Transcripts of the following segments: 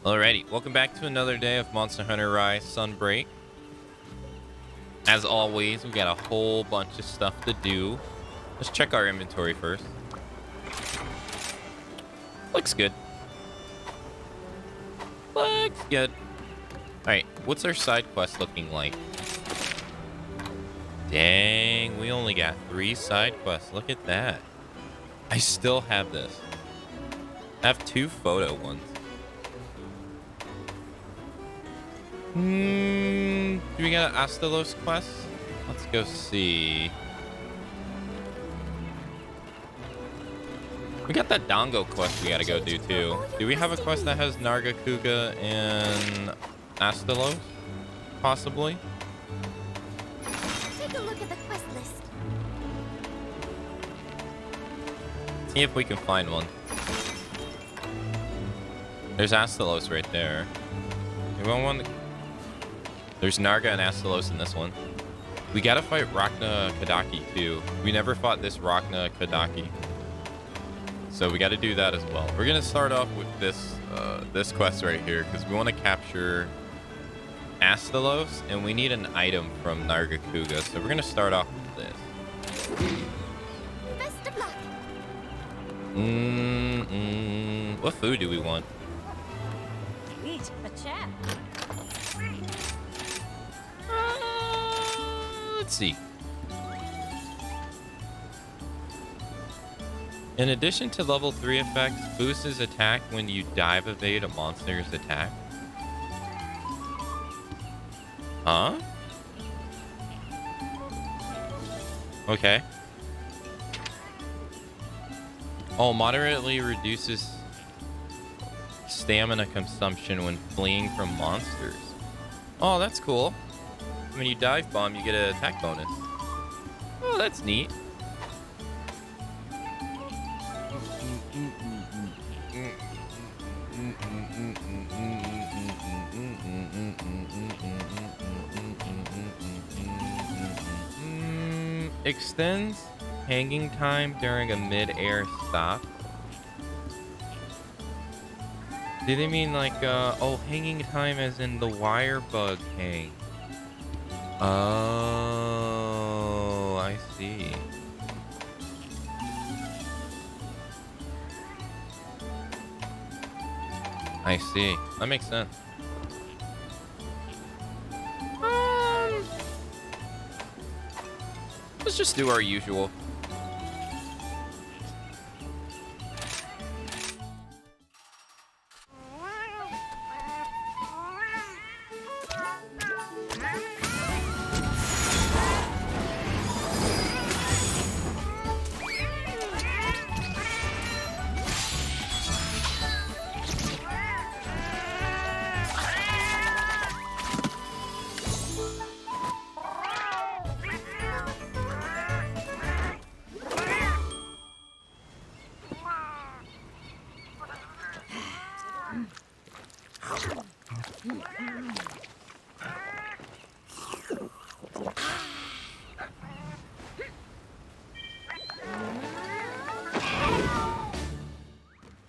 Alrighty, welcome back to another day of Monster Hunter Rise Sunbreak. As always, we got a whole bunch of stuff to do. Let's check our inventory first. Looks good. Looks good. Alright, what's our side quest looking like? Dang, we only got 3 side quests. Look at that. I still have this. I have 2 photo ones. Do we got an Astalos quest? Let's go see. We got that Dongo quest we gotta go do too. Do we have a quest that has Nargacuga and Astalos? Possibly? Take a look at the quest list. See if we can find one. There's Astalos right there. Anyone want to... There's Narga and Astalos in this one. We gotta fight Rachna Kadaki too. We never fought this Rachna Kadaki. So we gotta do that as well. We're gonna start off with this this quest right here because we want to capture Astalos and we need an item from Nargacuga. So we're gonna start off with this. Best of luck. What food do we want? Eat a chat. Let's see. In addition to level 3 effects, boosts his attack when you dive evade a monster's attack. Huh? Okay. Oh, moderately reduces stamina consumption when fleeing from monsters. Oh, that's cool. When you dive bomb, you get an attack bonus. Oh, that's neat. Extends hanging time during a mid-air stop. Do they mean like, oh, hanging time as in the wire bug hang? Oh, I see. I see. That makes sense. Let's just do our usual.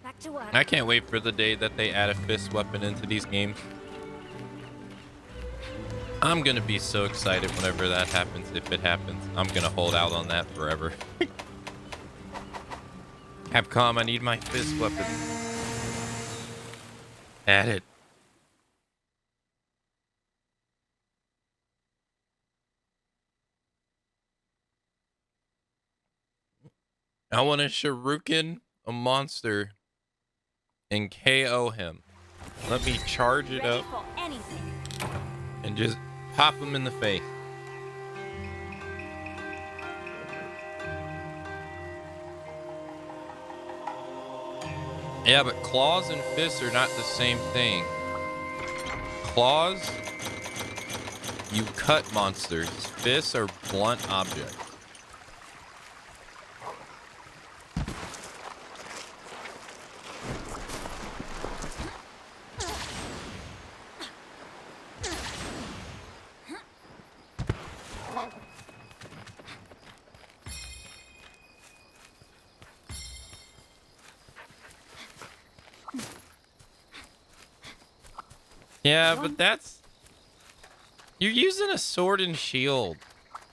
Back to work. I can't wait for the day that they add a fist weapon into these games. I'm gonna be so excited whenever that happens, if it happens. I'm gonna hold out on that forever. Capcom, I need my fist weapon. Add it. I want to shuriken a monster and KO him. Let me charge it up For anything. and just pop him in the face. Yeah, but claws and fists are not the same thing. Claws, you cut monsters. Fists are blunt objects. Yeah, Go but on. that's... You're using a sword and shield.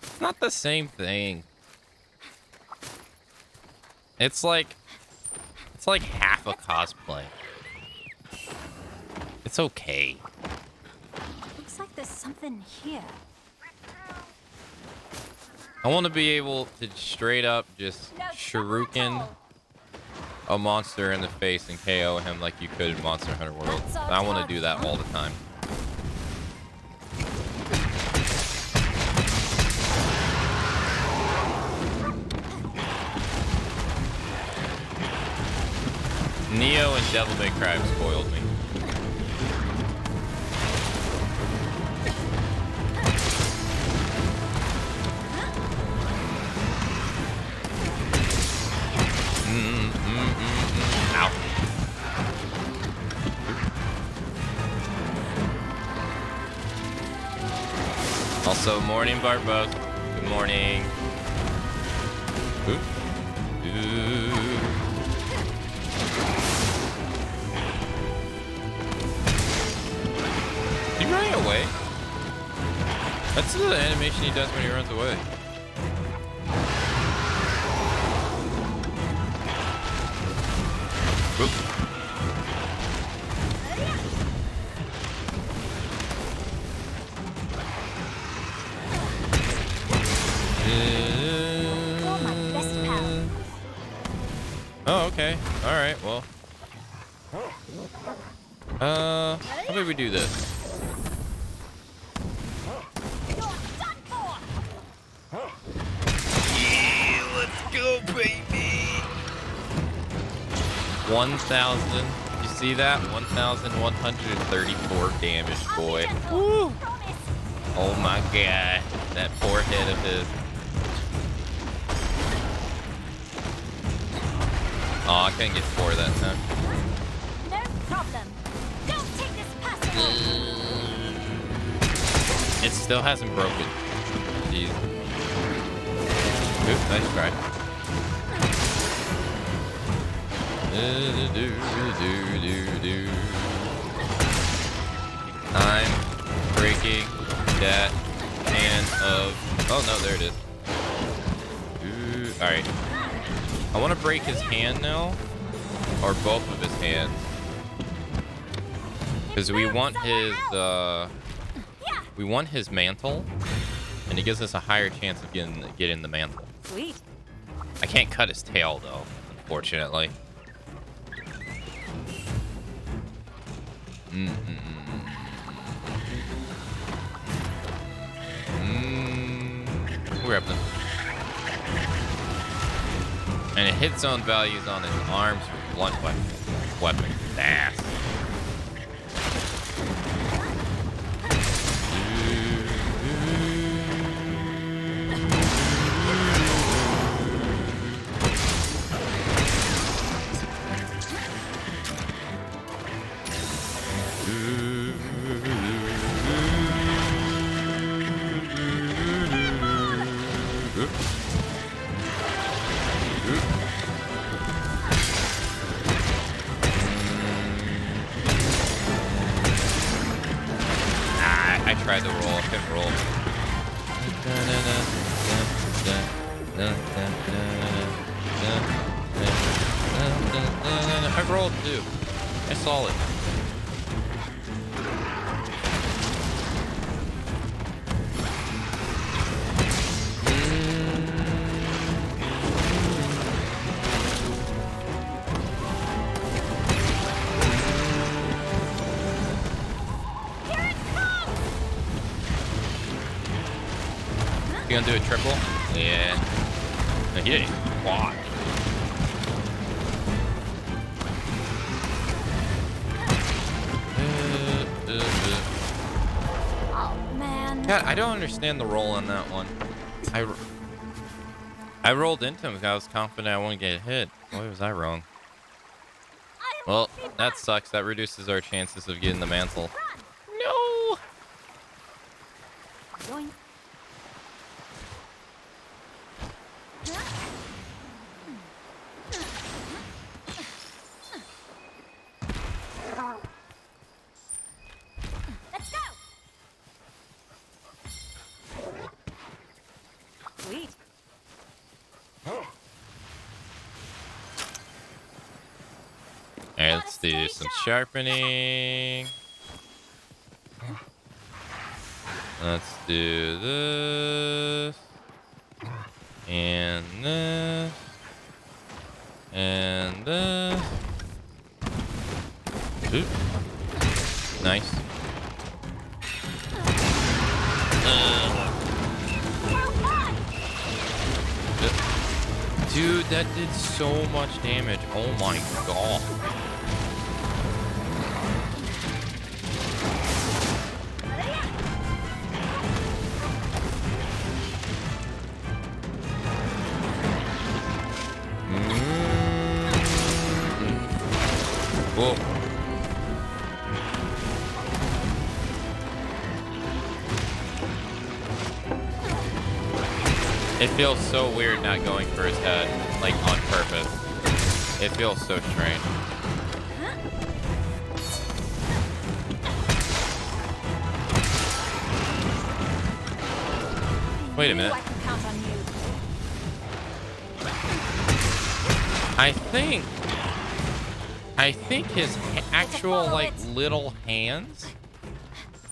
It's not the same thing. It's like half a cosplay. It's okay. Looks like there's something here. I want to be able to straight up just No shuriken trouble a monster in the face and KO him like you could in Monster Hunter World. That's our I want to do target, that huh? all the time. Neo and Devil May Cry have spoiled me. Ow. Also, morning, Barbo. Good morning. Ooh. Ooh. Is he running away? That's the animation he does when he runs away. Oop. You're my best pal. Oh, okay. All right. Well. How about we do this? You're done for. Yeah, let's go, baby. 1,000. You see that? 1,134 damage, boy. Woo! Promise. Oh my god. That poor head of his. Oh, I couldn't get 4 that time. No problem. Don't take this personal. It still hasn't broken. Jeez. Oop, nice try. I'm breaking that hand of... Oh, no, there it is. Ooh, all right. I want to break his hand now, or both of his hands. Because we want his mantle, and it gives us a higher chance of getting the mantle. Sweet. I can't cut his tail though, unfortunately. We're up there. And it hit zone values on his arms with blunt weapon. Fast. I tried to roll, I couldn't roll. I rolled too. I saw it. You gonna do a triple? Yeah. No, he didn't even block. Oh man. God, I don't understand the roll on that one. I rolled into him because I was confident I wouldn't get hit. Boy, was I wrong. Well, that sucks. That reduces our chances of getting the mantle. No! Yoink. do some sharpening. Let's do this. And this. And this. Ooh. Nice. Dude, that did so much damage. Oh my god. Whoa. It feels so weird not going for his head, like on purpose. It feels so strange. Wait a minute. I think his actual like little hands,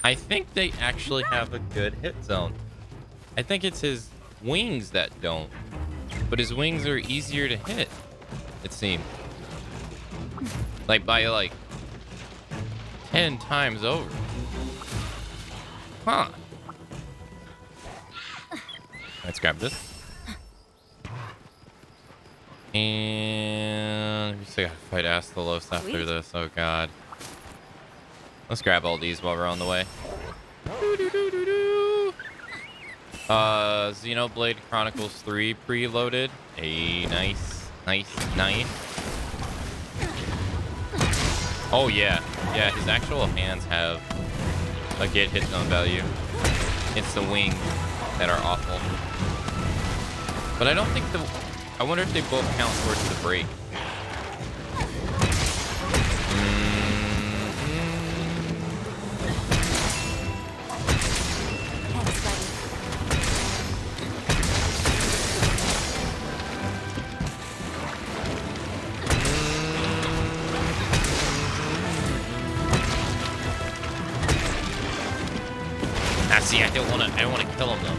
I think they actually have a good hit zone. I think it's his wings that don't, but his wings are easier to hit, it seems, like by like 10 times over. Huh. Let's grab this. And we still gotta fight Astalos after this. Oh god. Let's grab all these while we're on the way. Xenoblade Chronicles 3 preloaded. Hey, nice. Oh yeah. Yeah, his actual hands have a good hit zone value. It's the wings that are awful. But I don't think I wonder if they both count towards the break. See, I don't wanna kill him though.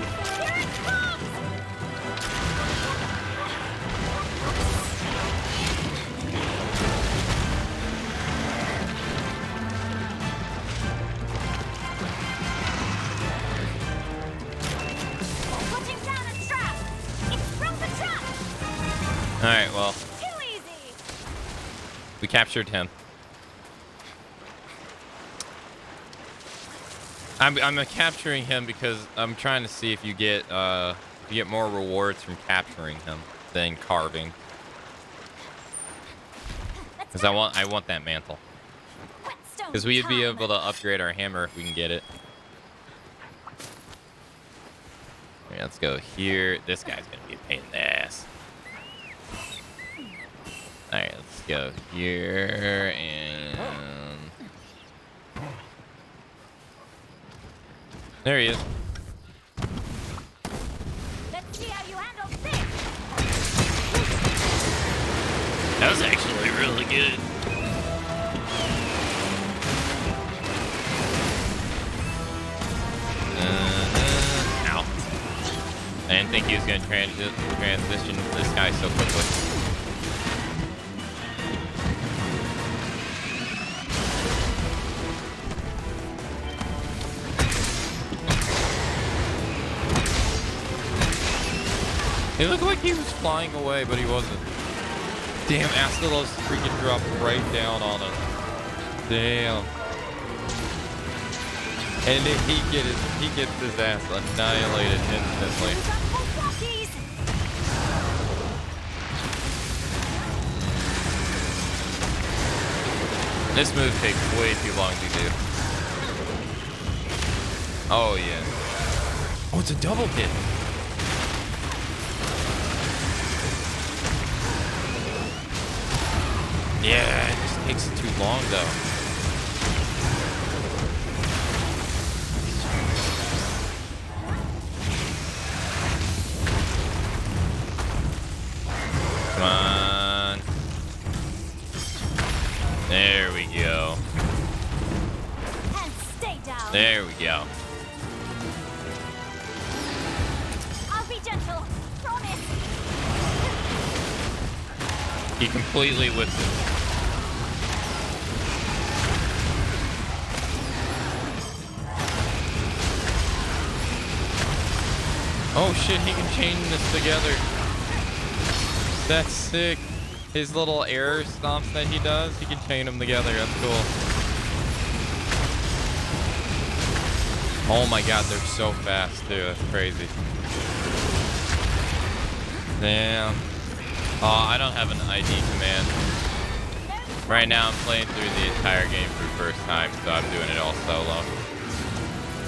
Alright, well. We captured him. I'm capturing him because I'm trying to see if you get more rewards from capturing him than carving. Because I want that mantle. Because we'd be able to upgrade our hammer if we can get it. Alright, let's go here. This guy's gonna be a pain in the ass. Alright, let's go here and there he is. Let's see how you handle this. That was actually really good. Ow. I didn't think he was going to transition this guy so quickly. It looked like he was flying away, but he wasn't. Damn, Astalos freaking dropped right down on us. Damn. And then he gets his ass annihilated instantly. This move takes way too long to do. Oh yeah. Oh, it's a double hit. Yeah, it just takes too long though. Come on. There There we go. I'll be gentle. Promise. He completely whipped it. Oh shit, he can chain this together. That's sick. His little air stomps that he does, he can chain them together. That's cool. Oh my god, they're so fast too. That's crazy. Damn. Oh, I don't have an ID command. Right now I'm playing through the entire game for the first time, so I'm doing it all solo.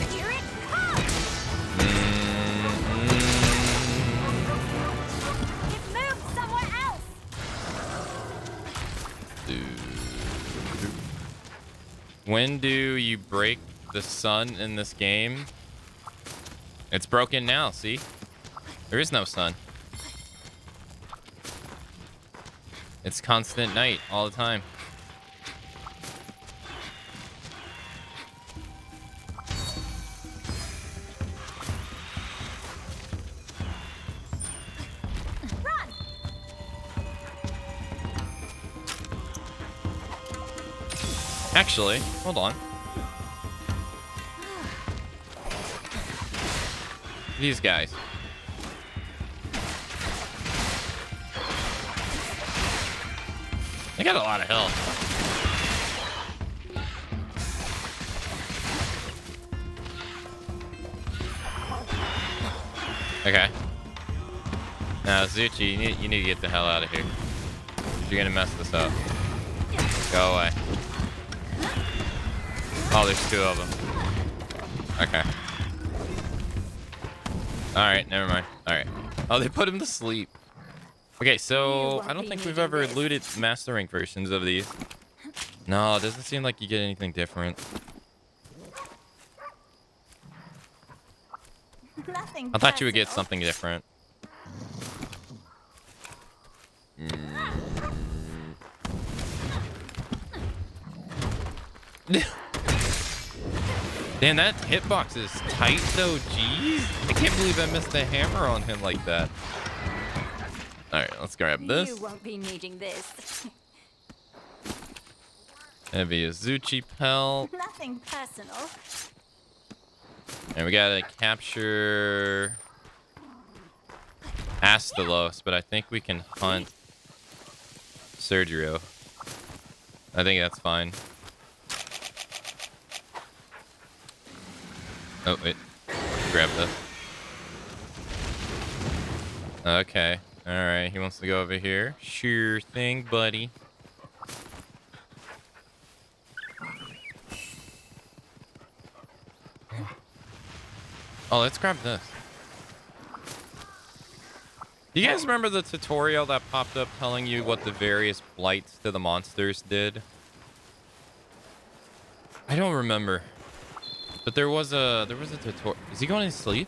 Here it comes. It moved somewhere else. When do you break the sun in this game? It's broken now, see? There is no sun. It's constant night all the time. Run. Actually, hold on. These guys. They got a lot of health. Okay. Now, Zuchi, you need to get the hell out of here. You're gonna mess this up. Go away. Oh, there's two of them. Okay. Alright, never mind. Alright. Oh, they put him to sleep. Okay, so I don't think we've ever looted Master Rank versions of these. No, it doesn't seem like you get anything different. Nothing. I thought you would get personal. something different. Damn, that hitbox is tight though, jeez. I can't believe I missed a hammer on him like that. Alright, let's grab this. You won't be needing this. That'd be a Zuchi pelt. Nothing personal. And we gotta capture Astalos, but I think we can hunt Sergio. I think that's fine. Oh, wait. Grab this. Okay. Alright, he wants to go over here. Sure thing, buddy. Oh, let's grab this. Do you guys remember the tutorial that popped up telling you what the various blights to the monsters did? I don't remember. But there was a tutorial. Is he going to sleep?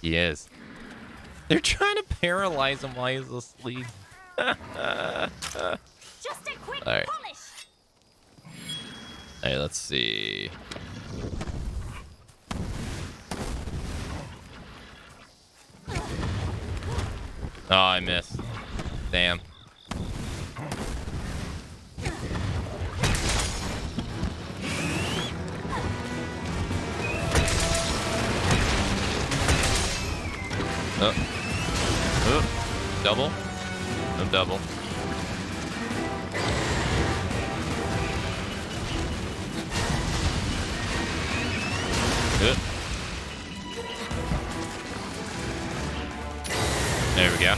He is. They're trying to paralyze him while he's asleep. Just a quick All right. polish. Hey, let's see. Oh, I missed. Damn. Oh. Oh. Double? No double. Good. There we go.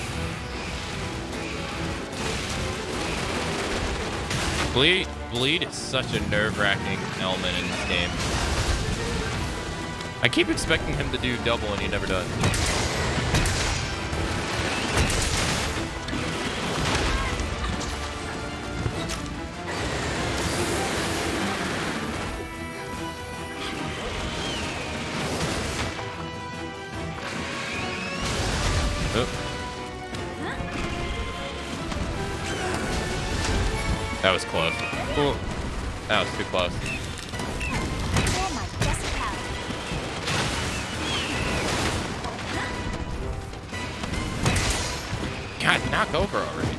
Bleed is such a nerve-wracking element in this game. I keep expecting him to do double and he never does. That was close. Ooh. That was too close. God, knock over already.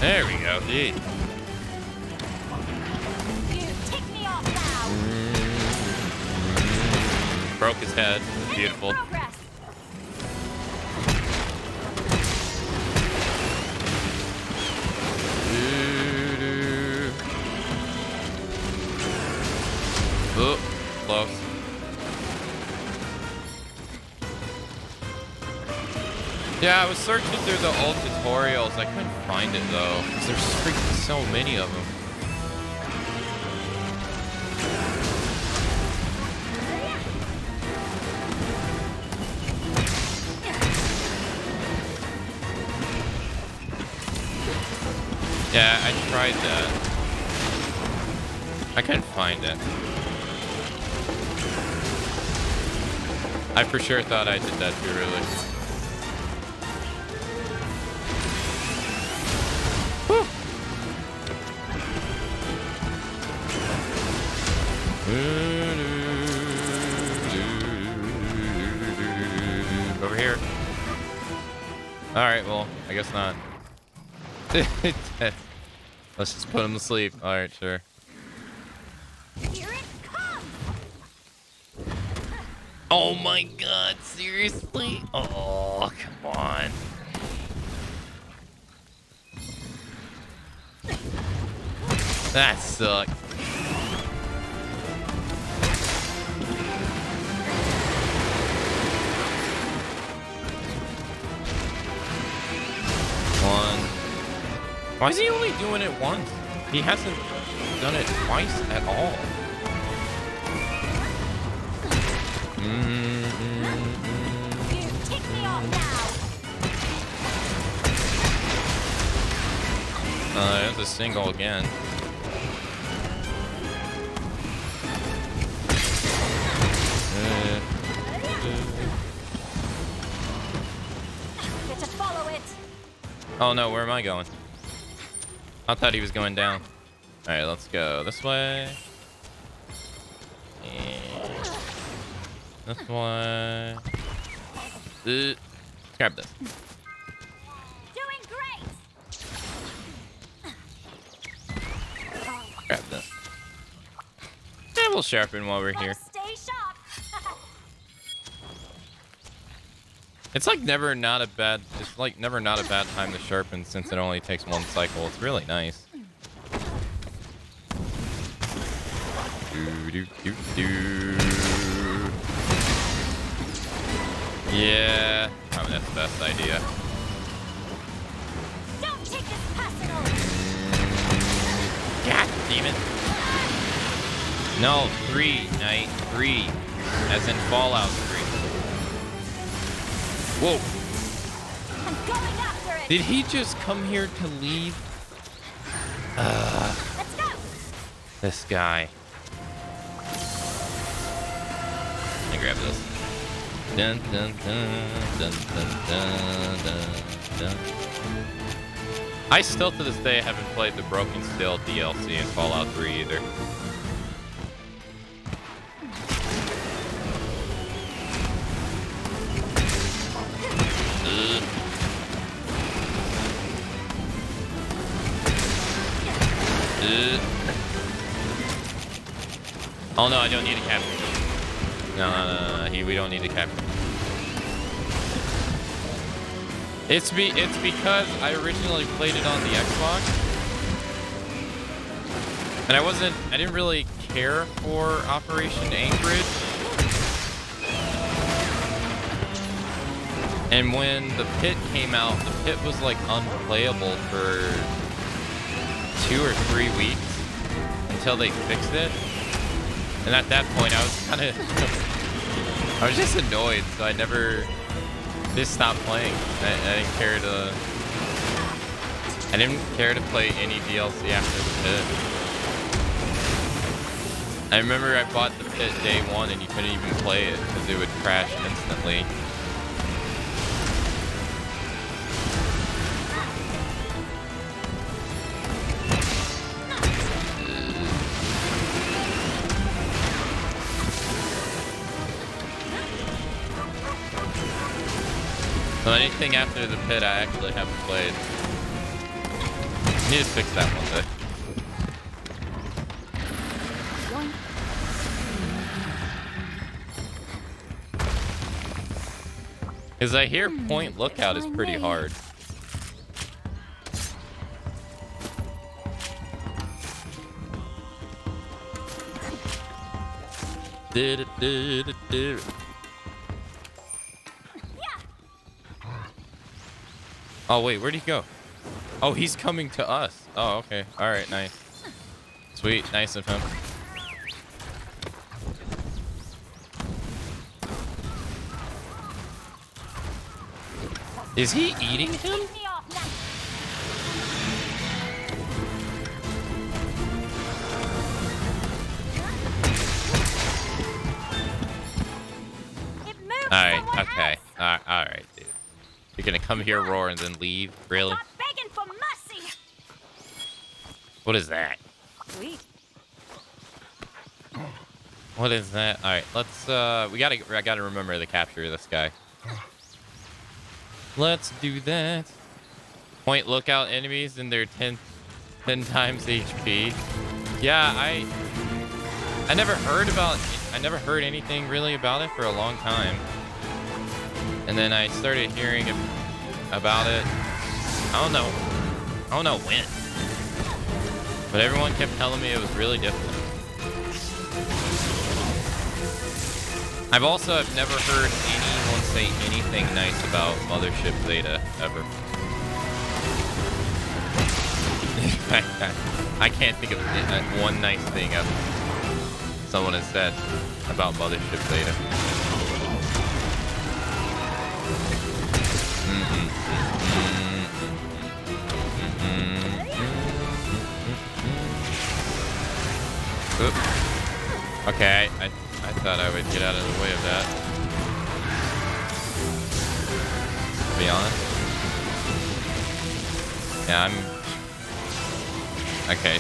There we go, dude. You tick me off now. Broke his head. Beautiful. Progress. Oh, close. Yeah, I was searching through the old tutorials. I couldn't find it though, because there's freaking so many of them. Yeah, I tried that. I couldn't find it. I for sure thought I did that too early. Whew. Over here. Alright, well, I guess not. Let's just put him to sleep. Alright, sure. Here it comes. Oh my god, seriously? Oh, come on. That sucked. One. Why is he only doing it once? He hasn't done it twice at all. You tick me off now. There's a single again. Get to follow it. Oh no, where am I going? I thought he was going down. Alright, let's go this way. And this way. Let's grab this. Doing great. Grab this. And we'll sharpen while we're here. Stay sharp. It's like never not a bad time to sharpen since it only takes one cycle. It's really nice. Yeah, probably that's the best idea. Don't take this personal. God damn it. No, 3, Knight. 3. As in Fallout 3. Whoa. I'm going after it. Did he just come here to leave? Let's go. This guy. Let me grab this. Dun, dun, dun, dun, dun, dun, dun, dun. I still to this day haven't played the Broken Still DLC in Fallout 3 either. Oh no, I don't need a captain. No, we don't need a captain. It's because I originally played it on the Xbox, and I didn't really care for Operation Anchorage. And when the pit came out, the pit was like unplayable for 2 or 3 weeks until they fixed it. And at that point, I was just annoyed, so I just stopped playing. I didn't care to play any DLC after the pit. I remember I bought the pit day 1 and you couldn't even play it because it would crash instantly. So anything after the pit, I actually haven't played. I need to fix that one day. Because I hear Point Lookout is pretty hard. Oh, wait, where'd he go? Oh, he's coming to us. Oh, okay. All right, nice. Sweet, nice of him. Is he eating him? Alright, okay. Alright, dude. You're gonna come here, roar, and then leave? Really? Not begging for mercy. What is that? Sweet. What is that? Alright, let's, I gotta remember to capture this guy. Let's do that. Point Lookout enemies and they're 10 times HP. Yeah, I never heard anything really about it for a long time. And then I started hearing about it. I don't know when. But everyone kept telling me it was really difficult. I've never heard anyone say anything nice about Mothership Zeta ever. I can't think of one nice thing someone has said about Mothership Zeta. Oops. Okay, I thought I would get out of the way of that. To be honest. Yeah, okay.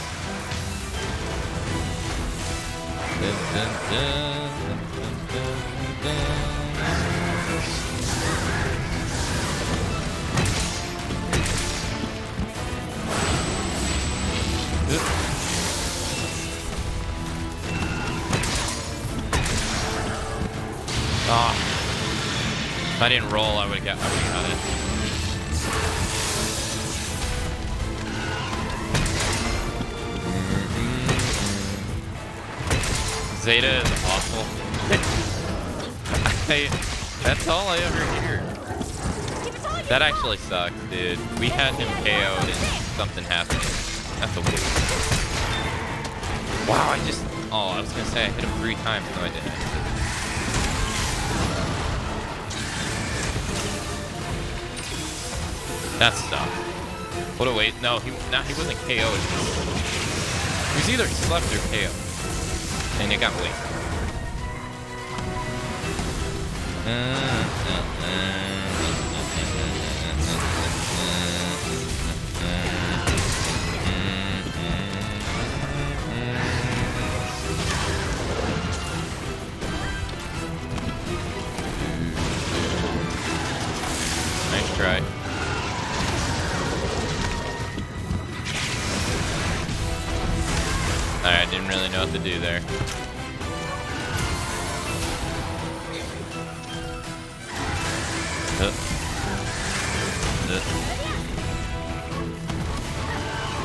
Oh. If I didn't roll, I would have got it. Zeta is awful. That's all I ever hear. That actually sucks, dude. We had him KO'd and something happened. That's a weird. Wow, I was gonna say I hit him 3 times. No, I didn't. That sucks. What a wait. No, he wasn't KO'd. He was either slept or KO'd. And it got wasted. Nice try. Alright, I didn't really know what to do there.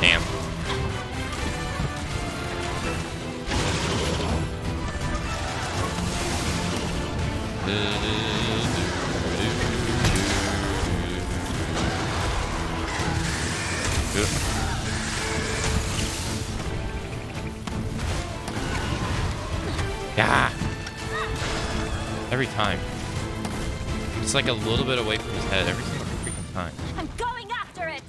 Damn. Yeah. Every time. It's like a little bit away from his head every single freaking time. I'm going after it.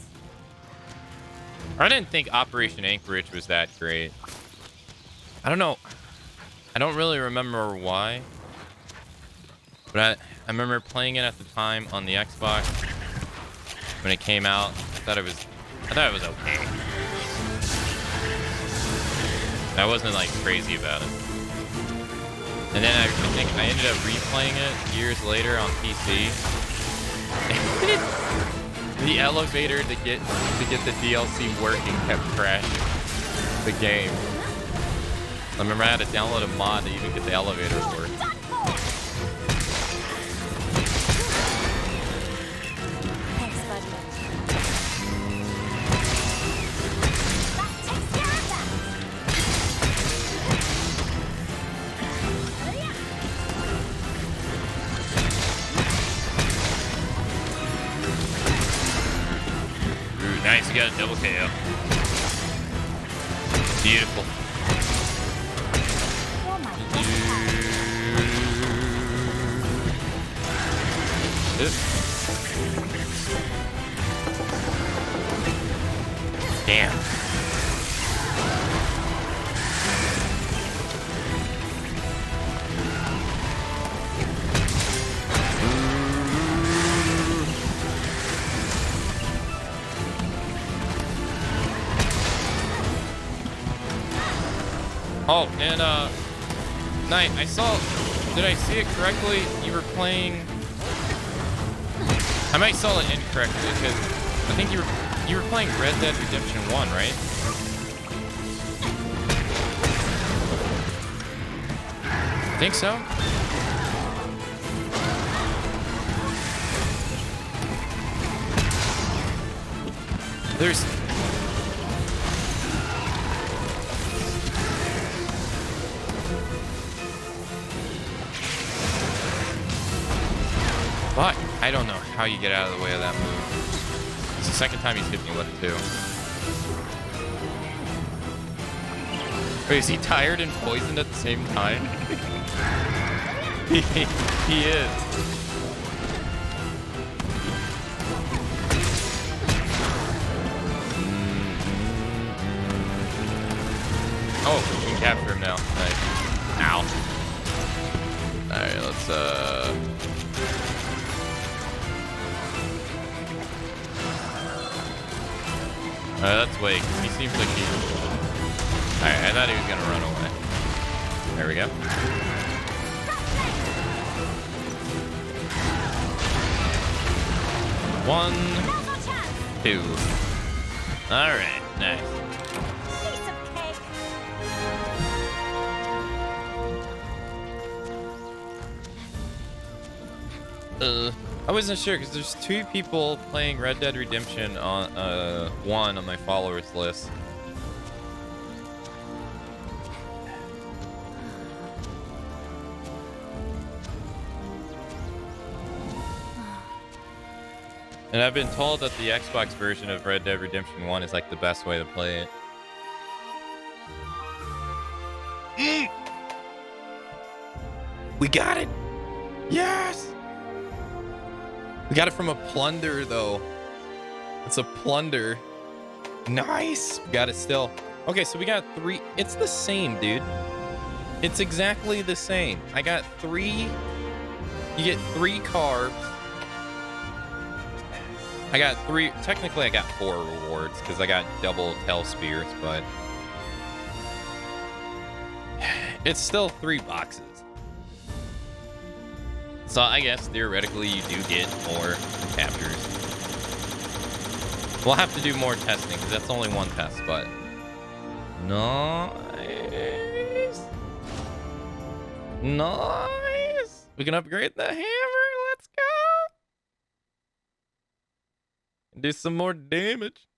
I didn't think Operation Anchorage was that great. I don't know. I don't really remember why. But I remember playing it at the time on the Xbox when it came out. I thought it was okay. I wasn't like crazy about it. And then I think I ended up replaying it years later on PC. The elevator to get the DLC working kept crashing the game. I remember I had to download a mod to even get the elevator to work. Nice, you got a double KO. Beautiful. Damn. Oh, and Knight, I saw, did I see it correctly? You were playing, I might saw it incorrectly because I think you were playing Red Dead Redemption 1, right? I think so. There's But I don't know how you get out of the way of that move. It's the second time he's hit me with it too. Wait, is he tired and poisoned at the same time? he is. Oh, we can capture him now. Nice. Ow. Alright, let's let's wait. He seems like he... Alright, I thought he was gonna run away. There we go. One, two. Alright, nice. Piece of cake. I wasn't sure because there's 2 people playing Red Dead Redemption on 1 on my followers list. And I've been told that the Xbox version of Red Dead Redemption 1 is like the best way to play it. We got it! Yes! We got it from a plunder, though. It's a plunder. Nice! We got it still. Okay, so we got 3. It's the same, dude. It's exactly the same. I got 3. You get 3 carbs. I got 3. Technically, I got 4 rewards because I got double tail spears, but it's still 3 boxes. So I guess theoretically you do get more captures. We'll have to do more testing because that's only 1 test, but nice. Nice. We can upgrade the hammer. Let's go. Do some more damage.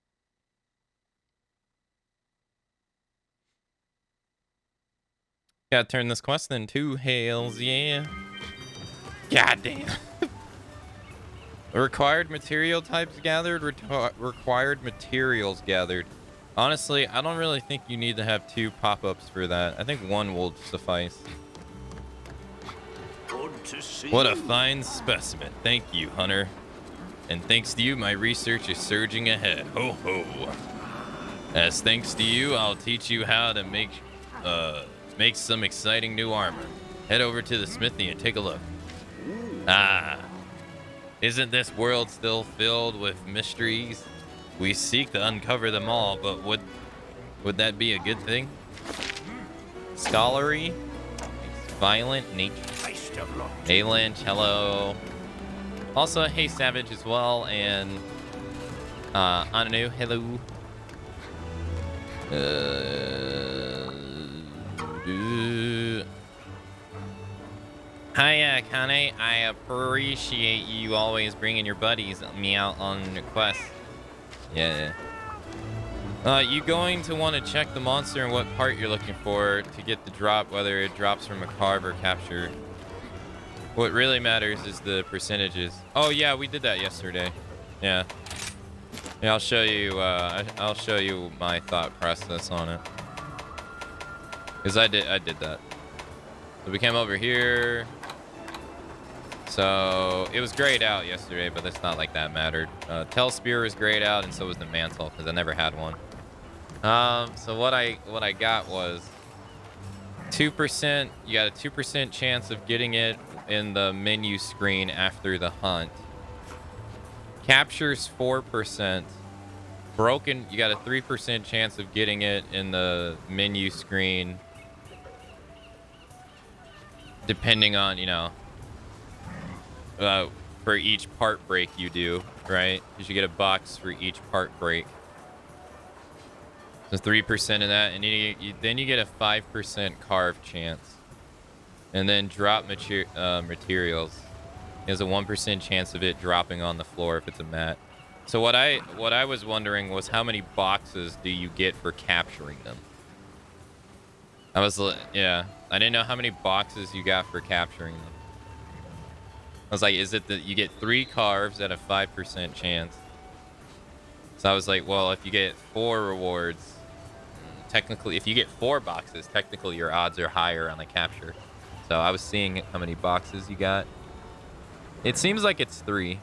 Gotta turn this quest into Hails, yeah. God damn. Required material types gathered, required materials gathered. Honestly, I don't really think you need to have 2 pop-ups for that. I think 1 will suffice. Good to see What a you. fine specimen. Thank you, Hunter. And thanks to you, my research is surging ahead. Ho ho. As thanks to you, I'll teach you how to make some exciting new armor. Head over to the smithy and take a look. Ah, isn't this world still filled with mysteries? We seek to uncover them all, but would that be a good thing? Scholarly, violent nature. Taste of luck. Hey Lynch, hello. Also, hey Savage as well, and Anu, hello. Hi, Kane. I appreciate you always bringing your buddies me out on quests. Yeah. You going to want to check the monster and what part you're looking for to get the drop, whether it drops from a carve or capture. What really matters is the percentages. Oh yeah, we did that yesterday. Yeah. Yeah, I'll show you. I'll show you my thought process on it. Cause I did that. So we came over here. So it was grayed out yesterday, but it's not like that mattered. Tail Spear was grayed out, and so was the mantle, because I never had one. So what I got was 2%. You got a 2% chance of getting it in the menu screen after the hunt. Captures 4%. Broken, you got a 3% chance of getting it in the menu screen, depending on, you know, for each part break you do, right? Because you get a box for each part break. So 3% of that, and then you get a 5% carve chance. And then drop materials. There's a 1% chance of it dropping on the floor if it's a mat. So what I was wondering was how many boxes do you get for capturing them? Yeah, I didn't know how many boxes you got for capturing them. I was like, is it that you get 3 carves at a 5% chance? So I was like, well, if you get 4 rewards, technically, if you get 4 boxes, technically your odds are higher on the capture. So I was seeing how many boxes you got. It seems like it's 3.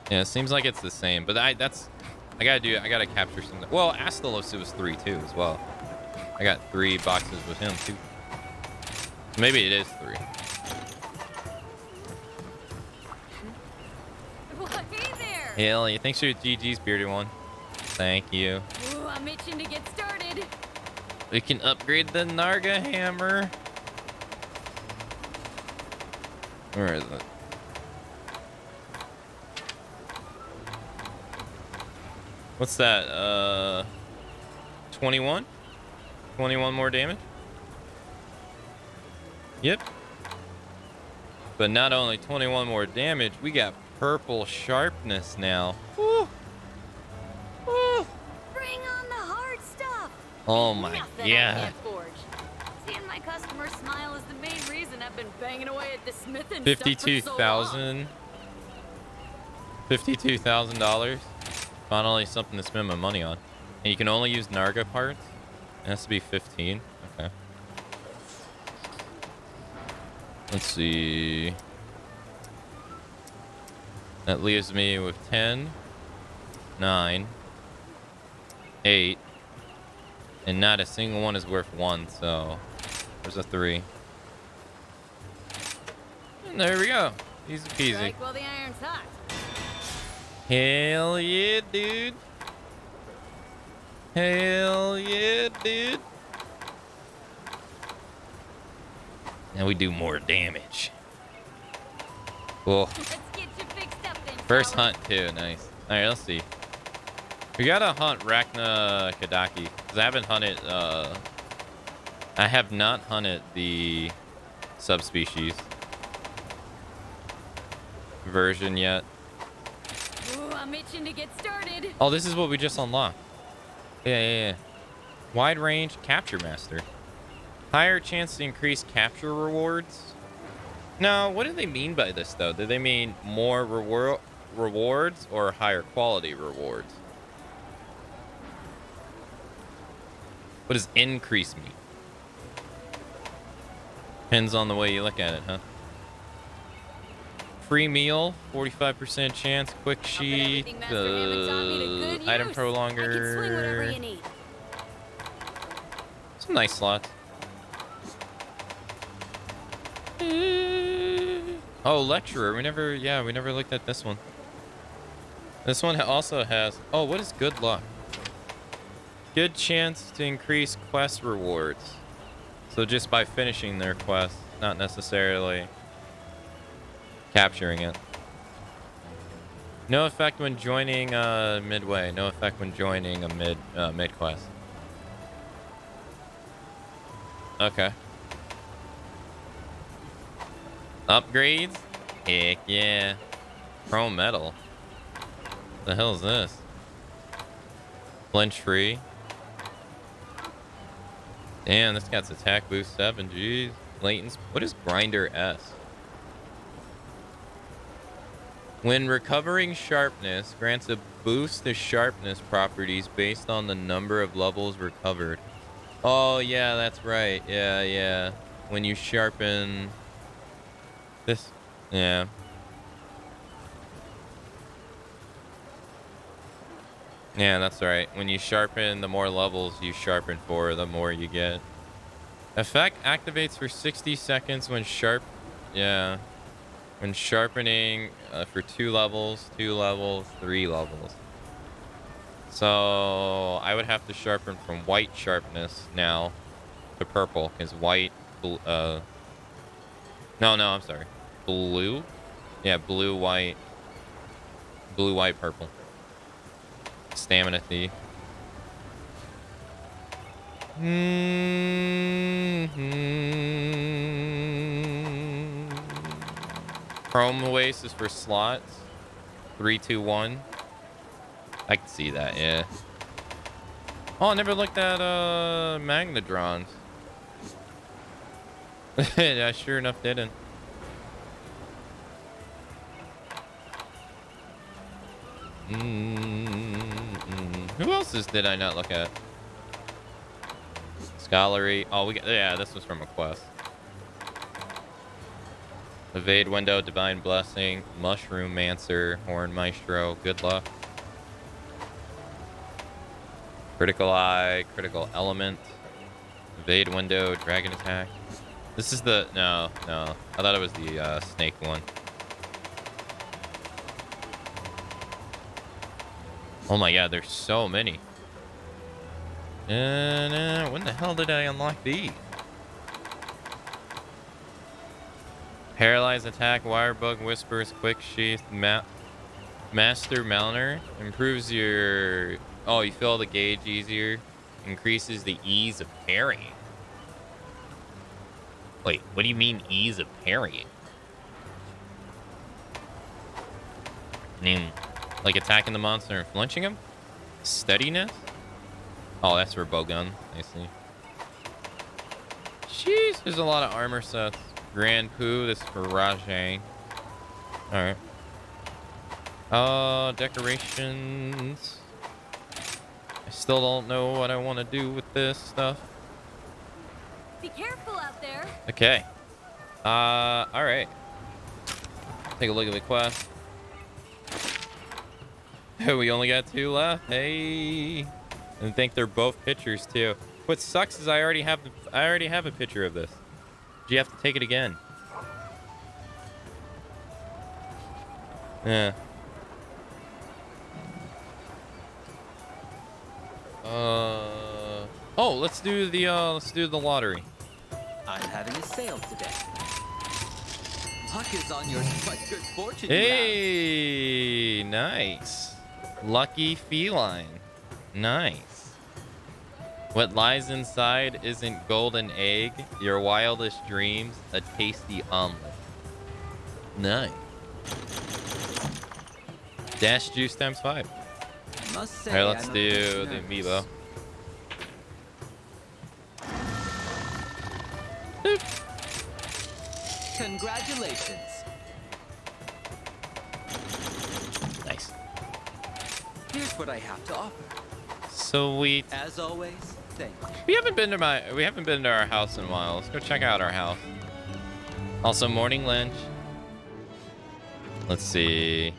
Yeah, it seems like it's the same, but I gotta capture something. Well, Astalos, it was 3 too as well. I got 3 boxes with him too. Maybe it is 3. Well, hey there. Hell yeah, thanks for your GG's, bearded one. Thank you. Ooh, I'm itching to get started. We can upgrade the Narga hammer. Where is it? What's that? 21? 21 more damage? Yep. But not only 21 more damage, we got purple sharpness now. Woo! Woo! Bring on the hard stuff. Oh my Nothing I god. can't forge. Seeing my customers smile is the main reason I've been banging away at the smithing stuff for so long. $52,000. Finally something to spend my money on. And you can only use Narga parts? It has to be 15. Okay. Let's see. That leaves me with 10, 9, 8. And not a single one is worth 1, so there's a 3. And there we go. Easy peasy. Strike while the iron's hot. Hell yeah, dude. Hell yeah, dude. Now we do more damage. Cool. Let's get you fixed up then. First fellas. hunt too, nice. Alright, let's see. We gotta hunt Rachna Kadaki. Because I haven't hunted I have not hunted the subspecies version yet. Ooh, I'm itching to get started. Oh, this is what we just unlocked. Yeah. Wide range capture master. Higher chance to increase capture rewards. No, what do they mean by this though? Do they mean more rewards or higher quality rewards? What does increase mean? Depends on the way you look at it, huh? Free meal, 45% chance, quick sheet, item prolonger. Some nice slots. Oh, lecturer. We never looked at this one. This one also has, oh, what is good luck? Good chance to increase quest rewards. So just by finishing their quest, not necessarily capturing it. No effect when joining midway. No effect when joining a mid quest. Okay. Upgrades? Heck yeah. Chrome metal. The hell is this? Flinch free. Damn, this guy's attack boost 7. Jeez. Latents. What is Grinder S? When recovering sharpness, grants a boost to sharpness properties based on the number of levels recovered. Oh, yeah, that's right. Yeah. When you sharpen this. Yeah. Yeah, that's right. When you sharpen, the more levels you sharpen for, the more you get. Effect activates for 60 seconds when Yeah. When sharpening for 2 levels, 3 levels. So I would have to sharpen from white sharpness now to purple, because white, no, I'm sorry. Blue? Yeah, blue, white, purple. Stamina thief. Chrome Oasis for slots. 3, 2, 1. I can see that, yeah. Oh, I never looked at Magnadrons. I sure enough didn't. Who else's did I not look at? Scholarly. Oh, yeah, this was from a quest. Evade window, divine blessing, mushroom mancer, horn maestro. Good luck. Critical eye, critical element, evade window, dragon attack. This is the no. I thought it was the snake one. Oh my god, there's so many. When the hell did I unlock these? Paralyze attack, wirebug, whispers, quick sheath, master Malner. Improves your... Oh, you fill the gauge easier. Increases the ease of parrying. Wait, what do you mean ease of parrying? Like attacking the monster and flinching him? Steadiness? Oh, that's for bowgun. I see. Jeez, there's a lot of armor sets. Grand Poo, this is for Rajang. Alright. Decorations. I still don't know what I want to do with this stuff. Be careful out there. Okay. Alright. Take a look at the quest. We only got 2 left. Hey. And I think they're both pictures too. What sucks is I already have a picture of this. Do you have to take it again? Yeah. Oh, let's do the lottery. I'm having a sale today. Luck is on your side. Good fortune. Hey, nice. Lucky feline. Nice. What lies inside isn't golden egg, your wildest dreams, a tasty omelet. Nice. Dash juice times 5. Must say, Alright, let's I'm do the amiibo. Congratulations. Nice. Here's what I have to offer. Sweet. As always, thank you. We haven't been to our house in a while. Let's go check out our house. Also, morning lunch. Let's see.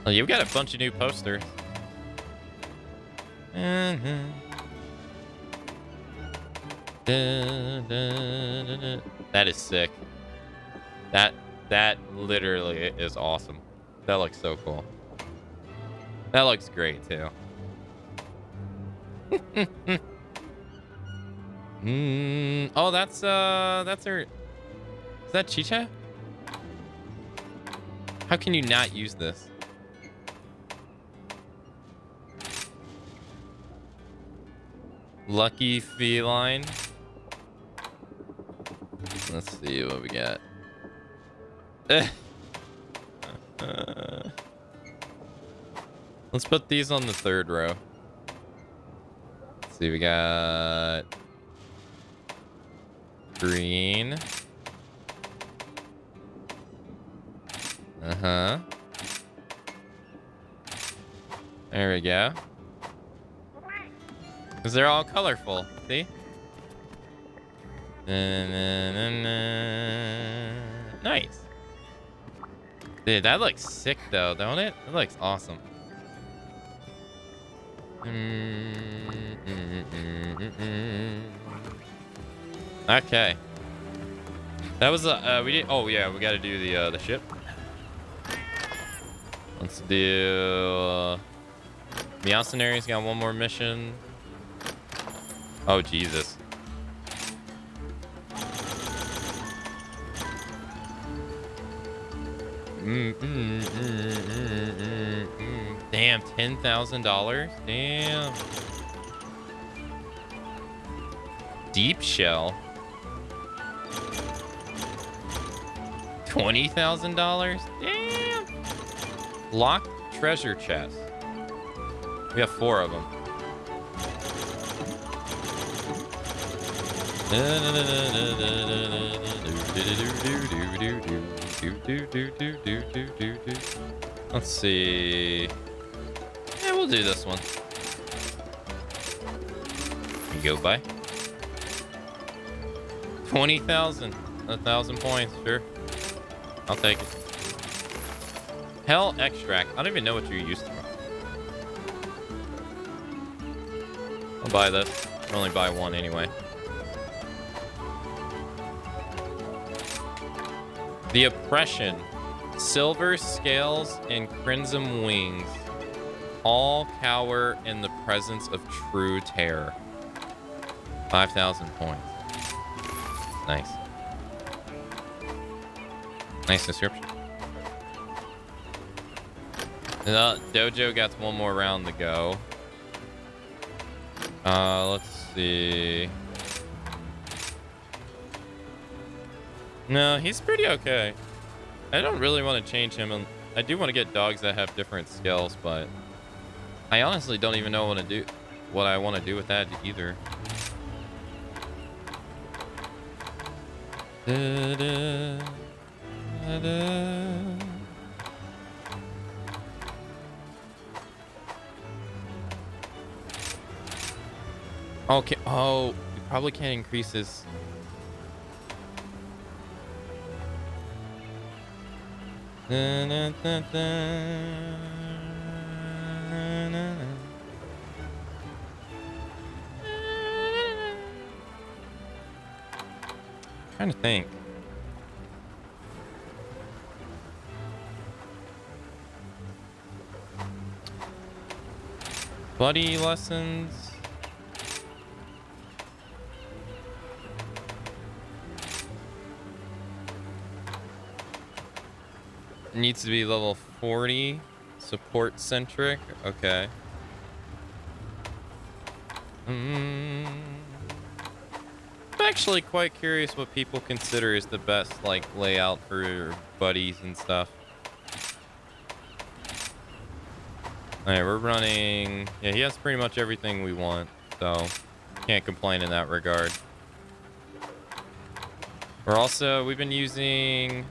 Oh, you've got a bunch of new posters. That is sick. That literally is awesome. That looks so cool. That looks great too. Oh, that's her. Is that Chicha? How can you not use this? Lucky Feline. Let's see what we got. Let's put these on the third row. Let's see, we got green. Uh-huh. There we go. Because they're all colorful, see? Nice. Dude, that looks sick though, don't it? It looks awesome. Okay. That was we did. Oh yeah, we got to do the ship. Let's do. Meowcenary's got one more mission. Oh Jesus. Damn, $10,000. Damn. Deep shell. $20,000. Damn. Locked treasure chest. We have 4 of them. Let's see. Yeah, we'll do this one. Go by. 20,000. 1,000 points, sure. I'll take it. Hell extract. I don't even know what you're used to. I'll buy this. I'll only buy one anyway. The Oppression. Silver scales and crimson wings. All cower in the presence of true terror. 5,000 points. Nice. Nice description. Dojo got one more round to go. Let's see. No, he's pretty okay. I don't really want to change him. And I do want to get dogs that have different skills, but I honestly don't even know what I want to do with that either. Okay. Oh, we probably can't increase his. Trying to think. Buddy lessons. Needs to be level 40. Support centric. Okay. I'm actually quite curious what people consider is the best like layout for buddies and stuff. Alright, we're running. Yeah, he has pretty much everything we want, so can't complain in that regard. We've been using.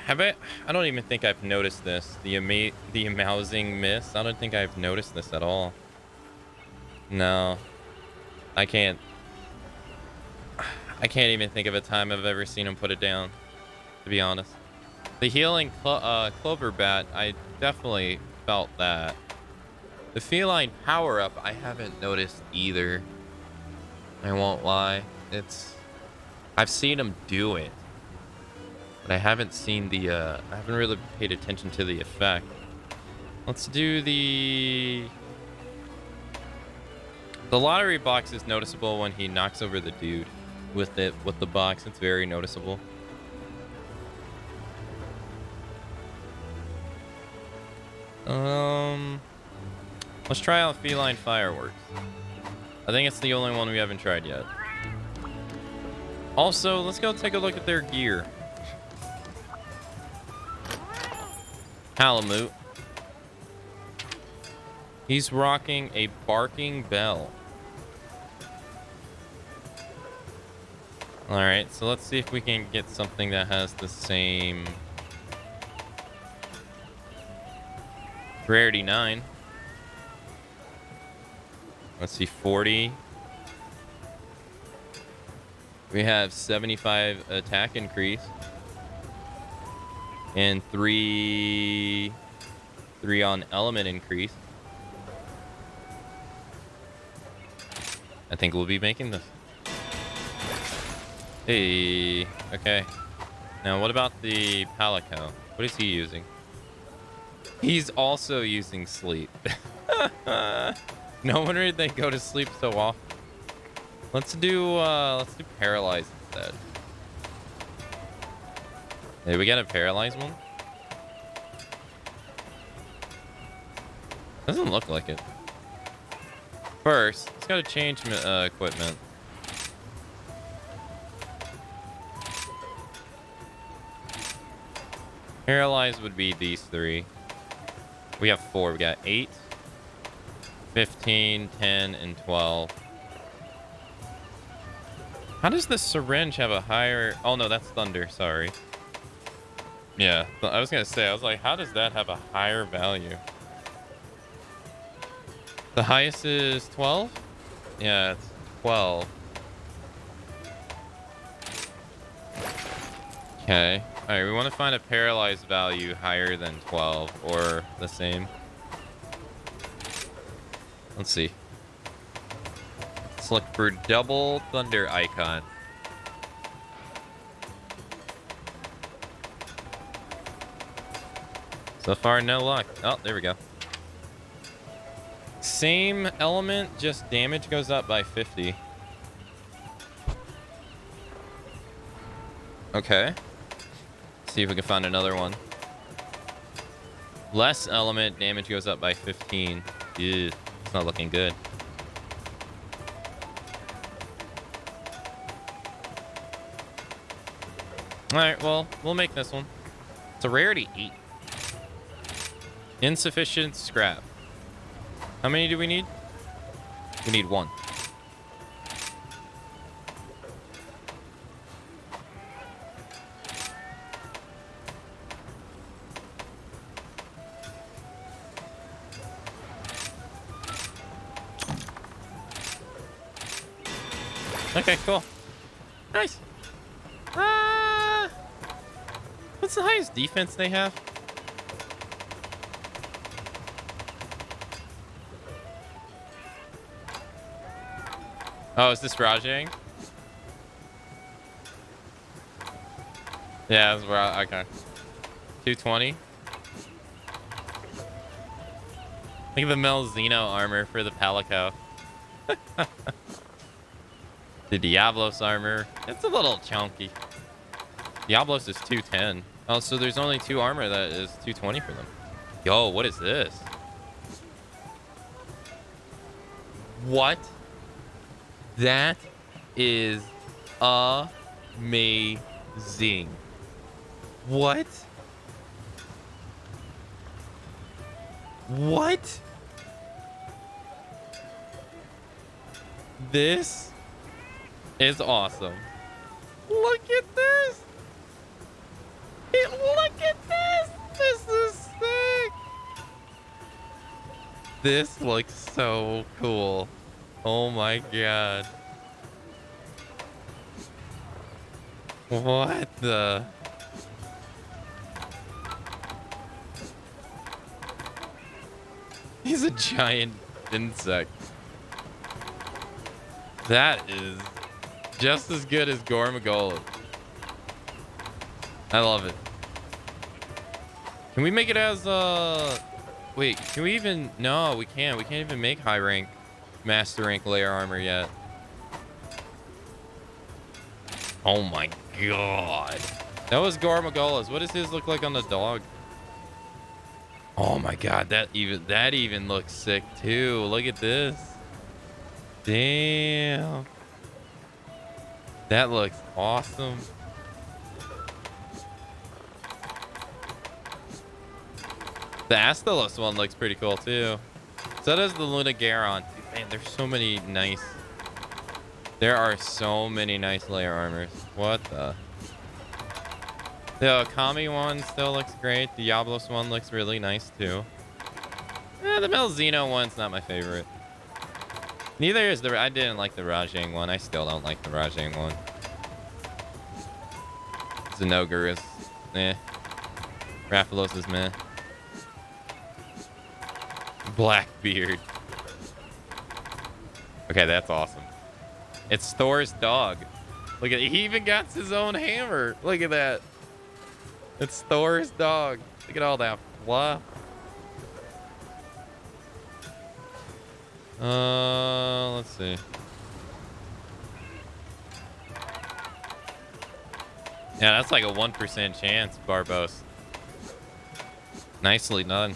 I don't even think I've noticed this. The Amousing Mist. I don't think I've noticed this at all. No. I can't even think of a time I've ever seen him put it down, to be honest. The healing clover bat, I definitely felt that. The feline power-up, I haven't noticed either. I won't lie. I've seen him do it. But I haven't seen I haven't really paid attention to the effect. Let's do the lottery box is noticeable when he knocks over the dude with the box. It's very noticeable. Let's try out Feline Fireworks. I think it's the only one we haven't tried yet. Also, let's go take a look at their gear. Halamute. He's rocking a barking bell. Alright, so let's see if we can get something that has the same rarity 9. Let's see, 40. We have 75 attack increase. And 3 on element increase. I think we'll be making this. Hey, okay. Now what about the Palico? What is he using? He's also using sleep. No wonder they go to sleep so often. Let's do paralyze instead. Hey, we got a paralyzed one? Doesn't look like it. First, it's got to change equipment. Paralyzed would be these 3. We have 4. We got 8, 15, 10, and 12. How does the syringe have a higher... Oh, no, that's thunder. Sorry. Yeah, I was going to say, I was like, how does that have a higher value? The highest is 12? Yeah, it's 12. Okay. Alright, we want to find a paralyzed value higher than 12 or the same. Let's see. Let's look for double thunder icon. So far, no luck. Oh, there we go. Same element, just damage goes up by 50. Okay. See if we can find another one. Less element, damage goes up by 15. Ew, it's not looking good. Alright, well, we'll make this one. It's a rarity 8. Insufficient scrap. How many do we need? We need 1. Okay, cool. Nice. What's the highest defense they have? Oh, is this Rajang? Yeah, that's okay. 220. Think of the Melzino armor for the Palico. The Diablos armor. It's a little chunky. Diablos is 210. Oh, so there's only 2 armor that is 220 for them. Yo, what is this? What? That is amazing. What? What? This is awesome. Look at this. Look at this. This is sick. This looks so cool. Oh my god. What the? He's a giant insect. That is just as good as Gormagola. I love it. Can we make it as Wait, can we even? No, we can't. We can't even make high rank, master rank layer armor yet. Oh my god. That was Garmagola's. What does his look like on the dog? Oh my god, that even looks sick too. Look at this. Damn. That looks awesome. The Astalos one looks pretty cool too. So does the Luna Garon. Dude, man, there's so many nice. There are so many nice layer armors. What the? The Okami one still looks great. The Diablos one looks really nice too. The Melzino one's not my favorite. Neither is the. I didn't like the Rajang one. I still don't like the Rajang one. Zenogre is meh. Rathalos is meh. Blackbeard. Okay, that's awesome. It's Thor's dog. Look at, he even got his own hammer. Look at that. It's Thor's dog. Look at all that fluff. Let's see. Yeah, that's like a 1% chance, Barbos. Nicely done.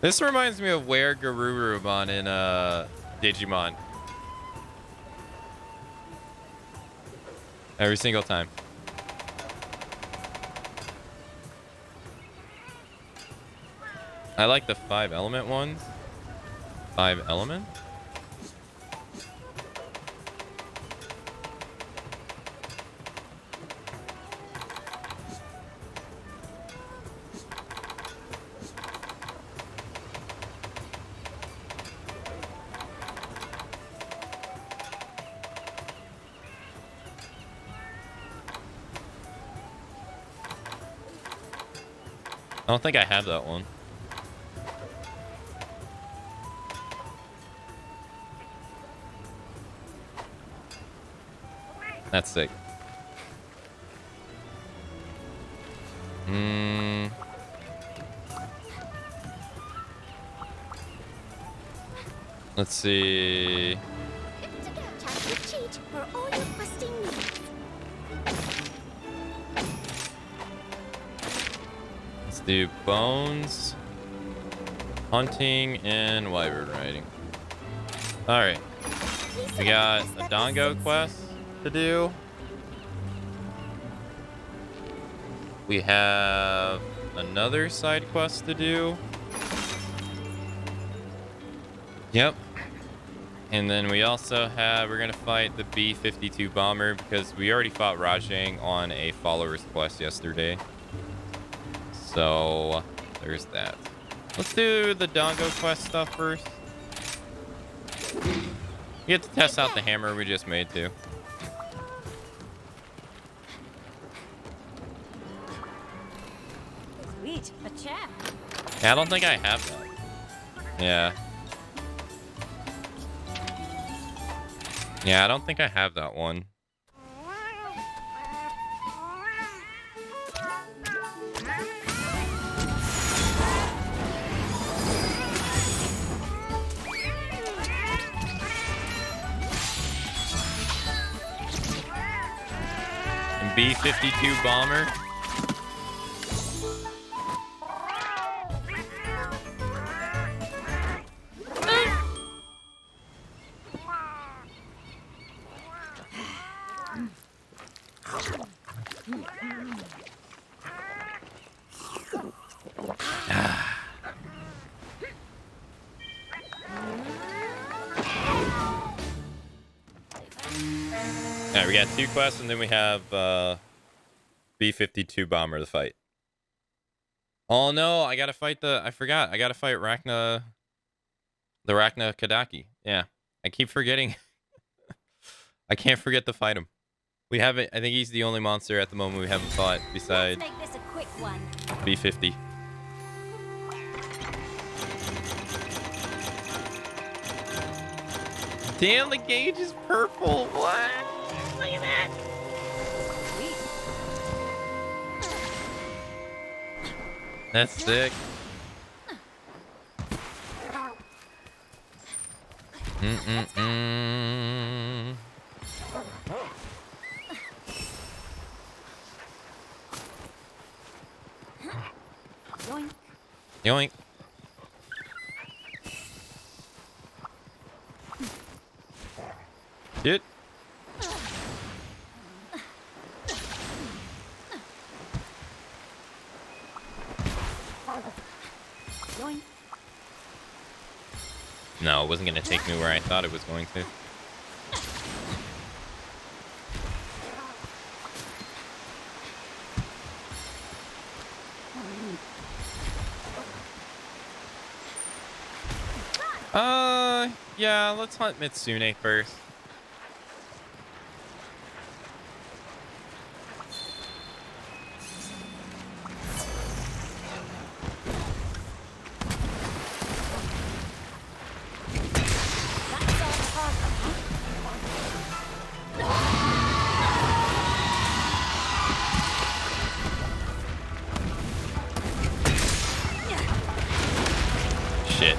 This reminds me of Where Garurumon in Digimon. Every single time. I like the 5 element ones. 5 element? I don't think I have that one. That's sick. Let's see. Let's do bones, hunting, and wyvern riding. All right, we got a Dongo quest to do. We have another side quest to do. Yep. And then we also have, we're gonna fight the B-52 bomber because we already fought Rajang on a follower's quest yesterday. So there's that. Let's do the Dongo quest stuff first. We get to test out the hammer we just made too. Sweet, a chat. Yeah, I don't think I have that. Yeah. Yeah, I don't think I have that one. And B-52 bomber. Alright, we got 2 quests, and then we have B-52 bomber to fight. Oh no, I gotta fight I forgot. I gotta fight the Rachna Kadaki. Yeah, I keep forgetting. I can't forget to fight him. We haven't, I think he's the only monster at the moment we haven't fought besides Let's make this a quick one. B-50. Damn, the gauge is purple. What? Look at that. Sweet. That's sick. Mm-mm-mm. Yoink. Yoink. Shit. Yoink. No, it wasn't going to take me where I thought it was going to. Yeah, let's hunt Mitsune first. That's all talk, huh? Shit.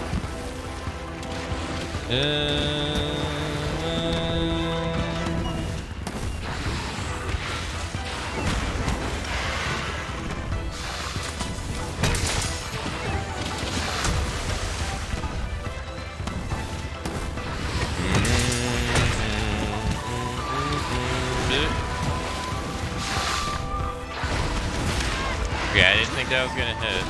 Yeah, I didn't think that was gonna hit.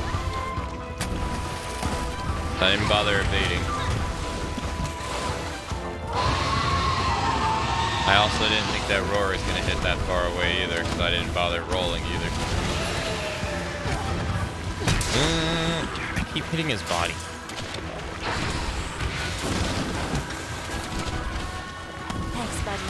I didn't bother evading. I also didn't think that roar was gonna hit that far away either, because I didn't bother rolling either. I keep hitting his body. Thanks, buddy.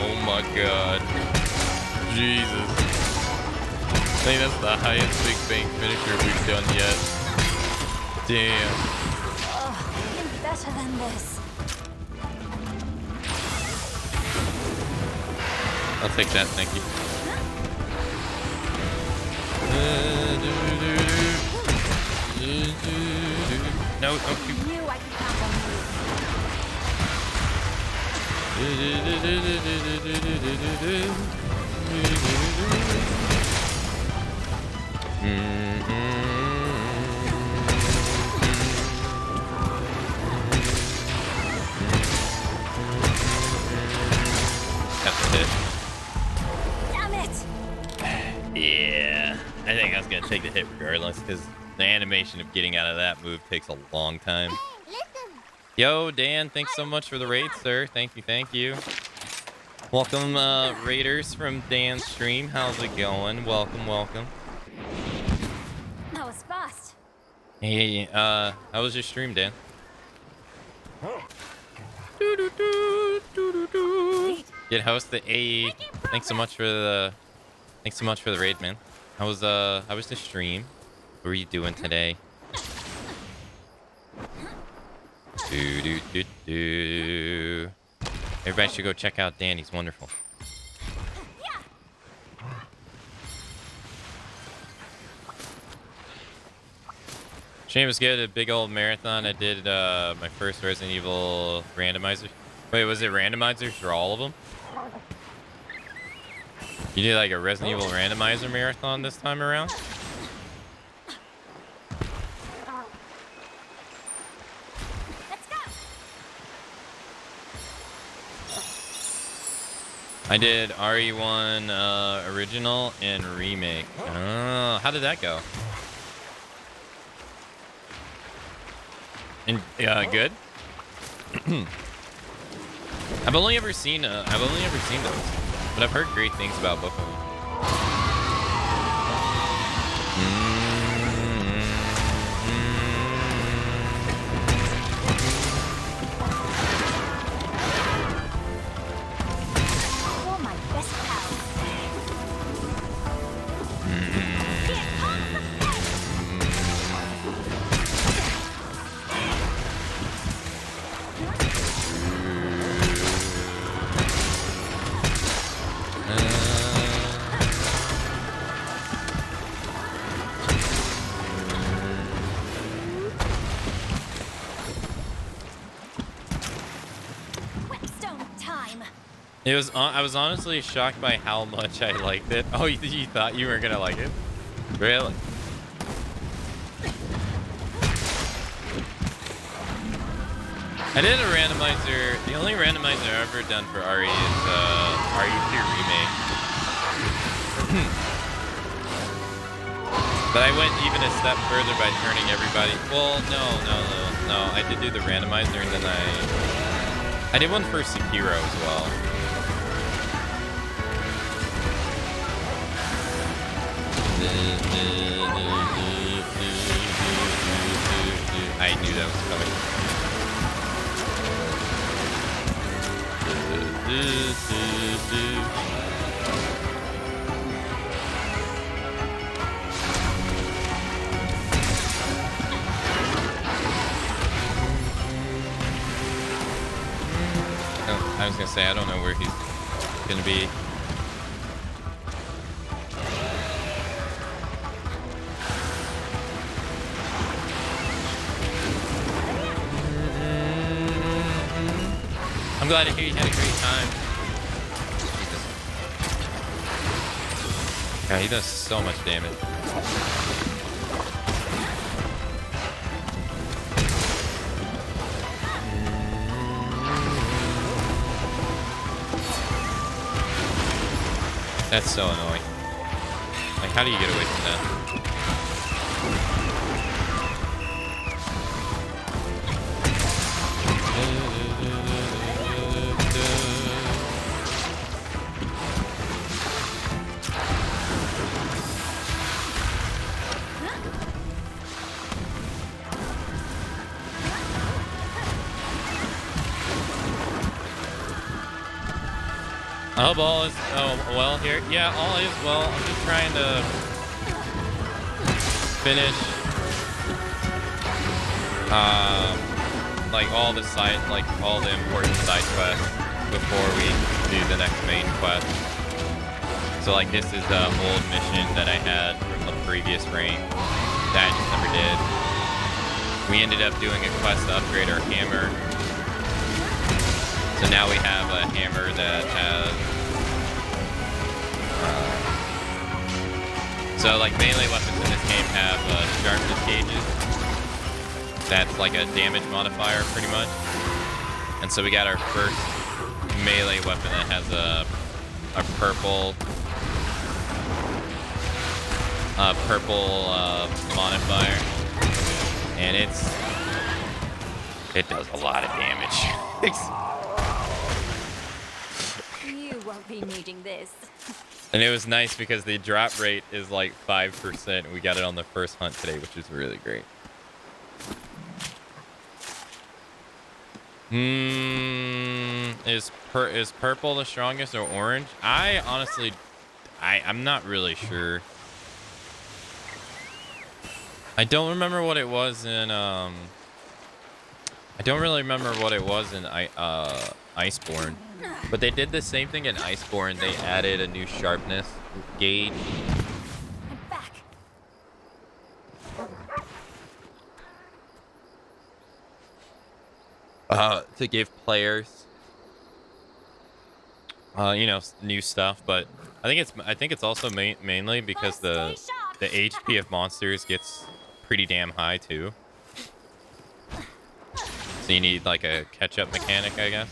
Oh my god. Jesus. I think that's the highest Big Bang finisher we've done yet. Damn. Oh, even better than this. I'll take that, thank you. No, don't shoot. I knew I could count on you. That's it. Damn it! Yeah, I think I was gonna take the hit regardless, because the animation of getting out of that move takes a long time. Yo, Dan, thanks so much for the raid, sir. Thank you, thank you. Welcome, raiders from Dan's stream. How's it going? Welcome, welcome. That was fast. Hey, how was your stream, Dan? Did host the AE. Thanks so much for the raid, man. How was the stream? What were you doing today? Everybody should go check out Dan. He's wonderful. Stream was good. A big old marathon. I did my first Resident Evil randomizer. Wait, was it randomizers for all of them? You did like a Resident Evil randomizer marathon this time around? I did RE1 original and remake. Oh, how did that go? And good. I've only ever seen those, but I've heard great things about both of them. It was. I was honestly shocked by how much I liked it. Oh, you thought you were gonna like it? Really? I did a randomizer. The only randomizer I've ever done for RE is RE2 Remake. But I went even a step further by turning everybody. Well, no. I did do the randomizer, and then I did one for Sekiro as well. I knew that was coming. Oh, I was gonna say I don't know where he's gonna be. I'm glad to hear you had a great time. Jesus. God, he does so much damage. That's so annoying. Like, how do you get away from that? I hope all is well here. Yeah, all is well. I'm just trying to finish like all the important side quests before we do the next main quest. So like this is the old mission that I had from the previous reign that I just never did. We ended up doing a quest to upgrade our hammer. So now we have a hammer that has so like melee weapons in this game have sharpness gauges. That's like a damage modifier pretty much. And so we got our first melee weapon that has a purple modifier. And it does a lot of damage. You won't be needing this. And it was nice because the drop rate is like 5%. We got it on the first hunt today, which is really great. Is purple the strongest or orange? I honestly, I'm not really sure. I don't remember what it was in I don't really remember what it was in Iceborne. But they did the same thing in Iceborne. They added a new sharpness gauge. I'm back. To give players you know, new stuff, but I think it's also mainly because the HP of monsters gets pretty damn high too. So you need like a catch-up mechanic, I guess.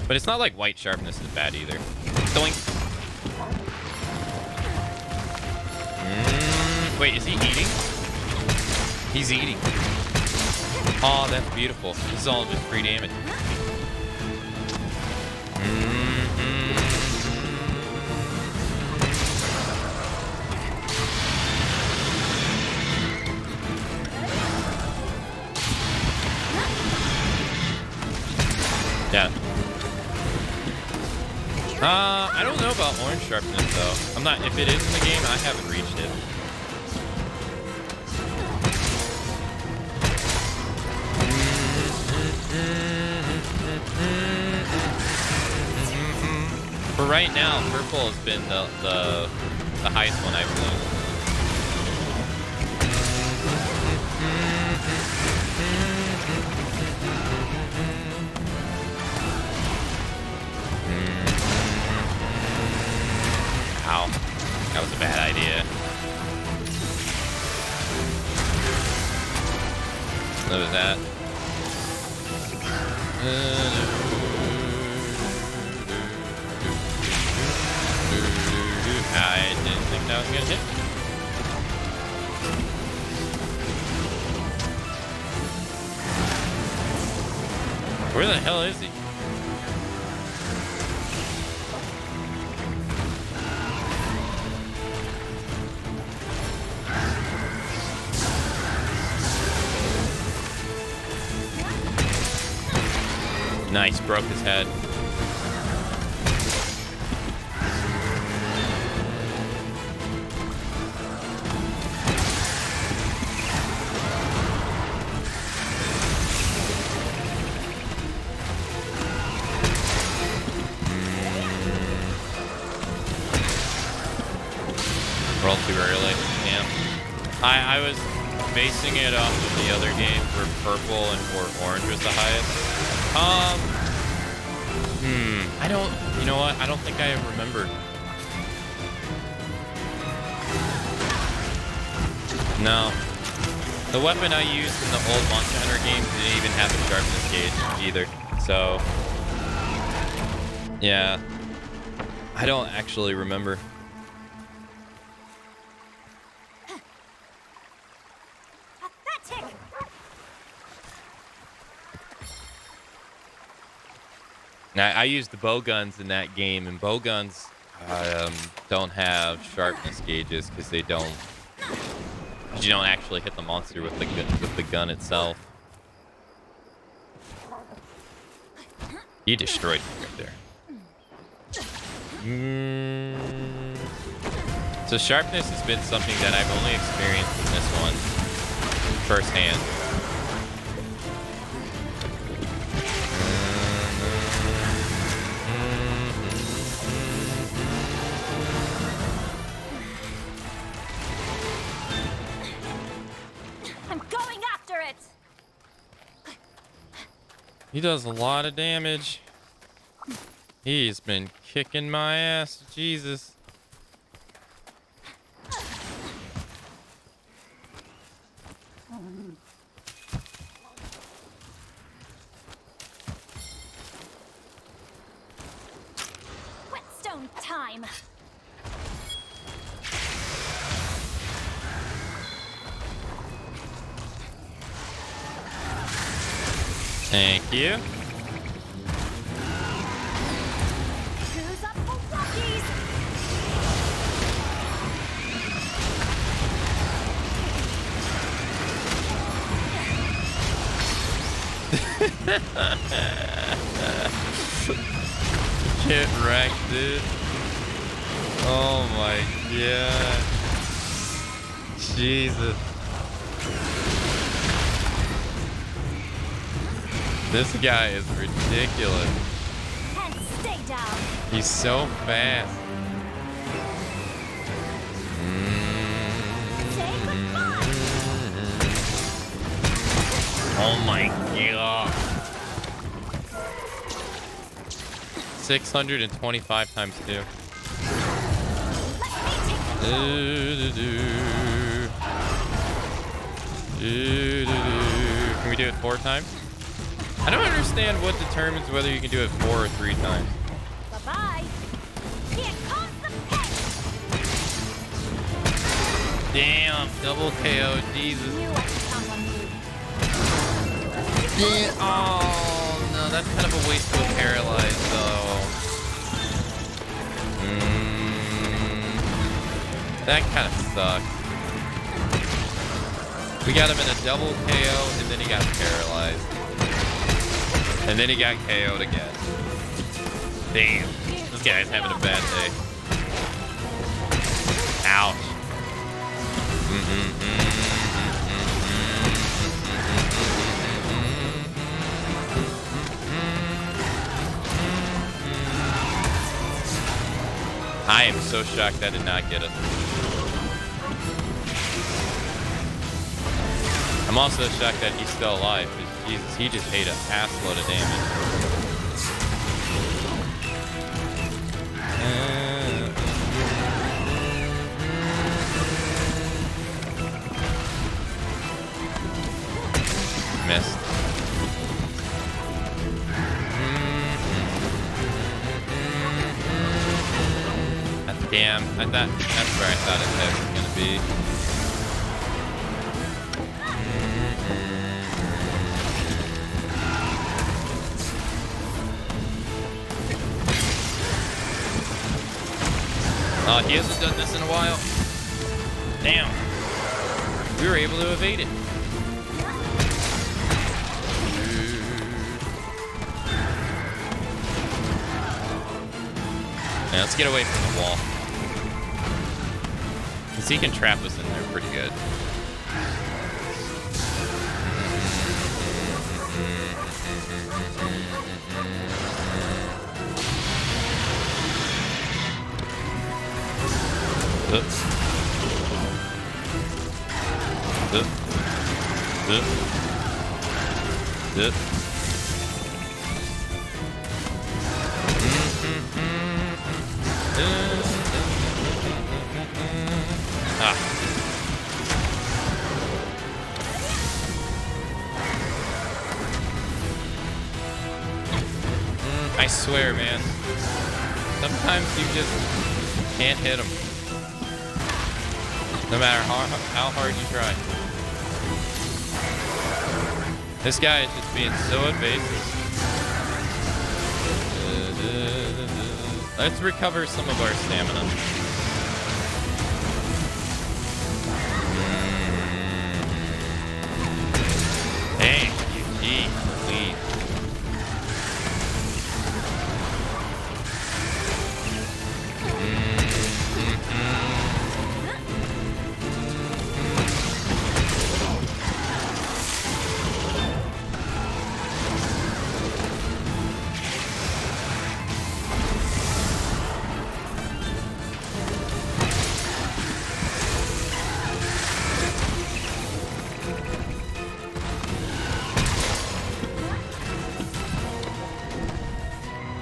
But it's not like white sharpness is bad either. Doink. Wait, is he eating? He's eating. Oh, that's beautiful. This is all just free damage. Yeah. I don't know about orange sharpness though. I'm not. If it is in the game, I haven't reached it. For right now, purple has been the highest one I've learned. Ow. That was a bad idea. What was that? I didn't think that was gonna hit. Where the hell is he? Nice, broke his head. Roll too early. Yeah. I was basing it off of the other game where purple and where orange was the highest. I don't, you know what? I don't think I remember. No. The weapon I used in the old Monster Hunter games didn't even have a sharpness gauge either. So, yeah. I don't actually remember. I used the bow guns in that game, and bow guns don't have sharpness gauges because they don't. You don't actually hit the monster with the gun itself. He destroyed me right there. So sharpness has been something that I've only experienced in this one firsthand. He does a lot of damage. He's been kicking my ass. Jesus. Whetstone time. Thank you. Who's up for Rockies? Get wrecked, dude. Oh my god. Jesus. This guy is ridiculous. And stay down. He's so fast. Say goodbye. Oh my god. 625 times 2. Can we do it 4 times? I don't understand what determines whether you can do it 4 or 3 times. Bye-bye. Here comes the pet. Damn, double KO, Jesus. Knew I could count on you. Oh, no. that's kind of a waste to paralyze, though. That kind of sucks. We got him in a double KO, and then he got paralyzed. And then he got KO'd again. Damn. This guy's having a bad day. Ouch. I am so shocked I did not get it. I'm also shocked that he's still alive. Jesus, he just ate a ass load of damage. Missed. Damn, that's where I thought his head was gonna be. He hasn't done this in a while. Damn. We were able to evade it. Now let's get away from the wall. Because he can trap us in there pretty good. I swear, man. Sometimes you just can't hit them. No matter how hard you try. This guy is just being so invasive. Let's recover some of our stamina. Thank you, geez, please.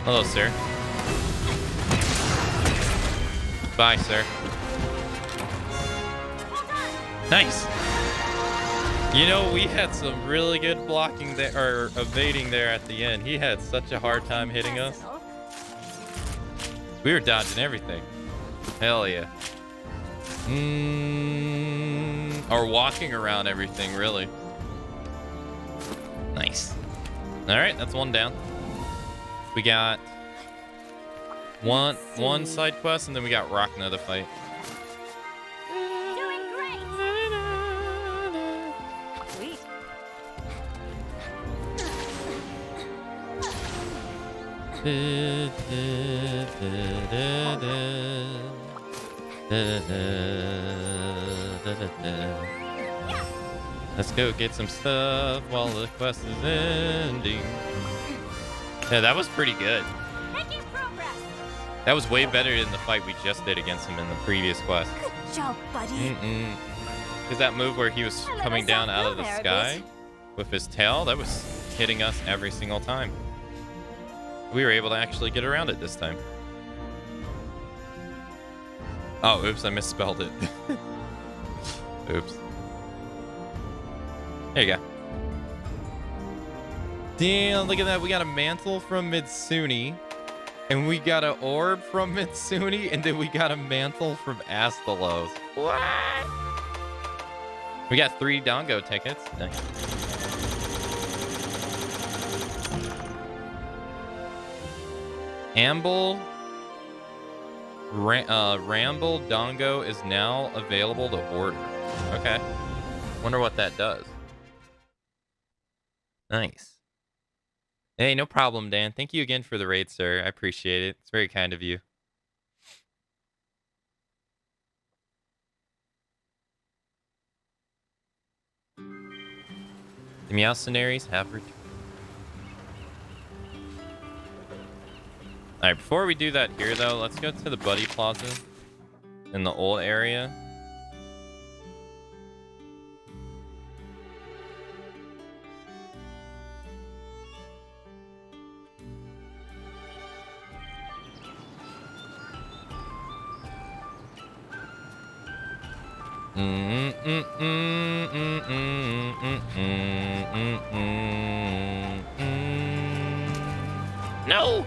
Hello, sir. Bye, sir. Nice. You know, we had some really good blocking there, or evading there at the end. He had such a hard time hitting us. We were dodging everything. Hell yeah. Or walking around everything, really. Nice. All right, that's one down. We got one side quest, and then we got Rachna to fight. Doing great. Sweet. Let's go get some stuff while the quest is ending. Yeah, that was pretty good. Making progress. That was way better than the fight we just did against him in the previous quest. Good job, buddy. Because that move where he was coming down out of the sky with his tail, that was hitting us every single time. We were able to actually get around it this time. Oh, oops, I misspelled it. Oops. There you go. Damn, look at that. We got a mantle from Mitsune. And we got an orb from Mitsune. And then we got a mantle from Astalos. What? We got 3 Dongo tickets. Nice. Ramble Dongo is now available to order. Okay. Wonder what that does. Nice. Hey, no problem, Dan. Thank you again for the raid, sir. I appreciate it. It's very kind of you. The Meowcenaries have returned. Alright, before we do that here, though, let's go to the Buddy Plaza in the old area. No!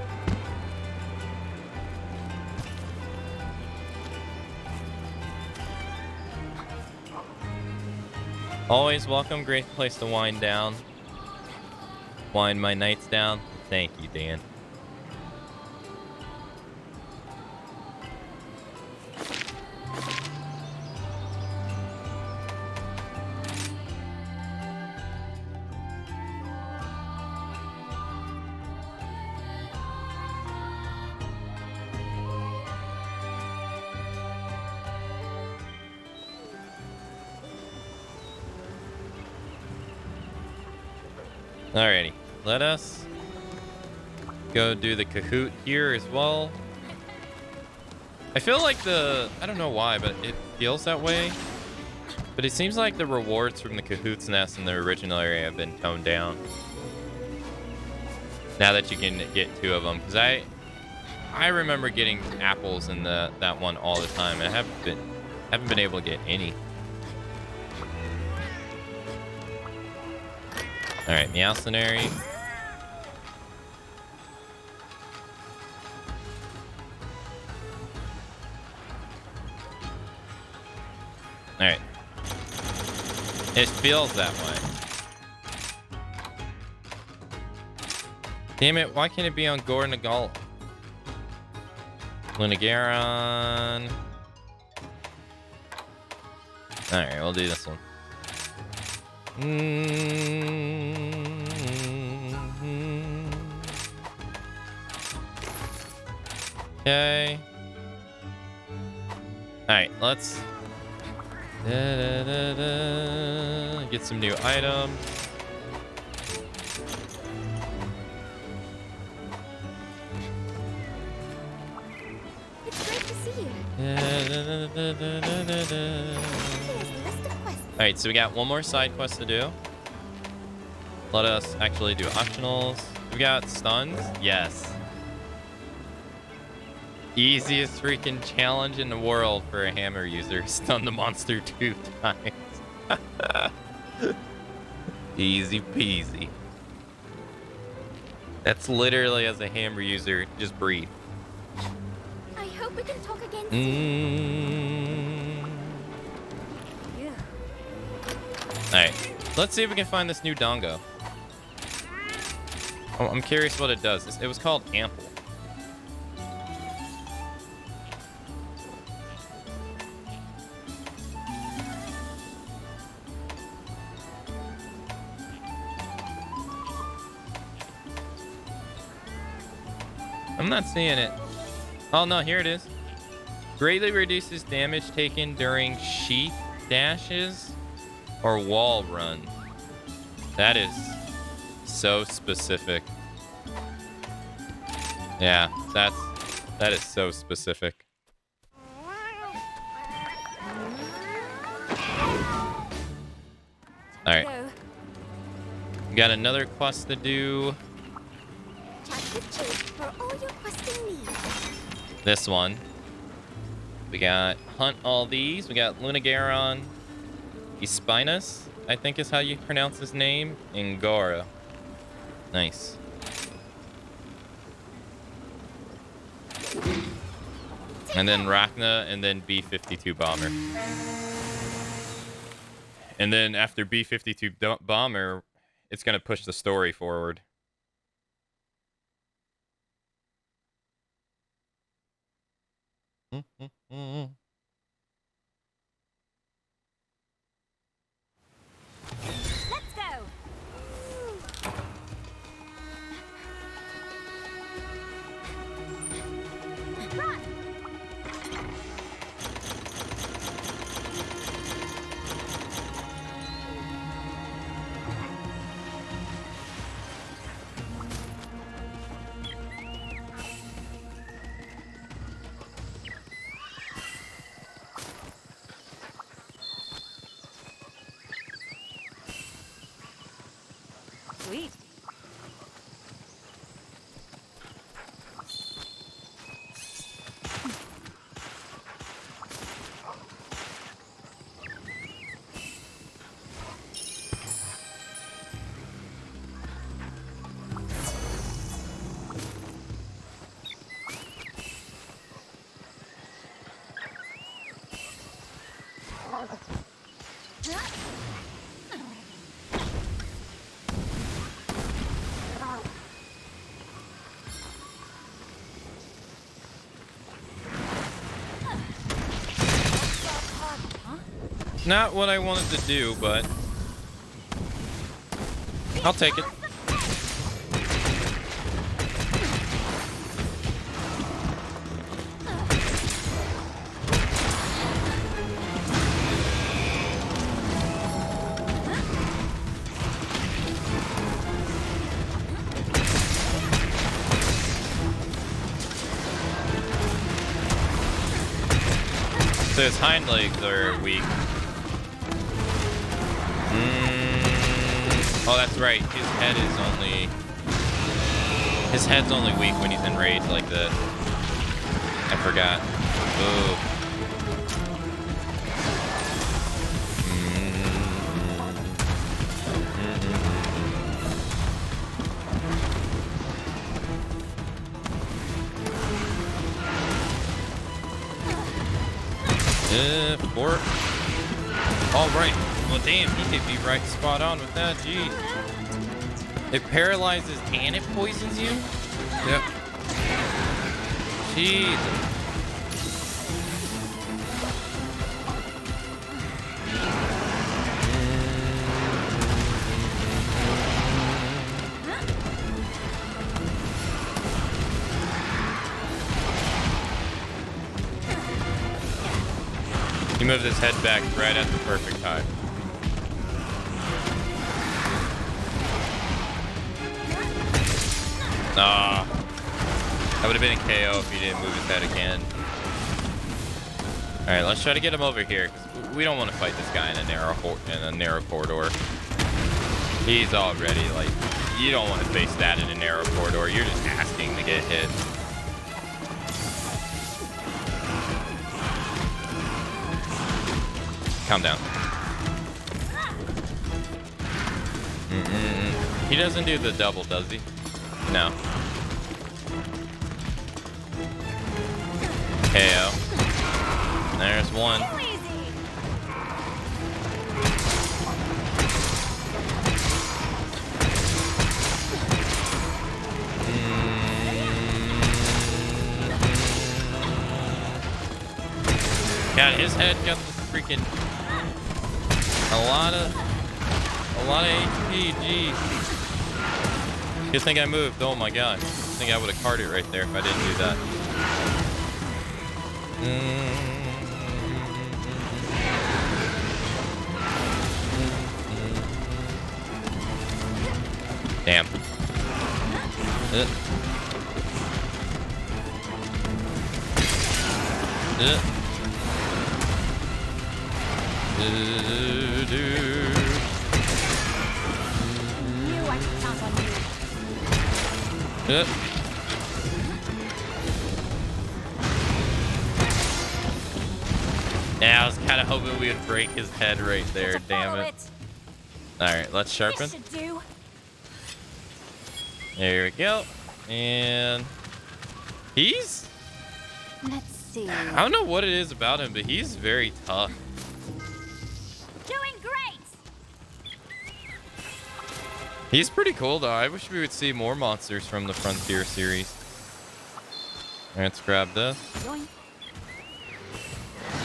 Always welcome. Great place to wind down. Wind my nights down. Thank you, Dan. Alrighty, let us go do the Kahoot here as well. I feel like I don't know why, but it feels that way. But it seems like the rewards from the Kahoot's nest in the original area have been toned down. Now that you can get 2 of them. Because I remember getting apples in that one all the time. And I haven't been able to get any. Alright, Meowcenary. Alright. It feels that way. Damn it, why can't it be on Gore Nagal? Lunagaron. Alright, we'll do this one. Okay. Alright, let's get some new items. It's great to see you. Alright, so we got one more side quest to do. Let us actually do optionals. We got stuns. Yes. Easiest freaking challenge in the world for a hammer user. Stun the monster 2 times. Easy peasy. That's literally, as a hammer user, just breathe. I hope we can talk again soon. Yeah. Alright, let's see if we can find this new dongo. I'm curious what it does. It was called Ample. I'm not seeing it. Oh no, here it is. Greatly reduces damage taken during sheath dashes or wall run. That is so specific. Yeah, that is so specific. All right. We got another quest to do. For all your questing needs. This one. We got hunt all these. We got Lunagaron, Espinus, I think is how you pronounce his name, and Gora. Nice. And then Rachna, and then B-52 Bomber. And then after B-52 Bomber, it's going to push the story forward. Let's go. Run. Sweet. Not what I wanted to do, but I'll take it. So his hind legs are weak. Oh, that's right. His head's only weak when he's enraged like this. I forgot. Ooh. Four. All right. Well, damn, he hit me right spot on with that. Jeez. It paralyzes and it poisons you? Yep. Jeez. He moved his head back right at the perfect time. Ah, that would have been a KO if he didn't move his head again. All right, let's try to get him over here, because we don't want to fight this guy in a narrow corridor. He's already like, you don't want to face that in a narrow corridor. You're just asking to get hit. Calm down. He doesn't do the double, does he? No. KO. There's one. God, his head got the freaking a lot of HP. Geez. Good thing I moved. Oh my god. I think I would have caught it right there if I didn't do that. Damn. Yeah, I was kind of hoping we would break his head right there. Damn it. All right, let's sharpen. There we go. And he's... Let's see. I don't know what it is about him, but he's very tough. Doing great. He's pretty cool, though. I wish we would see more monsters from the Frontier series. All right, let's grab this. Yoink.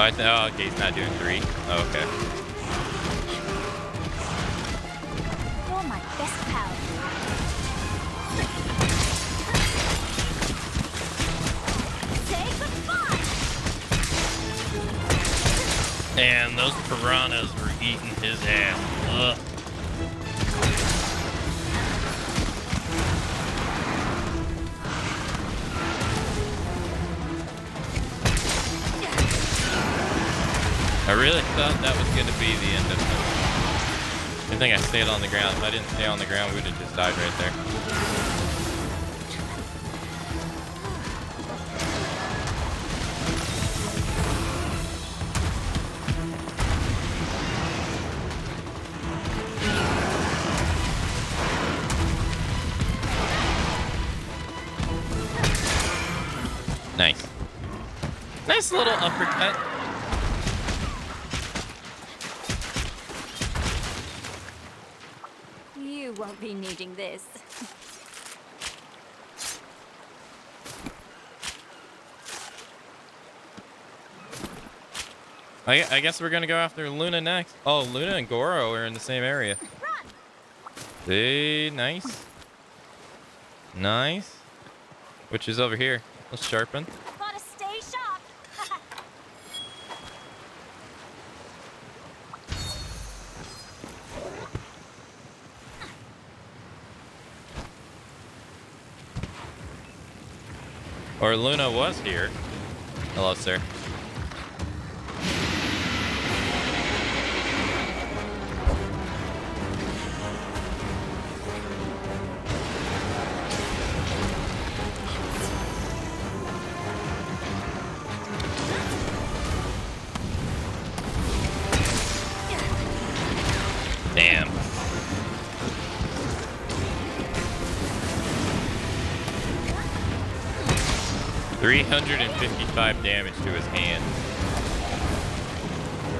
Oh, oh, okay, he's not doing 3. Oh, okay. You're my best pal. Say goodbye. And those piranhas were eating his ass. Ugh. I really thought that was going to be the end of him. I think I stayed on the ground. If I didn't stay on the ground, we would have just died right there. Nice. Nice little uppercut. You won't be needing this. I guess we're gonna go after Luna next. Oh, Luna and Goro are in the same area. Run! Hey, nice. Nice. Which is over here. Let's sharpen. Gotta stay sharp. Or Luna was here. Hello, sir. Damn. $355 damage to his hand.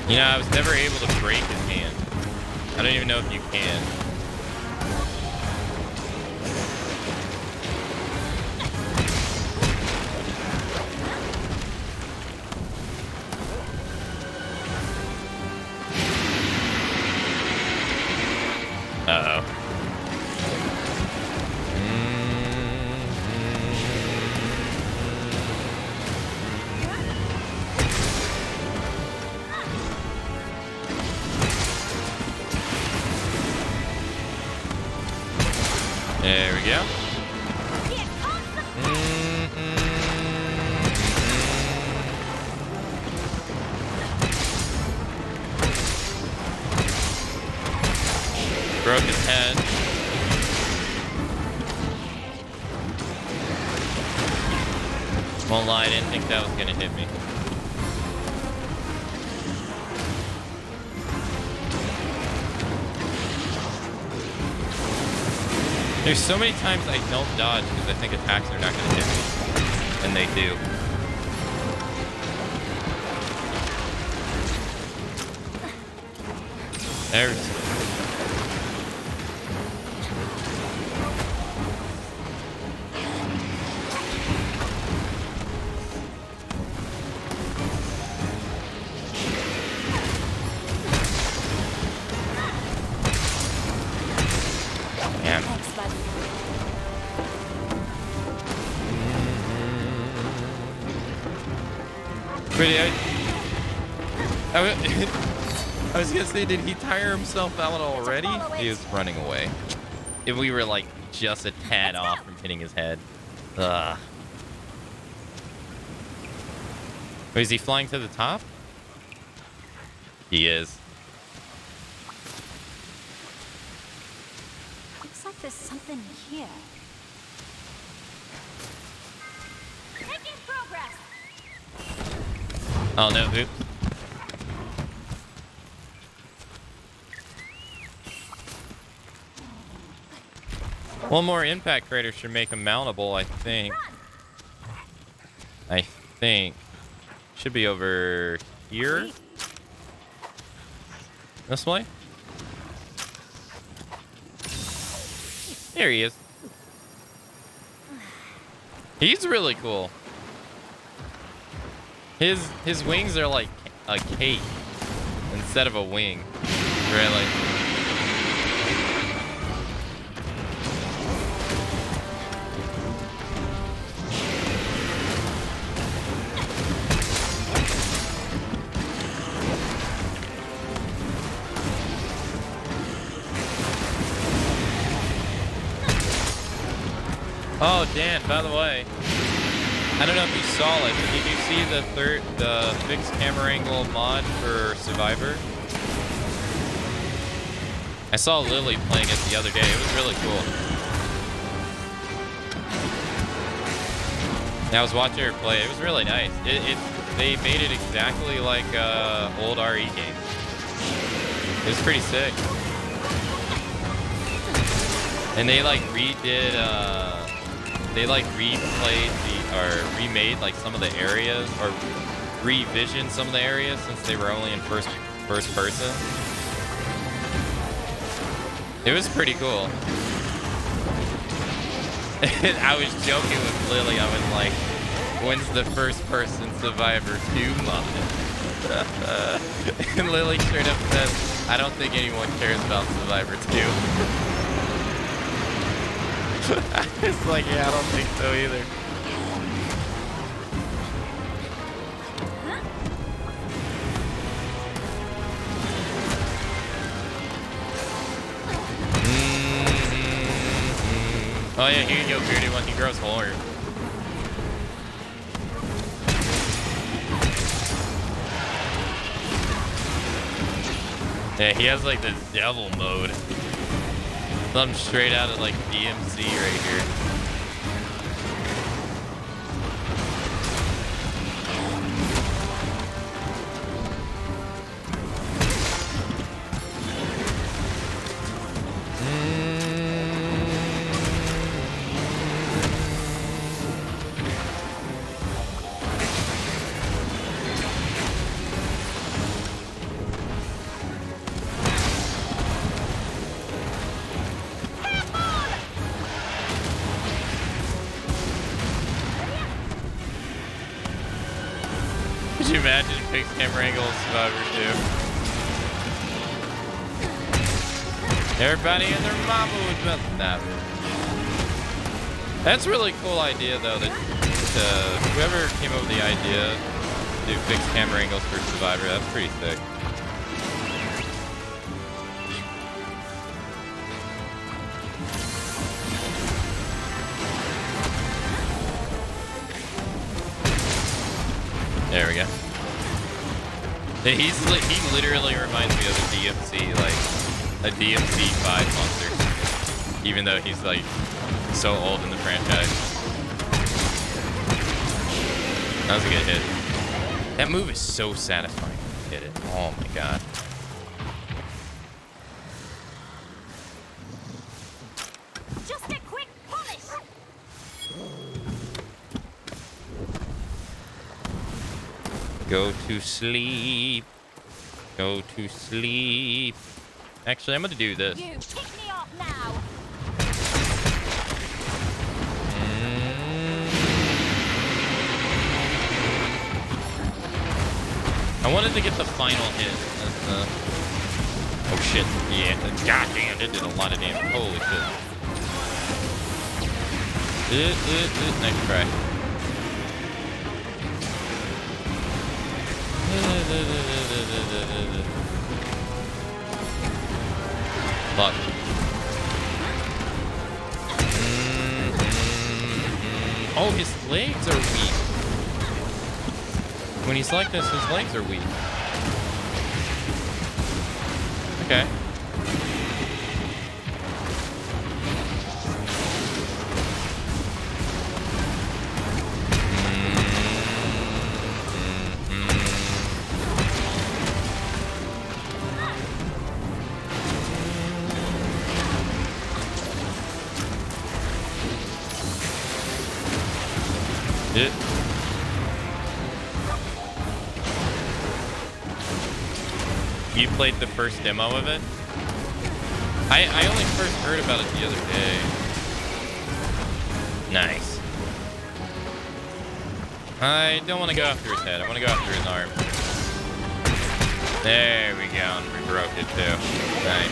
You know, I was never able to break his hand. I don't even know if you can. Uh-oh. There we go. Here comes the pain. Broke his head. Won't lie, I didn't think that was gonna hit me. There's so many times I don't dodge because I think attacks are not gonna hit me. And they do. There's... Damn. Thanks, bud. Pretty, I was gonna say, did he tire himself out already? He was running away. If we were like just a tad off from hitting his head. Ugh. Wait, is he flying to the top? He is. Looks like there's something here. Making progress. Oh no, oops. One more impact crater should make him mountable, I think. I think. Should be over here. This way? There he is. He's really cool. His wings are like a cape instead of a wing. Really? Oh, Dan, by the way, I don't know if you saw it, but did you see the fixed camera angle mod for Survivor? I saw Lily playing it the other day. It was really cool. And I was watching her play. It was really nice. They made it exactly like old RE games. It was pretty sick. And they like redid they like remade like some of the areas, or revisioned some of the areas since they were only in first person. It was pretty cool. And I was joking with Lily. I was like, when's the first person Survivor 2 mod? And Lily straight up says, I don't think anyone cares about Survivor 2. It's like, yeah, I don't think so either. Oh yeah, here you go, Beardy One. He grows horn. Yeah, he has like the devil mode. Something straight out of like DMC right here. Could you imagine fixed camera angle Survivor 2? Everybody and their mama would bet that. That's a really cool idea though, that whoever came up with the idea to do fixed camera angles for Survivor, that's pretty sick. There we go. He literally reminds me of a DMC, like a DMC 5 monster. Even though he's like so old in the franchise. That was a good hit. That move is so satisfying when you hit it. Oh my god. Just a quick polish. Go to sleep. Go to sleep. Actually, I'm gonna do this. You pick me up now. I wanted to get the final hit. Oh shit! Yeah. God damn! It did a lot of damage. Holy shit! Nice try. Fuck. Oh, his legs are weak. When he's like this, his legs are weak. Okay. It. You played the first demo of it? I only first heard about it the other day. Nice. I don't want to go after his head. I want to go after his arm. There we go. And we broke it too. Nice.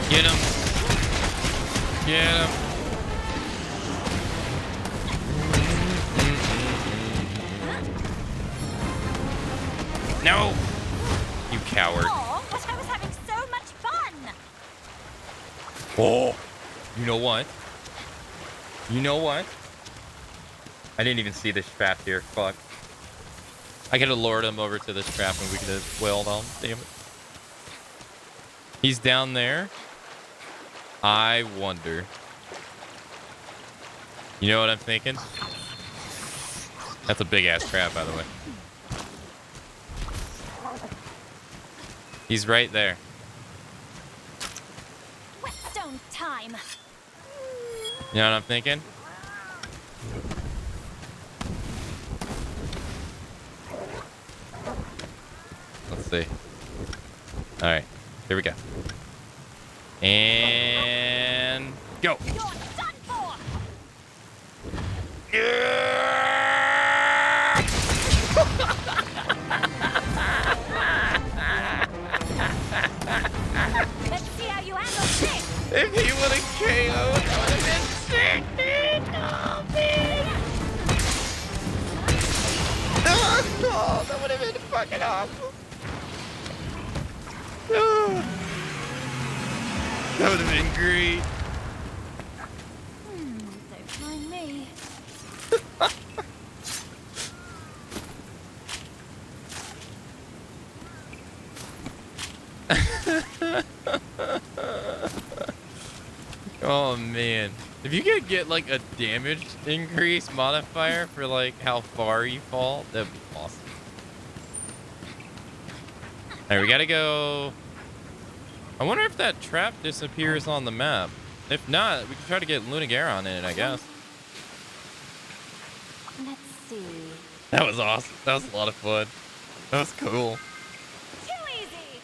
Get him. Get him. No! You coward. Oh, but I was having so much fun. Oh! You know what? You know what? I didn't even see this trap here. Fuck. I could have lured him over to this trap and we could have wailed on him. Damn it. He's down there. I wonder. You know what I'm thinking? That's a big ass trap, by the way. He's right there. Whetstone time. You know what I'm thinking? Let's see. All right, here we go. And go. You're done for. Let's see how you handle this. If he would have KO'd, that would have been sick, dude. Oh, man. Oh, that would have been fucking awesome. Oh. That would have been great. Don't mind me. Oh man, if you could get like a damage increase modifier for like how far you fall, that'd be awesome. Alright, we gotta go. I wonder if that trap disappears on the map. If not, we can try to get Lunagare on it, I guess. Let's see. That was awesome. That was a lot of fun. That was cool. Too easy.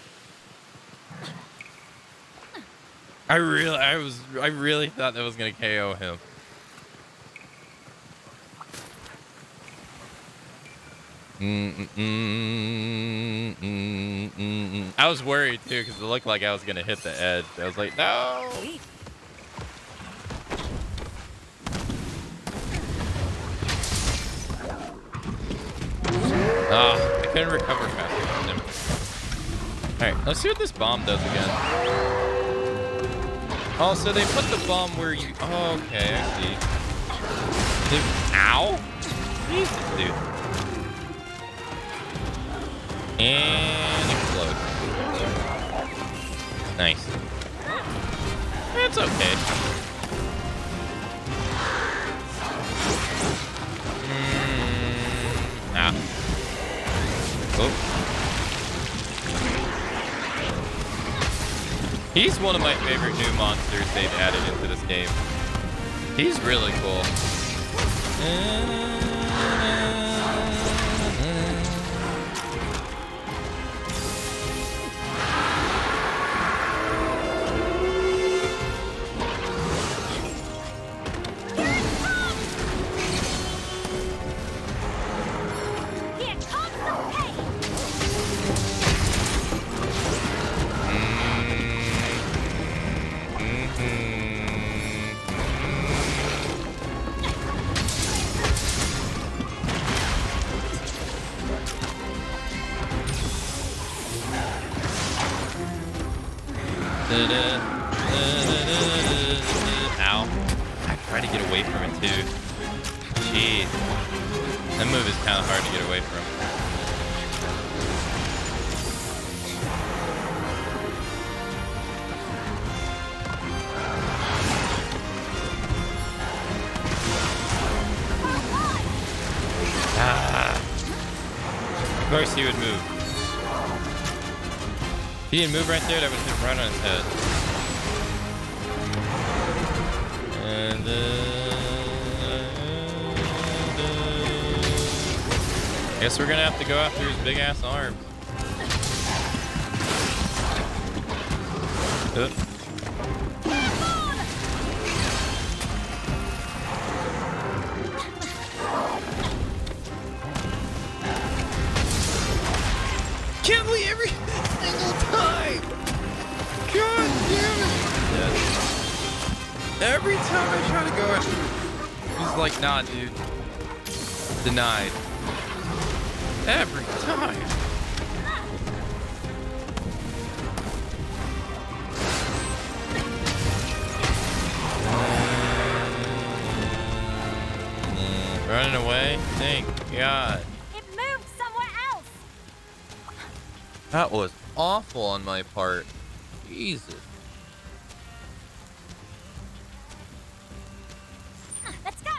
I really thought that was gonna KO him. I was worried too because it looked like I was gonna hit the edge. I was like, no. Ah, I couldn't recover fast enough. All right, let's see what this bomb does again. Oh, so they put the bomb where you. Oh, okay, I see. Ow! Jesus, dude. And explode. Nice. That's okay. Ah. Oh. He's one of my favorite new monsters they've added into this game. He's really cool. Ow. I tried to get away from it too. Jeez. That move is kind of hard to get away from. Ah. Of course he would move. If he didn't move right there, that would hit right on his head. And guess we're gonna have to go after his big ass arms. Kill me every single time! God damn it! Yeah. Every time I try to go after him, he's like, nah, dude. Denied. Every time. Running away? Thank God. It moved somewhere else. That was awful on my part. Jesus. Let's go.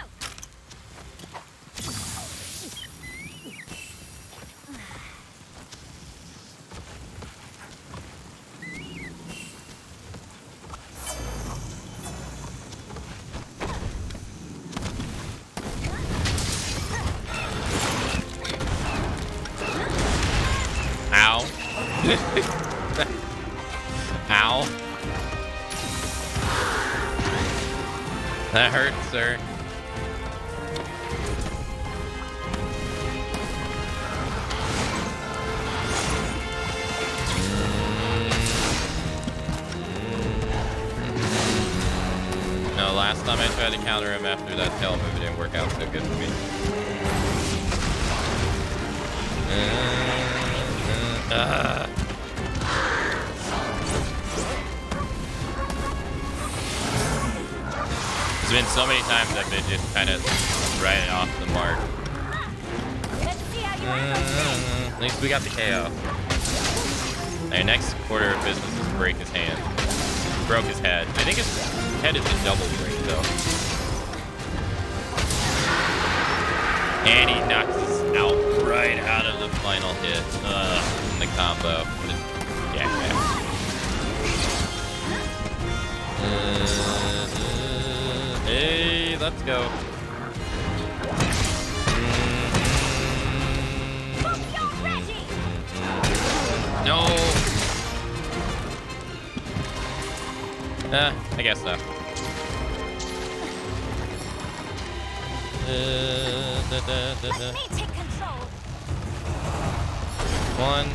Ow. Ow. That hurts, sir. No, last time I tried to counter him after that tail move, it didn't work out so good for me. There's been so many times I've been just kind of right off the mark. Let's see how you handle At least we got the KO. Our next order of business is break his hand. Broke his head. I think his head is a double break though. And he knocks us out right out of the final hit. In the combo. Yeah. Hey, let's go. No. I guess so. Let me take control. 1,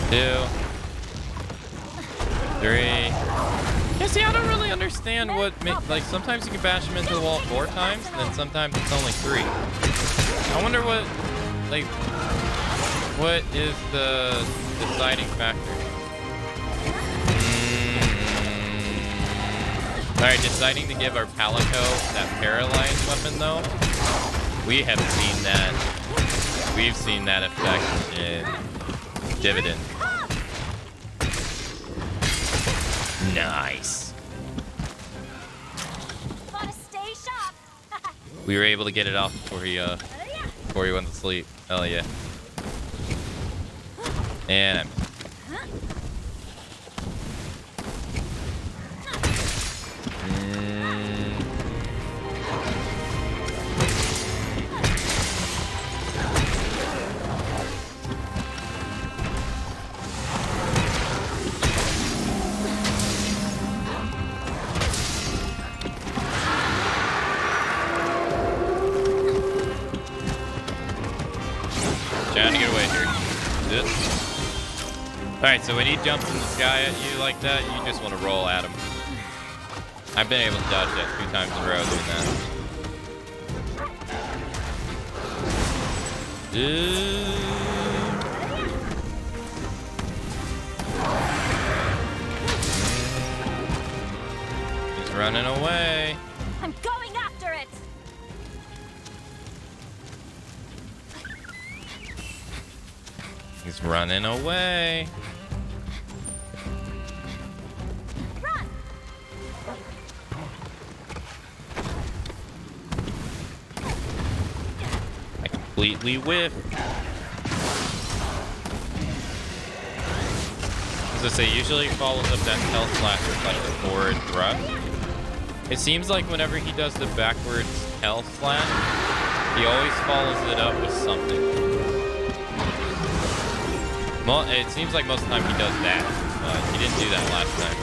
2, 3. Yeah, see, I don't really understand what like sometimes you can bash him into the wall 4 times, and then sometimes it's only 3. I wonder what is the deciding factor? Alright, deciding to give our Palico that paralyzed weapon though. We have seen that. We've seen that effect in Dividend. Nice. Gotta stay sharp. We were able to get it off before he went to sleep. Hell yeah. And trying to get away here. Alright, so when he jumps in the sky at you like that, you just want to roll at him. I've been able to dodge that 2 times in a row doing that. He's running away. I'm going after it. He's running away. Run. I completely whiffed. As I say, usually follows up that health slash with like a forward thrust. It seems like whenever he does the backwards hell slash, he always follows it up with something. Well, it seems like most of the time he does that, but he didn't do that last time.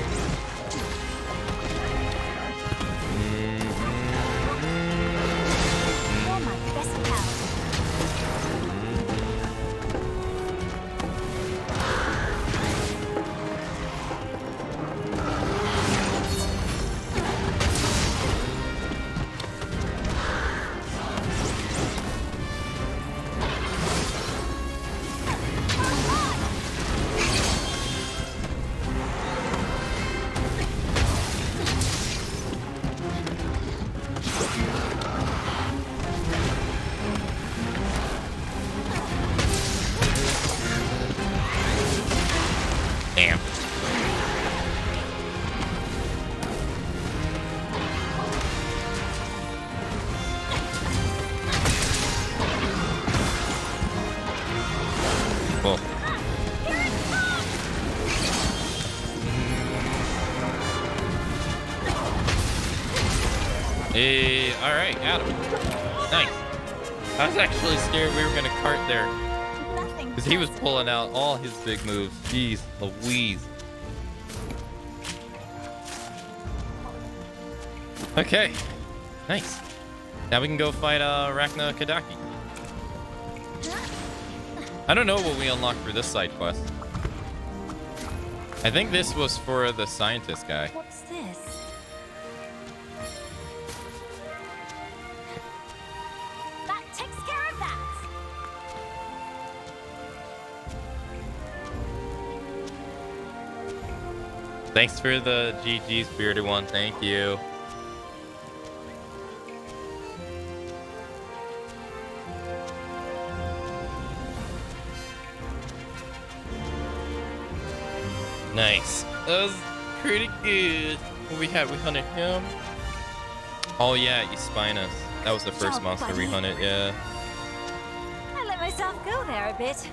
You're my best pal. Damn. Cool. Hey, all right, got him. Nice. I was actually scared we were gonna cart there. Nothing. Because he was pulling out all his big moves. Jeez Louise. Okay. Nice. Now we can go fight Rachna Kadaki. I don't know what we unlocked for this side quest. I think this was for the scientist guy. What's this? That takes care of that. Thanks for the GG spirited one. Thank you. Nice. That was pretty good. What we had? We hunted him. Oh yeah, Espinus. That was the first Job, monster we buddy. hunted. Yeah. I let myself go there a bit.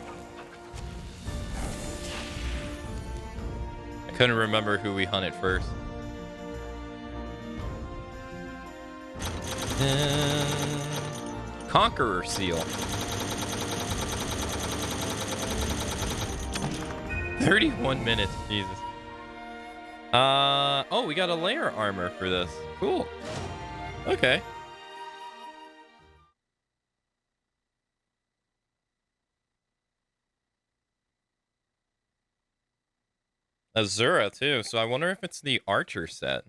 I couldn't remember who we hunted first. Conqueror seal. 31 minutes, Jesus. Oh, we got a layer armor for this. Cool. Okay. Azura too, so I wonder if it's the archer set.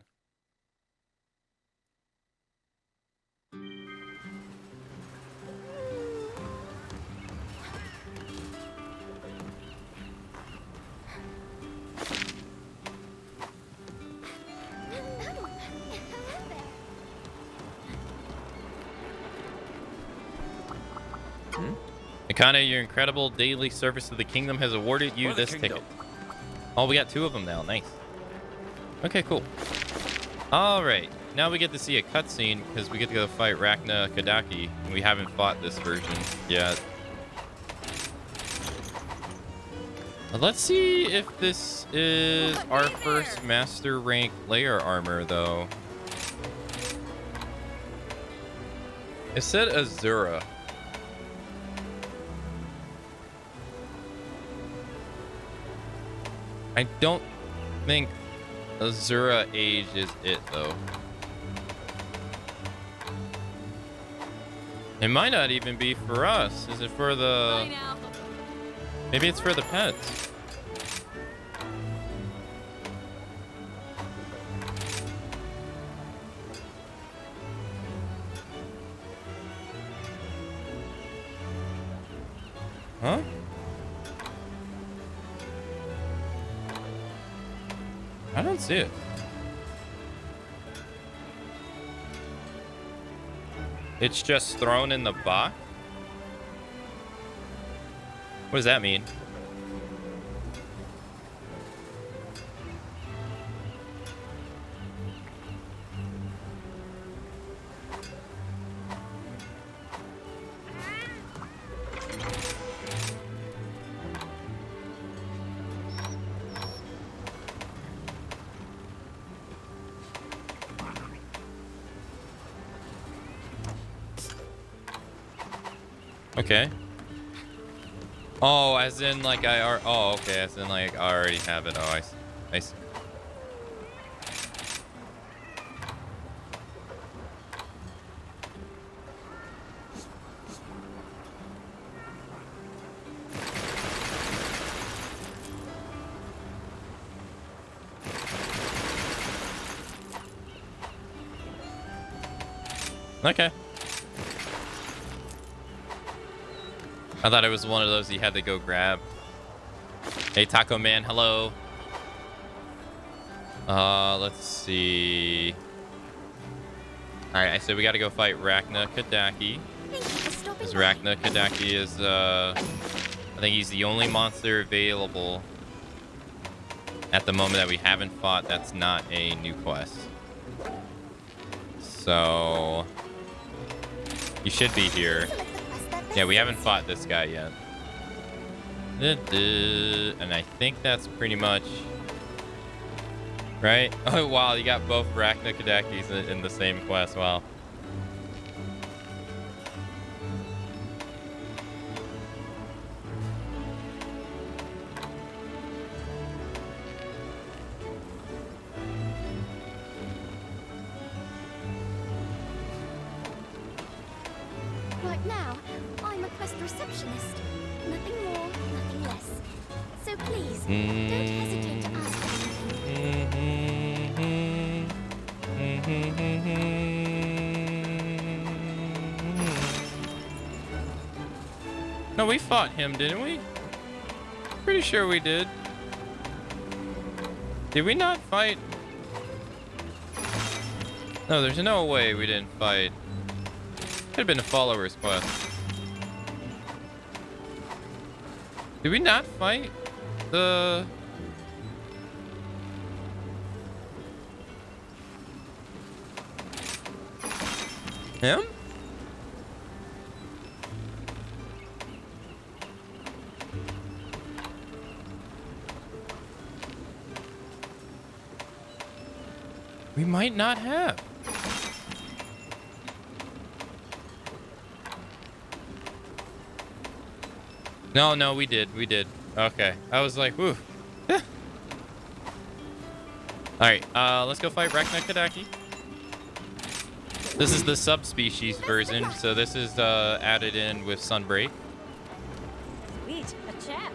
Akane, your incredible daily service to the kingdom has awarded you For the this kingdom. ticket. Oh, we got 2 of them now. Nice. Okay, cool. All right. Now we get to see a cutscene because we get to go fight Rachna Kadaki. We haven't fought this version yet. Let's see if this is our first master rank layer armor, though. It said Azura. I don't think Azura Age is it, though. It might not even be for us. Is it for the... Bye now. Maybe it's for the pets. Huh? I don't see it. It's just thrown in the box? What does that mean? Okay. Oh, as in like I are. Oh, okay. As in like I already have it. Oh, I see. I see. Okay. I thought it was one of those you had to go grab. Hey, Taco Man, hello. Let's see. Alright, I said we gotta go fight Rachna Kadaki. Because Rachna Kadaki is, I think he's the only monster available at the moment that we haven't fought that's not a new quest. So... you should be here. Yeah, we haven't fought this guy yet. And I think that's pretty much... right? Oh, wow, you got both Rachna Kadakis in the same quest. Wow. Right now, I'm a quest receptionist. Nothing more, nothing less. So please, don't hesitate to ask No, we fought him, didn't we? Pretty sure we did. Did we not fight? No, there's no way we didn't fight. Could have been a follower's quest. Did we not fight the... him? We might not have. No, we did. We did. Okay. I was like, whew. Alright, let's go fight Rachna Kadaki. This is the subspecies version, so this is added in with Sunbreak. Sweet, a chap.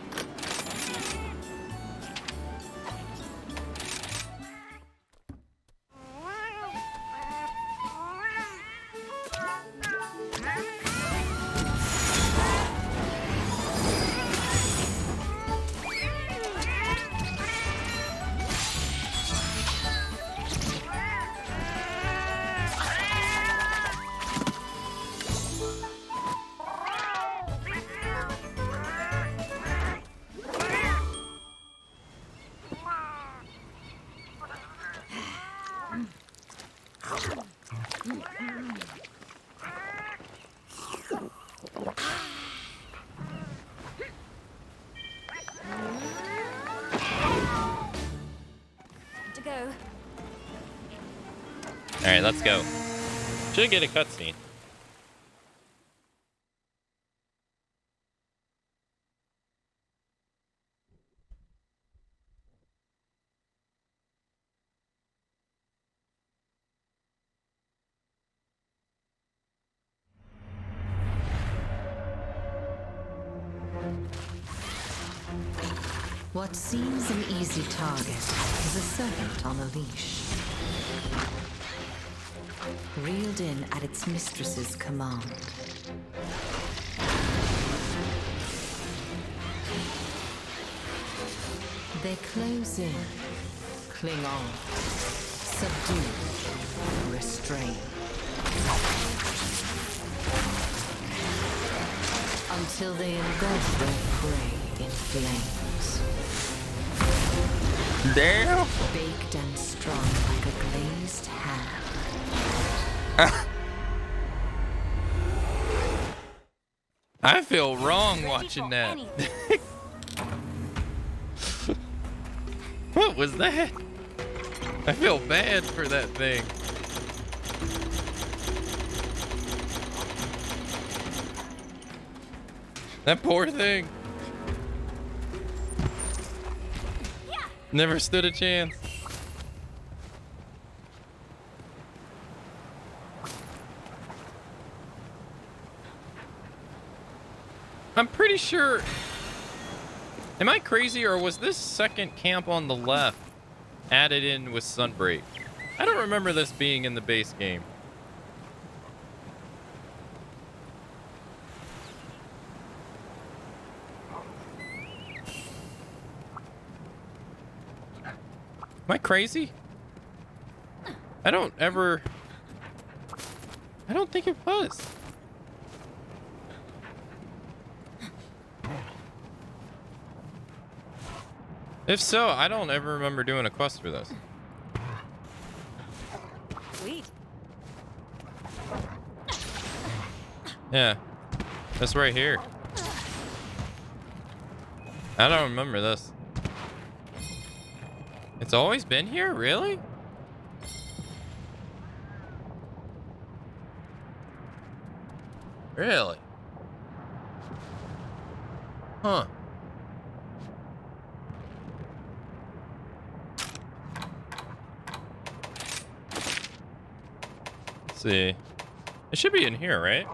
To go. All right, let's go. Should get a cutscene. What seems an easy target is a serpent on a leash. Reeled in at its mistress's command. They close in, cling on, subdue, restrain. Until they engulf their prey in flames. Damn. Baked and strong like a glazed ham. I feel wrong watching that. What was that? I feel bad for that thing. That poor thing. Never stood a chance. I'm pretty sure. Am I crazy, or was this second camp on the left added in with Sunbreak? I don't remember this being in the base game. Am I crazy? I don't think it was. If so, I don't ever remember doing a quest for this. Sweet. Yeah. That's right here. I don't remember this. It's always been here? Really? Really? Huh. Let's see. It should be in here, right?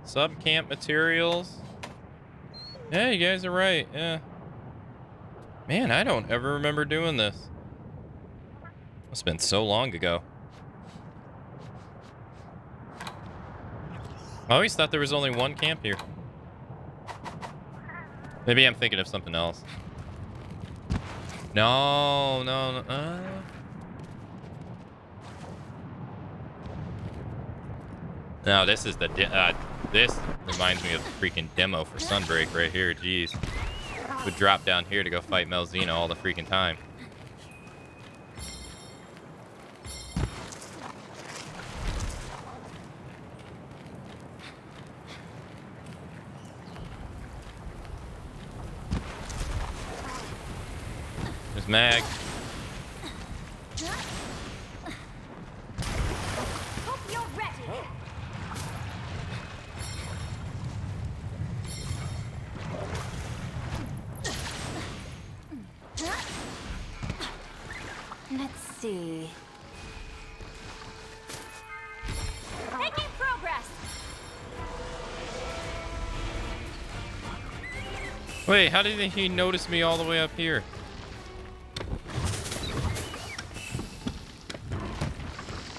Sub-camp materials. Yeah, you guys are right. Yeah. Man, I don't ever remember doing this. Must have been so long ago. I always thought there was only one camp here. Maybe I'm thinking of something else. No. No, this is the this reminds me of the freaking demo for Sunbreak right here. Jeez, would drop down here to go fight Melzina all the freaking time. There's Mag. Hope you're ready. Let's see. Making progress. Wait, how did he notice me all the way up here?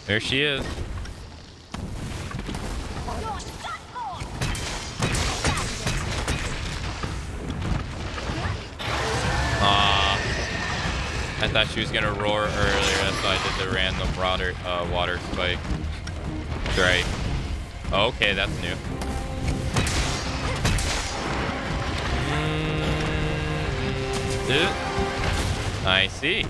There she is. I thought she was gonna roar earlier. That's why I did the random water spike. That's right. Okay, that's new. I see.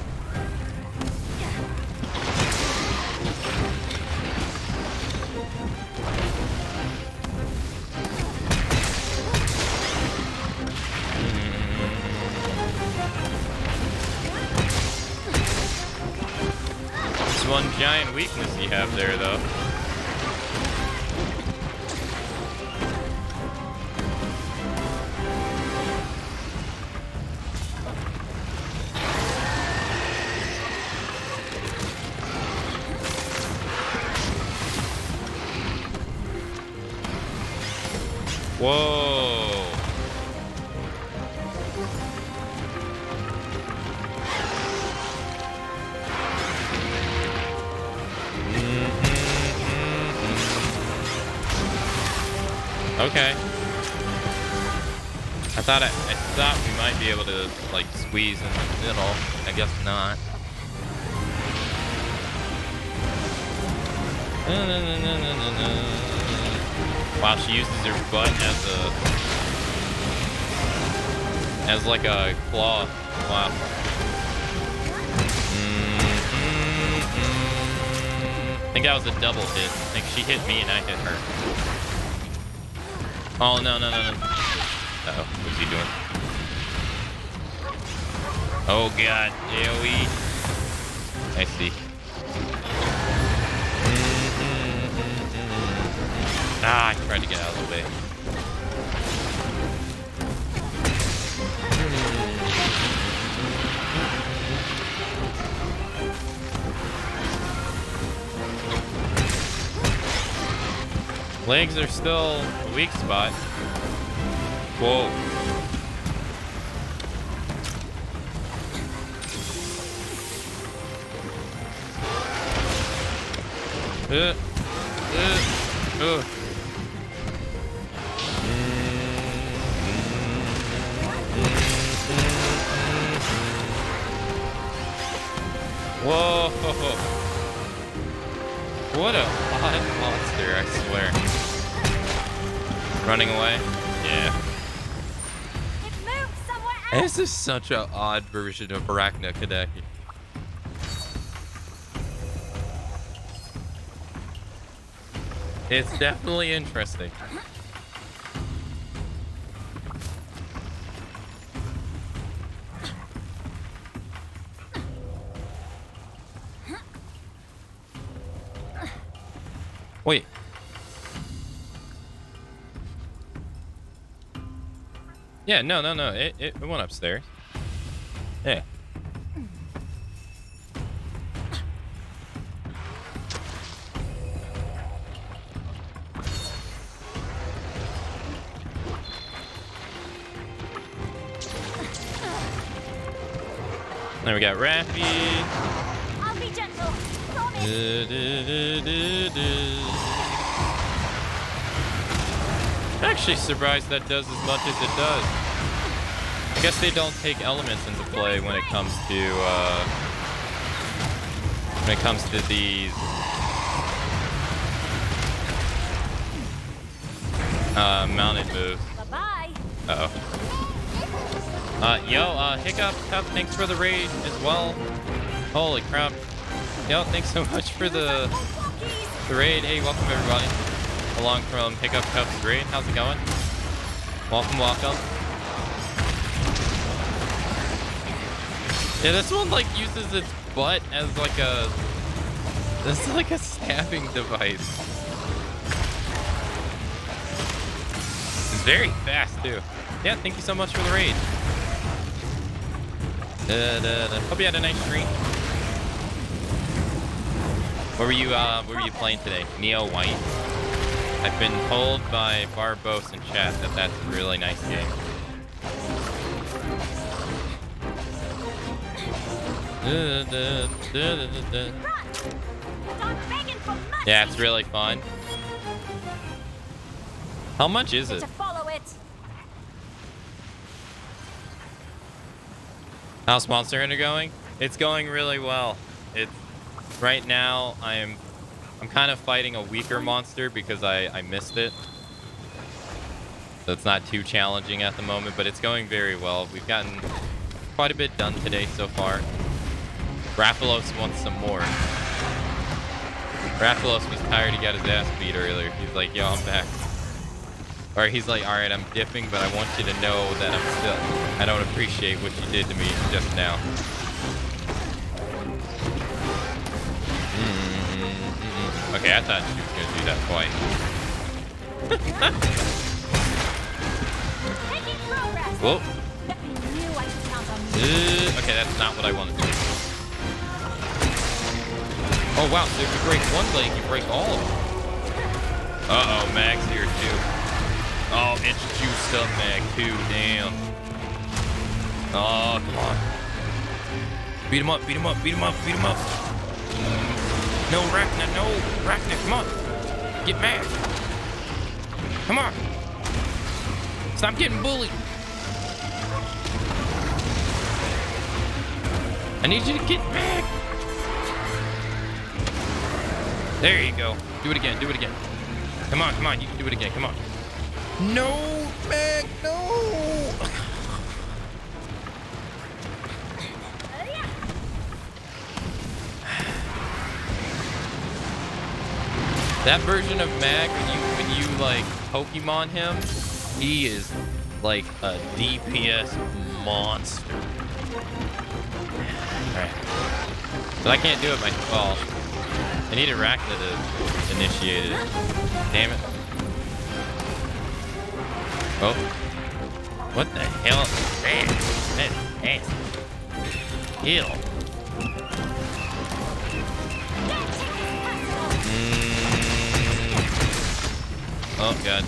There's one giant weakness you have there, though. Whoa. Okay. I thought we might be able to like squeeze in the middle. I guess not. Wow, she uses her butt as like a claw. Wow. I think that was a double hit. I think she hit me and I hit her. Oh, no. Uh-oh, what's he doing? Oh, God. AoE. I see. Ah, I tried to get out of the way. Legs are still a weak spot. Whoa. Whoa. What a hot monster, I swear. Running away? Yeah. It moved somewhere else. This is such an odd version of Arachna Kadaki. It's definitely interesting. Wait. Yeah, no. It went upstairs. Yeah. Then we got Raffy. I'll be gentle. Promise. Actually surprised that does as much as it does. I guess they don't take elements into play when it comes to these mounted moves. Bye-bye. Hiccup, thanks for the raid as well. Holy crap. Yo, thanks so much for the raid. Hey, welcome everybody. Along from Hiccup Cup's raid. How's it going? Welcome. Yeah, this one like uses its butt as like a stabbing device. It's very fast too. Yeah, thank you so much for the raid. Hope you had a nice stream. What were you playing today? Neo White? I've been told by Barbos in chat that that's a really nice game. Yeah, it's really fun. How much is it? To follow it. How's Monster Hunter going? It's going really well. It's right now I'm kind of fighting a weaker monster because I missed it. So it's not too challenging at the moment, but it's going very well. We've gotten quite a bit done today so far. Rathalos wants some more. Rathalos was tired, he got his ass beat earlier. He's like, yo, I'm back. Or he's like, all right, I'm dipping, but I want you to know that I don't appreciate what you did to me just now. Okay, I thought she was gonna do that twice. Whoa. Okay, that's not what I wanted to do. Oh wow, so if you break one leg, you break all of them. Uh-oh, Mag's here too. Oh, it's juiced up Mag too, damn. Oh, come on. Beat him up. No, Rachna, come on. Get Mag. Come on. Stop getting bullied. I need you to get Mag. There you go. Do it again. Come on, you can do it again, come on. No, Mag, no! That version of Mag, when you like Pokemon him, he is like a DPS monster. Alright. But I can't do it myself. I need Arachna to initiate it. Damn it. Oh. What the hell? Man. Heal. Oh, God.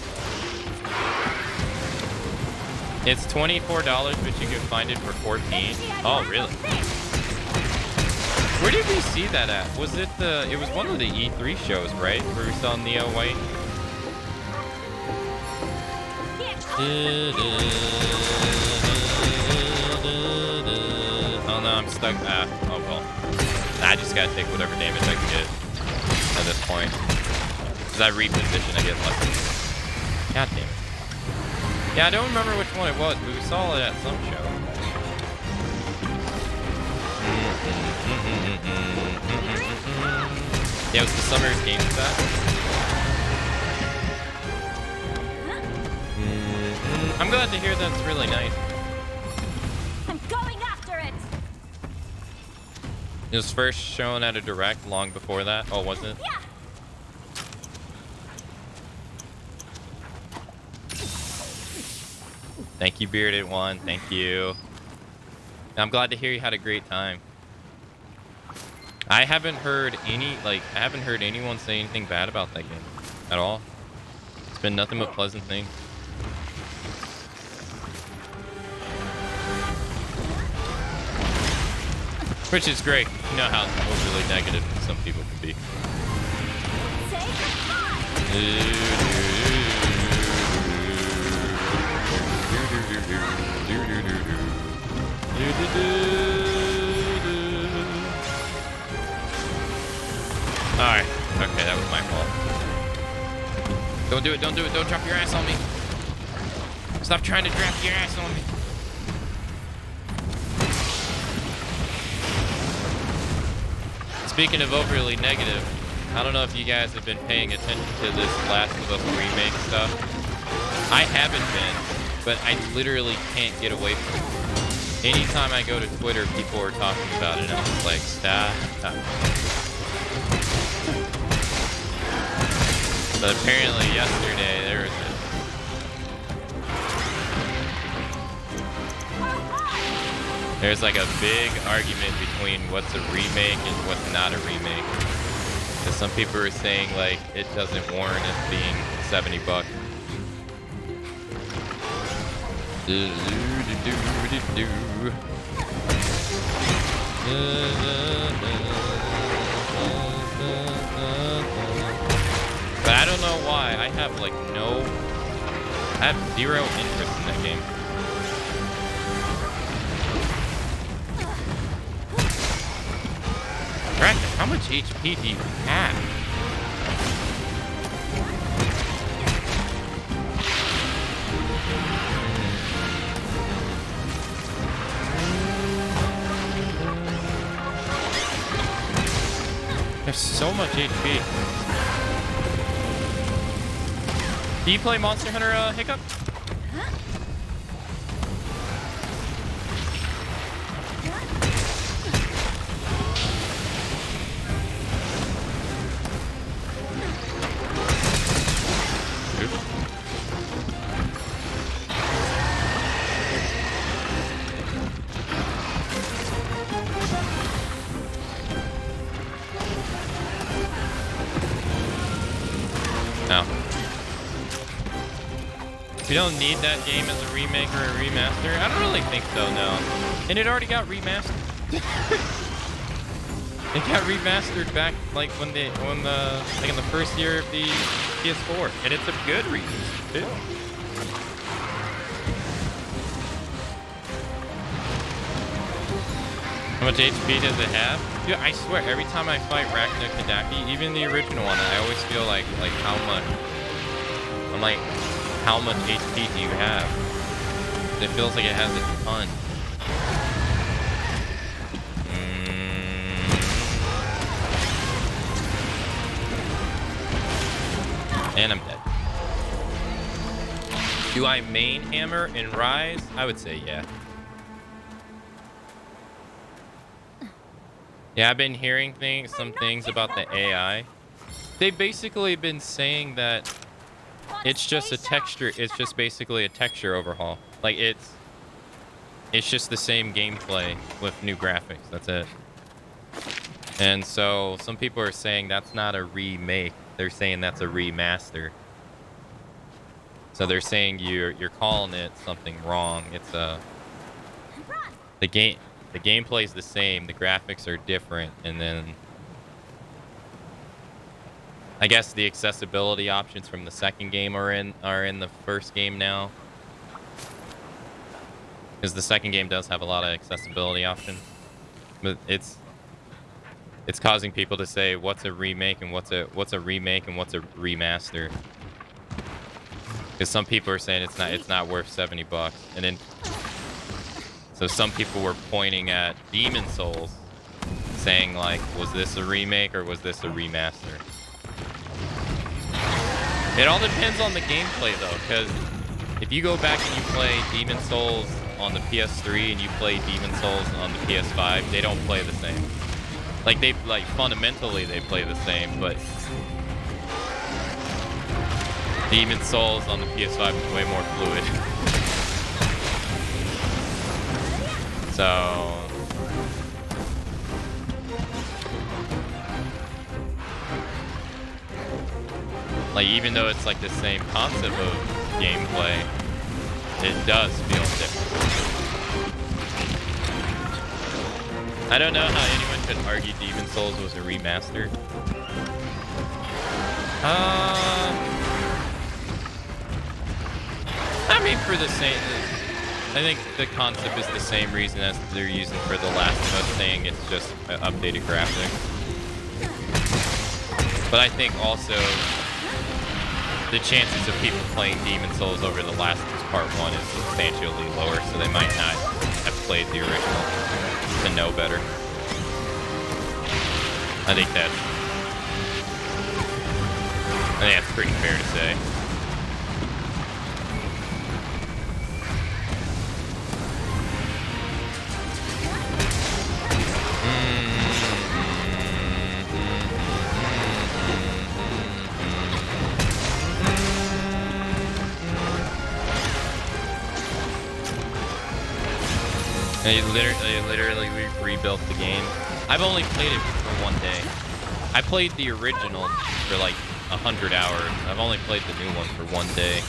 It's $24, but you can find it for $14. Oh, really? Where did we see that at? Was it the... It was one of the E3 shows, right? Where we saw Neo White? Oh, no, I'm stuck. Oh, well. I just gotta take whatever damage I can get at this point. As I reposition, I get lucky. God damn it. Yeah, I don't remember which one it was, but we saw it at some show. Yeah, it was the Summer Games Fest. I'm glad to hear that's really nice. I'm going after it. It was first shown at a direct long before that. Oh, was it? Yeah. Thank you, Bearded One. Thank you. I'm glad to hear you had a great time. I haven't heard anyone say anything bad about that game at all. It's been nothing but pleasant things. Which is great. You know how overly negative some people can be. Say Alright. Okay, that was my fault. Don't do it, don't do it, don't drop your ass on me. Stop trying to drop your ass on me. Speaking of overly negative, I don't know if you guys have been paying attention to this Last of Us remake stuff. I haven't been, but I literally can't get away from it. Anytime I go to Twitter, people are talking about it, and I'm just like, stop. But apparently yesterday, there was there's like a big argument between what's a remake and what's not a remake. Because some people are saying like it doesn't warrant it being $70. But I don't know why. I have like I have zero interest in that game. Bracken, how much HP do you have? There's so much HP. Do you play Monster Hunter Hiccup? We don't need that game as a remake or a remaster. I don't really think so, no. And it already got remastered. It got remastered back like in the first year of the PS4, and it's a good remaster too. How much HP does it have? Dude, I swear every time I fight Rachna Kadaki, even the original one, I always feel like how much. I'm like, how much HP do you have? It feels like it has a ton. And I'm dead. Do I main hammer and rise? I would say yeah. Yeah, I've been hearing some things about the AI. They've basically been saying that It's just a texture. It's just basically a texture overhaul. Like it's just the same gameplay with new graphics. That's it. And so some people are saying that's not a remake. They're saying that's a remaster. So they're saying you're calling it something wrong. It's the gameplay's the same. The graphics are different, and then I guess the accessibility options from the second game are in the first game now. Because the second game does have a lot of accessibility options. But it's causing people to say what's a remake and what's a remake and what's a remaster. Because some people are saying it's not worth $70, and then so some people were pointing at Demon Souls, saying like, was this a remake or was this a remaster? It all depends on the gameplay though, because if you go back and you play Demon Souls on the PS3 and you play Demon Souls on the PS5, they don't play the same. Like fundamentally they play the same, but Demon Souls on the PS5 is way more fluid. So like even though it's like the same concept of gameplay, it does feel different. I don't know how anyone could argue Demon Souls was a remaster. I mean, for the same, I think the concept is the same reason as they're using for The Last of Us, saying it's just updated graphics. But I think also the chances of people playing Demon Souls over The Last of Us Part 1 is substantially lower, so they might not have played the original to know better. I think that's pretty fair to say. They literally rebuilt the game. I've only played it for one day. I played the original for like 100 hours. I've only played the new one for one day.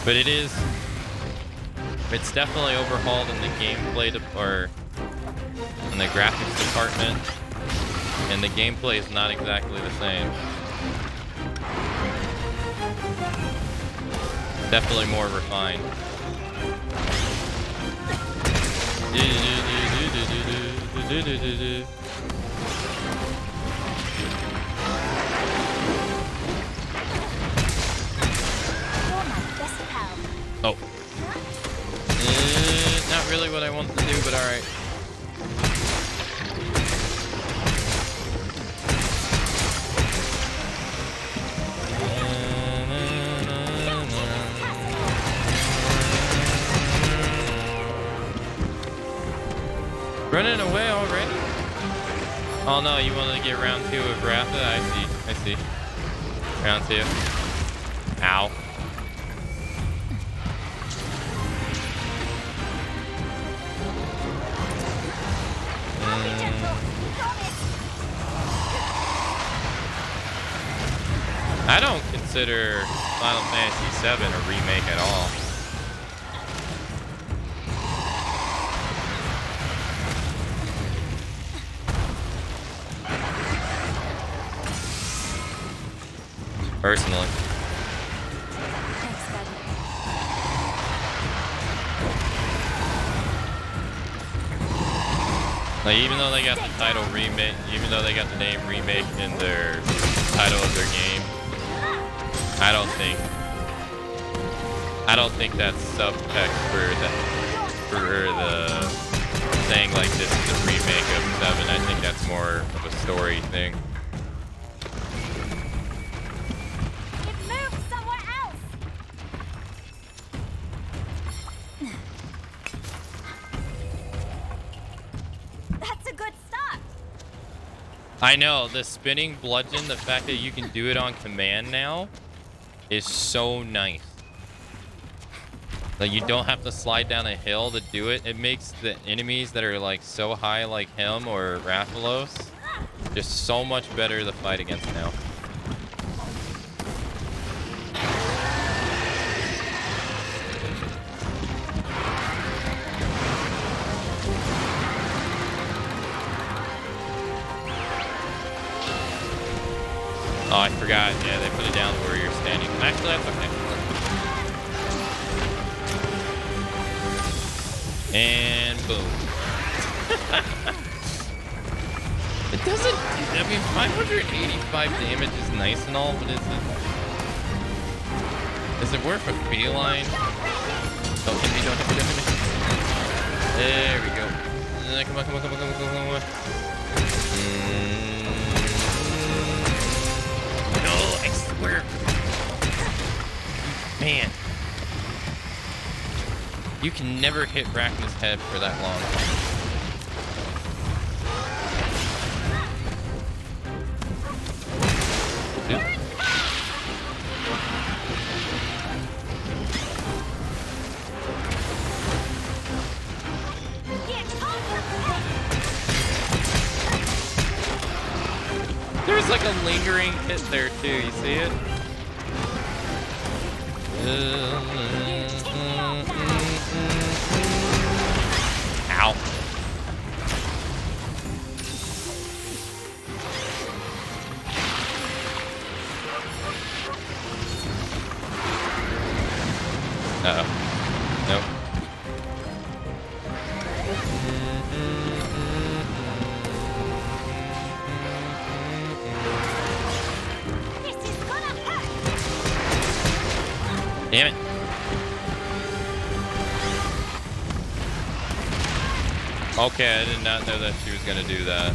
But it's definitely overhauled in the gameplay or in the graphics department. And the gameplay is not exactly the same. Definitely more refined. Oh. Not really what I want to do, but alright. Running away already? Oh no, you wanted to get round 2 of Ratha? I see. Round 2. Ow. I don't consider Final Fantasy VII a remake at all. Personally. Like, even though they got the title remake, even though they got the name remake in their title of their game, I don't think that's subtext for the saying like this is a remake of 7. I think that's more of a story thing. I know, the spinning bludgeon, the fact that you can do it on command now is so nice. Like, you don't have to slide down a hill to do it. It makes the enemies that are like so high like him or Rathalos just so much better to fight against now. Oh, I forgot. Yeah, they put it down where you're standing. Actually, that's okay. And boom. It doesn't... I mean, 585 damage is nice and all, but is it worth a feline? Don't hit me, don't hit me, don't hit me. There we go. Come on, come on, come on, come on, come on. No, I swear. Man. You can never hit Rachna's head for that long. Dude. There's like a lingering hit there too, you see it? Ow. Uh-oh. Nope. Damn it. Okay, I did not know that she was gonna do that.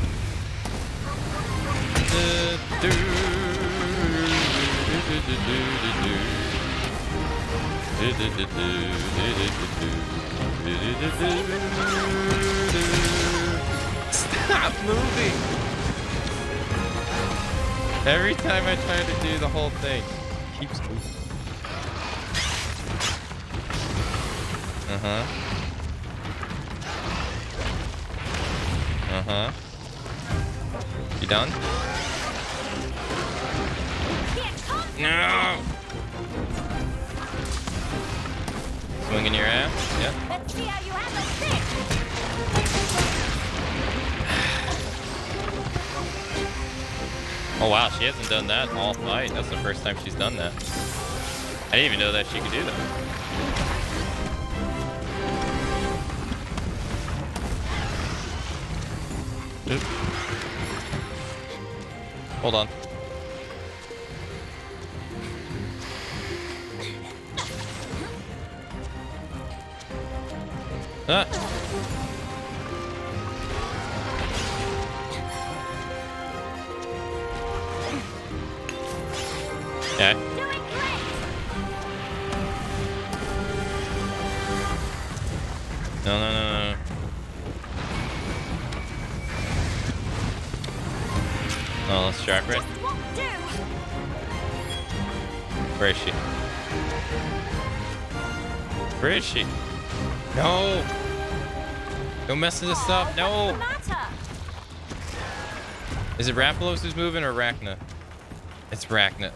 Stop moving! Every time I try to do the whole thing, it keeps moving. Uh-huh. Uh-huh. You done? No! Swinging your ass? Yep. Let's see how you handle this. Oh wow, she hasn't done that all fight. That's the first time she's done that. I didn't even know that she could do that. Oop. Hold on. Ah. Okay. No, no, no, no. Oh, let's try it. Where is she? Where is she? No! Don't mess this up. No! Is it Rathalos who's moving or Rachna? It's Rachna.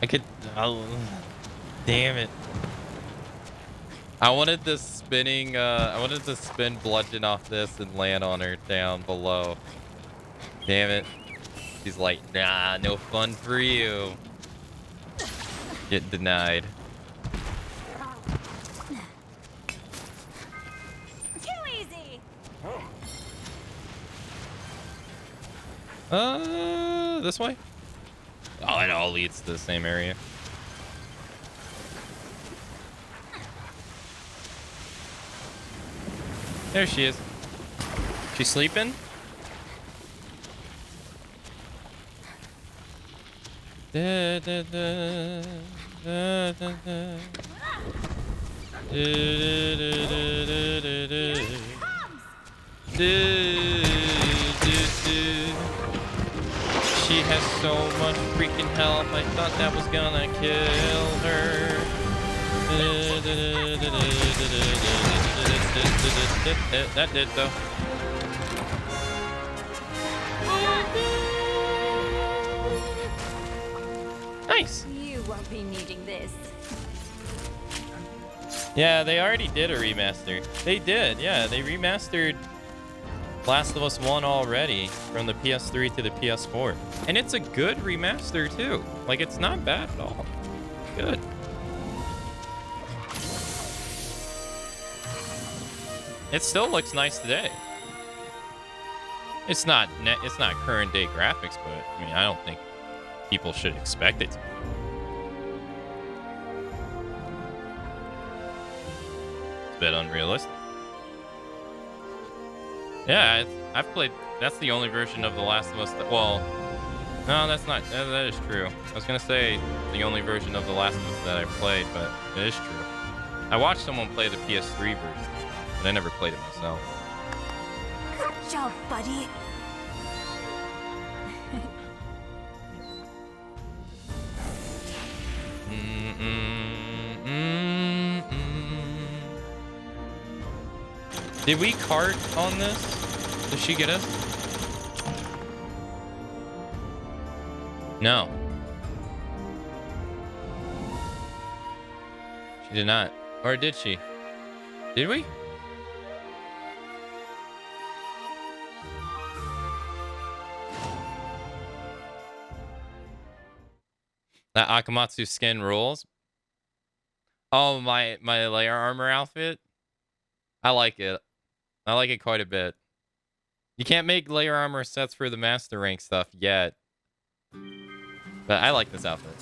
I could... Oh, damn it. I wanted the spinning... I wanted to spin bludgeon off this and land on her down below. Damn it. She's like, nah, no fun for you. Get denied. Too easy. This way? Oh, it all leads to the same area. There she is. She's sleeping? Da, da, da, da, da, da. Da, da, da, da, da, da. Da, da, She has so much freaking health. I thought that was gonna kill her. That did though. Nice. You won't be needing this. Yeah, they already did a remaster. They did, yeah. They remastered Last of Us 1 already from the PS3 to the PS4. And it's a good remaster, too. Like, it's not bad at all. Good. It still looks nice today. It's not current day graphics, but I mean, I don't think people should expect it to. It's a bit unrealistic. Yeah, I've played. That's the only version of The Last of Us that. Well, no, that's not. That is true. I was gonna say the only version of The Last of Us that I played, but it is true. I watched someone play the PS3 version, but I never played it myself. Good job, buddy. Did we cart on this? Did she get us? No. She did not. Or did she? Did we? That Akamatzu skin rules. Oh, my layer armor outfit. I like it. I like it quite a bit. You can't make layer armor sets for the master rank stuff yet. But I like this outfit.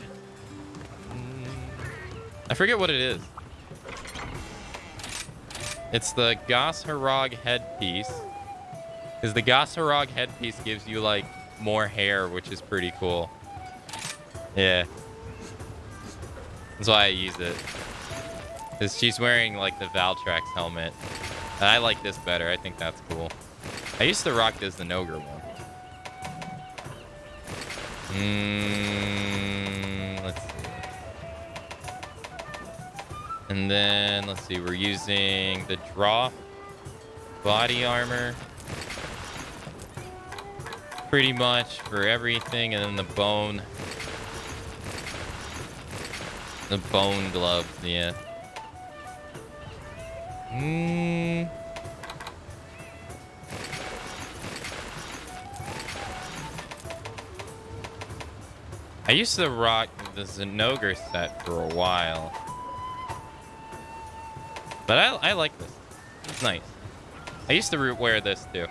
I forget what it is. It's the Gas Harag headpiece. Because the Gas Harag headpiece gives you, like, more hair, which is pretty cool. Yeah. That's why I use it. Because she's wearing, like, the Valtrax helmet. And I like this better. I think that's cool. I used to rock this, the Nogre one. Let's see. And then, let's see. We're using the Droff body armor. Pretty much for everything. And then the bone. The bone glove, yeah. I used to rock the Zenogre set for a while. But I like this. It's nice. I used to wear this too.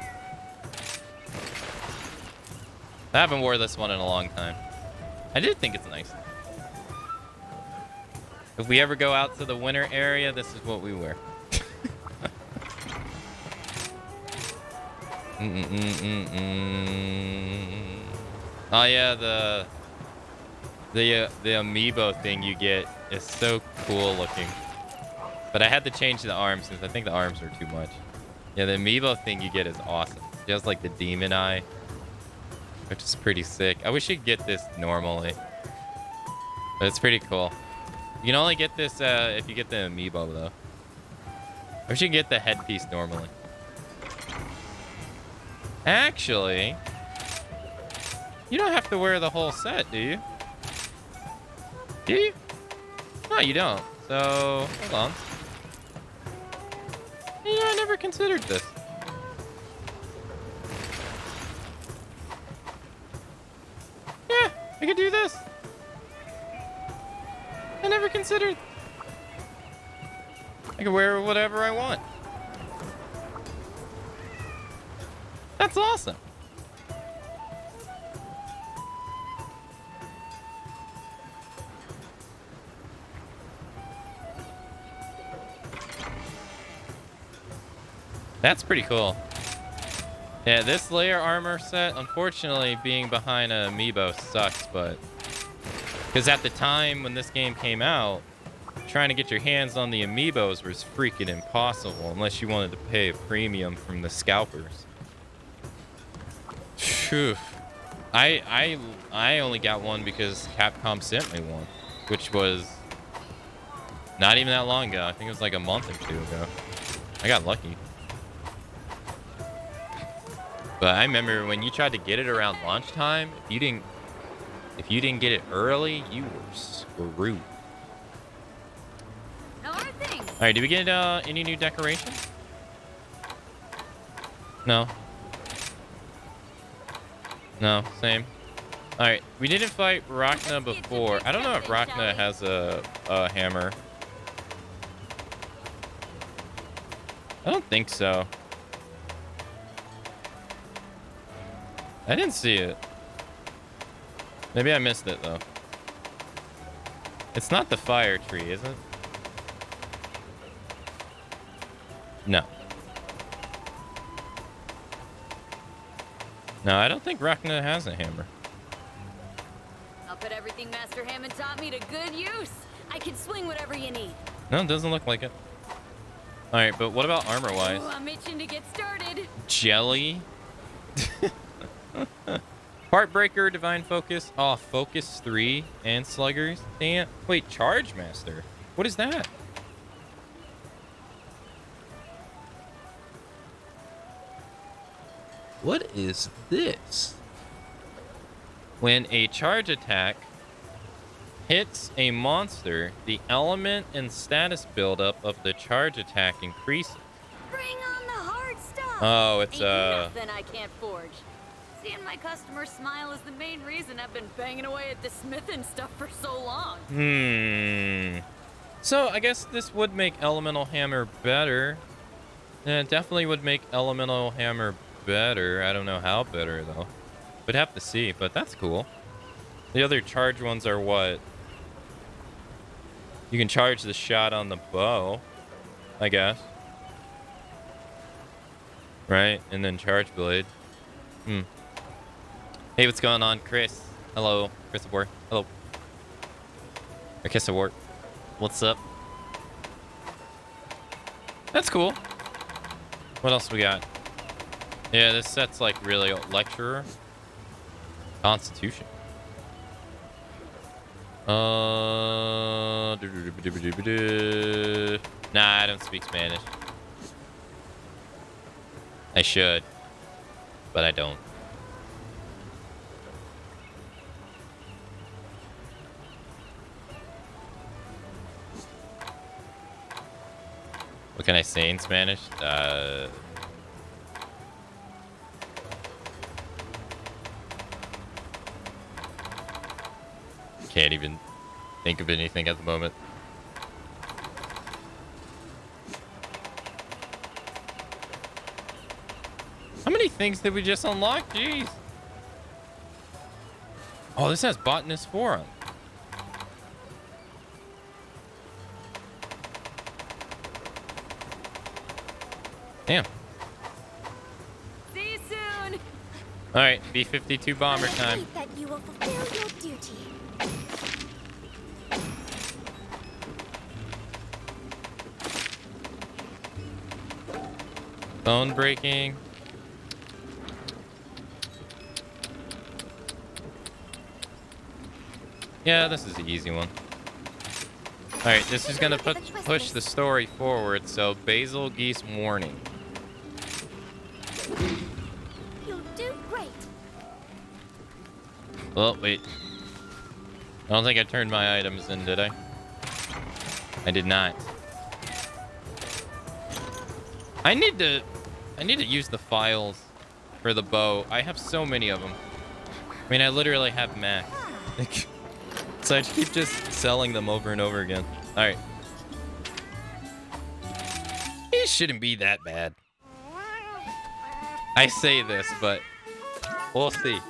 I haven't wore this one in a long time. I did think it's nice. If we ever go out to the winter area, this is what we wear. Oh yeah, the amiibo thing you get is so cool looking. But I had to change the arms because I think the arms are too much. Yeah, the amiibo thing you get is awesome. It has like the demon eye, which is pretty sick. I wish you could get this normally, but it's pretty cool. You can only get this if you get the amiibo though. I wish you could get the headpiece normally. Actually, you don't have to wear the whole set, do you? Do you? No, you don't. So, hold on. You know, I never considered this. Yeah, I could do this. I never considered. I can wear whatever I want. That's awesome. That's pretty cool. Yeah, this layer armor set, unfortunately, being behind an amiibo sucks, but... Because at the time when this game came out, trying to get your hands on the amiibos was freaking impossible unless you wanted to pay a premium from the scalpers. Phew. I only got one because Capcom sent me one, which was not even that long ago. I think it was like a month or two ago. I got lucky. But I remember when you tried to get it around lunchtime, if you didn't get it early, you were screwed. How are things? All right, did we get any new decorations? No. No, same. All right, we didn't fight Rachna before. I don't know if Rachna has a hammer. I don't think so. I didn't see it. Maybe I missed it, though. It's not the fire tree, is it? No. No, I don't think Rachna has a hammer. I'll put everything Master Hammond taught me to good use. I can swing whatever you need. No, it doesn't look like it. All right, but what about armor-wise? Ooh, I'm itching to get started. Jelly? Heartbreaker, Divine Focus. Oh, Focus 3 and Sluggers. Damn. Wait, Charge Master. What is that? What is this? When a charge attack hits a monster, the element and status buildup of the charge attack increases. Bring on the hard stuff. Oh, it's Ain't nothing I can't forge. Seeing my customers smile is the main reason I've been banging away at the smithing stuff for so long. So I guess this would make Elemental Hammer better. Yeah, it definitely would make Elemental Hammer better. I don't know how better though. We'd have to see, but that's cool. The other charge ones are what? You can charge the shot on the bow, I guess. Right? And then charge blade. Hey, what's going on, Chris? Hello, Chris of War. Hello. Or Kiss of War. What's up? That's cool. What else we got? Yeah, this set's like really old. Lecturer. Constitution. Nah, I don't speak Spanish. I should, but I don't. What can I say in Spanish? Can't even think of anything at the moment. How many things did we just unlock? Jeez. Oh, this has Botanist 4 on. Damn. See you soon. All right, B-52 bomber time. I that you will fulfill your duty. Bone breaking. Yeah, this is the easy one. All right, this is gonna push the story forward. So Basil Geese warning. You'll do great. Well, wait. I don't think I turned my items in, did I? I did not. I need to use the files for the bow. I have so many of them. I mean, I literally have max. So I keep just selling them over and over again. All right. It shouldn't be that bad. I say this, but we'll see.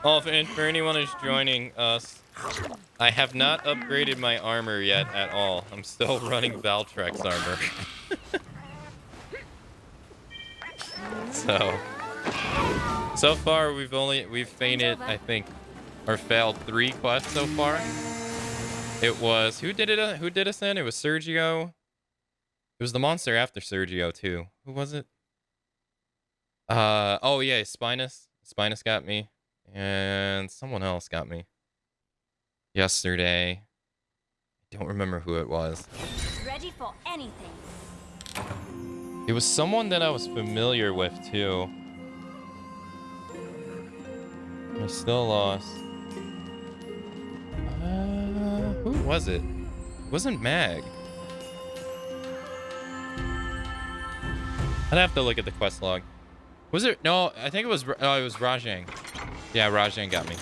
Oh, and for anyone who's joining us, I have not upgraded my armor yet at all. I'm still running Valtrex armor. So far we've fainted, I think, or failed 3 quests so far. It was who did us in? It was Sergio. It was the monster after Sergio too. Who was it? Oh yeah, Spinus. Spinus got me. And someone else got me. Yesterday. I don't remember who it was. Ready for anything. It was someone that I was familiar with too. I'm still lost. Who was it? It wasn't Mag. I'd have to look at the quest log. Was it? No, I think it was. Oh, it was Rajang. Yeah, Rajang got me.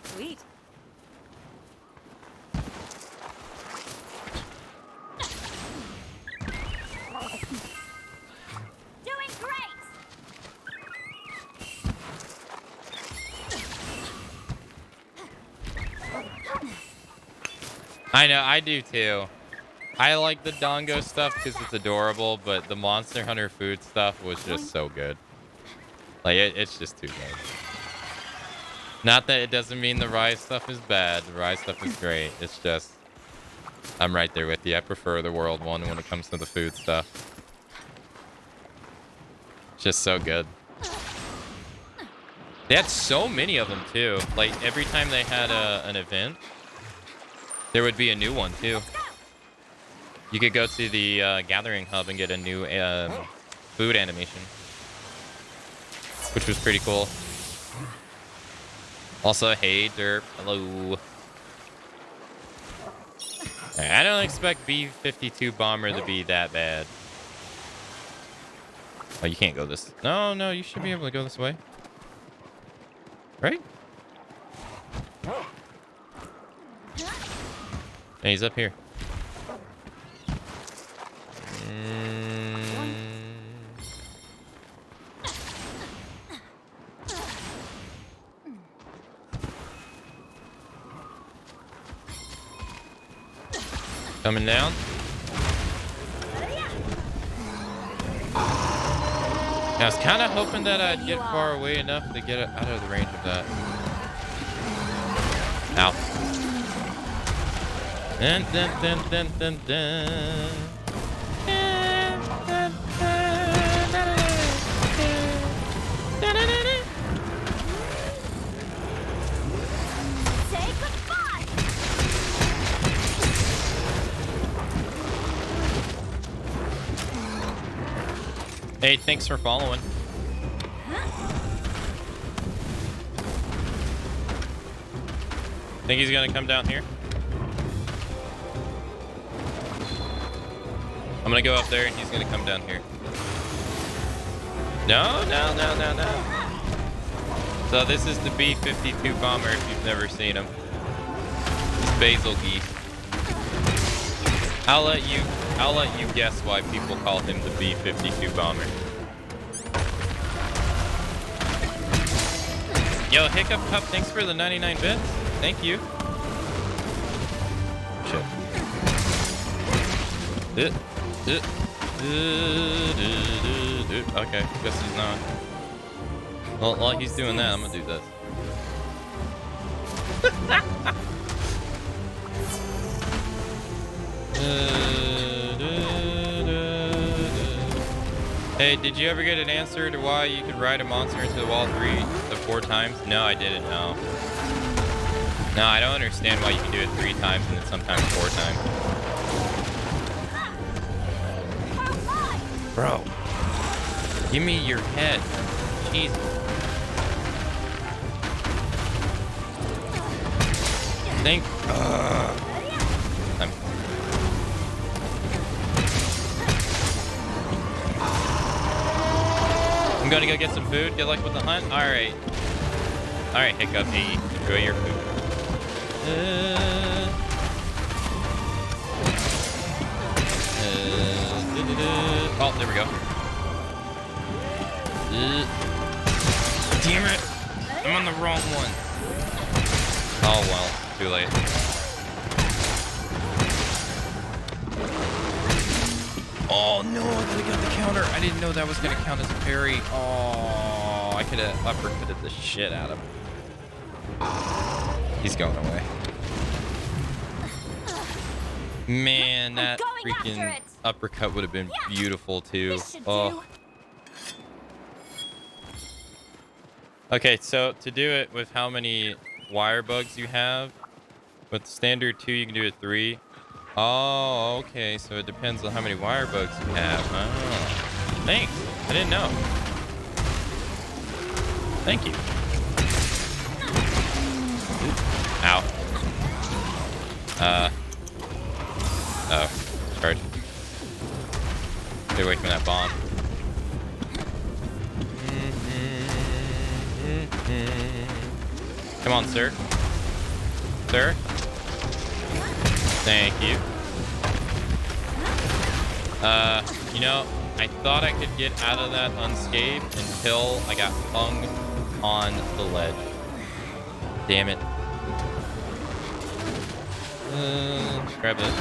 Sweet. Doing great. I know, I do too. I like the Dongo stuff because it's adorable, but the Monster Hunter food stuff was just so good. Like, it's just too good. Not that it doesn't mean the Rise stuff is bad. The Rise stuff is great. It's just, I'm right there with you. I prefer the World one when it comes to the food stuff. Just so good. They had so many of them too. Like, every time they had an event, there would be a new one too. You could go to the Gathering Hub and get a new food animation, which was pretty cool. Also, hey, Derp. Hello. I don't expect B-52 Bomber to be that bad. Oh, you can't go this. No, no, you should be able to go this way. Right? Hey, he's up here. Coming down. I was kind of hoping that I'd get far away enough to get it out of the range of that. Ow. Dun, dun, dun, dun, dun, dun. Say goodbye. Hey, thanks for following. Think he's gonna come down here? I'm gonna go up there and he's gonna come down here. No, no, no, no, no. So this is the B-52 bomber if you've never seen him. It's Basil Geese. I'll let you guess why people call him the B-52 bomber. Yo, Hiccup Cup, thanks for the 99 bits. Thank you. Shit. Okay, guess he's not. Well, while he's doing that, I'm gonna do this. Hey, did you ever get an answer to why you could ride a monster into the wall 3 to 4 times? No, I didn't know. No, I don't understand why you can do it 3 times and then sometimes 4 times. Bro, give me your head. Jesus. Think. I'm gonna go get some food. Good luck with the hunt. All right. All right, Hiccup. Hey, enjoy your food. Oh, there we go. the wrong one. Oh, well. Too late. Oh, no. I could have got the counter. I didn't know that was going to count as a parry. Oh, I could have uppercutted the shit out of him. He's going away. Man, that freaking uppercut would have been beautiful, too. Oh. Okay, so to do it with how many wire bugs you have, with standard 2, you can do it 3. Oh, okay, so it depends on how many wire bugs you have. Oh, thanks. I didn't know. Thank you. Ow. Oh, charge. Stay away from that bomb. Come on, sir. Sir? Thank you. You know, I thought I could get out of that unscathed until I got hung on the ledge. Damn it. Grab this.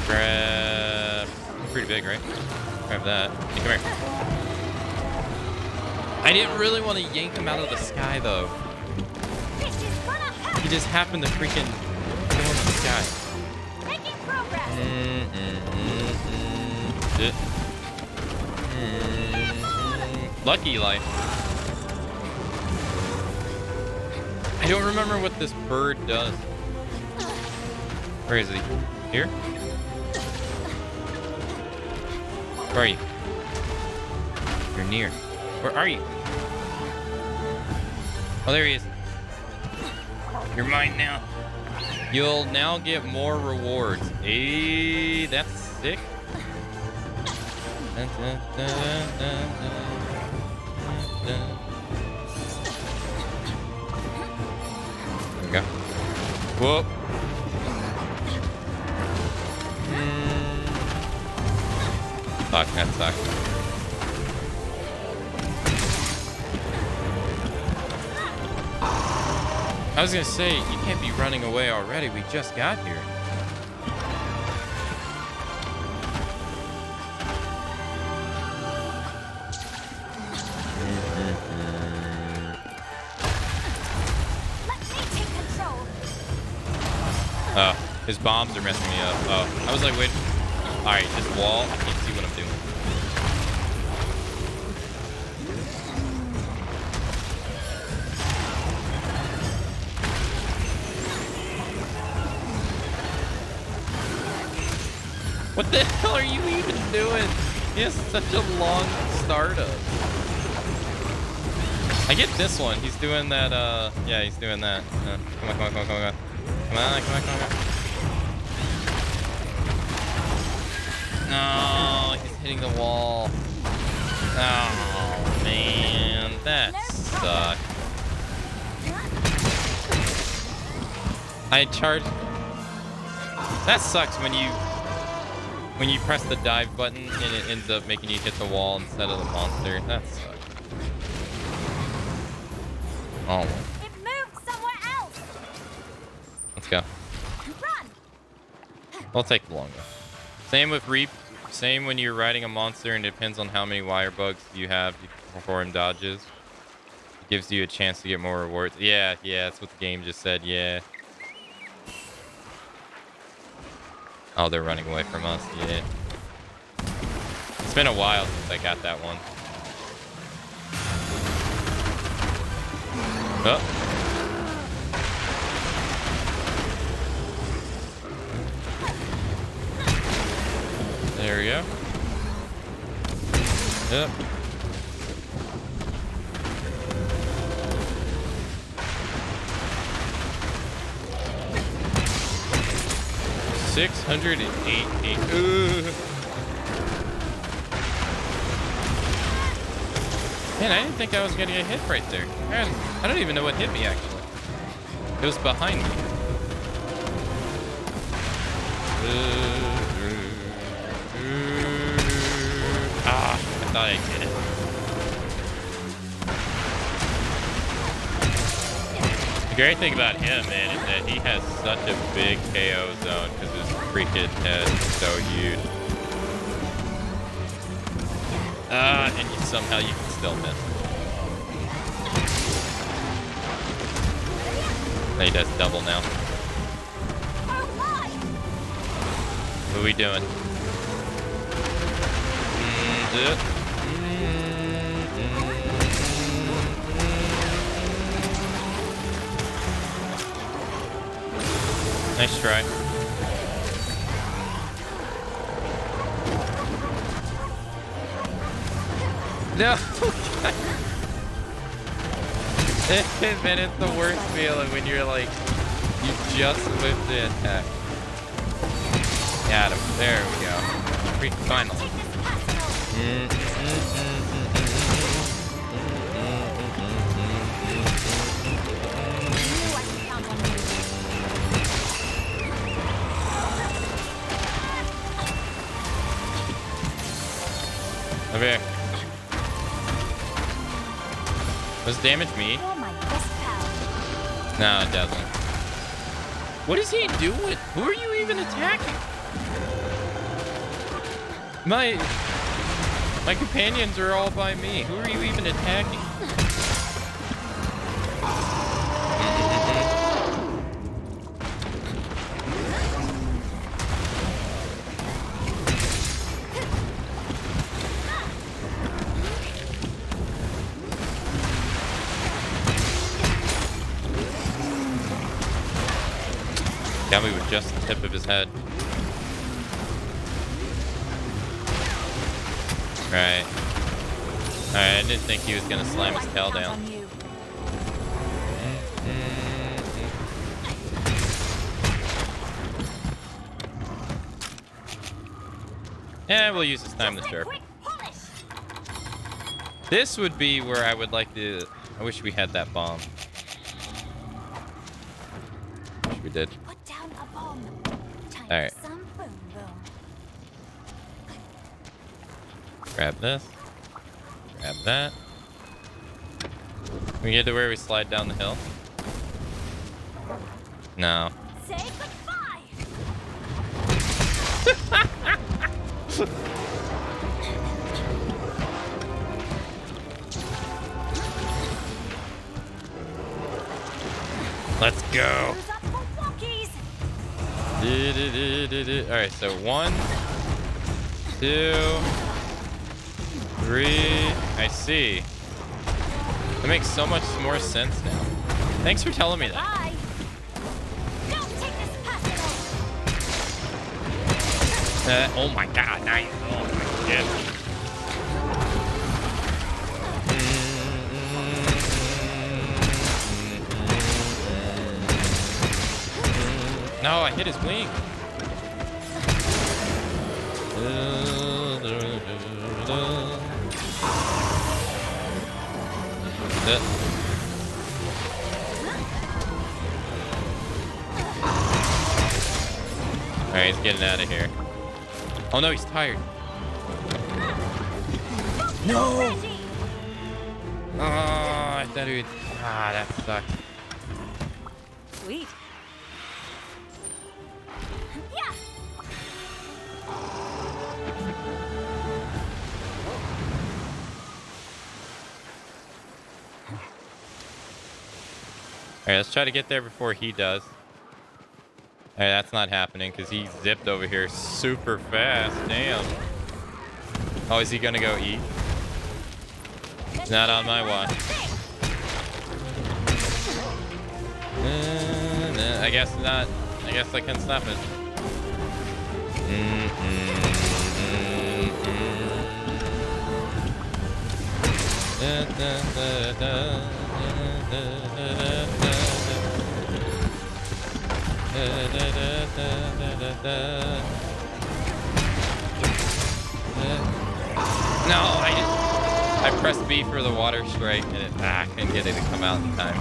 Grab... Pretty big, right? Grab that. Hey, come here. I didn't really want to yank him out of the sky, though. He just happened to freaking go in the sky. Making progress. Lucky life. I don't remember what this bird does. Where is he? Here? Where are you? You're near. Where are you? Oh, there he is. You're mine now. You'll now get more rewards. Hey, that's sick. There we go. Whoa. Fuck, that sucks. I was gonna say, you can't be running away already. We just got here. Let me take control. Oh, his bombs are messing me up. Oh, I was like, wait. All right, this wall. I can't see what I'm doing. What the hell are you even doing? He has such a long startup. I get this one. He's doing that, yeah, he's doing that. Come on, come on, come on, come on, come on. Come on, come on, come on. No, he's hitting the wall. Oh, man. That sucks. I charged. That sucks when you press the dive button and it ends up making you hit the wall instead of the monster. That sucks. Oh. It moved somewhere else. Let's go. Run. We'll take the long way. Same with Reap. Same when you're riding a monster, and it depends on how many wire bugs you have before him dodges. It gives you a chance to get more rewards. Yeah, that's what the game just said. Yeah. Oh, they're running away from us. Yeah. It's been a while since I got that one. Oh. There we go. Yep. $608. Man, I didn't think I was gonna get hit right there. Man, I don't even know what hit me actually. It was behind me. I thought I did it. The great thing about him, man, is that he has such a big KO zone because his freaking head is so huge. And somehow you can still miss. He does double now. What are we doing? Nice try. No! Man, it's the worst feeling when you're like, you just whipped the attack. Got him. There we go. Finally. Okay. Does it damage me? No, it doesn't. What is he doing? Who are you even attacking? My companions are all by me. Who are you even attacking? Got me with just the tip of his head. Right. Alright, I didn't think he was gonna slam his tail down. Yeah, we'll use this time to sharpen. This would be where I would like to... I wish we had that bomb. Wish we did. Alright. Grab this. Grab that. Can we get to where we slide down the hill? No. Say goodbye. Let's go. Alright, so 1, 2, 3. I see. That makes so much more sense now. Thanks for telling me that. Oh my god, nice. Oh my goodness. No, I hit his wing. Alright, he's getting out of here. Oh no, he's tired. No! Oh, I thought he would... Ah, that sucked. Sweet. Alright, let's try to get there before he does. Alright, that's not happening because he zipped over here super fast. Damn. Oh, is he gonna go eat? It's not on my watch. I guess not. I guess I can stop it. No, I pressed B for the water strike and I couldn't get it to come out in time.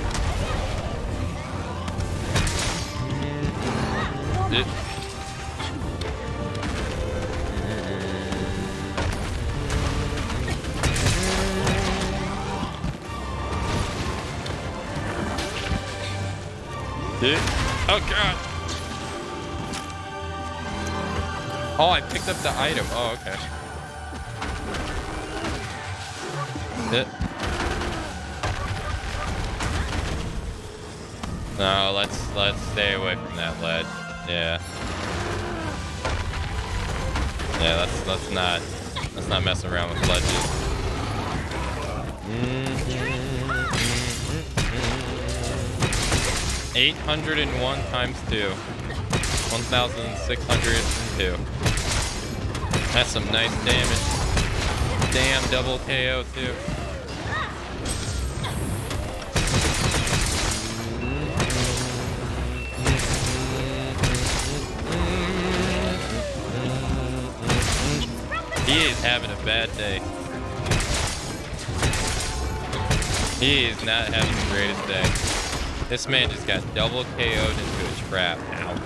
Oh god. Oh, I picked up the item. Oh, okay. No, let's stay away from that ledge. Yeah. Yeah, let's not mess around with ledges. 801 times 2. 1,602. That's some nice damage. Damn, double KO too. He is having a bad day. He is not having the greatest day. This man just got double KO'd into a trap. Ouch.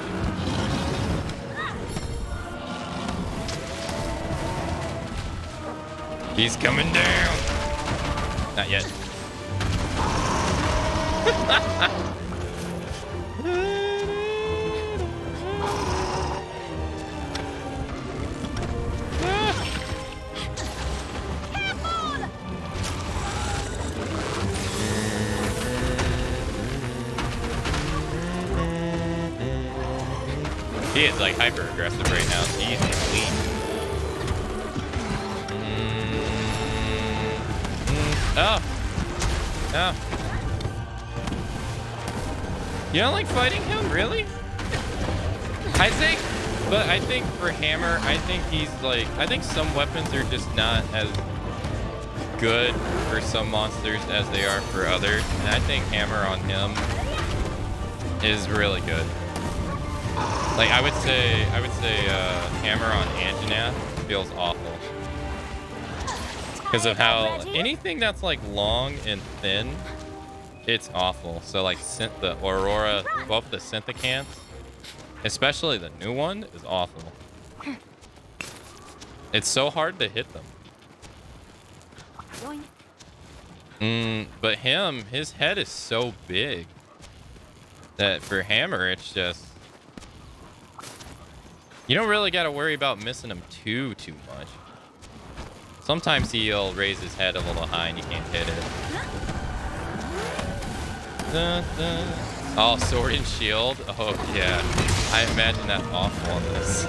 He's coming down. Not yet. He is like hyper aggressive right now. He's clean. Oh. Oh. You don't like fighting him? Really? I think for Hammer, I think some weapons are just not as good for some monsters as they are for others. And I think Hammer on him is really good. Like I would say Hammer on Anjanath feels awful. Because of how anything that's like long and thin, it's awful. So like the Aurora, both the Synthicants, especially the new one, is awful. It's so hard to hit them. But his head is so big that for Hammer, it's just, you don't really got to worry about missing him too much. Sometimes he'll raise his head a little high and you can't hit it. Oh, sword and shield? Oh, yeah. I imagine that awful on this.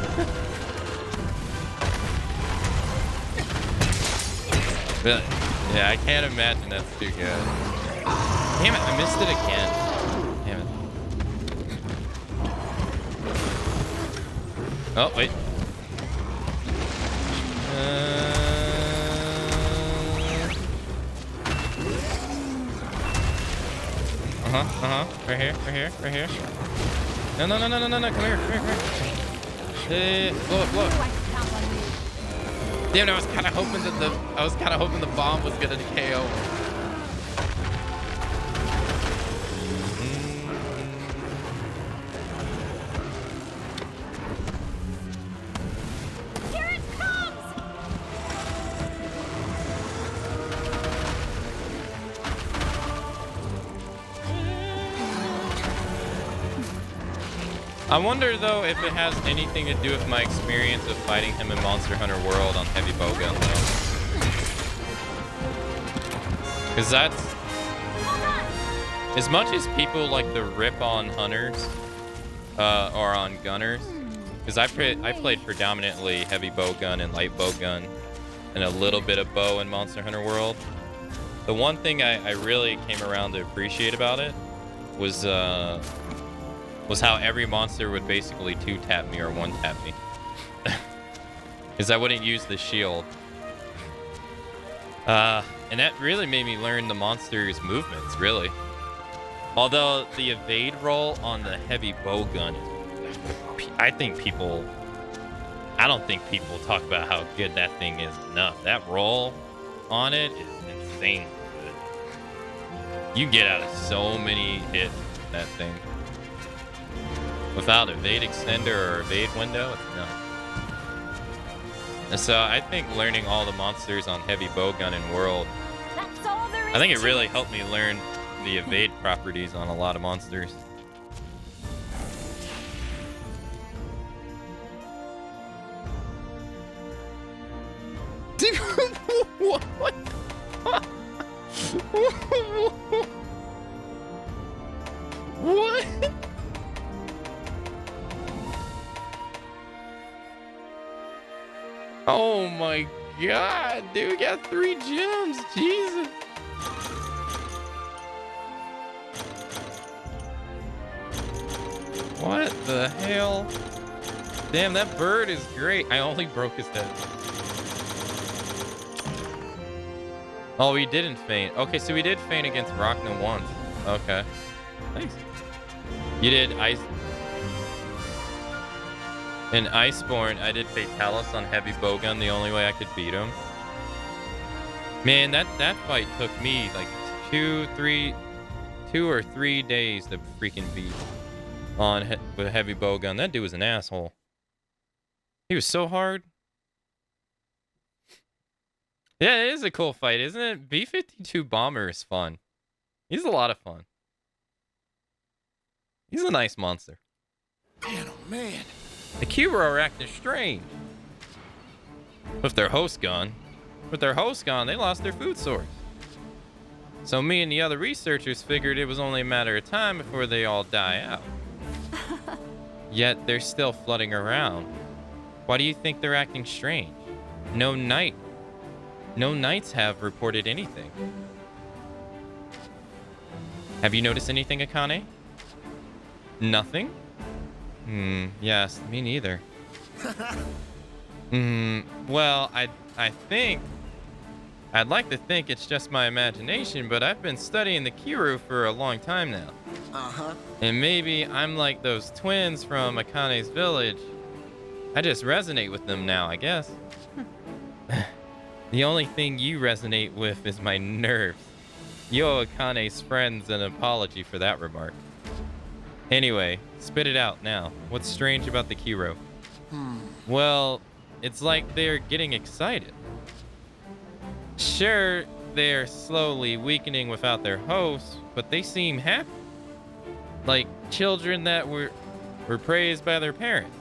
But, yeah, I can't imagine that's too good. Damn it, I missed it again. Damn it. Oh, wait. Right here. No, come here. Hey, blow it. Damn it, I was kind of hoping the bomb was gonna KO. Here it comes! I wonder though if it has anything to do with my experience of fighting him in Monster Hunter World on heavy bowgun though. Cause that's, as much as people like to rip on hunters or on gunners, because I played predominantly heavy bowgun and light bowgun and a little bit of bow in Monster Hunter World. The one thing I really came around to appreciate about it was how every monster would basically 2-tap me or 1-tap me. Because I wouldn't use the shield. And that really made me learn the monster's movements, really. Although the evade roll on the heavy bowgun, I don't think people talk about how good that thing is enough. That roll on it is insane good. You get out of so many hits with that thing. Without evade extender or evade window, it's nuts. And so I think learning all the monsters on heavy bowgun and world, That's all there is. I think it really helped me learn the evade properties on a lot of monsters. What? Oh my god, dude, we got 3 gems. Jesus. What the hell? Damn, that bird is great. I only broke his head. Oh, we didn't faint. Okay, so we did faint against Rachna once. Okay. Nice. You did ice. In Iceborne, I did Fatalis on Heavy Bowgun, the only way I could beat him. Man, that fight took me like 2 or 3 days to freaking beat with Heavy Bowgun. That dude was an asshole. He was so hard. Yeah, it is a cool fight, isn't it? B-52 Bomber is fun. He's a lot of fun. He's a nice monster. Man, oh man. The Cubro are acting strange. With their host gone, they lost their food source. So me and the other researchers figured it was only a matter of time before they all die out. Yet they're still flooding around. Why do you think they're acting strange? No knights have reported anything. Have you noticed anything, Akane? Nothing? Yes, me neither. Well, I'd like to think it's just my imagination, but I've been studying the Kiru for a long time now. Uh-huh. And maybe I'm like those twins from Akane's village. I just resonate with them now, I guess. The only thing you resonate with is my nerves. You owe Akane's friends an apology for that remark. Anyway, spit it out now. What's strange about the Kiro? Well, it's like they're getting excited. Sure, they're slowly weakening without their hosts, but they seem happy. Like children that were praised by their parents.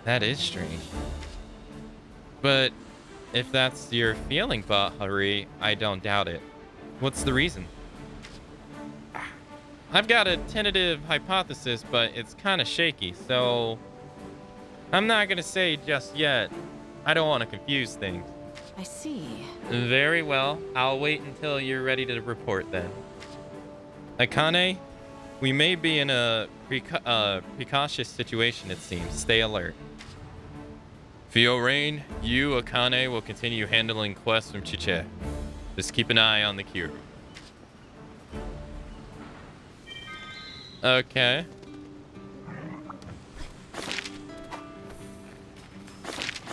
That is strange. But if that's your feeling, Bahari, I don't doubt it. What's the reason? I've got a tentative hypothesis, but it's kind of shaky, so I'm not going to say just yet. I don't want to confuse things. I see. Very well. I'll wait until you're ready to report then. Akane, we may be in a precocious situation, it seems. Stay alert. Fiorain, you, Akane, will continue handling quests from Chiche. Just keep an eye on the Kiro. Okay.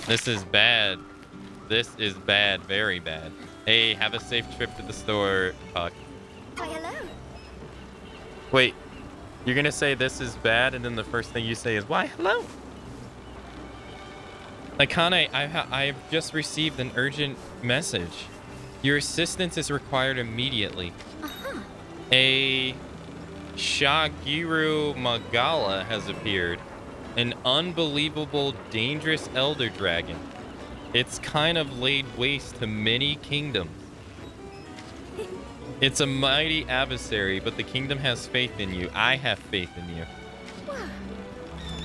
This is bad. This is bad, very bad. Hey, have a safe trip to the store, Puck. Why, hello. Wait, you're gonna say this is bad, and then the first thing you say is, why, hello? Akane, I've just received an urgent message. Your assistance is required immediately. A Shagiru Magala has appeared. An unbelievable, dangerous elder dragon. It's kind of laid waste to many kingdoms. It's a mighty adversary, but the kingdom has faith in you. I have faith in you.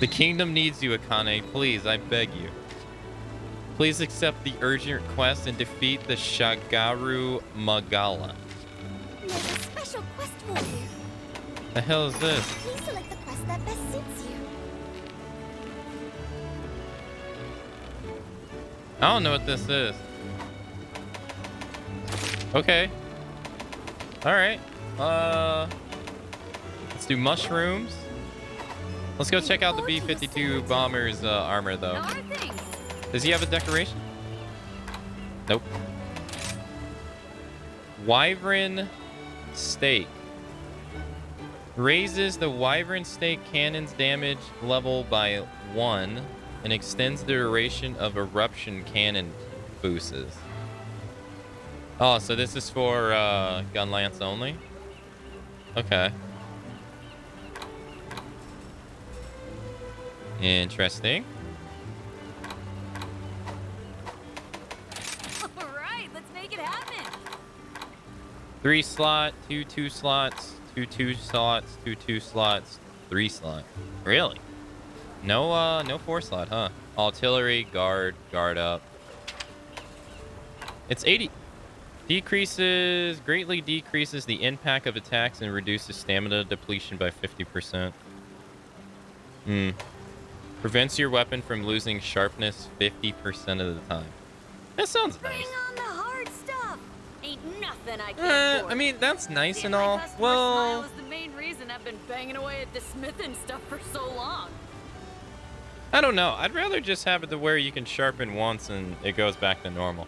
The kingdom needs you, Akane. Please, I beg you. Please accept the urgent request and defeat the Shagaru Magala. There's a special quest for you. The hell is this? Please select the quest that best suits you. I don't know what this is. Okay. All right. Let's do mushrooms. Let's go check out the B-52 bomber's armor, though. How are things? Does he have a decoration? Nope. Wyvern Stake. Raises the Wyvern Stake cannon's damage level by 1 and extends the duration of eruption cannon boosts. Oh, so this is for gun lance only? Okay. 3 slot, 2 slots, 2 slots, 2 slots, 3 slot. Really? No, no 4 slot, huh? Artillery, guard up. It's 80. Greatly decreases the impact of attacks and reduces stamina depletion by 50%. Prevents your weapon from losing sharpness 50% of the time. That sounds Bring nice. on the hard stuff. Ain't nothing I can't afford. I mean, that's nice Seeing and my all. customer Well, smile is the main reason I've been banging away at the smithing stuff for so long. I don't know. I'd rather just have it to where you can sharpen once and it goes back to normal.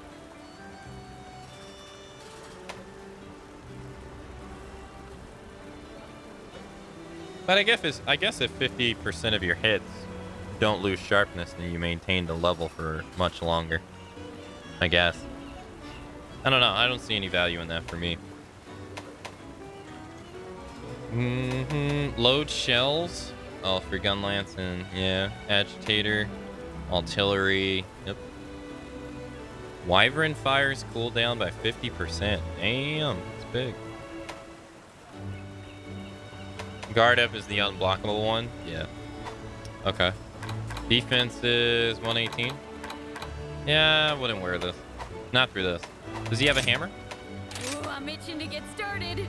But I guess if 50% of your hits don't lose sharpness, then you maintain the level for much longer. I guess. I don't know. I don't see any value in that for me. Load shells. Oh, for gun lance and yeah, agitator, artillery. Yep. Wyvern fires cooldown by 50%. Damn, it's big. Guard up is the unblockable one. Yeah. Okay. Defense is 118. Yeah, I wouldn't wear this. Not through this. Does he have a hammer? Ooh, I'm itching to get started.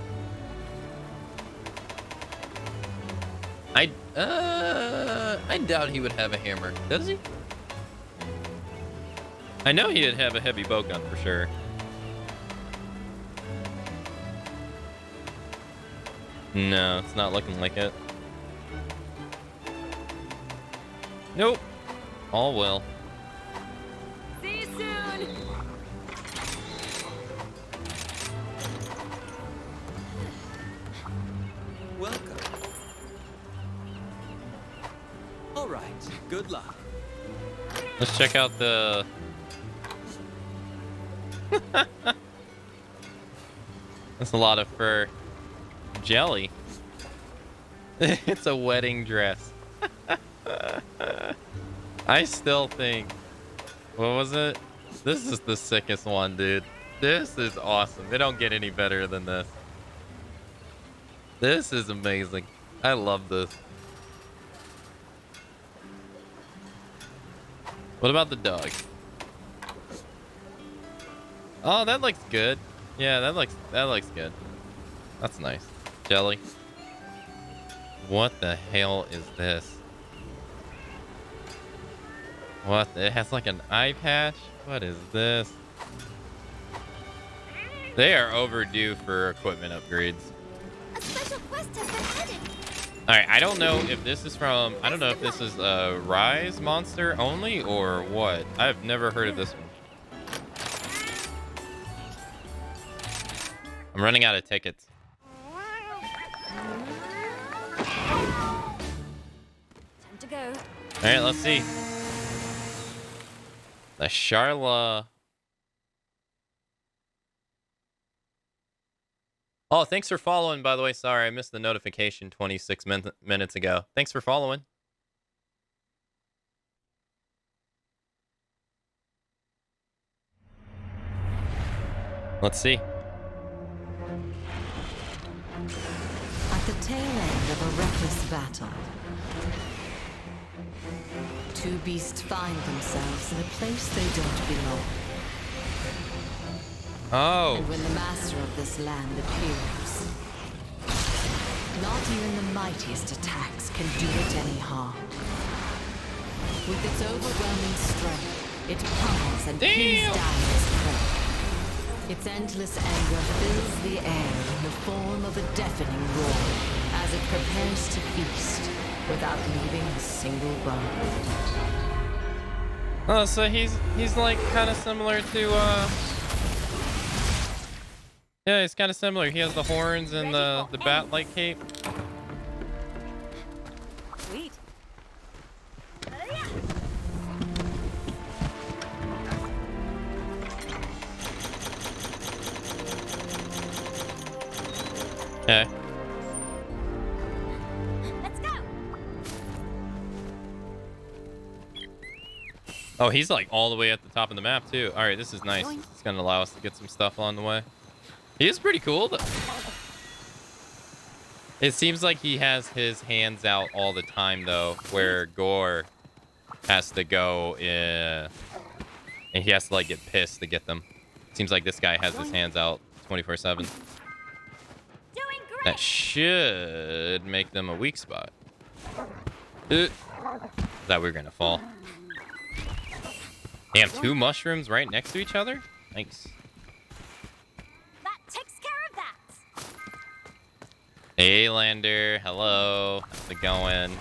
I doubt he would have a hammer. Does he? I know he'd have a heavy bow gun for sure. No, it's not looking like it. Nope. All well. See you soon. Welcome. All right. Good luck. Let's check out the... That's a lot of fur. Jelly. It's a wedding dress. I still think... What was it? This is the sickest one, dude. This is awesome. They don't get any better than this. This is amazing. I love this. What about the dog? Oh, that looks good. Yeah, that looks good. That's nice. Jelly. What the hell is this? What? It has like an eye patch? What is this? They are overdue for equipment upgrades. A special quest has been added. Alright, I don't know if this is from... I don't know if this is a Rise monster only or what. I've never heard of this one. I'm running out of tickets. Time to go. Alright, let's see. The Charla... Oh, thanks for following, by the way. Sorry, I missed the notification 26 minutes ago. Thanks for following. Let's see. At the tail end of a reckless battle, two beasts find themselves in a place they don't belong. Oh. And when the master of this land appears, not even the mightiest attacks can do it any harm. With its overwhelming strength, it pummels and pins down its prey. Its endless anger fills the air in the form of a deafening roar as it prepares to feast without leaving a single bone. Oh, so he's like kind of similar to yeah, he's kind of similar. He has the horns and the bat-like cape. Sweet. Okay. Let's go. Oh, he's like all the way at the top of the map too. All right, this is nice. It's gonna allow us to get some stuff on the way. He is pretty cool, though. It seems like he has his hands out all the time, though, where Gore has to go in, and he has to, like, get pissed to get them. Seems like this guy has his hands out 24/7. Doing great. That should make them a weak spot. Thought we were gonna fall. Damn, 2 mushrooms right next to each other? Nice. That takes care of that. Hey, Lander. Hello. How's it going?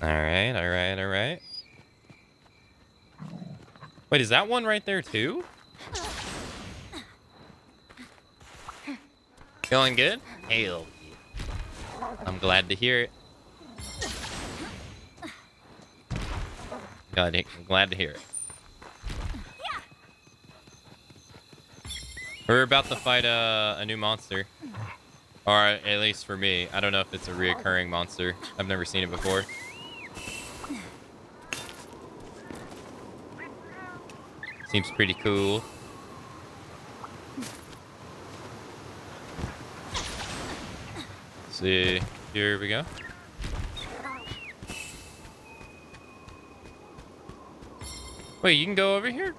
Alright, alright, alright. Wait, is that one right there, too? Feeling good? Hell yeah. I'm glad to hear it. Glad to hear it. We're about to fight a new monster. Or at least for me. I don't know if it's a reoccurring monster. I've never seen it before. Seems pretty cool. Let's see. Here we go. Wait, you can go over here?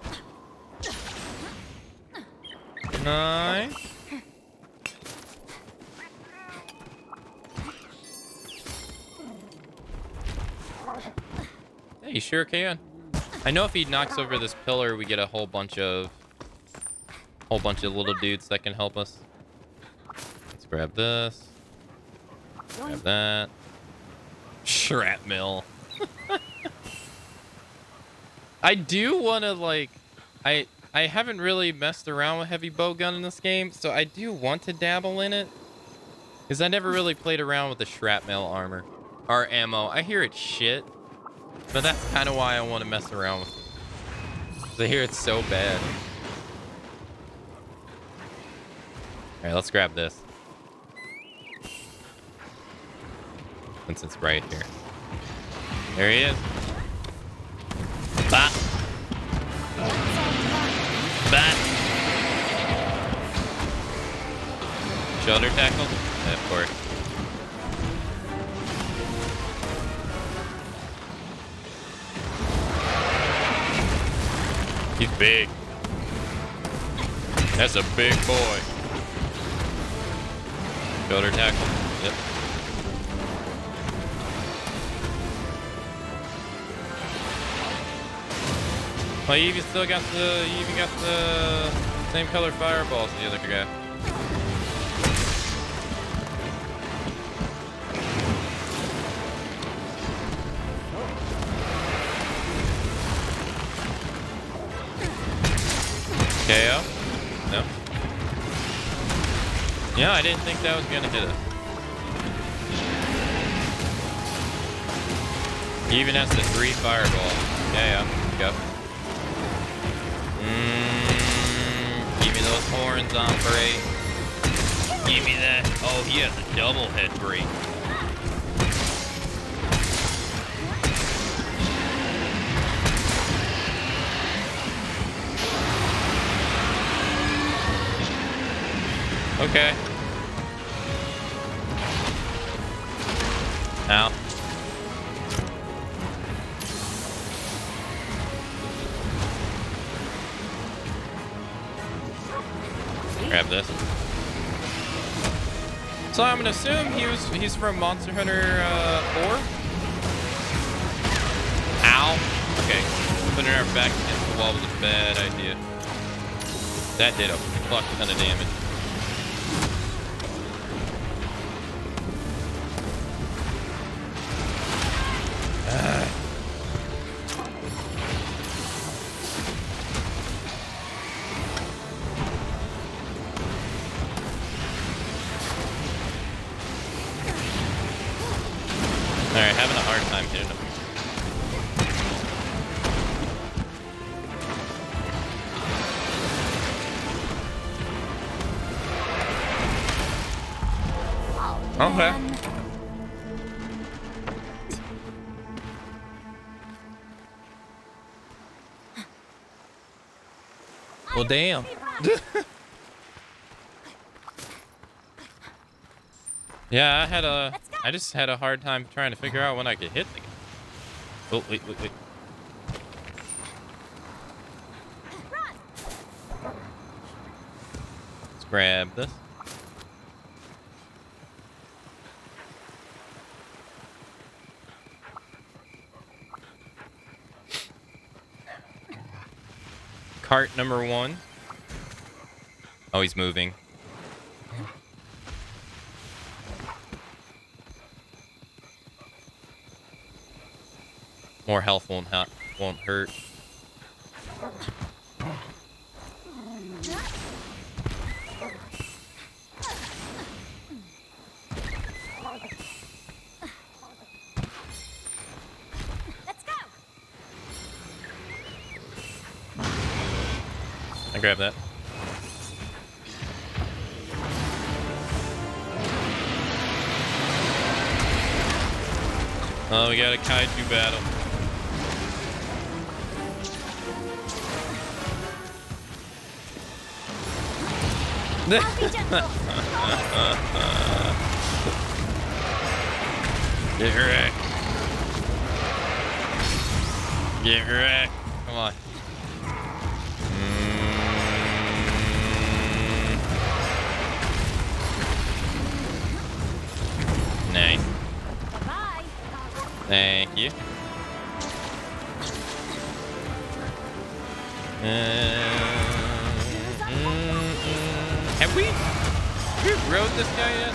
Nice. Yeah, you sure can. I know if he knocks over this pillar, we get a whole bunch of little dudes that can help us. Let's grab this. Grab that. Shrapnel. I do want to, like, I haven't really messed around with heavy bowgun in this game, so I do want to dabble in it. Because I never really played around with the shrapnel armor. Or ammo. I hear it's shit. But that's kind of why I want to mess around with it. Because I hear it's so bad. Alright, let's grab this. Since it's right here. There he is. Bah! Bah! Shoulder tackle? Yeah, of course. He's big. That's a big boy. Shoulder tackle. Yep. Well, you even still got the same color fireballs as the other guy. KO? No. Yeah, I didn't think that was gonna hit us. He even has the 3 fireballs. Yeah, go. Give me those horns on break. Give me that. Oh, he has a double head break. Okay. Ow. Grab this. So I'm gonna assume he's from Monster Hunter 4. Ow. Okay. Putting our back against the wall was a bad idea. That did a fuck ton of damage. Alright, having a hard time hitting him. Okay. Well, damn. Yeah, I just had a hard time trying to figure out when I could hit the guy. Oh, wait. Let's grab this. Cart number 1. Oh, he's moving. More health won't hurt. Let's go. I grab that. Oh, we got a kaiju battle. I'll be gentle. Get wrecked. Get wrecked. Come on. Nice. Bye. Thank you. Have we rode this guy yet?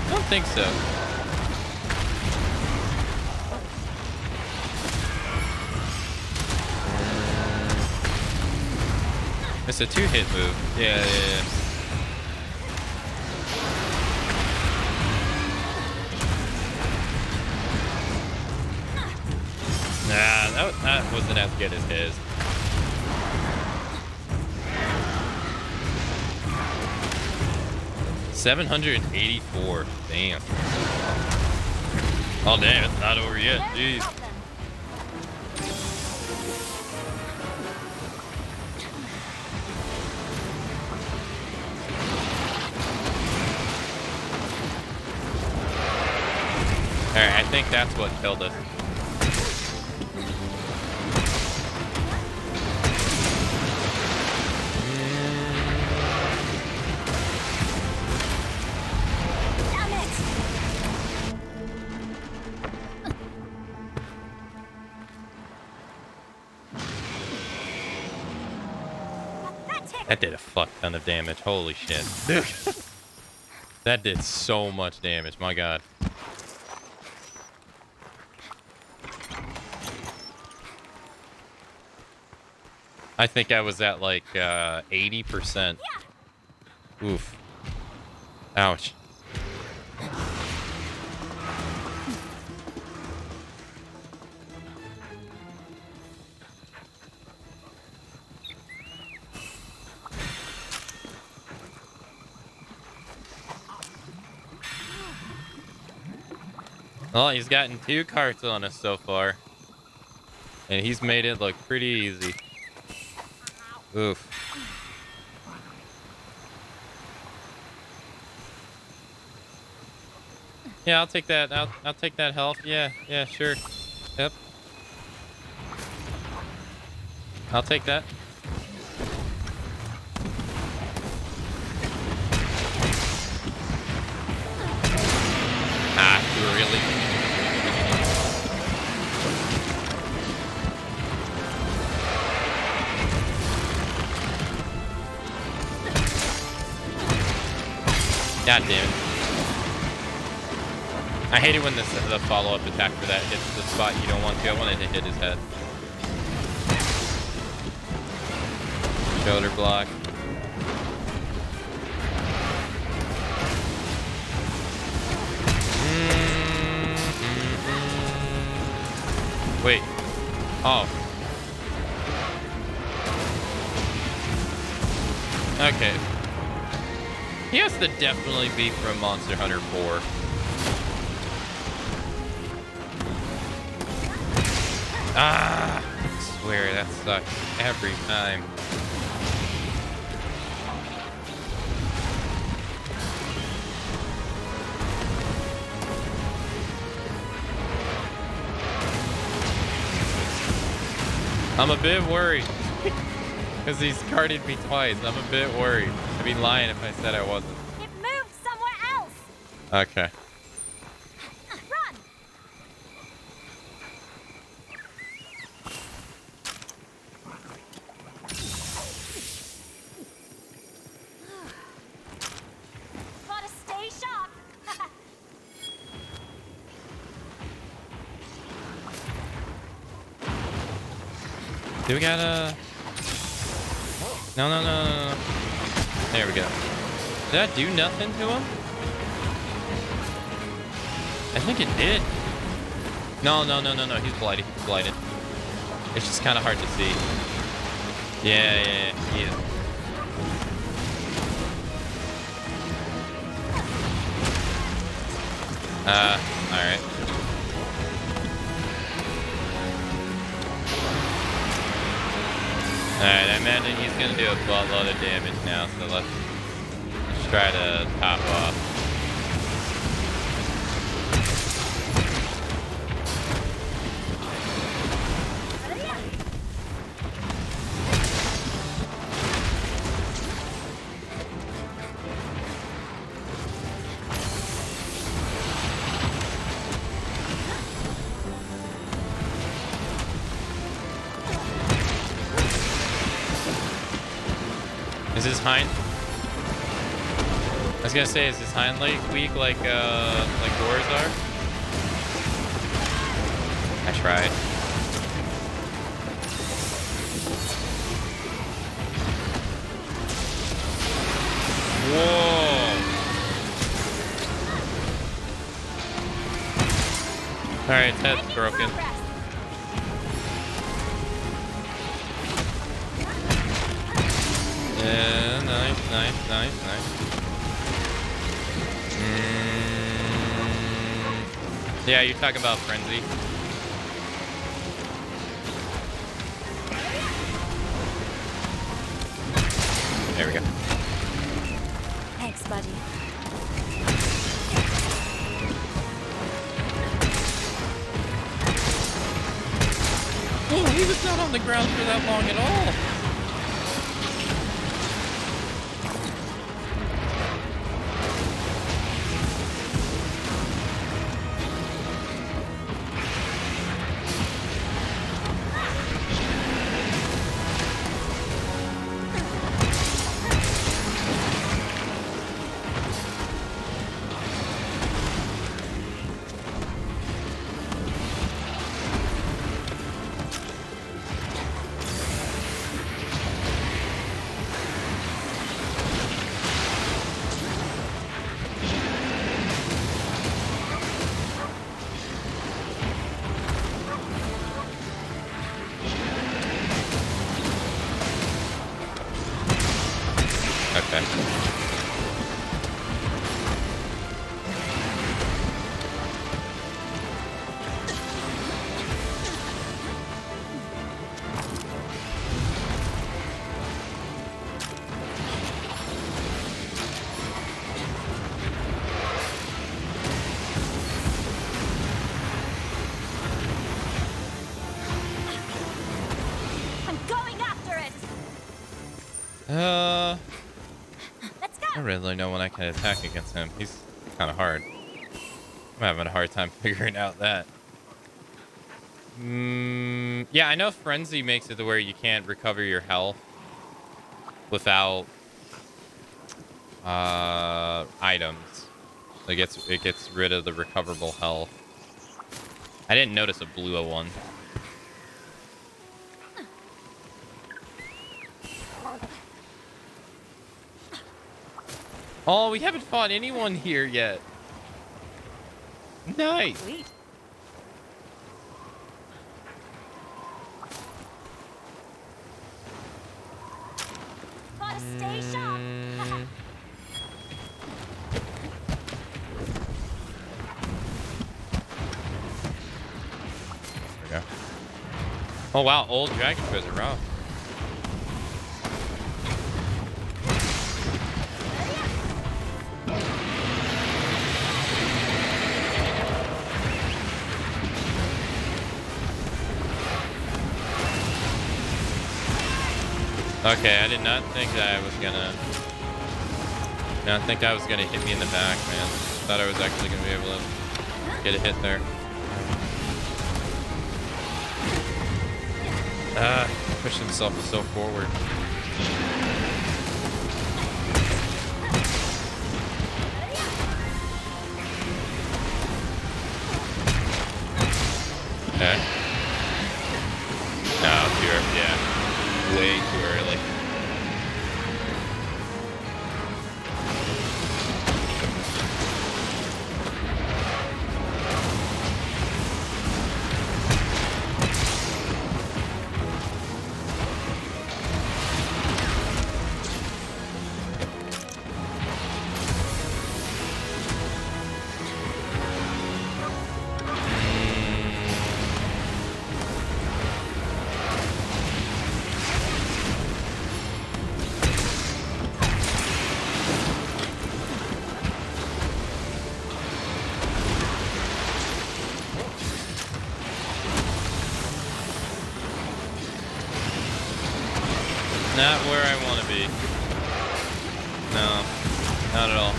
I don't think so. It's a 2-hit move. Yeah. Nah, that wasn't as good as his. $784. Damn. Oh damn, it's not over yet. Jeez. Alright, I think that's what killed us. That did a fuck ton of damage. Holy shit. That did so much damage. My god. I think I was at like 80%. Oof. Ouch. Well, he's gotten 2 carts on us so far. And he's made it look pretty easy. Oof. Yeah, I'll take that. I'll take that health. Yeah, sure. Yep. I'll take that. Ah, really? God damn it. I hate it when the follow-up attack for that hits the spot you don't want to. I wanted to hit his head. Shoulder block. Wait. Oh. Okay. He has to definitely be from Monster Hunter 4. Ah, I swear that sucks every time. I'm a bit worried. Because he's carded me twice. I'm a bit worried. I'd be lying if I said I wasn't. It moved somewhere else. Okay. Run. Gotta stay sharp. Do we gotta... No. There we go. Did that do nothing to him? I think it did. No. He's blighted. He's blighted. It's just kind of hard to see. Yeah. He is. Alright. Alright, I imagine he's gonna do a buttload of damage now, so let's try to top off. Is his hind? I was gonna say, is his hind leg weak like Gore's are? I tried. Whoa! All right, his head's broken. Yeah, nice. Yeah, you're talking about Frenzy. There we go. Thanks, buddy. Oh, he was not on the ground for that long at all. Okay. I'm going after it. Let's go. I don't really know when I can attack against him. He's kind of hard. I'm having a hard time figuring out that. Yeah, I know Frenzy makes it to where you can't recover your health without items. It gets rid of the recoverable health. I didn't notice a blue one. Oh, we haven't fought anyone here yet. Nice. Sweet. Gotta stay sharp. There we go. Oh wow, old dragon bows are rough. Okay, I did not think that I was gonna... I think that was gonna hit me in the back, man. Thought I was actually gonna be able to get a hit there. Pushed himself so forward. Okay. No, too early. Yeah. Way too early. Not where I want to be. No, not at all.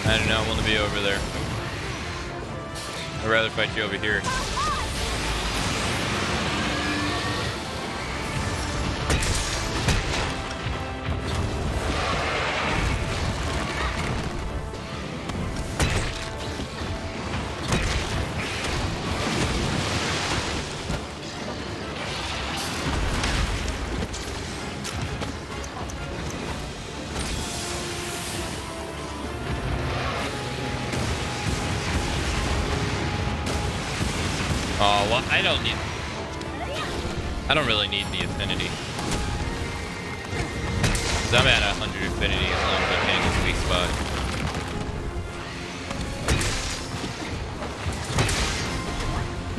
I do not want to be over there. I'd rather fight you over here. Oh, well, I don't really need the affinity. 'Cause I'm at 100 affinity as long as I'm hitting his weak spot.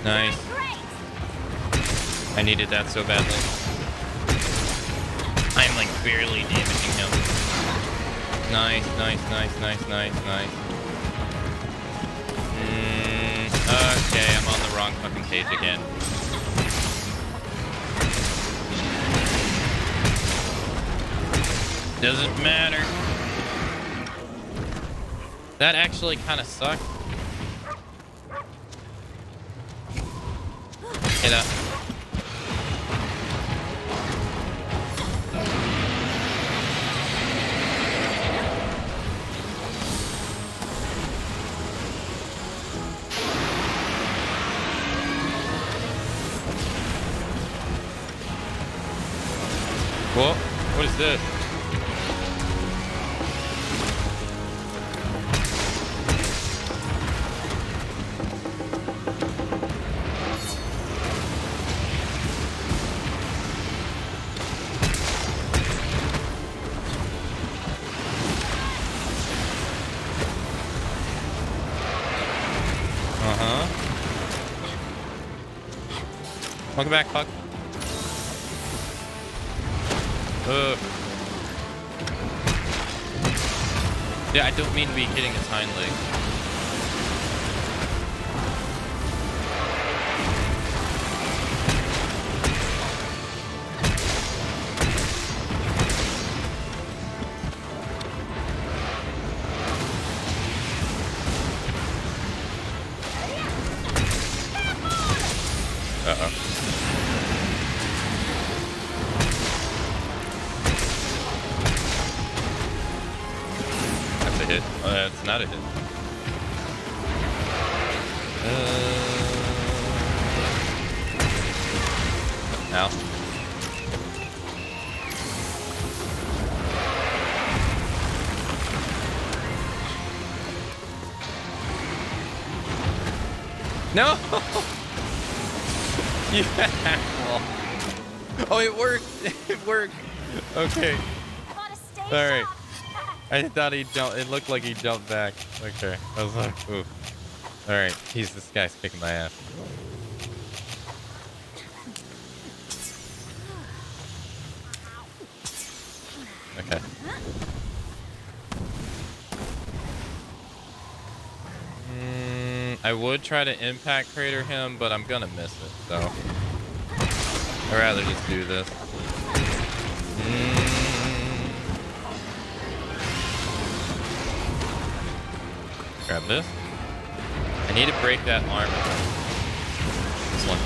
Nice. I needed that so badly. I'm like barely damaging him. Nice, nice, nice, nice, nice, nice. Okay, I'm on the wrong fucking page again. Doesn't matter. That actually kind of sucked. Hit up. Whoa, what is this? Welcome back, Puck. Yeah, I don't mean to be hitting his hind leg. Uh-oh. That's a hit. Oh, that's not a hit. Ow. No! Yeah. Oh, it worked. It worked. Okay. All right. I thought he jumped. It looked like he jumped back. Okay. I was like, ooh. All right. This guy's kicking my ass. Okay. I would try to impact crater him, but I'm gonna miss it, so I'd rather just do this. Grab this. I need to break that armor. This one.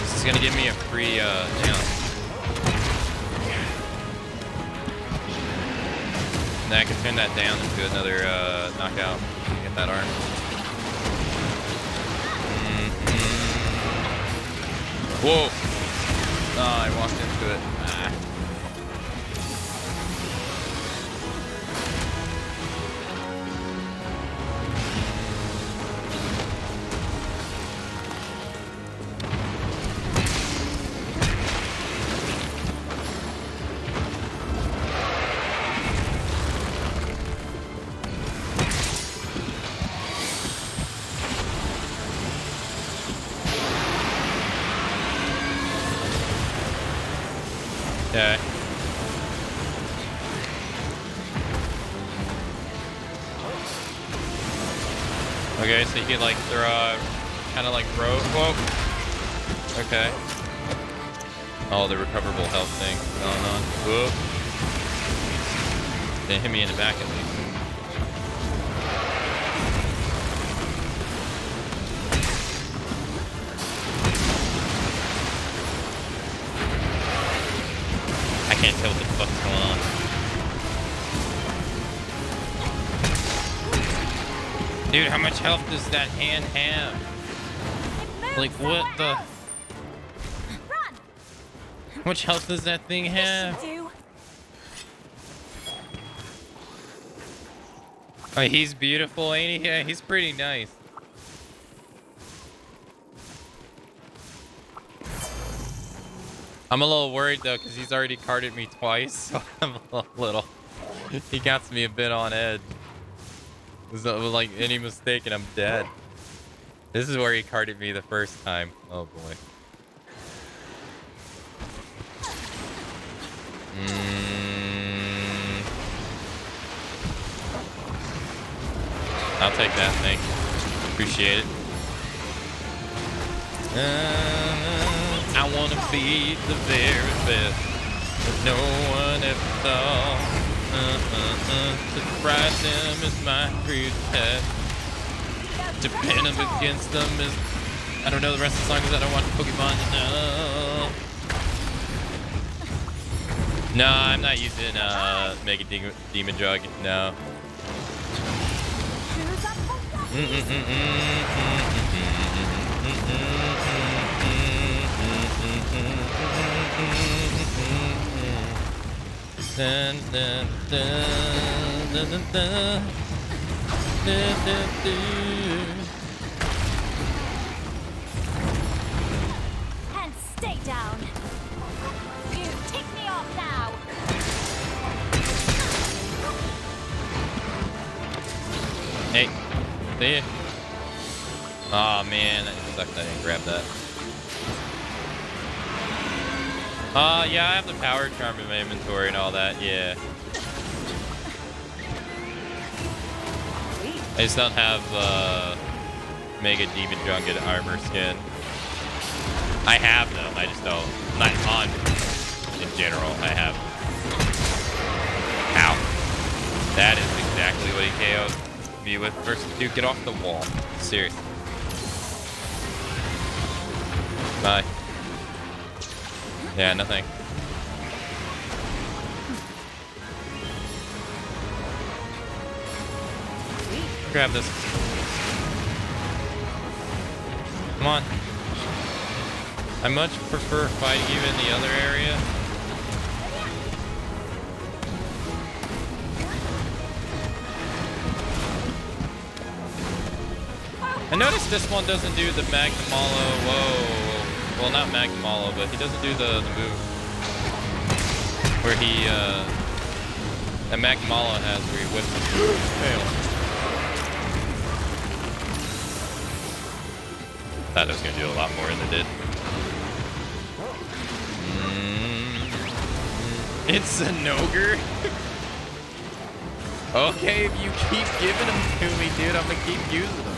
This is gonna give me a free down. And then I can turn that down into another knockout. Get that arm. Whoa! Oh, I walked into it. Ah. Okay. Okay, so you can like throw, kind of like throw. Whoa. Okay. Oh, the recoverable health thing going on. Whoa. Didn't hit me in the back at least. I can't tell what the fuck's going on. Dude, how much health does that hand have? Like, what the? Run! How much health does that thing have? Oh, he's beautiful, ain't he? Yeah, he's pretty nice. I'm a little worried though, because he's already carded me twice, so I'm a little. He got me a bit on edge. So, like any mistake and I'm dead. This is where he carded me the first time. Oh boy. I'll take that, thank you. Appreciate it. I wanna be the very best that no one ever saw. To surprise them is my true test. To pin them against them is... I don't know the rest of the song because I don't watch Pokemon enough. No, I'm not using Mega Demon Drug, no. Dun, dun, dun, dun, dun, dun. Dun, dun, dun. And stay down. You take me off now. Hey, see ya. Aw, man, that sucks I didn't grab that. Yeah, I have the power charm in my inventory and all that, yeah. I just don't have Mega Demon Junket armor skin. I have them, I just don't. Not on in general, I have. Ow. That is exactly what he KO'd me with first. Dude, get off the wall. Seriously. Bye. Yeah, nothing. Grab this. Come on. I much prefer fighting you in the other area. I noticed this one doesn't do the Magnamalo. Whoa. Well, not Magnamalo, but he doesn't do the move where he, that Magnamalo has where he whips his tail. Thought it was going to do a lot more than it did. It's a Noger. Okay, if you keep giving them to me, dude, I'm going to keep using them.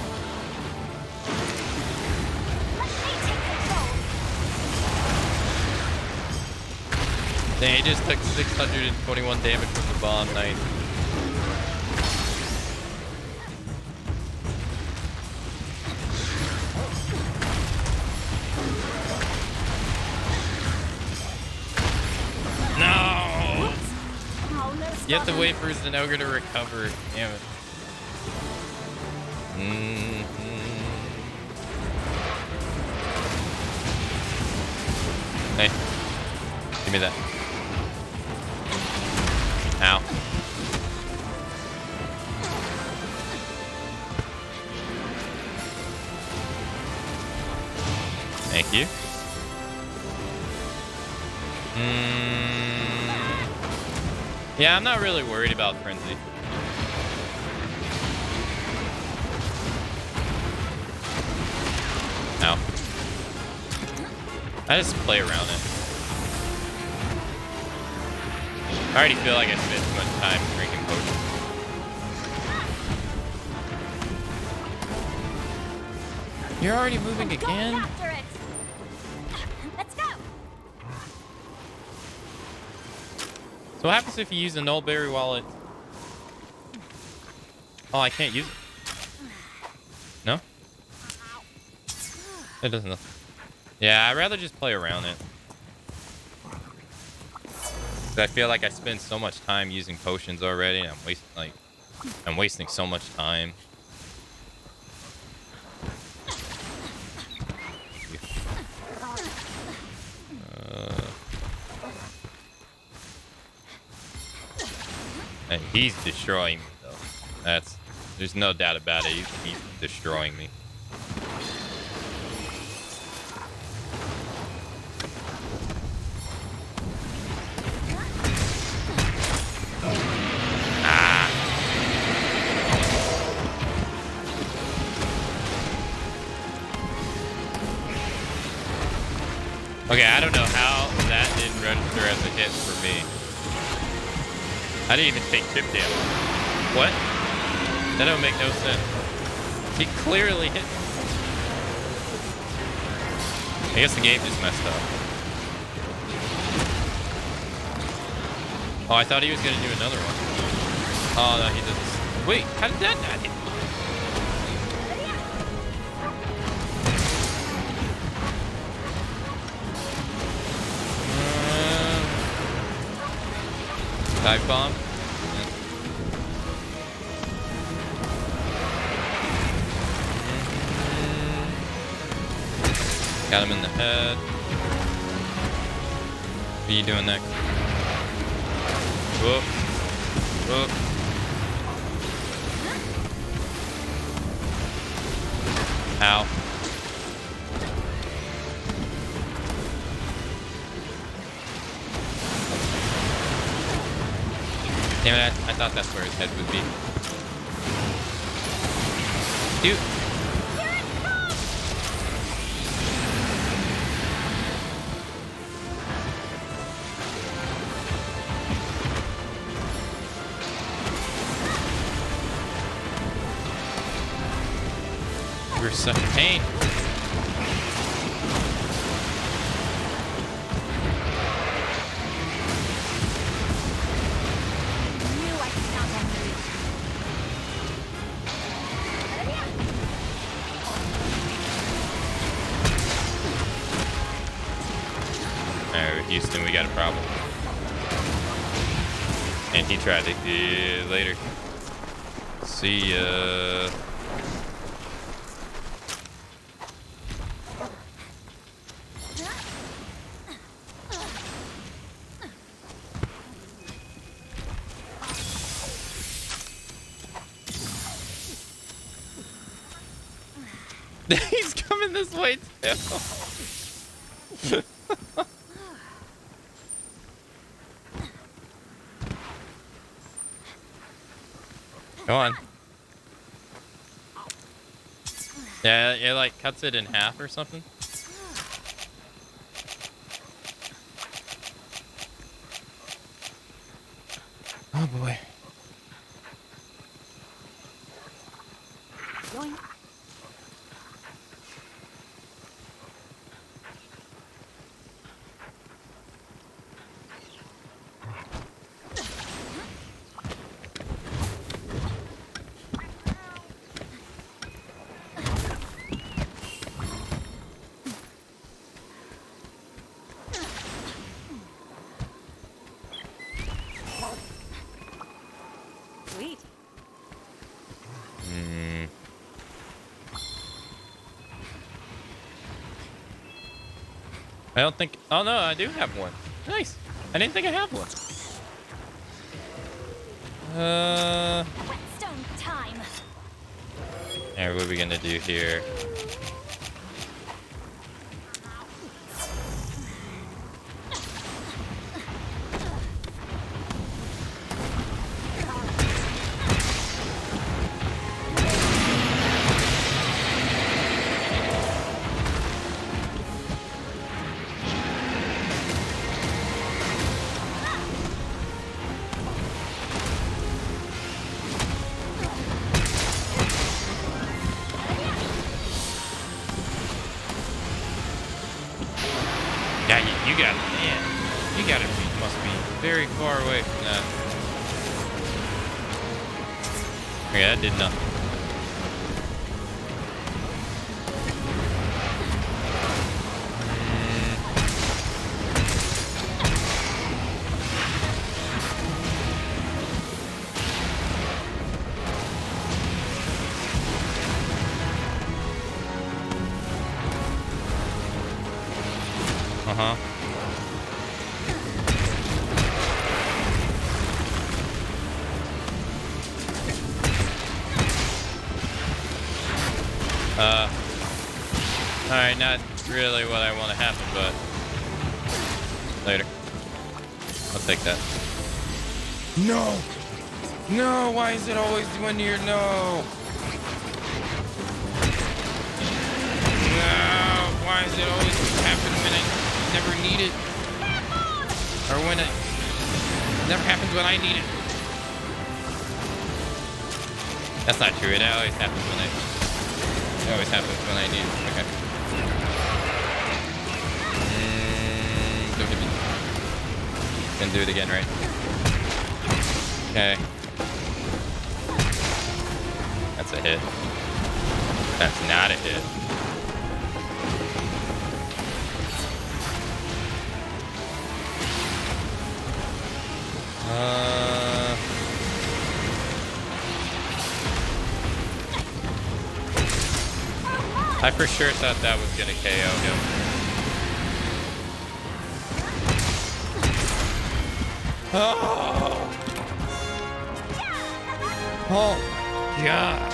Dang, he just took 621 damage from the bomb. Nice. No! You have to wait for Zenogre to recover. Damn it. Hey, give me that. Ow. Thank you. Yeah, I'm not really worried about Frenzy. Ow. I just play around it. I already feel like I spent too much time drinking potions. You're already moving again? After it. Let's go. So what happens if you use a Nullberry wallet? Oh, I can't use it. No? It doesn't. Yeah, I'd rather just play around it. 'Cause I feel like I spend so much time using potions already, and I'm wasting so much time. And he's destroying me, though. There's no doubt about it. He's destroying me. Okay, I don't know how that didn't register as a hit for me. I didn't even take chip damage. What? That don't make no sense. He clearly hit me. I guess the game just messed up. Oh, I thought he was gonna do another one. Oh, no, he doesn't. Wait, how did that not hit me? Dive bomb. Got him in the head. What are you doing next? Whoop. Whoop. Ow. Damn it, I thought that's where his head would be. Dude. We're such pain. Houston, we got a problem. And he tried to later. See ya. He's coming this way too. Come on. Yeah, it like cuts it in half or something. Oh boy. Yoink. I don't think... Oh, no, I do have one. Nice. I didn't think I had one. Whetstone time. Alright, what are we gonna do here? Yeah, you got it. Man, you got it. You must be very far away from that. Okay, that did nothing. Uh-huh. Alright, not really what I want to happen, but later. I'll take that. No! No! Why is it always when you're no? No! Why is it always happening when I never need it? Or when it never happens when I need it? That's not true. It always happens when I... It always happens when I need it. Okay. Don't hit me. Then do it again, right? Okay. That's a hit. That's not a hit. I for sure thought that was gonna KO him. Oh! Oh, God.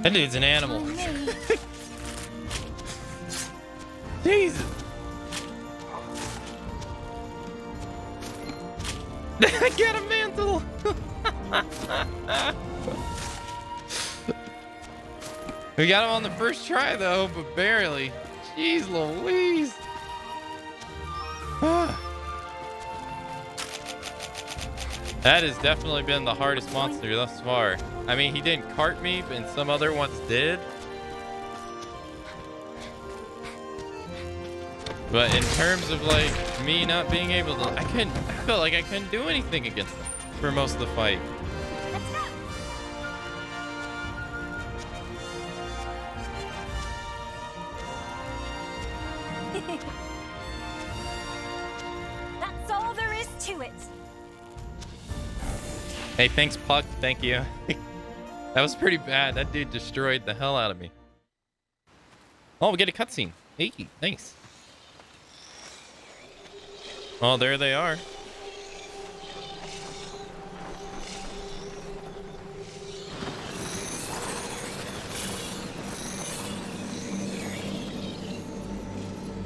That dude's an animal. Jesus. I got a mantle. We got him on the first try though, but barely. Jeez Louise. That has definitely been the hardest monster thus far. I mean, he didn't cart me, but some other ones did. But in terms of like me not being able to, I felt like I couldn't do anything against him for most of the fight. That's all there is to it. Hey, thanks, Puck. Thank you. That was pretty bad. That dude destroyed the hell out of me. Oh, we get a cutscene. Hey, nice. Oh, there they are.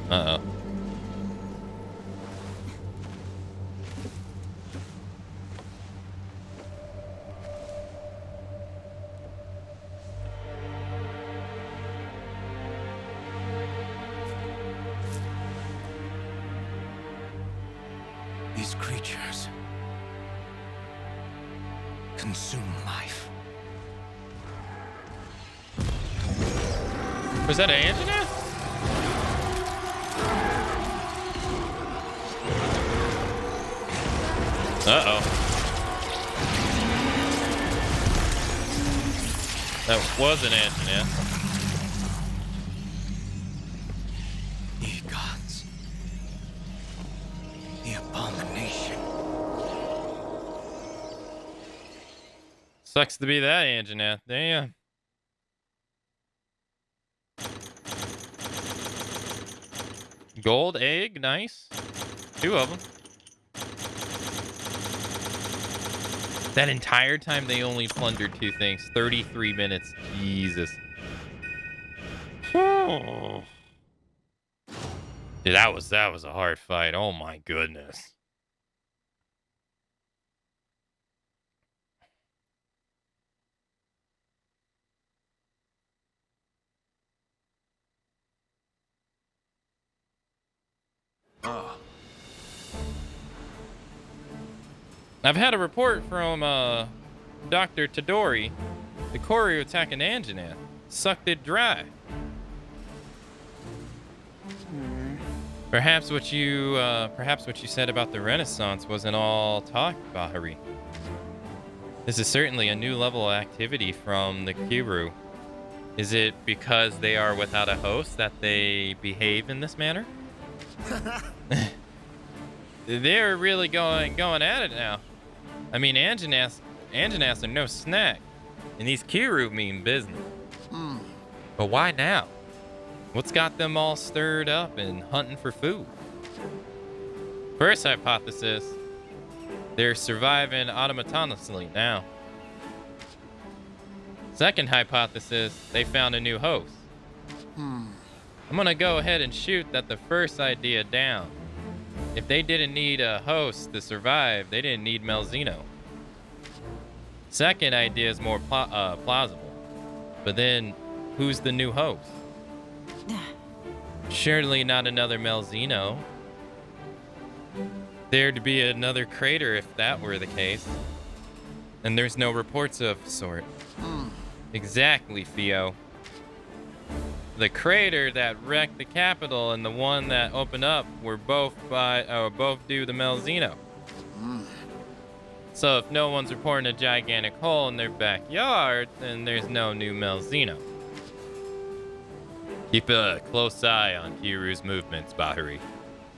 Uh-oh. These creatures consume life. Was that an Anjanath? Uh-oh. That was an Anjanath. Ye gods. The abomination. Sucks to be that Anjanath. Damn. Gold egg, nice. 2 of them. That entire time they only plundered 2 things. 33 minutes. Jesus. Dude, that was a hard fight. Oh my goodness. I've had a report from Dr. Tadori. The Koryu attack in Anjanath sucked it dry. Perhaps what you said about the Renaissance wasn't all talk, Bahari. This is certainly a new level of activity from the Kiru. Is it because they are without a host that they behave in this manner? They're really going at it now. I mean, Anjanaths are no snack, and these Kiru mean business. But why now? What's got them all stirred up and hunting for food? First hypothesis, they're surviving autonomously now. Second hypothesis, they found a new host. I'm gonna go ahead and shoot that the first idea down. If they didn't need a host to survive, they didn't need Melzino. Second idea is more plausible. But then, who's the new host? Surely not another Melzino. There'd be another crater if that were the case. And there's no reports of sort. Exactly, Theo. The crater that wrecked the capital and the one that opened up were both due to Melzino. So if no one's reporting a gigantic hole in their backyard, then there's no new Melzino. Keep a close eye on Kiru's movements, Bahari.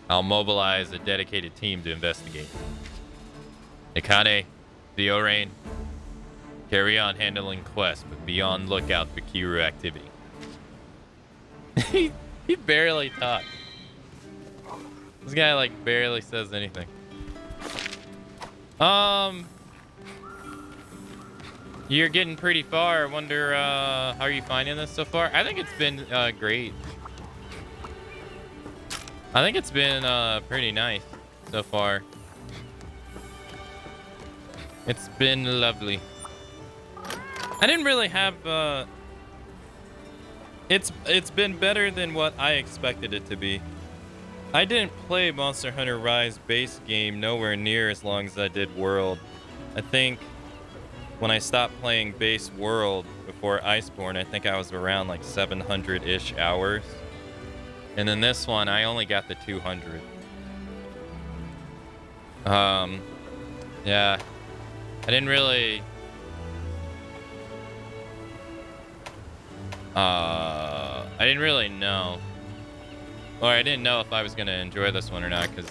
I'll mobilize a dedicated team to investigate. Ikane, Theorain, carry on handling quests, but be on lookout for Kiru activity. he barely talks. This guy like barely says anything. You're getting pretty far. I wonder how are you finding this so far? I think it's been great. I think it's been pretty nice so far. It's been lovely. I didn't really have it's been better than what I expected it to be. I didn't play Monster Hunter Rise base game nowhere near as long as I did World. I think when I stopped playing base World before Iceborne, I think I was around like 700-ish hours. And then this one, I only got the 200. Yeah. I didn't really... I didn't really know. Or I didn't know if I was going to enjoy this one or not, because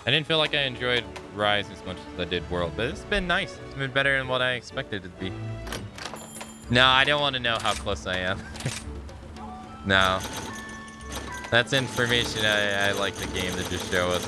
I didn't feel like I enjoyed Rise as much as I did World. But it's been nice. It's been better than what I expected it to be. No, I don't want to know how close I am. No. That's information I like the game to just show us.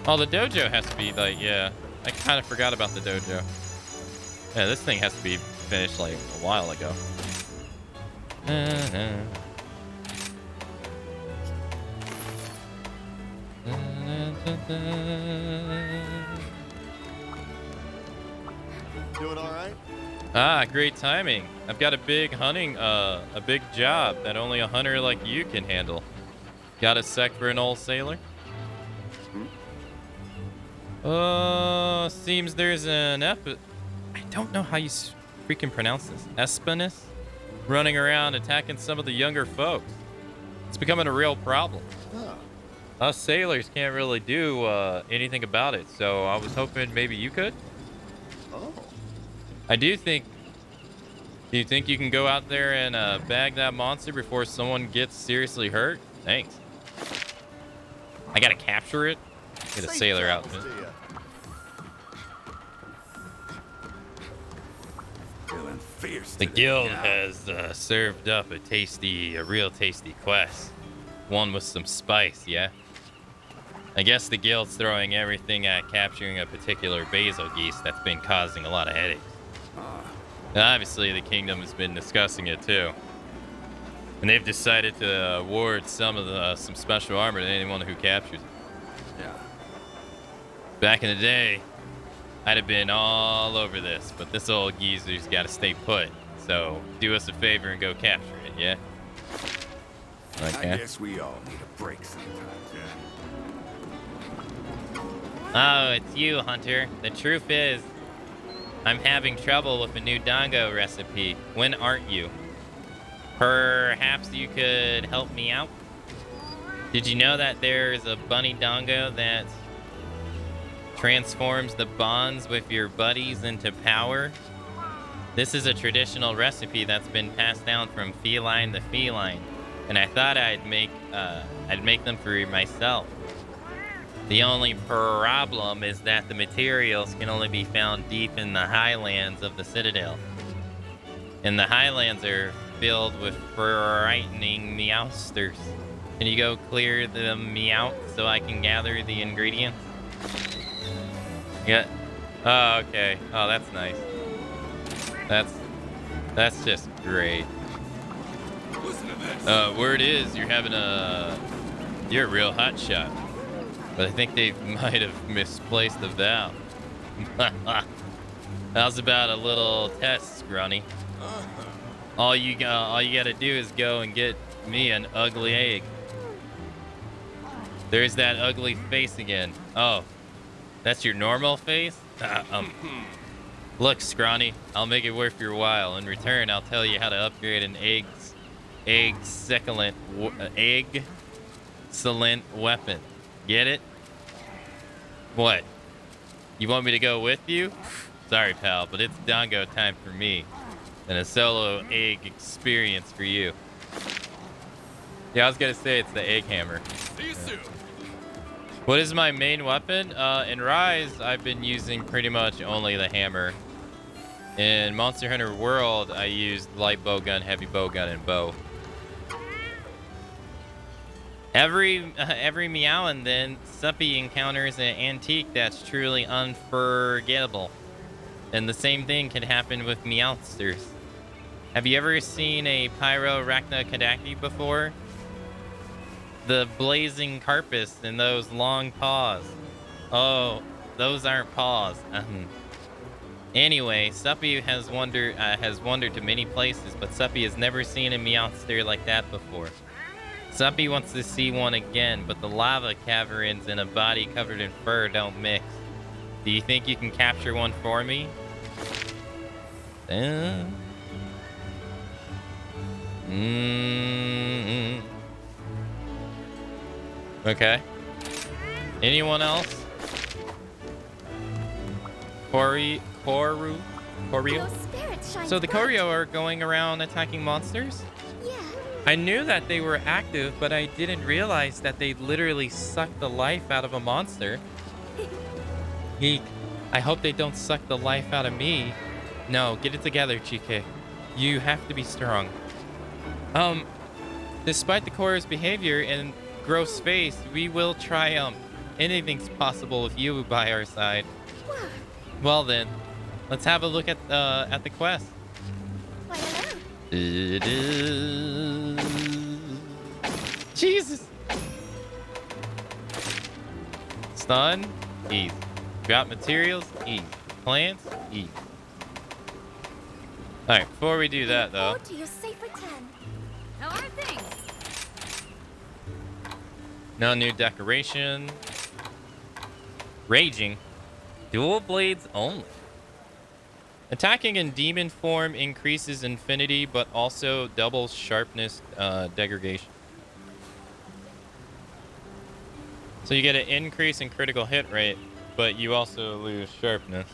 Oh, the dojo has to be like, yeah. I kind of forgot about the dojo. Yeah, this thing has to be finished like a while ago. Doing all right? Ah, great timing. I've got a big job that only a hunter like you can handle. Got a sec for an old sailor? Seems there's an I don't know how you freaking pronounce this. Espinus? Running around attacking some of the younger folks. It's becoming a real problem. Us sailors can't really do anything about it, so I was hoping maybe you could. Oh. I do think Do you think you can go out there and bag that monster before someone gets seriously hurt? Thanks. I gotta capture it. Get a sailor outfit. Feeling fierce The today. guild has served up a real tasty quest. One with some spice, yeah? I guess the guild's throwing everything at capturing a particular basil geese that's been causing a lot of headaches. And obviously, the kingdom has been discussing it too. And they've decided to award some special armor to anyone who captures it. Yeah. Back in the day, I'd have been all over this, but this old geezer's got to stay put. So do us a favor and go capture it, yeah? Okay. I guess we all need a break sometimes, yeah? Oh, it's you, Hunter. The truth is, I'm having trouble with a new dango recipe. When aren't you? Perhaps you could help me out? Did you know that there's a bunny dango that transforms the bonds with your buddies into power? This is a traditional recipe that's been passed down from feline to feline, and I thought I'd make them for myself. The only problem is that the materials can only be found deep in the highlands of the Citadel. And the highlands are filled with frightening meowsters. Can you go clear them out so I can gather the ingredients? Yeah. Oh, okay. Oh, that's nice. That's just great. Listen to this. Word is you're a real hot shot. But I think they might have misplaced the valve. How's about a little test, Scrawny? All you gotta do is go and get me an ugly egg. There's that ugly face again. Oh, that's your normal face? Look, Scrawny, I'll make it worth your while. In return, I'll tell you how to upgrade an excellent weapon. Get it? What? You want me to go with you? Sorry, pal, but it's dango time for me. And a solo egg experience for you. Yeah, I was gonna say it's the egg hammer. See you soon. What is my main weapon? In Rise, I've been using pretty much only the hammer. In Monster Hunter World, I used light bow gun, heavy bow gun, and bow. Every meow and then, Suppy encounters an antique that's truly unforgettable. And the same thing can happen with meowsters. Have you ever seen a Pyro Rachna Kadaki before? The blazing carpus and those long paws. Oh, those aren't paws. Anyway, Suppy has wandered to many places, but Suppy has never seen a meowster like that before. Suppy wants to see one again, but the lava caverns and a body covered in fur don't mix. Do you think you can capture one for me? Okay. Anyone else? Koryu? Your spirits shine So the bright. Koryu are going around attacking monsters? Yeah. I knew that they were active, but I didn't realize that they literally suck the life out of a monster. Eek. I hope they don't suck the life out of me. No, get it together, Chike. You have to be strong. Despite the Koryu's behavior and gross face, we will triumph. Anything's possible with you by our side. Wow. Well then, let's have a look at the quest. Why, hello. It is... Jesus! Stun? Easy. Drop materials? Easy. Plants? Easy. Alright, before we do that though... Forward to your safe return. How are things? No new decoration. Raging. Dual blades only. Attacking in demon form increases infinity, but also doubles sharpness degradation. So you get an increase in critical hit rate, but you also lose sharpness.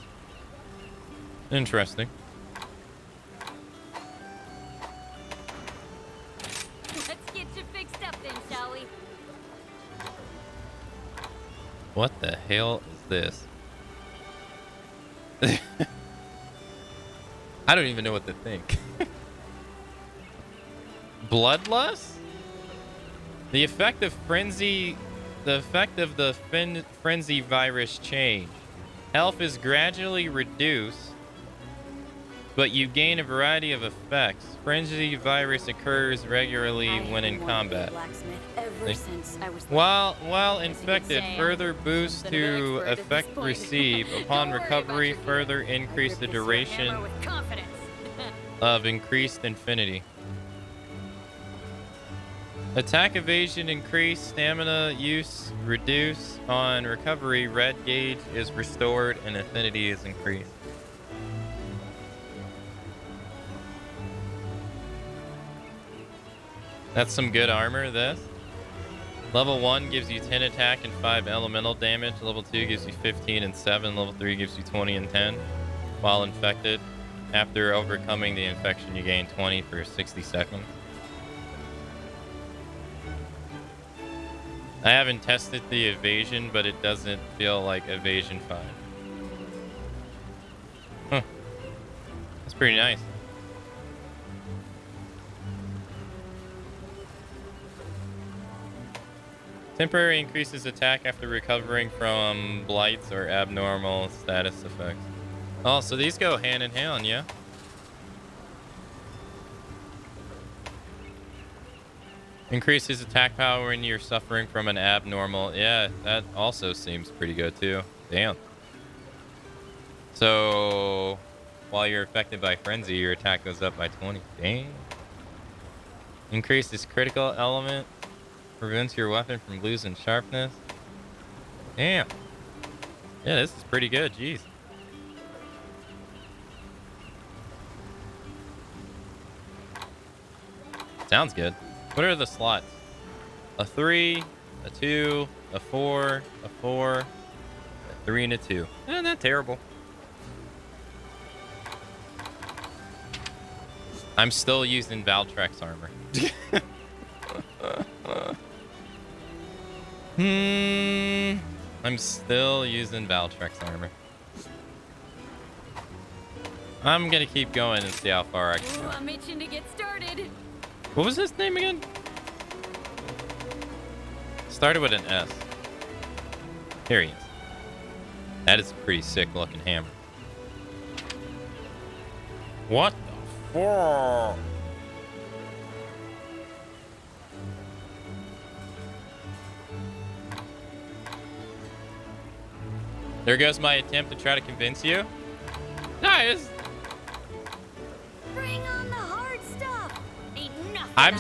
Interesting. What the hell is this? I don't even know what to think. Bloodlust? The effect of frenzy... The effect of the frenzy virus change. Health is gradually reduced, but you gain a variety of effects. Frenzy virus occurs regularly when in combat. While infected, further boost to effect received. Upon recovery, further increase the duration of increased infinity. Attack evasion increased, stamina use reduced. On recovery, red gauge is restored and affinity is increased. That's some good armor, this. Level 1 gives you 10 attack and 5 elemental damage. Level 2 gives you 15 and 7. Level 3 gives you 20 and 10 while infected. After overcoming the infection, you gain 20 for 60 seconds. I haven't tested the evasion, but it doesn't feel like evasion 5. Huh. That's pretty nice. Temporary increases attack after recovering from blights or abnormal status effects. Oh, so these go hand in hand, yeah? Increases attack power when you're suffering from an abnormal. Yeah, that also seems pretty good too. Damn. So, while you're affected by frenzy, your attack goes up by 20. Dang. Increases critical element. Prevents your weapon from losing sharpness. Damn. Yeah, this is pretty good. Jeez. Sounds good. What are the slots? A 3, a 2, a 4, a 4, a 3, and a 2. Eh, not terrible. I'm still using Valtrex armor. I'm still using Valtrex armor. I'm gonna keep going and see how far I can go. I'm itching to get started. What was his name again? Started with an S. Here he is. That is a pretty sick looking hammer. What the fuck? There goes my attempt to try to convince you. Nice. Bring on the hard stuff. Ain't nothing I'm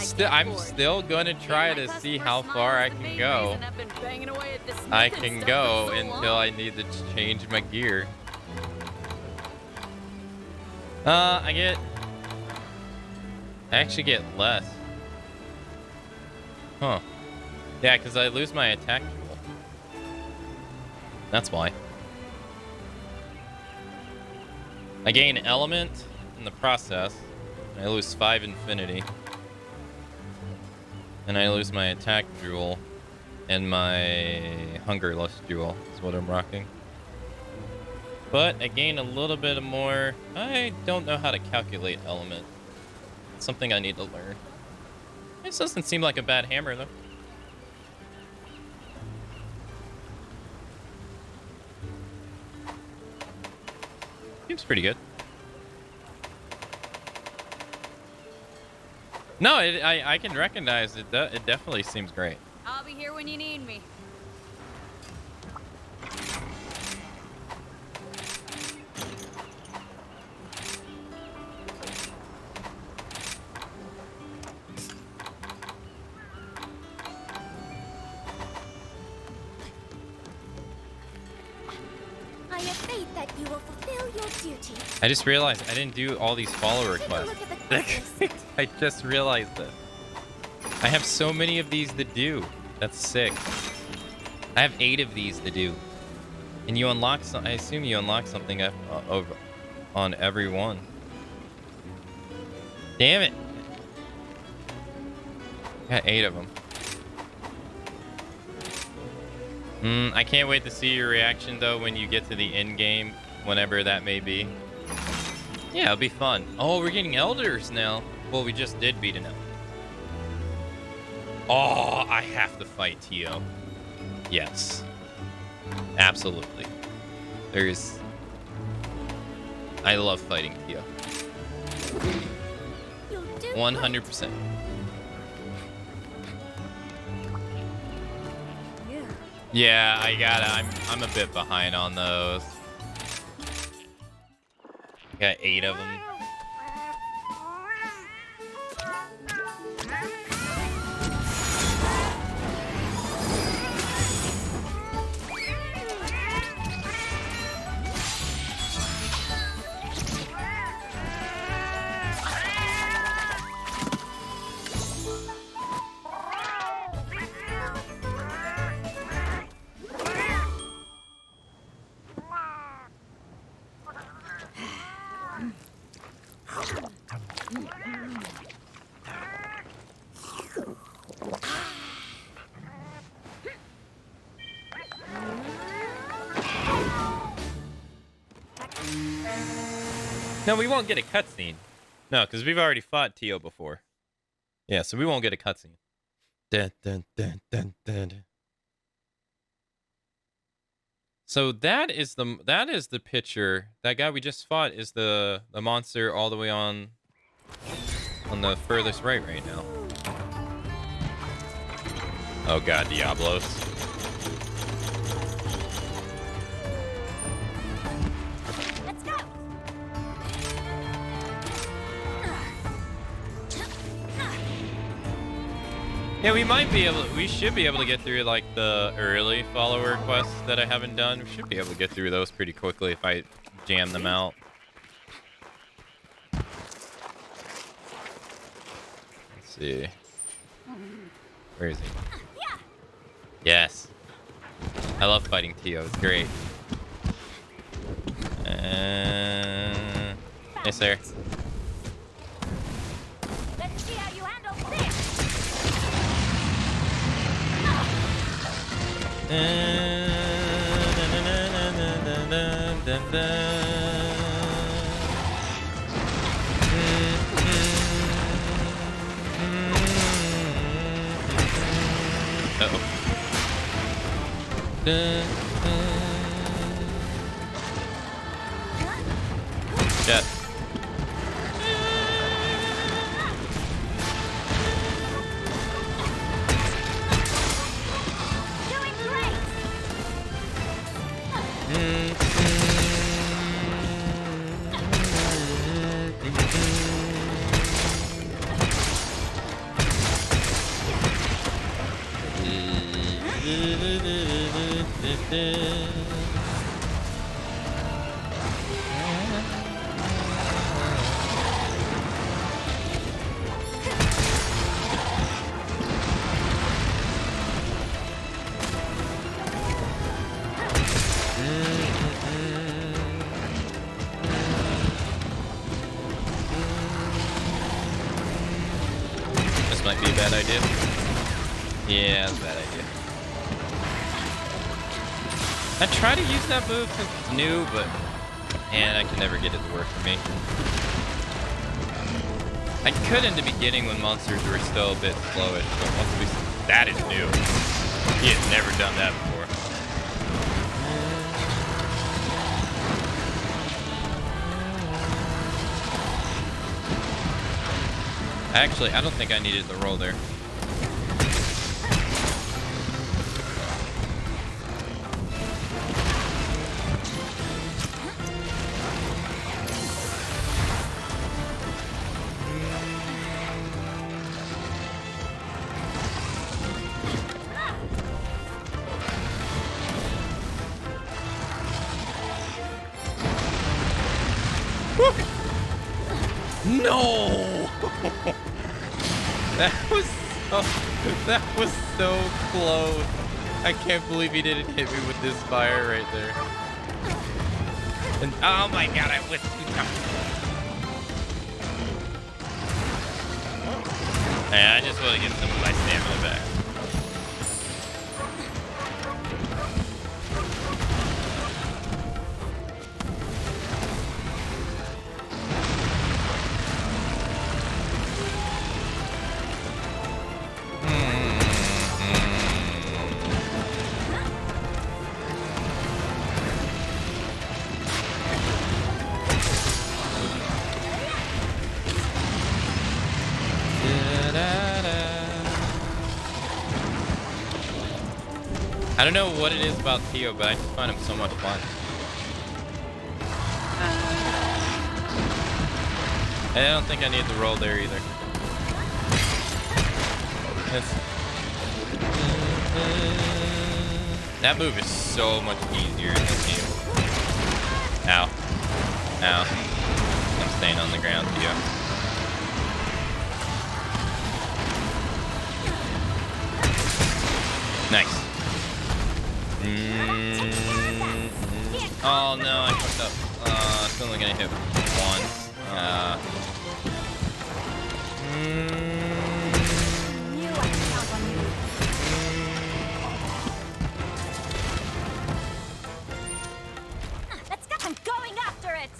still gonna try to see how far I can go. I can go until I need to change my gear. I actually get less. Huh. Yeah, because I lose my attack tool. That's why. I gain element in the process. I lose 5 infinity. And I lose my attack jewel and my hunger lust jewel is what I'm rocking. But I gain a little bit more. I don't know how to calculate element. It's something I need to learn. This doesn't seem like a bad hammer though. Seems pretty good. No, I can recognize it. It definitely seems great. I'll be here when you need me. I have faith that you will fulfill your duty. I just realized I didn't do all these follow Take a requests. look at the quest list. I just realized that. I have so many of these to do. That's sick. I have 8 of these to do. And you unlock some, I assume you unlock something over on every one. Damn it. Got 8 of them. I can't wait to see your reaction though when you get to the end game, whenever that may be. Yeah, it'll be fun. Oh, we're getting elders now. Well, we just did beat an elder. Oh, I have to fight Tio. Yes. Absolutely. I love fighting Tio. You'll do 100%. Yeah, I gotta. I'm a bit behind on those. Got 8 of them. No, we won't get a cutscene. No, because we've already fought Tio before. Yeah, so we won't get a cutscene. Dun, dun, dun, dun, dun. So that is the picture. That guy we just fought is the monster all the way on the furthest right now. Oh god, Diablos. Let's go. Yeah, we should be able to get through like the early follower quests that I haven't done. We should be able to get through those pretty quickly if I jam them out. Let's see. Where is he? Yes. I love fighting Tio. It's great. Yes, sir. Let's see how you handle this. Uh-oh. Shit. Doing great. This might be a bad idea. Yeah, that's a bad idea. I try to use that move because it's new, but man, I can never get it to work for me. I could in the beginning when monsters were still a bit slowish, but once we... That is new. He has never done that before. Actually, I don't think I needed the roll there. No! That was so close. I can't believe he didn't hit me with this fire right there. And oh my god, I whiffed 2 times. Yeah, I just want to get some of my stamina back. I don't know what it is about Theo, but I just find him so much fun. And I don't think I need the roll there either. That move is so much easier in this game. Ow. Ow. I'm staying on the ground, Theo. Nice. Oh no, I fucked up. It's only gonna hit once. Knew I could count on you. Let's get them going after it.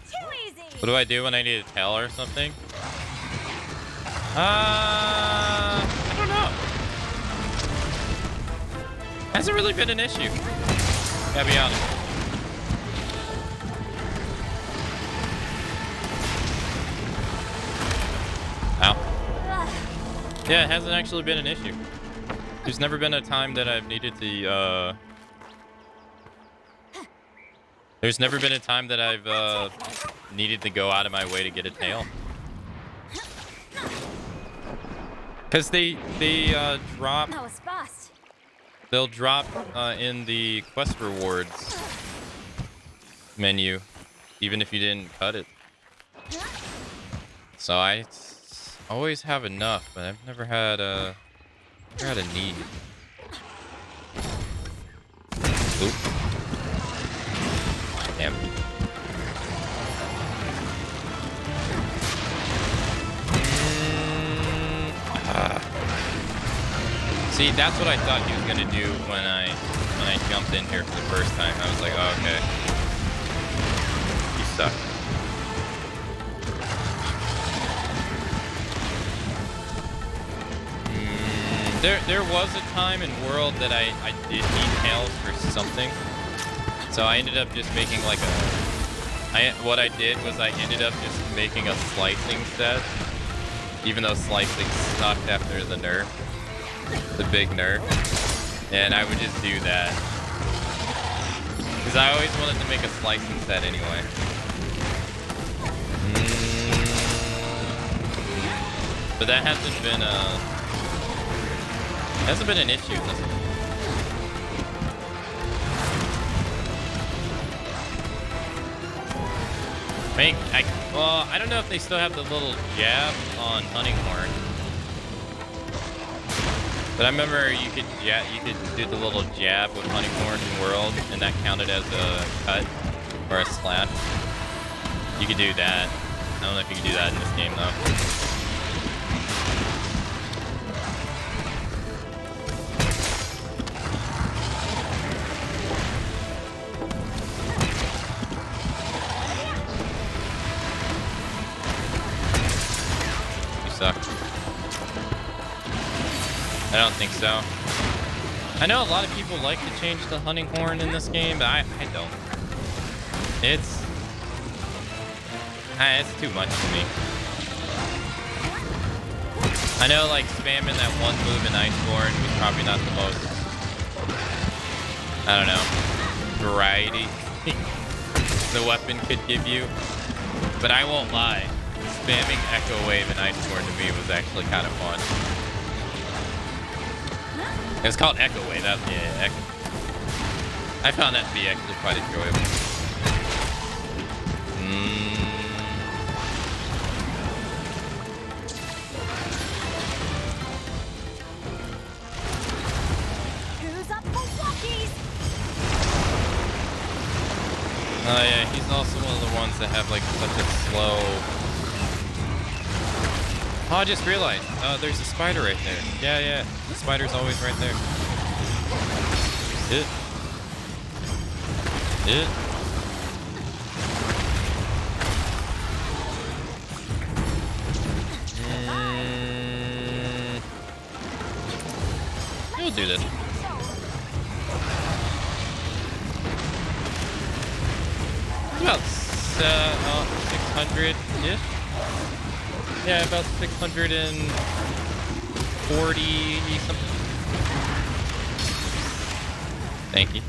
Too easy. What do I do when I need a tail or something? I don't know. Hasn't really been an issue. Gotta be honest. Ow. Yeah, it hasn't actually been an issue. There's never been a time that I've needed to, There's never been a time that I've, needed to go out of my way to get a tail. Because they drop... That was fast. They'll drop in the quest rewards menu, even if you didn't cut it. So I always have enough, but I've never had a need. Oop. Damn. See, that's what I thought he was gonna do when I jumped in here for the first time. I was like, oh, okay. You suck. There was a time in World that I did need tails for something. So I ended up just making like what I did was I ended up just making a slicing set. Even though slicing sucked after the nerf. The big nerf. And I would just do that. Because I always wanted to make a slicing set anyway. But that hasn't been an issue. Well, I don't know if they still have the little jab on Hunting Horn. But I remember you could do the little jab with Hunting Horn in World, and that counted as a cut or a slash. You could do that. I don't know if you can do that in this game though. Suck. I don't think so. I know a lot of people like to change the Hunting Horn in this game, but I don't. It's too much for me. I know like spamming that one move in Iceborne was probably not the most, I don't know, variety the weapon could give you, but I won't lie. Spamming Echo Wave in Iceborne to me was actually kind of fun. It's called Echo Wave. Yeah, Echo. I found that to be actually quite enjoyable. Who's up for walkies? Oh yeah, he's also one of the ones that have like such a slow... Oh, I just realized. There's a spider right there. Yeah. The spider's always right there. It. we'll do this. About 600-ish. Yeah, about 640 something. Thank you.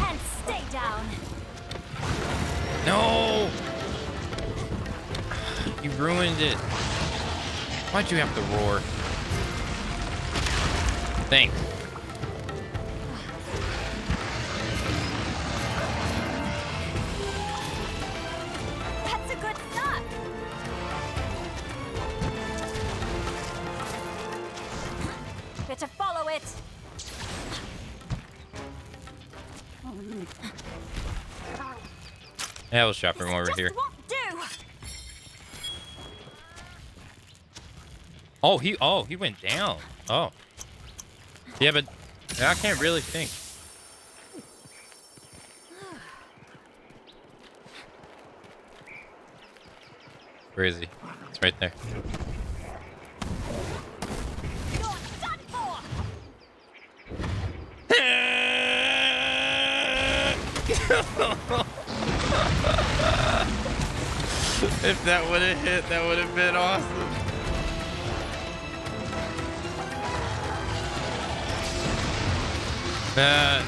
And stay down. No! You ruined it. Why'd you have to roar? Thanks. That's a good start. Better follow it. Yeah, we'll shop him over Just here. won't do. Oh, he went down. Oh. Yeah, but I can't really think. Where is he? It's right there. You're done for. If that would have hit, that would have been awesome.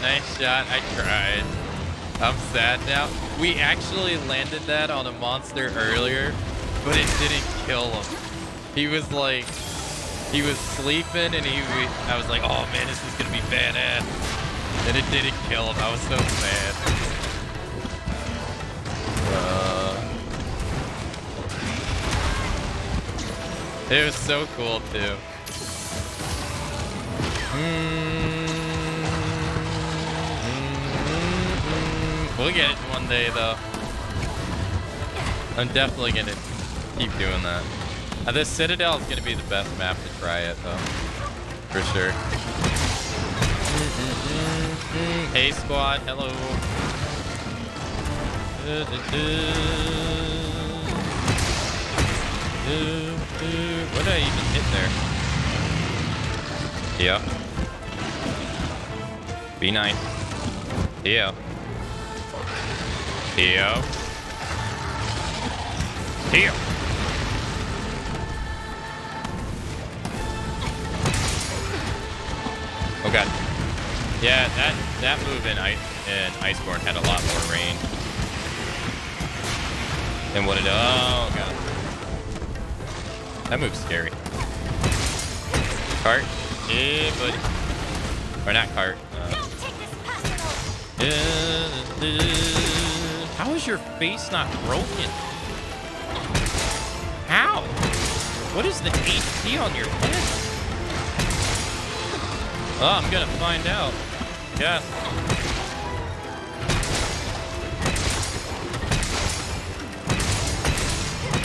Nice shot. I tried. I'm sad now. We actually landed that on a monster earlier, but it didn't kill him. He was like, he was sleeping, and I was like, oh man, this is gonna be badass. And it didn't kill him. I was so sad. It was so cool too. We'll get it one day though. I'm definitely gonna keep doing that. This Citadel is gonna be the best map to try it though, for sure. Hey squad, hello. What did I even hit there? Yeah. Be nice. Yeah. Yeah. Here. Oh god. Yeah, that move in Iceborne had a lot more range than what it. Oh god. That move's scary. Cart. Yeah, buddy. Or not cart. Don't take this personal. How is your face not broken? How? What is the HP on your head? Oh, I'm gonna find out. Yes.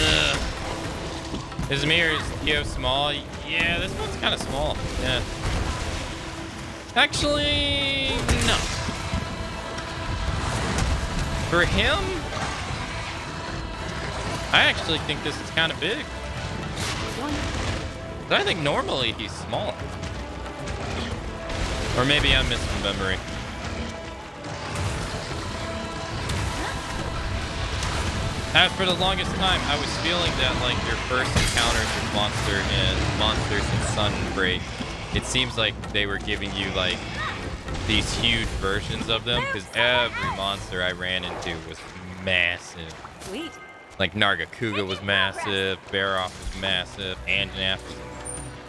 Ugh. His mirror is small. Yeah, this one's kind of small. Yeah. Actually, no. For him, I actually think this is kind of big. I think normally he's small. Or maybe I'm misremembering. For the longest time, I was feeling that like your first encounters with monsters in Sunbreak, it seems like they were giving you like these huge versions of them, because every monster I ran into was massive. Sweet. Like Nargacuga was massive, Baroff was massive, Anjanath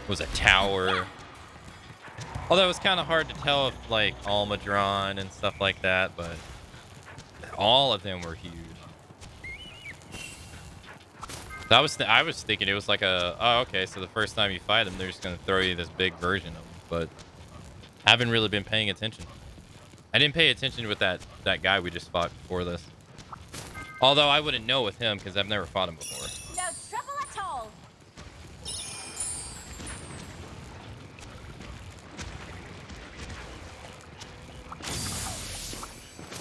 was a tower. Although it was kind of hard to tell if like Almadron and stuff like that, but all of them were huge. So I was thinking it was like oh okay, so the first time you fight them, they're just gonna throw you this big version of them, but I haven't really been paying attention. I didn't pay attention with that guy we just fought before this. Although I wouldn't know with him because I've never fought him before. No trouble at all.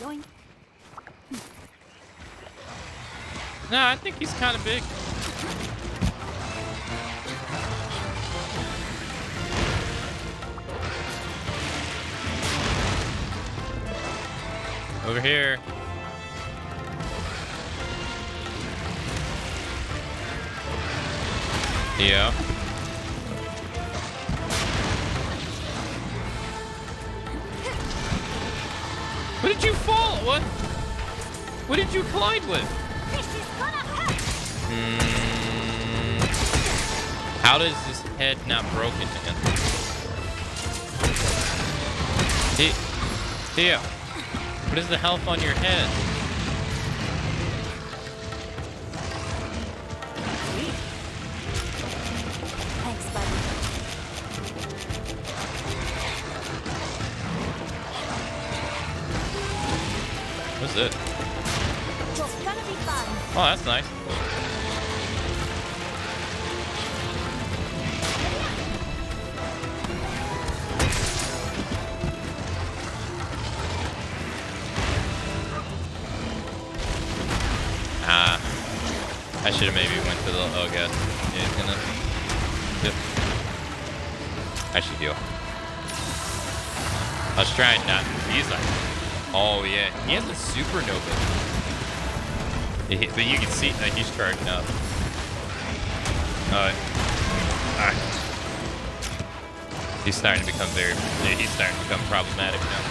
Yoink. No, I think he's kind of big. Over here. Yeah. What did you fall? What? What did you collide with? This is gonna hurt. How does his head not broken again? Theo, what is the health on your head? Thanks, buddy. What's it? Just gonna be fun. Oh, that's nice. Ah, I should have maybe went to the. Oh god, yeah, he's gonna. Yep. I should heal. I was trying not. He's like. Oh yeah, he has a supernova. But you can see that he's charging up. He's starting to become he's starting to become problematic now.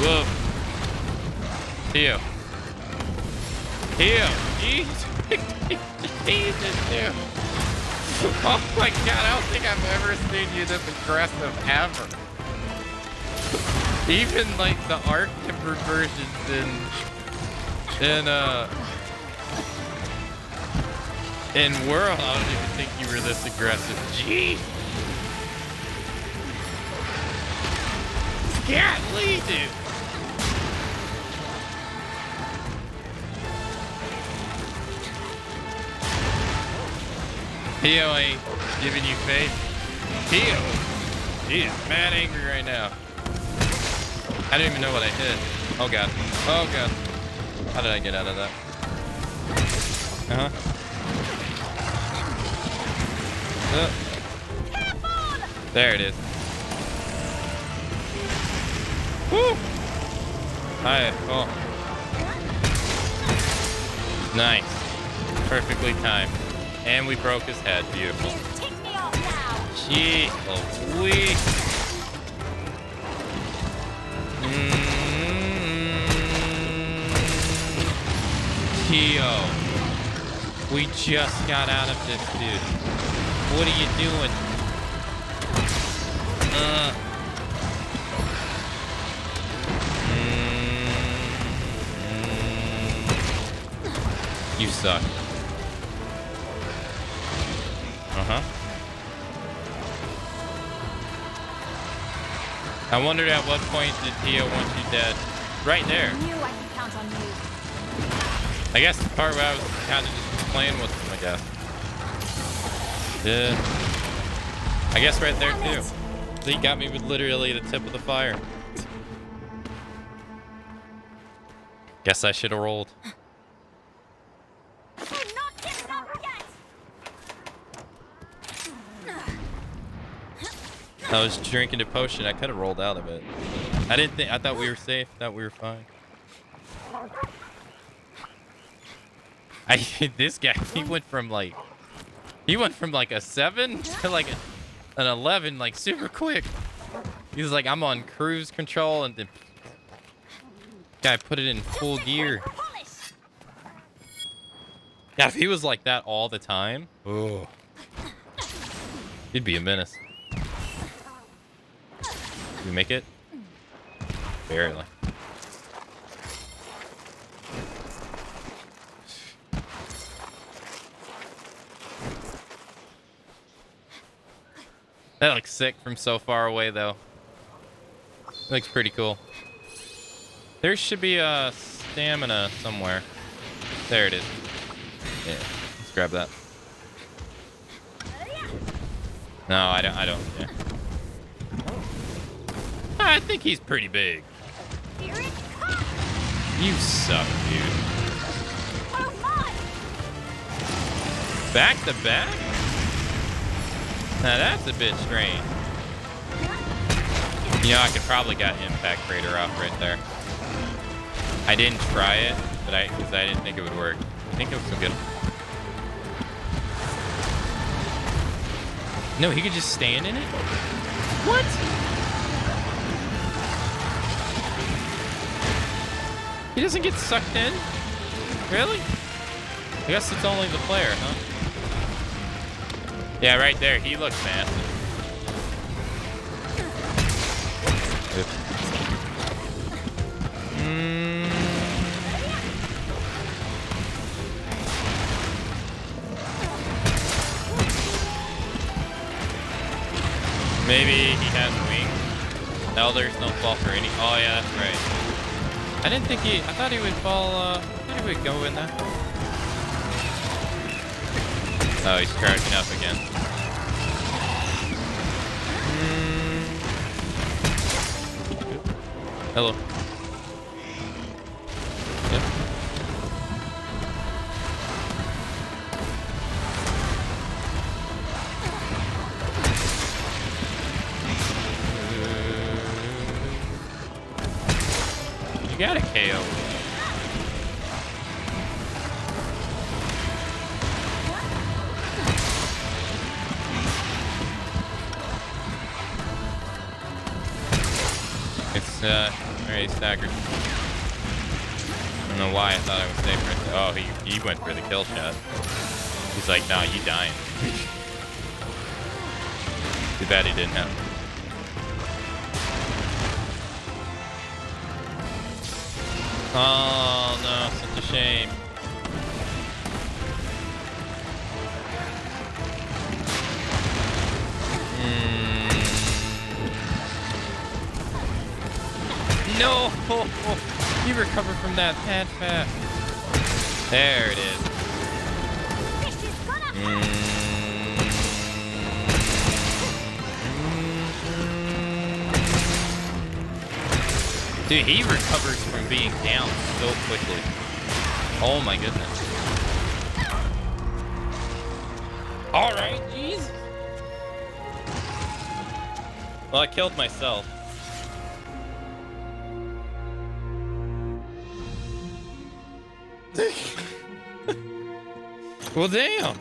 Whoa. Theo. Jesus. Jesus, Theo. Oh my god, I don't think I've ever seen you this aggressive ever. Even like the arc versions in World, I don't even think you were this aggressive. Jeez. Golly, dude. Theo ain't giving you faith. Theo, he is mad angry right now. I don't even know what I hit. Oh god. Oh god. How did I get out of that? There it is. Woo! Hi. Oh. Nice. Perfectly timed. And we broke his head. Beautiful. Take me off now. Gee, Louise. Theo, we just got out of this, dude. What are you doing? You suck. I wondered at what point did Theo want you dead? Right there. I knew I could count on you. I guess the part where I was kind of just playing with him, I guess. Yeah. I guess right there too. He got me with literally the tip of the fire. Guess I should have rolled. I'm not giving up yet. I was drinking a potion. I could have rolled out of it. I didn't think. I thought we were safe. Thought we were fine. This guy. He went from like a 7 to like an 11, like super quick. He was like, I'm on cruise control, and the guy put it in full gear. Yeah, if he was like that all the time, oh, he'd be a menace. Did we make it? Barely. That looks sick from so far away, though. Looks pretty cool. There should be a stamina somewhere. There it is. Yeah, let's grab that. No, I don't. Yeah. I think he's pretty big. Here it comes! You suck, dude. Oh my! Back to back? Now that's a bit strange. You know, I could probably got Impact Crater off right there. I didn't try it, but because I didn't think it would work. I think it was so good. No, he could just stand in it? What? He doesn't get sucked in? Really? I guess it's only the player, huh? Yeah, right there. He looks massive. Maybe he has wings. Elders don't fall for any. Oh yeah, that's right. I didn't think he. I thought he would fall. I thought he would go in that. Oh, he's charging up again. Hello. Yep. You got a KO. It's already staggered. I don't know why I thought I was safe right there. Oh, he went for the kill shot. He's like, nah, you dying. Too bad he didn't have. Oh no, such a shame. No! He recovered from that fast. There it is. Dude, he recovers from being down so quickly. Oh my goodness. Alright, jeez. Well, I killed myself. Well, damn.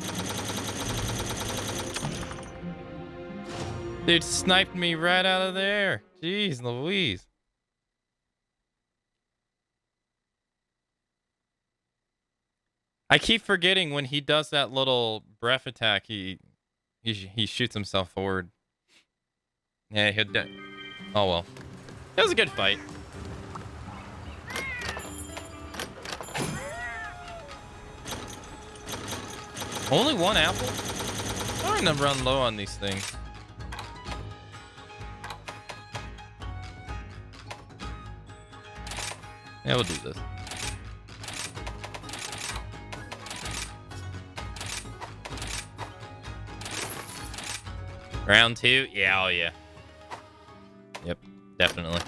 Dude sniped me right out of there. Jeez Louise. I keep forgetting when he does that little breath attack, he shoots himself forward. Yeah, he'll die. Oh well. That was a good fight. Only one apple? I'm gonna run low on these things. Yeah, we'll do this. Round 2? Yeah, oh yeah. Yep, definitely.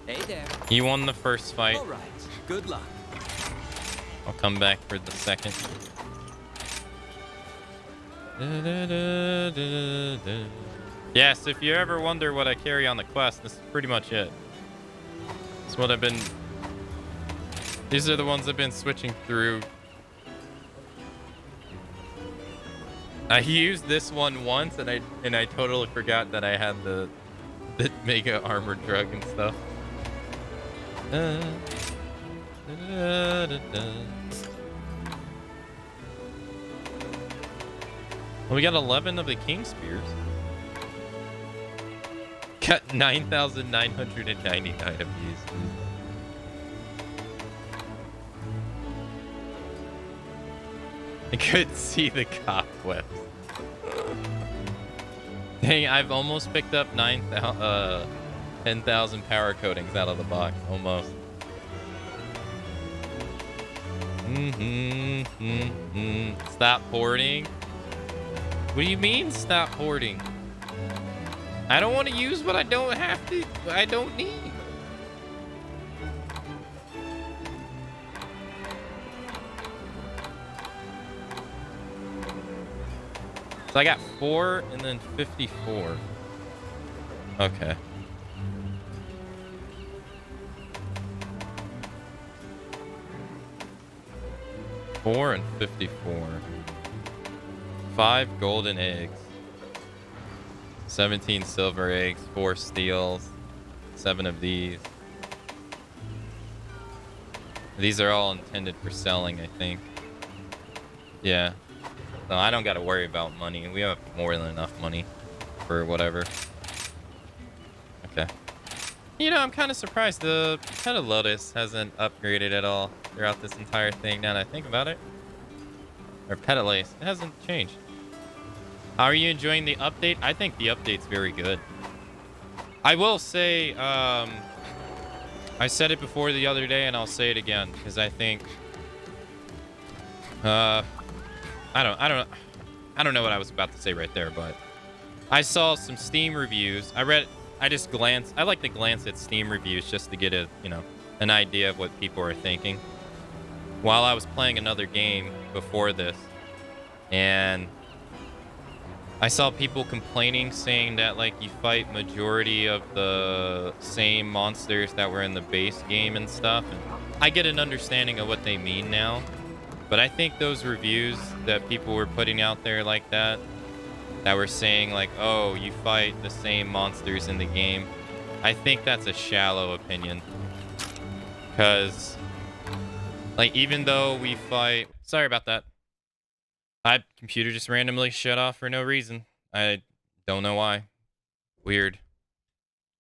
Hey there. He won the first fight. All right. Good luck. I'll come back for the second. Yes, if you ever wonder what I carry on the quest, this is pretty much it. It's what I've been... These are the ones I've been switching through. I used this one once, and I totally forgot that I had the mega armored drug and stuff. Well, we got 11 of the King Spears. Got 9,999 of these. I could see the cobwebs. Dang, I've almost picked up 10,000 power coatings out of the box. Almost. Stop hoarding. What do you mean stop hoarding? I don't want to use what I don't have to. I don't need. So I got 4 and then 54. Okay. Four and 54. 5 golden eggs. 17 silver eggs. 4 steels. 7 of these. These are all intended for selling, I think. Yeah. So I don't got to worry about money. We have more than enough money for whatever. Okay. You know, I'm kind of surprised the Peta Lotus hasn't upgraded at all throughout this entire thing now that I think about it. Or Peta Lace. It hasn't changed. How are you enjoying the update? I think the update's very good. I will say, I said it before the other day and I'll say it again because I think, I don't know what I was about to say right there, but I saw some Steam reviews. I just glanced. I like to glance at Steam reviews just to get an idea of what people are thinking. While I was playing another game before this, and I saw people complaining, saying that like you fight majority of the same monsters that were in the base game and stuff. And I get an understanding of what they mean now. But I think those reviews that people were putting out there like that were saying like, oh, you fight the same monsters in the game, I think that's a shallow opinion. Because, like, even though we fight... Sorry about that. My computer just randomly shut off for no reason. I don't know why. Weird.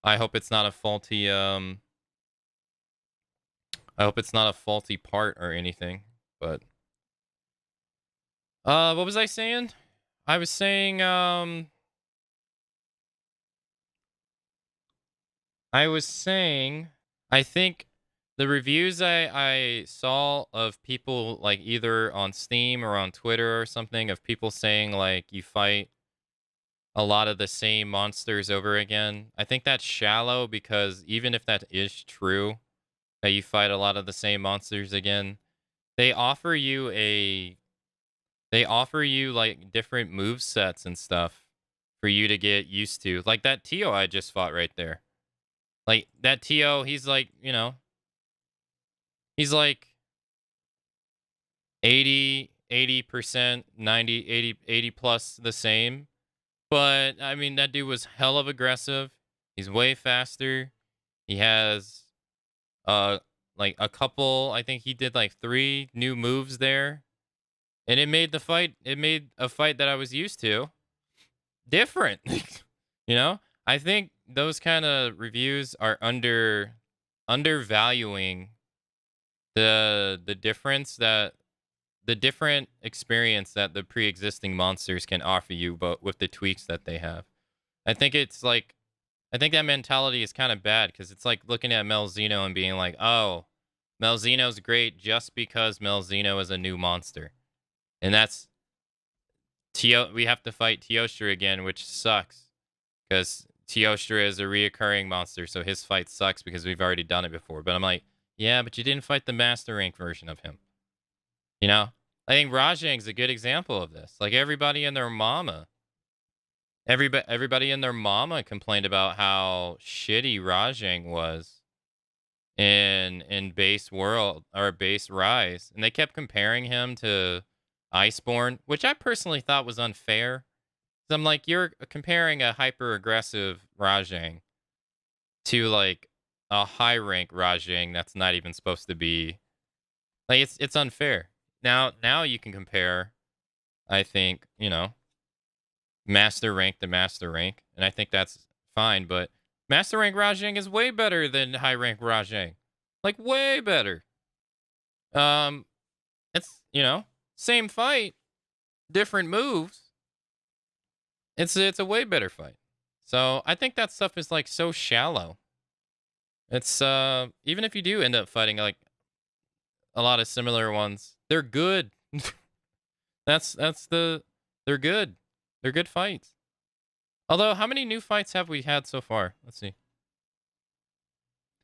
I hope it's not a faulty, I hope it's not a faulty part or anything, but... what was I saying? I was saying, I think the reviews I saw of people, like, either on Steam or on Twitter or something, of people saying, like, you fight a lot of the same monsters over again. I think that's shallow because even if that is true, that you fight a lot of the same monsters again, they offer you like different move sets and stuff for you to get used to. Like that Tio I just fought right there. Like that Tio, he's like, he's like 80%, 90, 80 plus the same. But I mean, that dude was hell of aggressive. He's way faster. He has like a couple, I think he did like 3 new moves there. And it made a fight that I was used to different. I think those kind of reviews are undervaluing the different experience that the pre-existing monsters can offer you, but with the tweaks that they have. I think that mentality is kind of bad because it's like looking at Melzino and being like, oh, Melzino's great just because Melzino is a new monster. And that's we have to fight Teostra again, which sucks. Because Teostra is a reoccurring monster, so his fight sucks because we've already done it before. But I'm like, yeah, but you didn't fight the Master Rank version of him. I think Rajang's a good example of this. Like everybody and their mama. Everybody and their mama complained about how shitty Rajang was in base world or base Rise. And they kept comparing him to Iceborne, which I personally thought was unfair. So I'm like, you're comparing a hyper-aggressive Rajang to, like, a high-rank Rajang that's not even supposed to be... Like, it's unfair. Now you can compare, I think, Master Rank to Master Rank, and I think that's fine, but Master Rank Rajang is way better than high-rank Rajang. Like, way better. It's, same fight, different moves. It's a way better fight. So I think that stuff is like so shallow. It's even if you do end up fighting like a lot of similar ones. They're good. They're good. They're good fights. Although, how many new fights have we had so far? Let's see.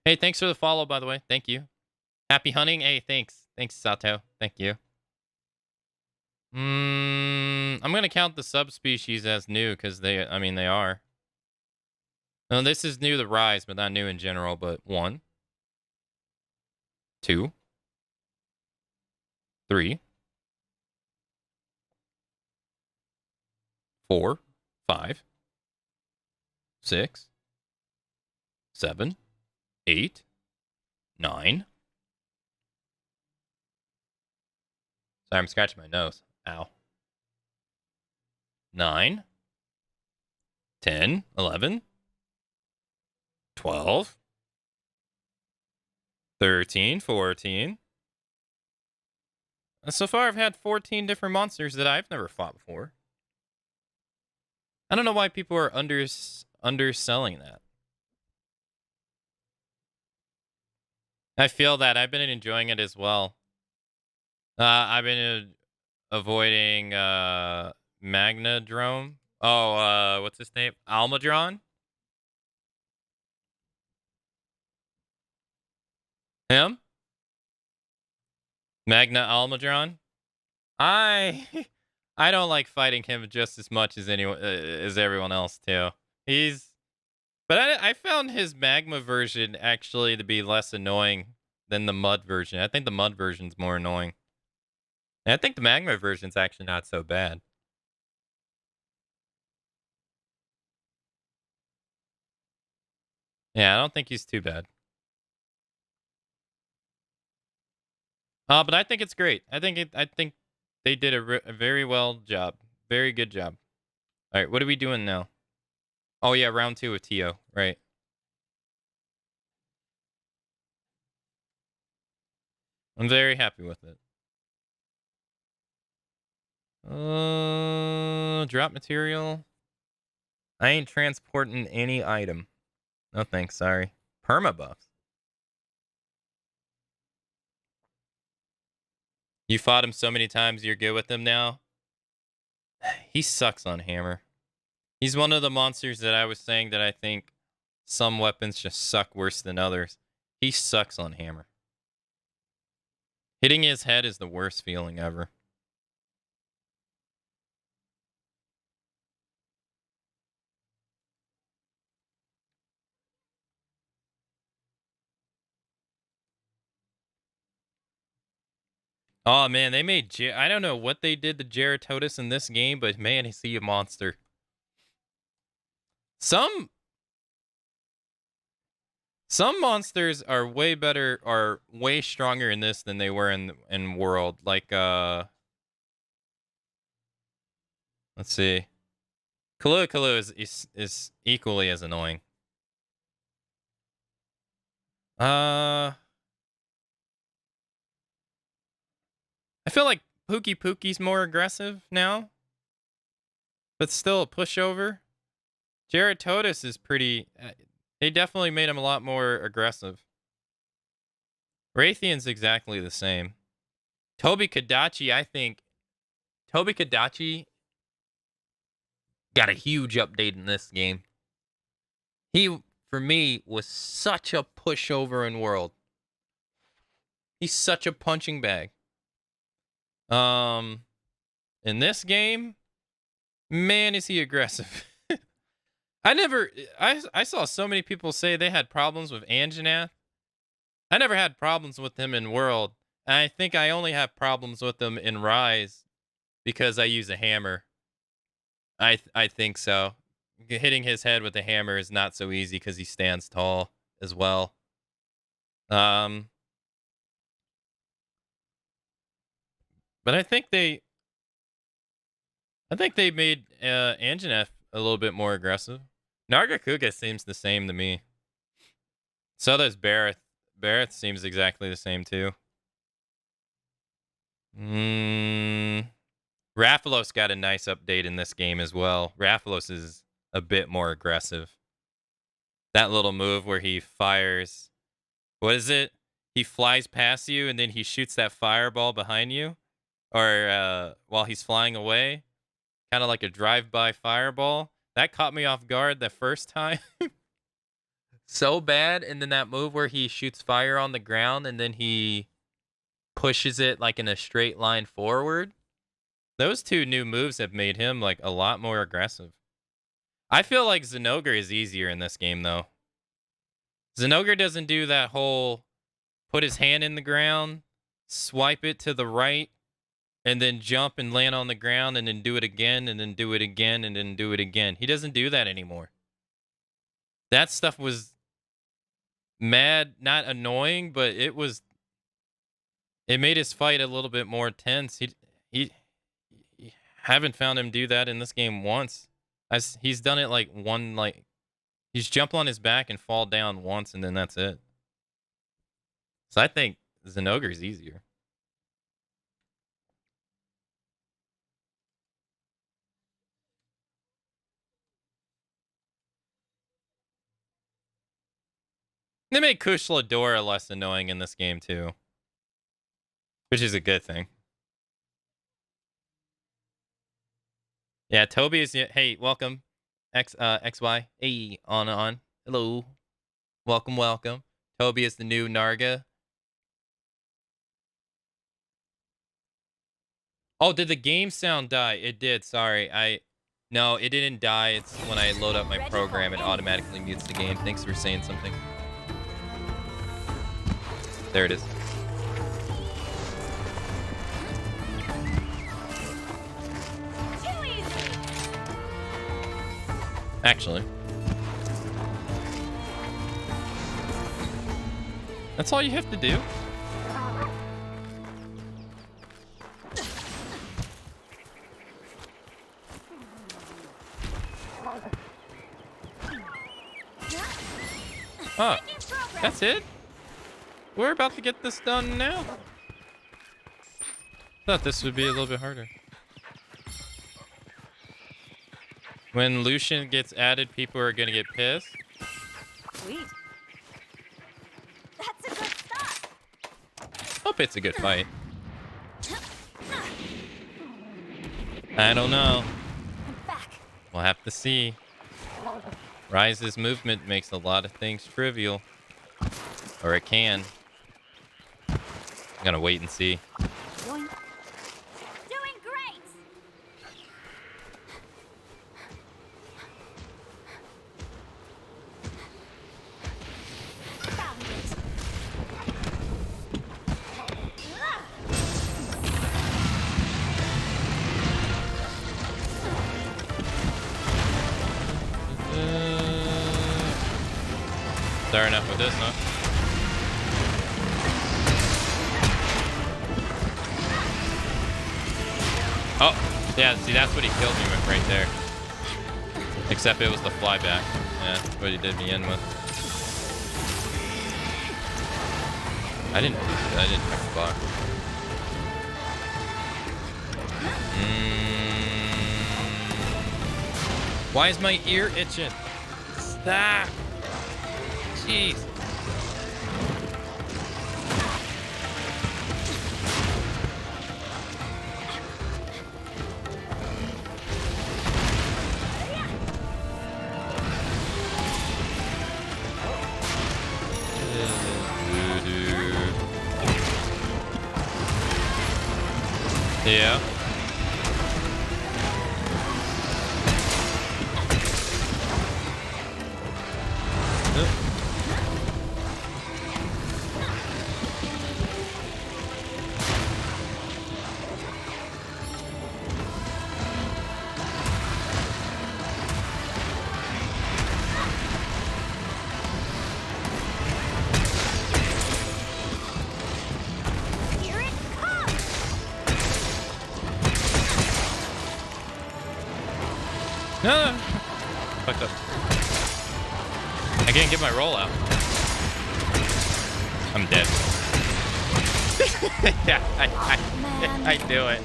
Hey, thanks for the follow, by the way. Thank you. Happy hunting. Hey, thanks. Thanks, Sato. Thank you. I'm going to count the subspecies as new because they are. No, this is new to Rise, but not new in general. But 1, 2, 3, 4, 5, 6, 7, 8, 9. Sorry, I'm scratching my nose. Ow. 9, 10, 11, 12, 13, 14. So far, I've had 14 different monsters that I've never fought before. I don't know why people are underselling that. I feel that. I've been enjoying it as well. I've been avoiding Magnadrome. Oh, what's his name? Almadron? Him? Magna Almadron? I I don't like fighting him just as much as anyone as everyone else too. But I found his magma version actually to be less annoying than the mud version. I think the mud version's more annoying. And I think the magma version's actually not so bad. Yeah, I don't think he's too bad. But I think it's great. I think they did a very well job. Very good job. All right, what are we doing now? Oh yeah, round 2 with Tio, right? I'm very happy with it. Drop material. I ain't transporting any item. No thanks, sorry. Permabuffs. You fought him so many times, you're good with him now? He sucks on hammer. He's one of the monsters that I was saying that I think some weapons just suck worse than others. He sucks on hammer. Hitting his head is the worst feeling ever. Oh man, they made I don't know what they did to Geratotus in this game, but man, is he a monster. Some monsters are way better, are way stronger in this than they were in World. Like let's see. Kalu is equally as annoying. I feel like Pookie's more aggressive now, but still a pushover. Geratotus is pretty. They definitely made him a lot more aggressive. Raytheon's exactly the same. Toby Kadachi, I think. Toby Kadachi got a huge update in this game. He, for me, was such a pushover in World. He's such a punching bag. In this game, man, is he aggressive. I saw so many people say they had problems with Anjanath. I never had problems with him in World. And I think I only have problems with him in Rise because I use a hammer. I think so. Hitting his head with a hammer is not so easy because he stands tall as well. But I think they made Anjanath a little bit more aggressive. Nargacuga seems the same to me. So does Bareth. Bareth seems exactly the same too. Rathalos got a nice update in this game as well. Rathalos is a bit more aggressive. That little move where he fires... What is it? he flies past you and then he shoots that fireball behind you, or while he's flying away, kind of like a drive-by fireball. That caught me off guard the first time. So bad. And then that move where he shoots fire on the ground and then he pushes it like in a straight line forward. Those two new moves have made him like a lot more aggressive. I feel like Zenogre is easier in this game though. Zenogre doesn't do that whole put his hand in the ground, swipe it to the right, and then jump and land on the ground and then do it again and then do it again and then do it again. He doesn't do that anymore. That stuff was mad, not annoying, but it made his fight a little bit more tense. He haven't found him do that in this game once. He's done it like he's jumped on his back and fall down once and then that's it. So I think Zenogre's easier. They made Kushladora less annoying in this game too, which is a good thing. Yeah, Toby is. Hey, welcome, XY. Hey, on. Hello, welcome. Toby is the new Narga. Oh, did the game sound die? It did. Sorry, no, it didn't die. It's when I load up my program, it automatically mutes the game. Thanks for saying something. There it is. Actually, that's all you have to do. Oh, that's it? We're about to get this done now. Thought this would be a little bit harder. When Lucian gets added, people are gonna get pissed. Sweet. That's a good start. Hope it's a good fight. I don't know. We'll have to see. Rise's movement makes a lot of things trivial. Or it can. I'm gonna wait and see. Doing great. Found it. Fair enough with this, huh? Oh, yeah, see, that's what he killed me with right there. Except it was the flyback. Yeah, that's what he did me in with. I didn't check the block. Why is my ear itching? Stop! Jeez. Yeah. No. Fucked up. I can't get my roll out. I'm dead. Yeah, I knew it.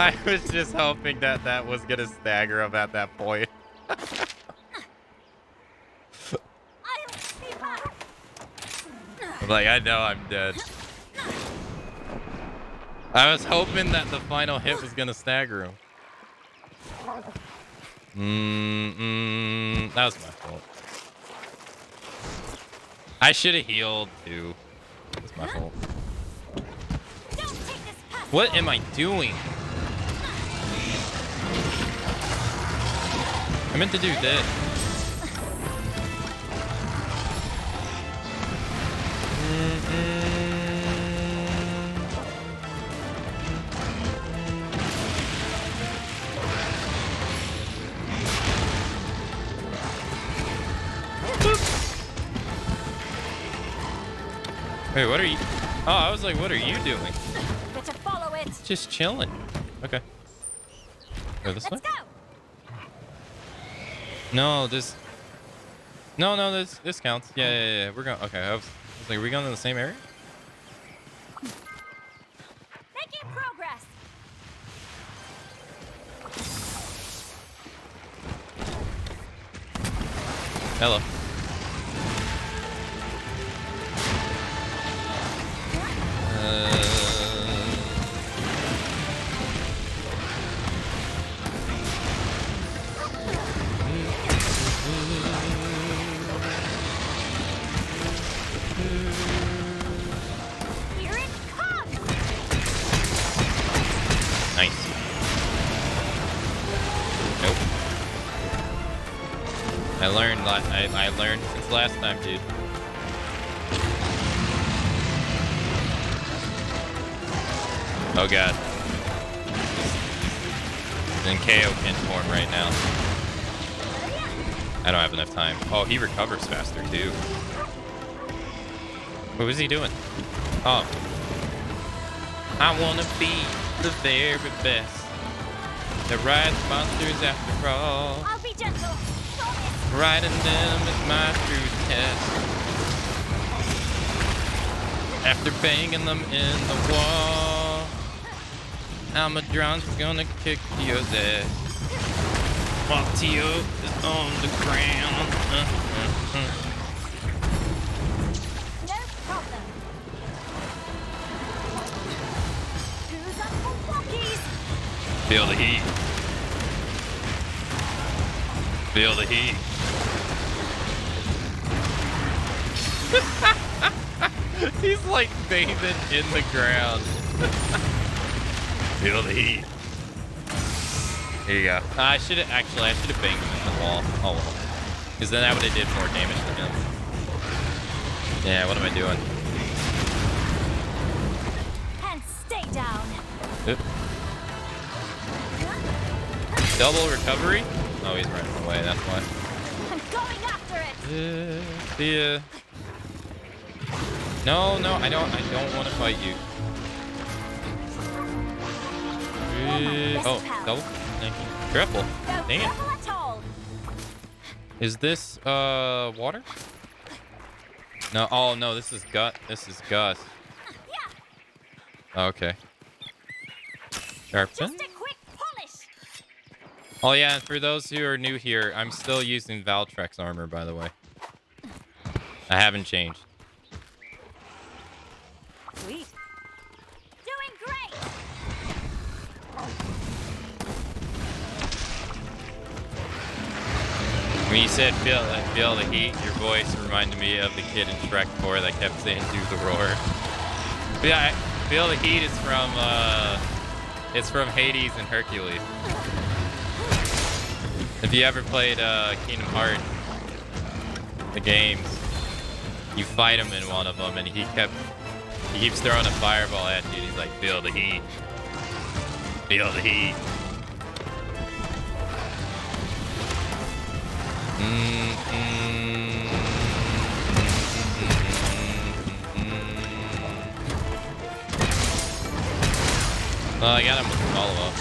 I was just hoping that that was gonna stagger him at that point. Like, I know I'm dead. I was hoping that the final hit was gonna stagger him. That was my fault. I should have healed too. That's my fault. What am I doing? I meant to do this. Wait, what are you? Oh, I was like, what are you doing? Better follow it. Just chilling. Okay. Go this way? Let's go. No, this. No, this counts. Yeah. We're going. Okay, I was like, are we going to the same area? Making progress. Hello. Here it comes. Nice. Nope. I learned since last time, dude. Oh god. He's in KO pin form right now. I don't have enough time. Oh, he recovers faster too. What was he doing? Oh. I wanna be the very best. The right monsters after all. I'll be gentle. Promise. Riding them is my true test. After banging them in the wall, Almadron's gonna kick Tio's ass. While Tio is on the ground. No problem. Who's up for walkies? Feel the heat. Feel the heat. He's like bathing in the ground. Feel the heat. Here you go. I should have banged him in the wall. Oh well. Because then I would have did more damage to him. Yeah, what am I doing? And stay down. Oop. Double recovery? Oh, he's running away, that's why. I'm going after it. See ya. No, I don't want to fight you. Oh, double? Thank you. Triple. No Dang it. trouble at all. Is this, water? No, oh no, this is This is Gus. Okay. Sharpen? Just a quick polish. Oh yeah, and for those who are new here, I'm still using Valtrex armor, by the way. I haven't changed. Sweet. Doing great. When you said feel the heat, your voice reminded me of the kid in Shrek 4 that kept saying do the roar. But yeah, feel the heat is from it's from Hades and Hercules. If you ever played Kingdom Hearts, the games, you fight him in one of them, and he keeps throwing a fireball at you. And he's like, feel the heat, feel the heat. Well, I got him with the follow-up.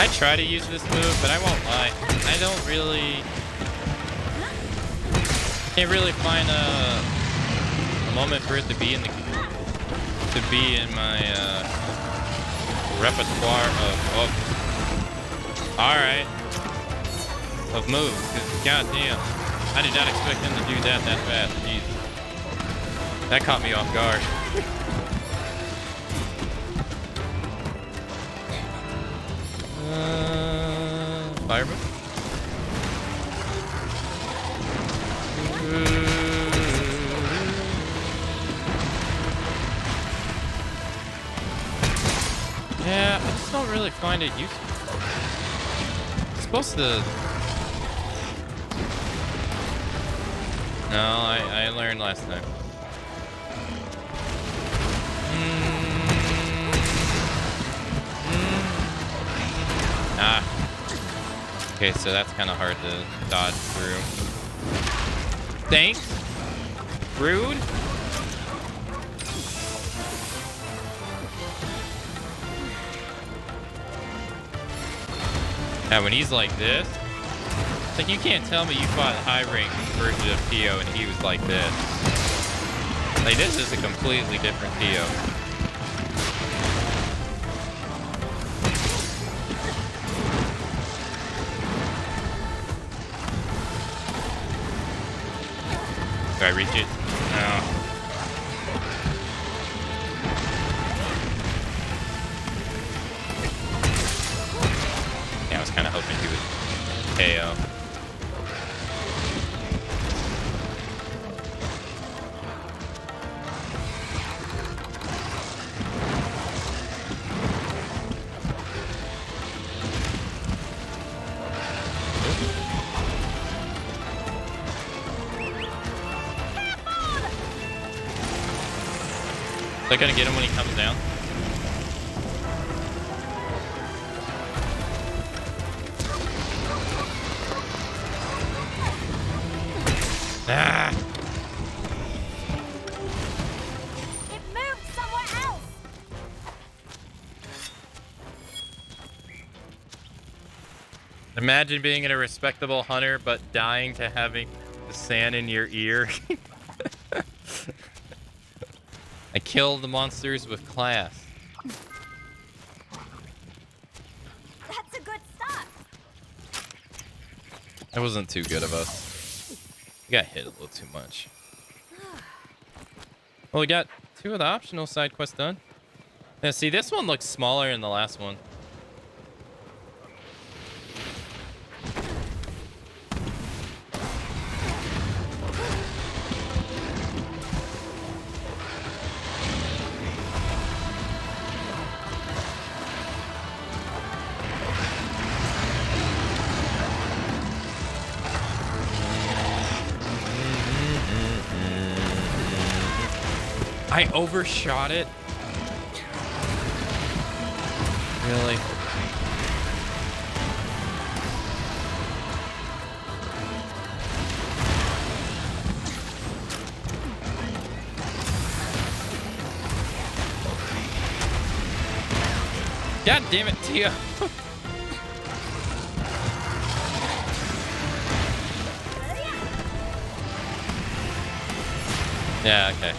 I try to use this move, but I won't lie. I don't really... Can't really find a moment for it to be in my repertoire of all right of moves. 'Cause goddamn, I did not expect him to do that fast. Jeez, that caught me off guard. Fireman. Yeah, I just don't really find it useful. It's supposed to... No, I learned last time. Ah. Okay, so that's kind of hard to dodge through. Thanks. Rude. Yeah, when he's like this, it's like you can't tell me you fought a high rank version of Tio and he was like this. Like this is a completely different Tio. Do I reach it? No. Yeah, I was kind of hoping he would KO. Is that gonna get him when he comes down? Ah! It moved somewhere else. Imagine being a respectable hunter, but dying to having the sand in your ear. I kill the monsters with class. That's a good start. That wasn't too good of us. We got hit a little too much. Well, we got 2 of the optional side quests done. Now, see, this one looks smaller than the last one. I overshot it. Really? God damn it, Tia. Yeah, okay.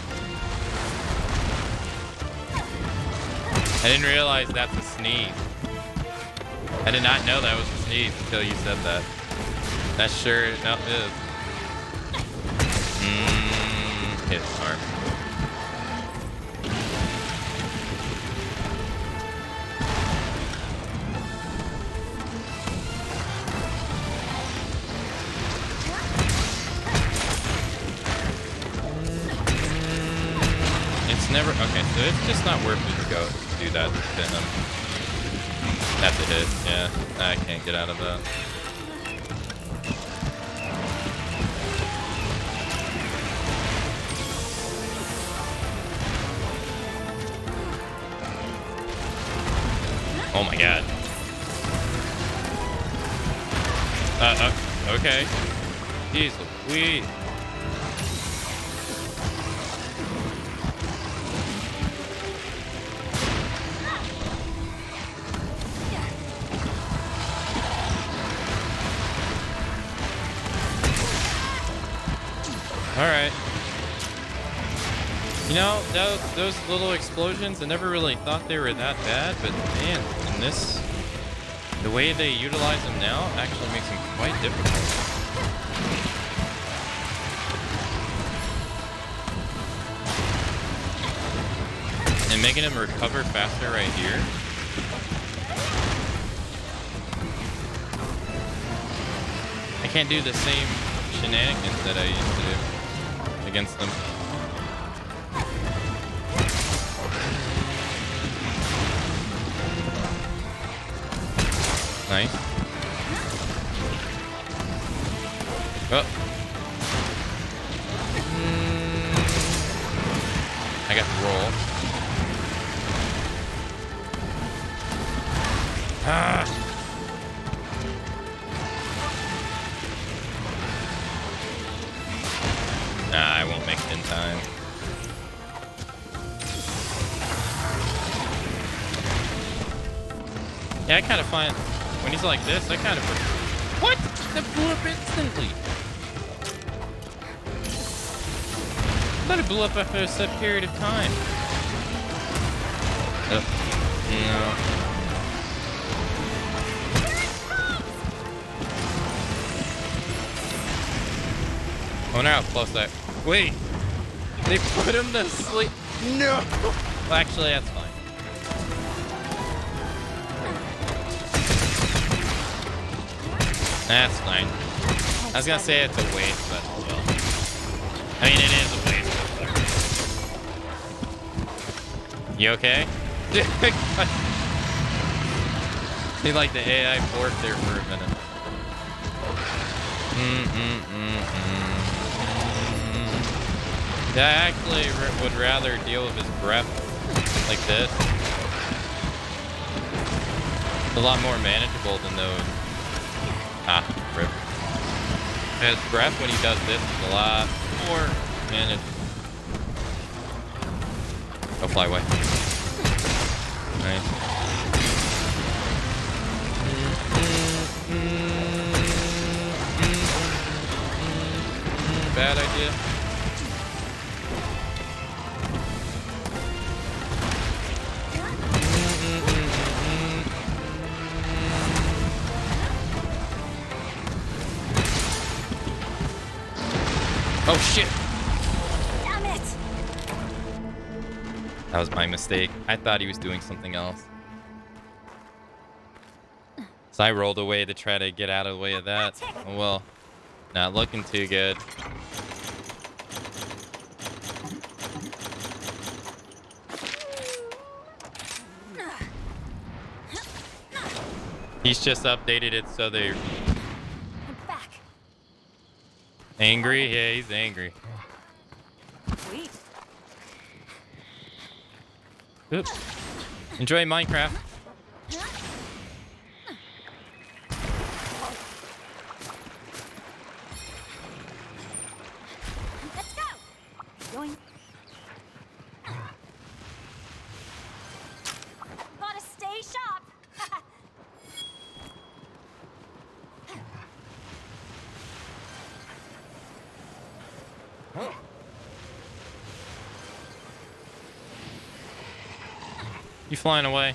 I didn't realize that's a sneeze. I did not know that was a sneeze until you said that. That sure enough is. Hit arm. It's never okay, so it's just not worth it to go do that to him. That's a hit, yeah. I can't get out of that. Oh my god. Okay. Jeez Louise. Alright. You know, those little explosions, I never really thought they were that bad, but man, in this, the way they utilize them now actually makes them quite difficult. And making him recover faster right here. I can't do the same shenanigans that I used to do against them. Nice. Oh. I got the roll. Ah. Nah, I won't make it in time. Yeah, I kind of find when he's like this, I kind of what? That blew up instantly. I thought it blew up after a set period of time. No. I wonder how close that. Wait, they put him to sleep. No. Well, actually, that's fine. That's fine. I was gonna say it's a waste, but well. I mean, it is a waste. You okay? Seemed like the AI borked there for a minute. Yeah, I actually would rather deal with his breath like this. It's a lot more manageable than those. Ah, rip. His breath when he does this is a lot more manageable. Oh, fly away. Nice. Bad idea. Oh shit! Damn it! That was my mistake. I thought he was doing something else. So I rolled away to try to get out of the way of that. Oh well. Not looking too good. He's just updated it so they're Back. angry. Yeah, he's angry. Sweet. Oop. Enjoy Minecraft. Let's go. Yoink. Gotta stay sharp. You flying away?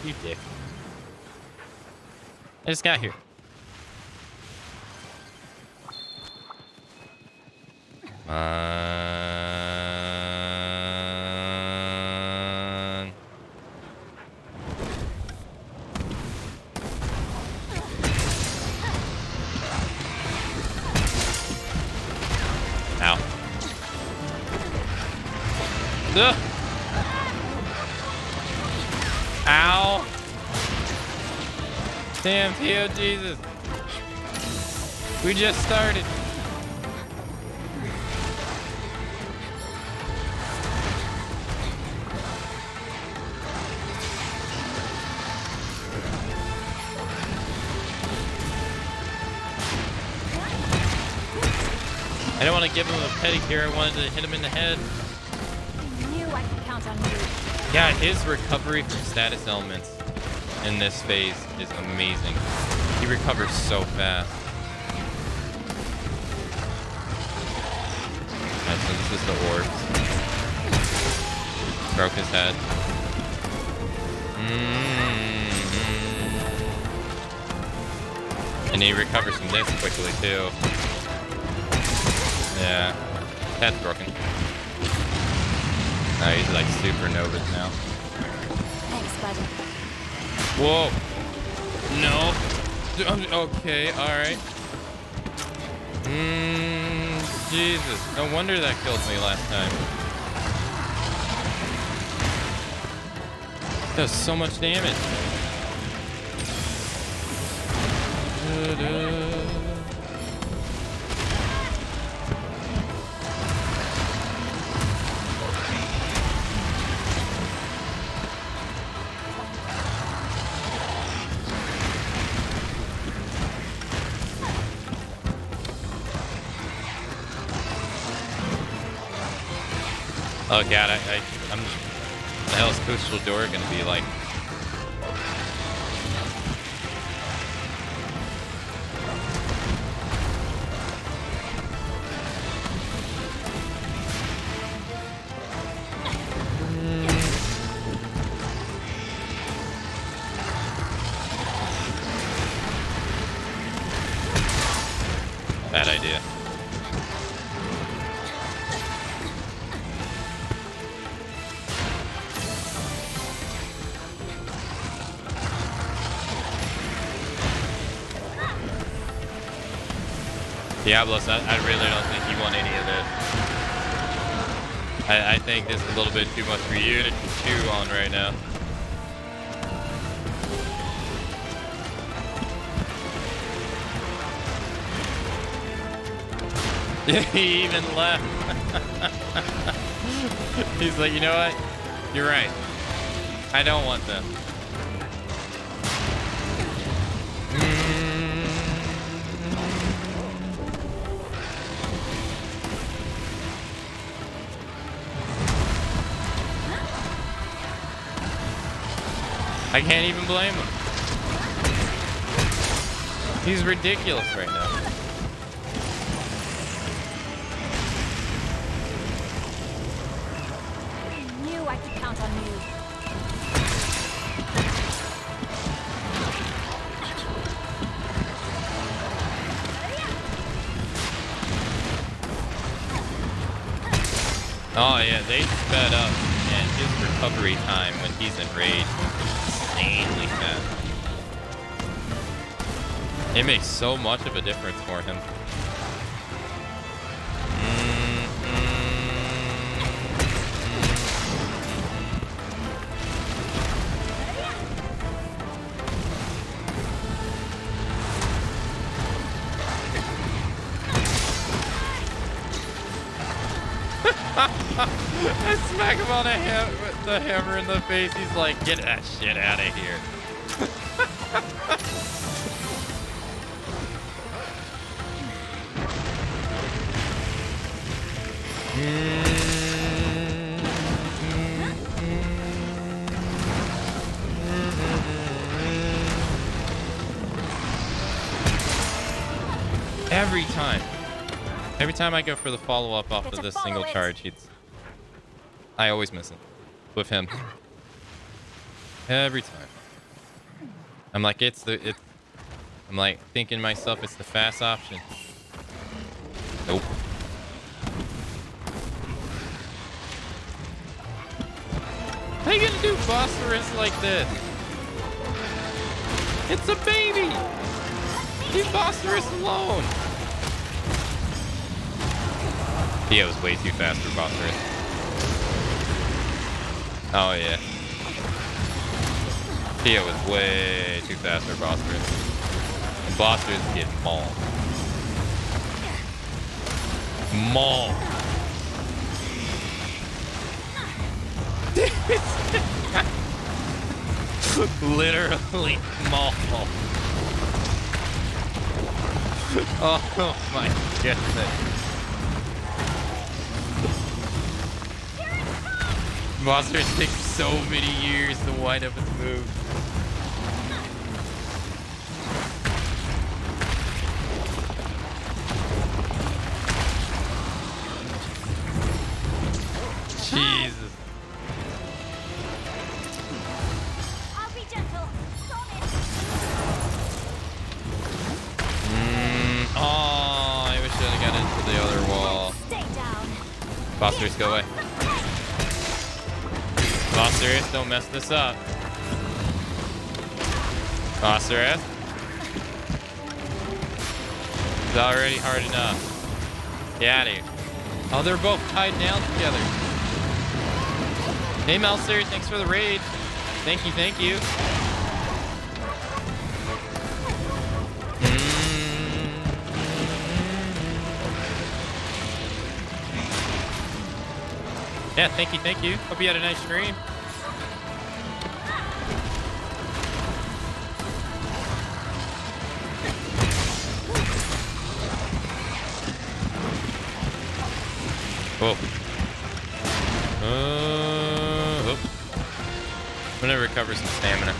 You dick. I just got here. Come on. Ow. Ugh. Ow. Damn, Theo, Jesus. We just started. I don't want to give him a pedicure. I wanted to hit him in the head. I knew I could count on you. Yeah, his recovery from status elements in this phase is amazing. He recovers so fast. uses the orbs. Broke his head. And he recovers from this quickly too. Yeah. Head's broken. Now he's like supernovas now. Thanks, buddy. Whoa. No. Okay, alright. Jesus. No wonder that killed me last time. Does so much damage. Oh god, I'm the hell is Coastal Door gonna be like? Bad idea. Diablos, I really don't think you want any of this. I think this is a little bit too much for you to chew on right now. He even left. He's like, you know what? You're right. I don't want them. I can't even blame him. He's ridiculous right now. I knew I could count on you. Oh yeah, they sped up, and his recovery time when he's enraged is insanely fast. It makes so much of a difference for him. I smack him on the hammer in the face. He's like, get that shit out of here. Every time I go for the follow-up off of this single charge, I always miss it with him. Every time. I'm like, I'm like thinking to myself, it's the fast option. Nope. How you gonna do phosphorus like this? It's a baby! Leave phosphorus alone! Yeah, it was way too fast for phosphorus. Oh yeah. Theo was way too fast for phosphorus. And phosphorus get mauled. Mauled. Literally mauled. Oh my goodness. Phosphorus takes so many years to wind up its move. Jesus. I'll be gentle. Promise. Oh, I wish I had got into the other wall. Stay down. Phosphorus, go away. Phosphorus, don't mess this up. Phosphorus. It's already hard enough. Get out of here. Oh, they're both tied down together. Hey, Melser, thanks for the raid. Thank you, thank you. Yeah, thank you, thank you. Hope you had a nice stream. Whoa. Oh. I'm gonna recover some stamina.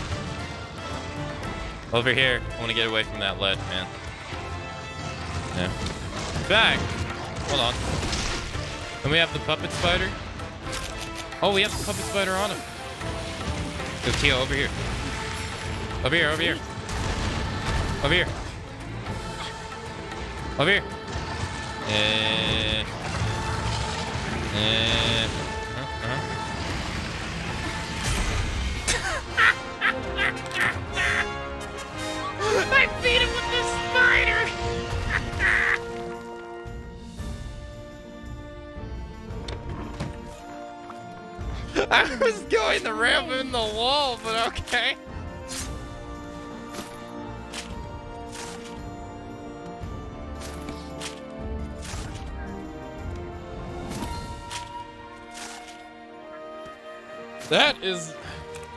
Over here. I want to get away from that ledge, man. Yeah. Back. Hold on. And we have the puppet spider. Oh, we have the puppet spider on him. Go, Tio, over here. Over here, over here. Over here. Over here. I beat him with this spider. I was going to ram him in the wall, but okay.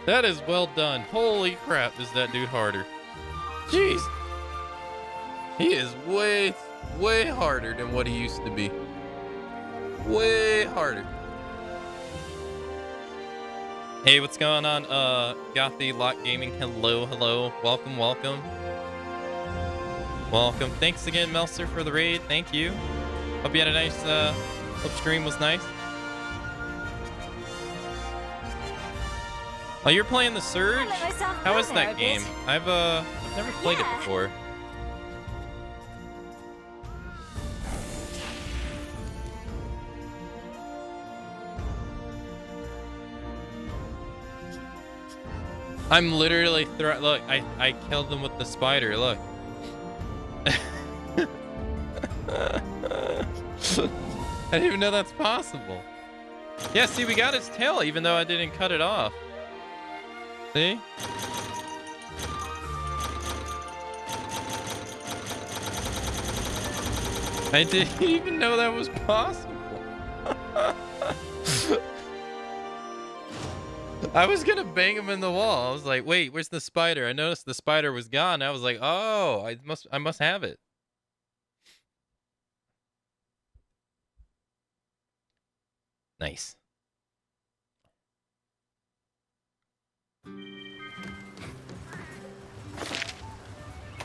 That is well done. Holy crap, is that dude harder. Jeez. He is way harder than what he used to be. Way harder. Hey, what's going on? Gothy Lock Gaming. Hello. Welcome. Welcome. Thanks again, Melser, for the raid. Thank you. Hope you had a nice hope stream was nice. Oh, you're playing the Surge? How is that game? I've never played it before. I'm literally look, I killed them with the spider, look. I didn't even know that's possible. Yeah, see, we got his tail even though I didn't cut it off. See? I didn't even know that was possible. I was gonna bang him in the wall. I was like, wait, where's the spider? I noticed the spider was gone. I was like, oh, I must have it. Nice.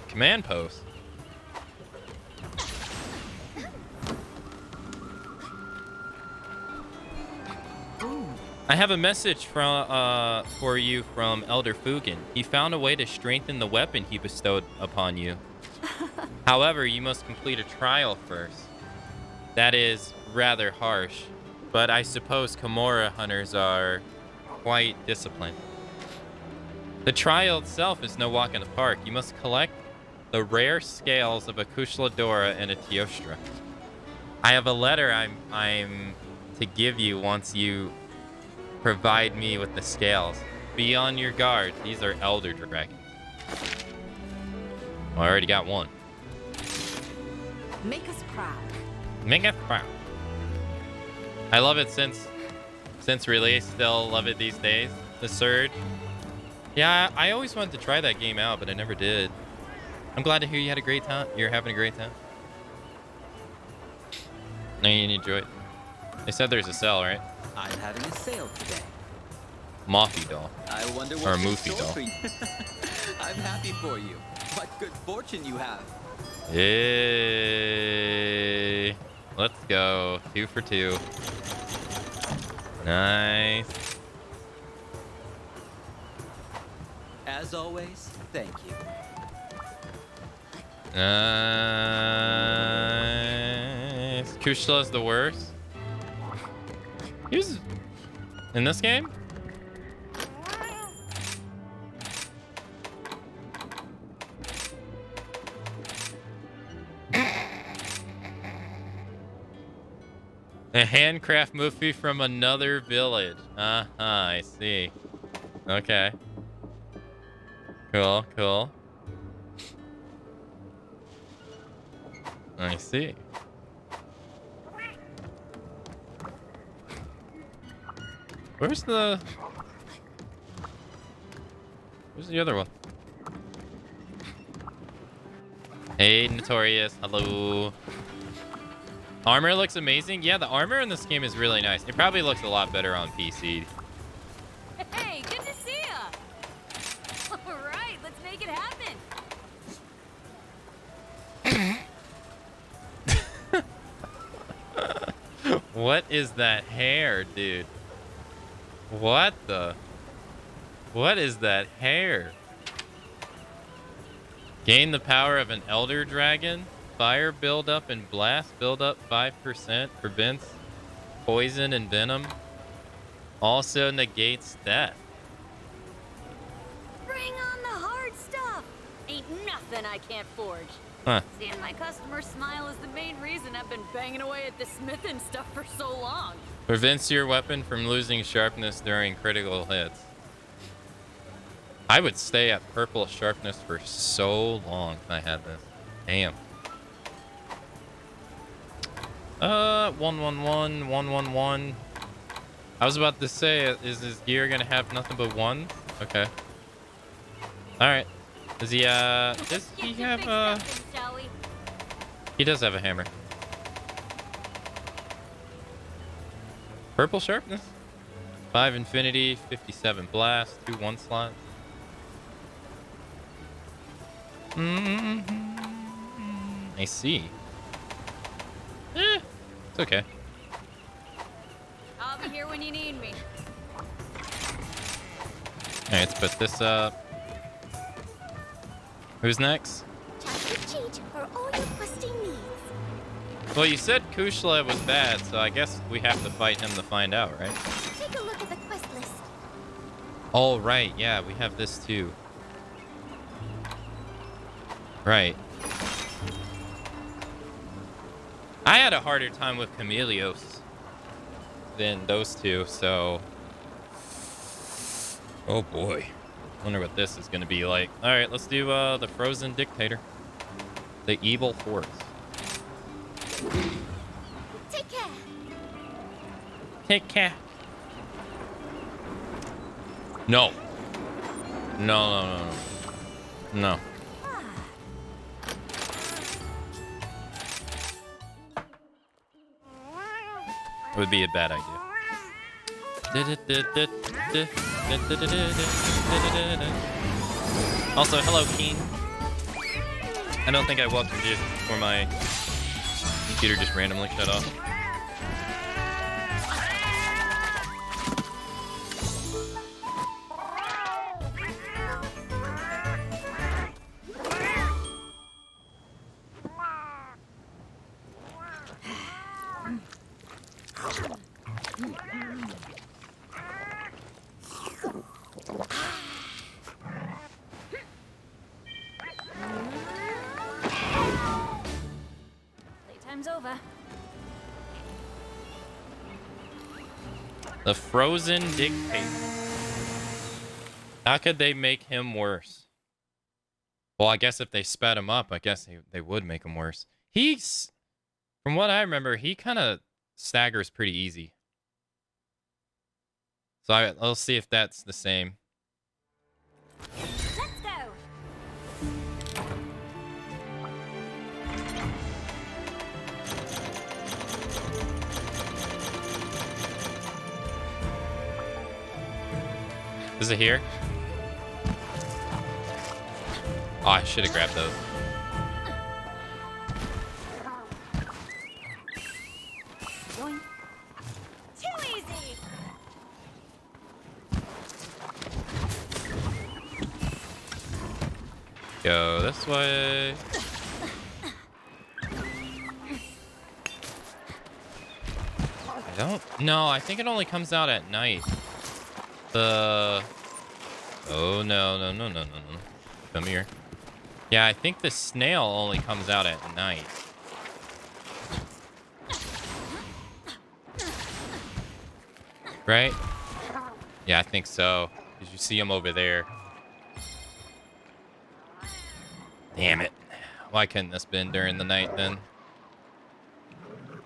Command post. I have a message from for you from Elder Fugen. He found a way to strengthen the weapon he bestowed upon you. However, you must complete a trial first. That is rather harsh, but I suppose Kimura hunters are quite disciplined. The trial itself is no walk in the park. You must collect the rare scales of a Kushladora and a Teostra. I have a letter I'm to give you once you provide me with the scales. Be on your guard. These are elder dragons. Well, I already got one. Make us proud. Make us proud. I love it since release. Still love it these days. The Surge. Yeah, I always wanted to try that game out, but I never did. I'm glad to hear you had a great time. You're having a great time. No, you enjoy it. They said there's a sale, right? I'm having a sale today. Moffy doll. I wonder Or a what's in Moofy store doll. for you. I'm happy for you. What good fortune you have. Hey, let's go. 2 for 2. Nice. As always, thank you. Nice. Kushla's the worst. He was in this game? A handcraft movie from another village. I see. Okay. Cool, cool. I see. Where's the other one? Hey, Notorious. Hello. Armor looks amazing. Yeah, the armor in this game is really nice. It probably looks a lot better on PC. Hey, good to see ya. All right, let's make it happen. What is that hair, dude? What is that hair? Gain the power of an elder dragon. Fire buildup and blast buildup 5%. Prevents poison and venom. Also negates death. Bring on the hard stuff. Ain't nothing I can't forge. Huh. Seeing my customer smile is the main reason I've been banging away at the smithing stuff for so long. Prevents your weapon from losing sharpness during critical hits. I would stay at purple sharpness for so long if I had this. Damn. 111, 111. I was about to say, is his gear gonna have nothing but ones? Okay. Alright. Does he, does he have, he does have a hammer. Purple sharpness. 5 infinity, 57 blast, 2 1 slots. I see. It's okay. I'll be here when you need me. Alright, let's put this up. Who's next? Chat with Cheech for all your questing needs. Well, you said Kushla was bad, so I guess we have to fight him to find out, right? Take a look at the quest list. Oh, right. Yeah, we have this too. Right. I had a harder time with Chameleos than those two, so... Oh boy. Wonder what this is going to be like. Alright, let's do the Frozen Dictator. The Evil Horse. Take care. Take care. No. No. No. It would be a bad idea. Also, hello, Keen. I don't think I welcomed you before my computer just randomly shut off. Playtime's over. The Frozen Dictator. How could they make him worse? Well, I guess if they sped him up, I guess they would make him worse. He's, from what I remember, he kind of staggers pretty easy. So I'll see if that's the same. Let's go. Is it here? Oh, I should have grabbed those. Boing. Too easy. go this way. I don't... No, I think it only comes out at night. Oh, no. Come here. Yeah, I think the snail only comes out at night. Right? Yeah, I think so. Because you see him over there. Damn it. Why couldn't this been during the night then?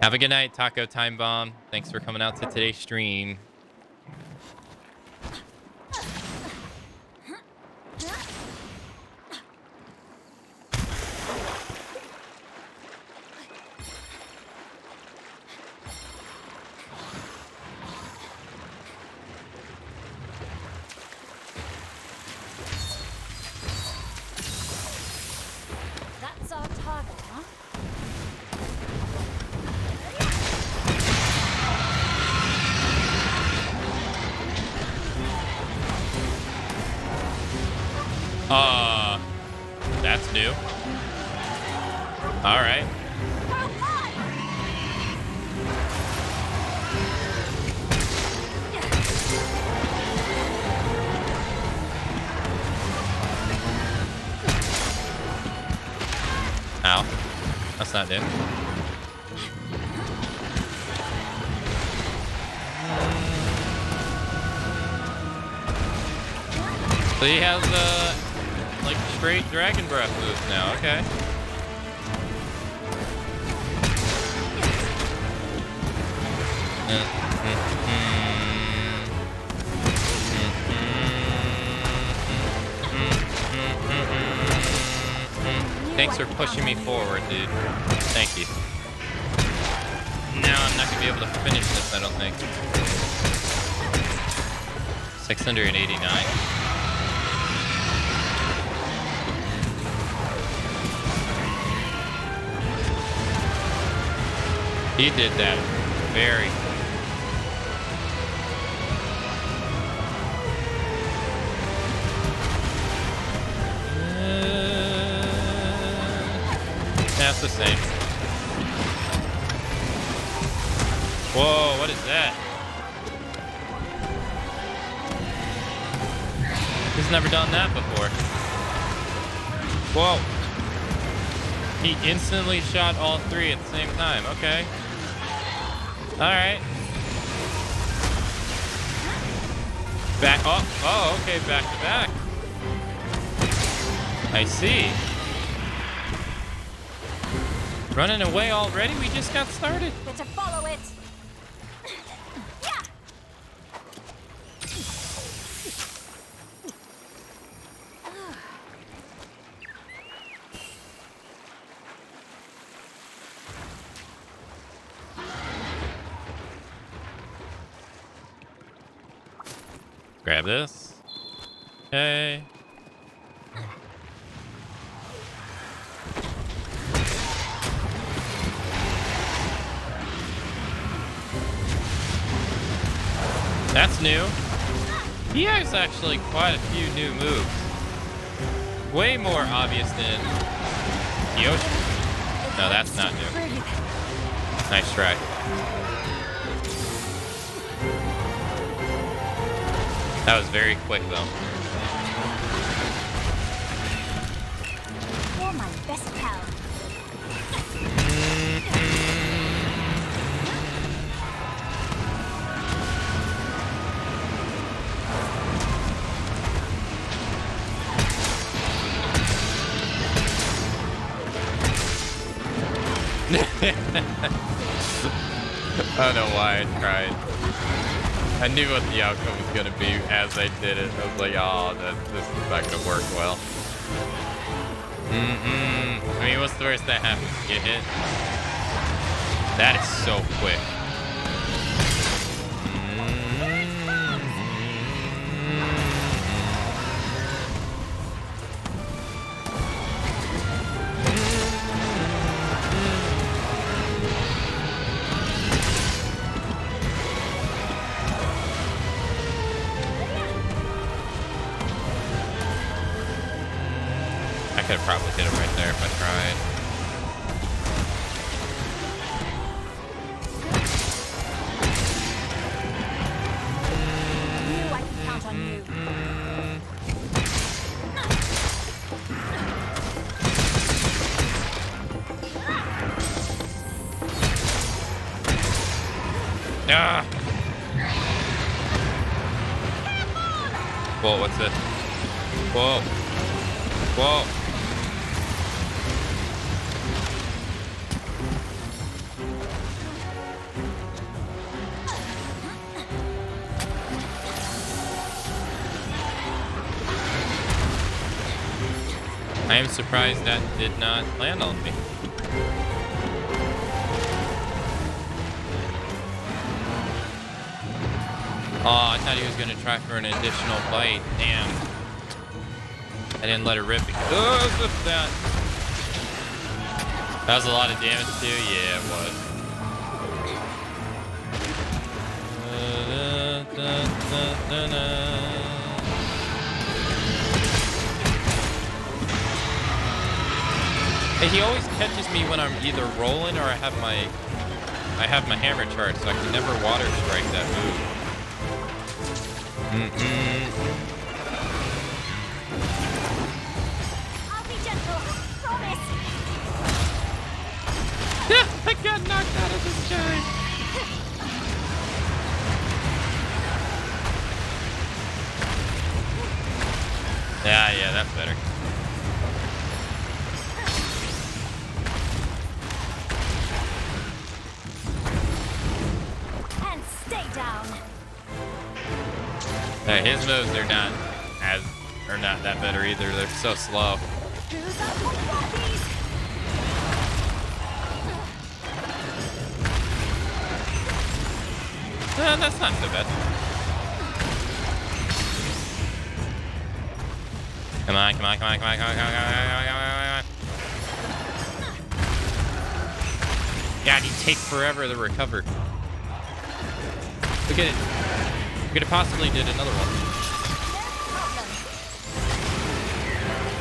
Have a good night, Taco Time Bomb. Thanks for coming out to today's stream. That's our target, huh? That's new. All right. Ow. That's not new. So he has like straight dragon breath moves now. Okay. Thanks for pushing me forward, dude. Thank you. Now I'm not gonna be able to finish this, I don't think. 689. He did that very. That's the same. Whoa, what is that? He's never done that before. Whoa. He instantly shot all three at the same time. Okay. Alright. Back. Oh, okay. Back to back. I see. Running away already? We just got started. Better follow it. Grab this. Okay. That's new. He has actually quite a few new moves. Way more obvious than Yoshi. No, that's not new. Nice try. That was very quick, though. You're my best pal. I don't know why I tried. I knew what the outcome was going to be as I did it. I was like, oh, this is not going to work well. I mean, what's the worst that happens? Get hit? That is so quick. could have probably hit him right there if I tried. Knew I could count on you. Ah! Whoa, what's this? Whoa. Whoa. I am surprised that did not land on me. Oh, I thought he was going to try for an additional bite. Damn. I didn't let it rip. Oh, flip that. That was a lot of damage too? Yeah, it was. Hey, he always catches me when I'm either rolling or I have my hammer charged, so I can never water strike that move. I'll be gentle, promise. Yeah, I got knocked out of this charge. Yeah, that's better. And stay down. His moves are not that better either. They're so slow. Who's up on the bodies? That's not so bad. Come on. God, you take forever to recover. Look at it. We could have possibly did another one.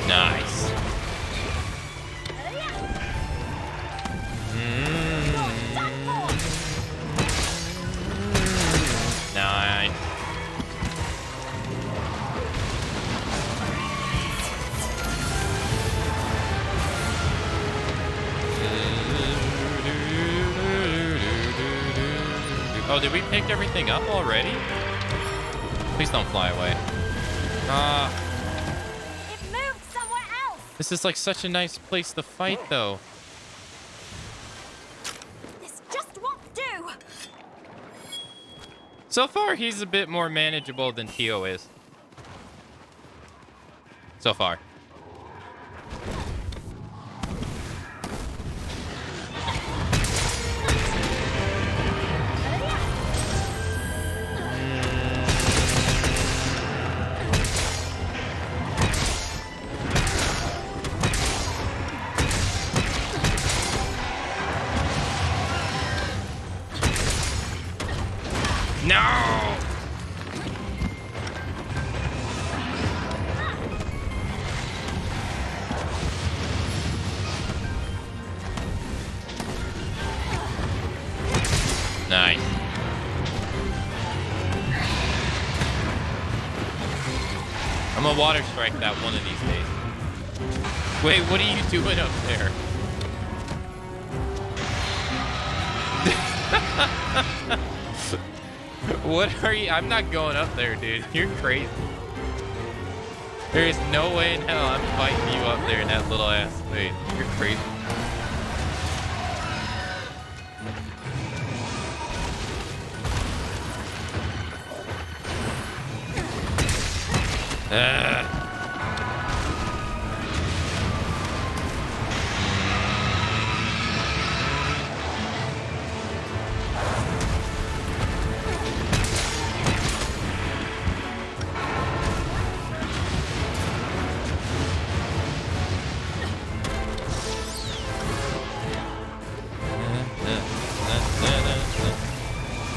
Nice. Nice. Oh, did we pick everything up already? Please don't fly away. It moved somewhere else. This is like such a nice place to fight, though. This just won't do. So far, he's a bit more manageable than Tio is. So far. No! Nice. I'm gonna water strike that one of these days. Wait, what are you doing up there? What are you? I'm not going up there, dude. You're crazy. There is no way in hell I'm fighting you up there in that little ass space. You're crazy.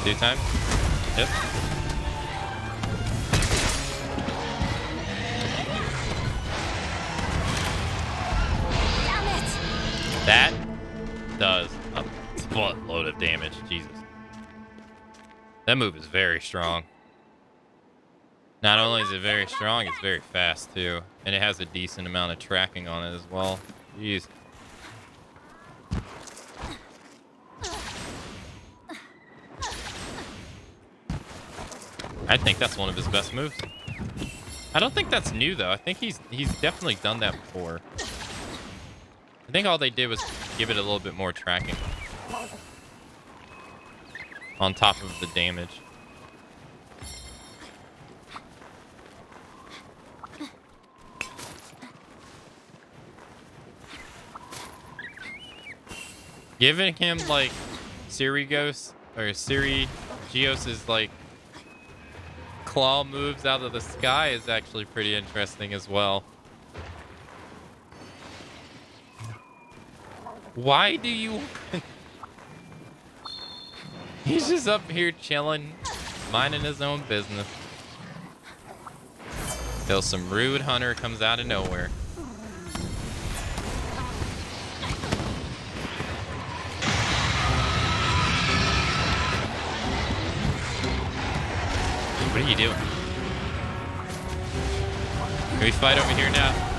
Do time? Yep. That does a buttload of damage. Jesus. That move is very strong. Not only is it very strong, it's very fast too. And it has a decent amount of tracking on it as well. Jeez. I think that's one of his best moves. I don't think that's new though. I think he's definitely done that before. I think all they did was give it a little bit more tracking on top of the damage. Giving him like Sirigos or Sirigios's like claw moves out of the sky is actually pretty interesting as well. Why do you... He's just up here chilling, minding his own business. Till some rude hunter comes out of nowhere. What are you doing? Can we fight over here now?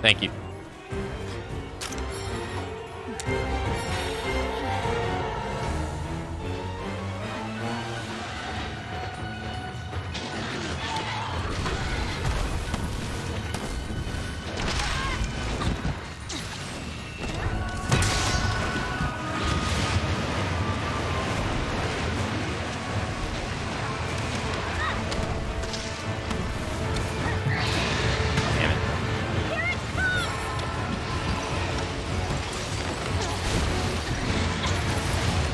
Thank you.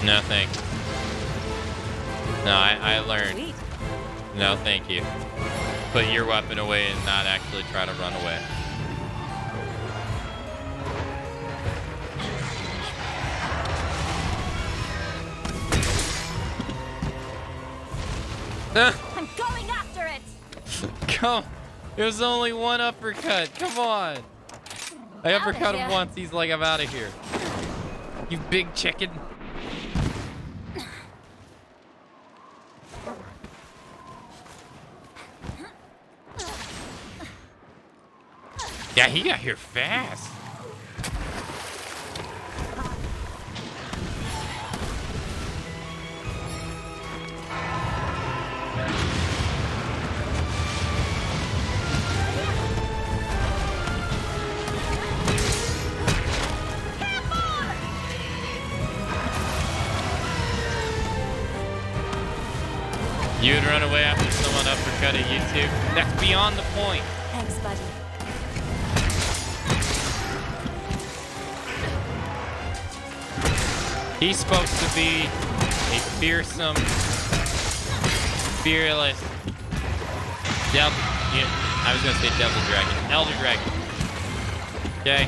No, thanks. No, I learned. Sweet. No, thank you. Put your weapon away and not actually try to run away. I'm going after it. Come. There's only one uppercut. Come on. I Outta uppercut him here. once. He's like, I'm out of here. You big chicken. Yeah, he got here fast. You would run away after someone uppercutted you too? That's beyond the point. Thanks, buddy. He's supposed to be a fearsome, fearless devil. Yeah, I was gonna say devil dragon, elder dragon. Okay,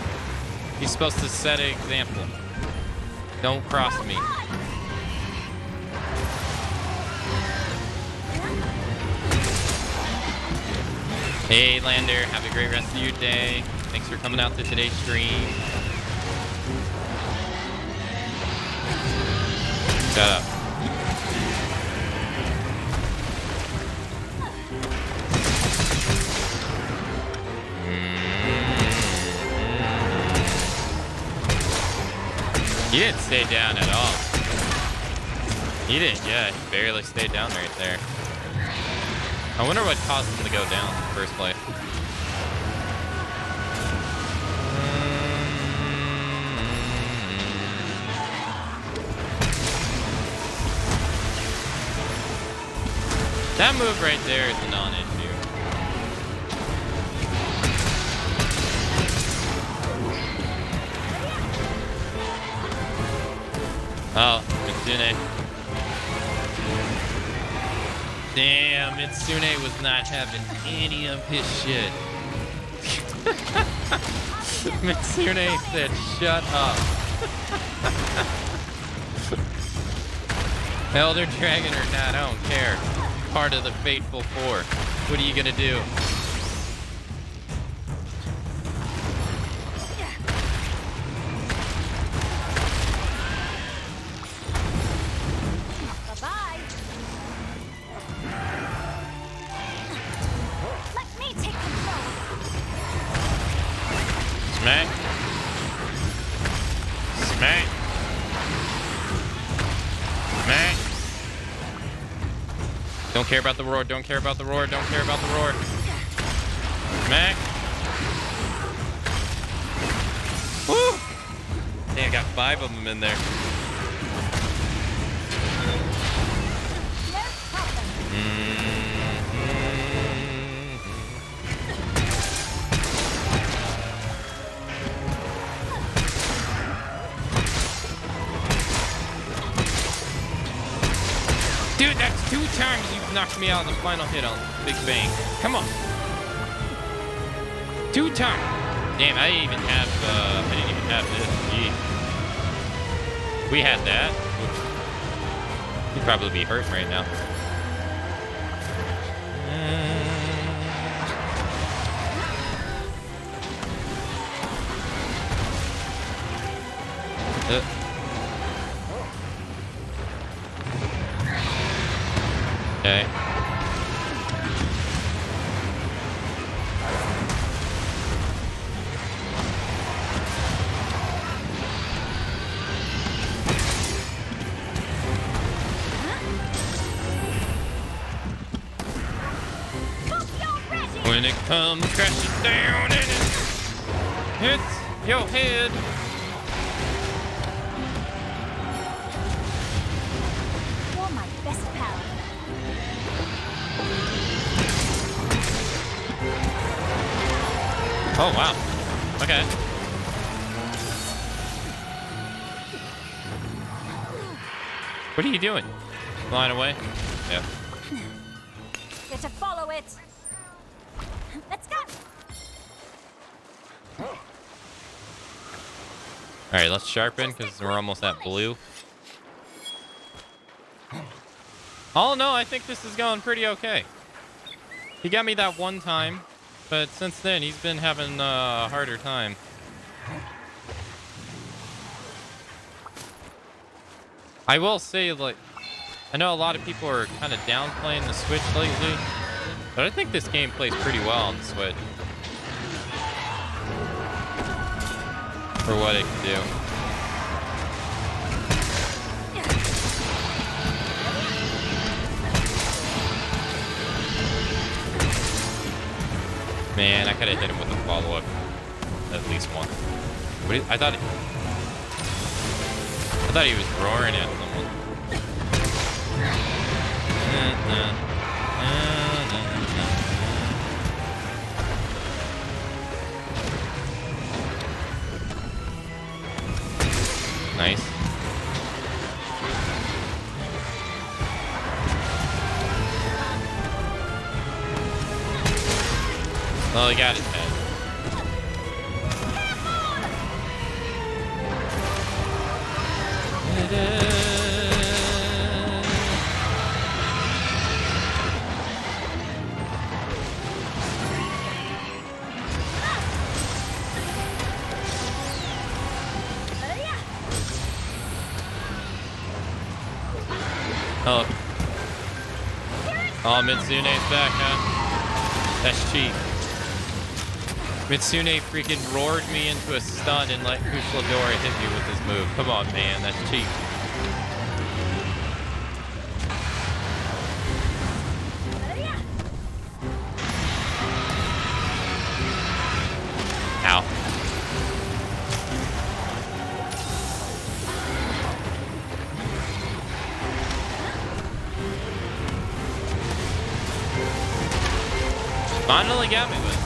he's supposed to set an example. Don't cross me. Hey Lander, have a great rest of your day. Thanks for coming out to today's stream. Shut up. He didn't stay down at all. He didn't, yeah, he barely stayed down right there. I wonder what caused him to go down in the first place. That move right there is a non-issue. Oh, Mitsune. Damn, Mitsune was not having any of his shit. Mitsune said, shut up. Elder Dragon or not, I don't care. Part of the Fateful Four. What are you gonna do? Smack. Smack. Smack. Don't care about the roar. Don't care about the roar. Don't care about the roar. Smack. Woo! Damn, got 5 of them in there. Dude, that's 2 times you've knocked me out in the final hit on Big Bang. Come on. 2 times. Damn, I didn't even have this. Gee. If we had that, you'd probably be hurt right now. Okay. When it comes crashing down and it hits your head. You're my best pal. Oh, wow. Okay. What are you doing? Flying away? Yeah. Get to follow it. Let's go. All right, let's sharpen because we're almost at blue. Oh no, I think this is going pretty okay. He got me that one time, but since then he's been having a harder time. I will say, like, I know a lot of people are kind of downplaying the Switch lately, but I think this game plays pretty well on the Switch. For what it can do. Man, I could have hit him with a follow-up at least once. What I thought he was roaring at someone. Nice. Well, he got his head. Oh. Oh, Mitsune's back, huh? That's cheap. Mitsune freaking roared me into a stun and let Kushladora hit me with his move. Come on, man. That's cheap. Ow. Finally got me with it.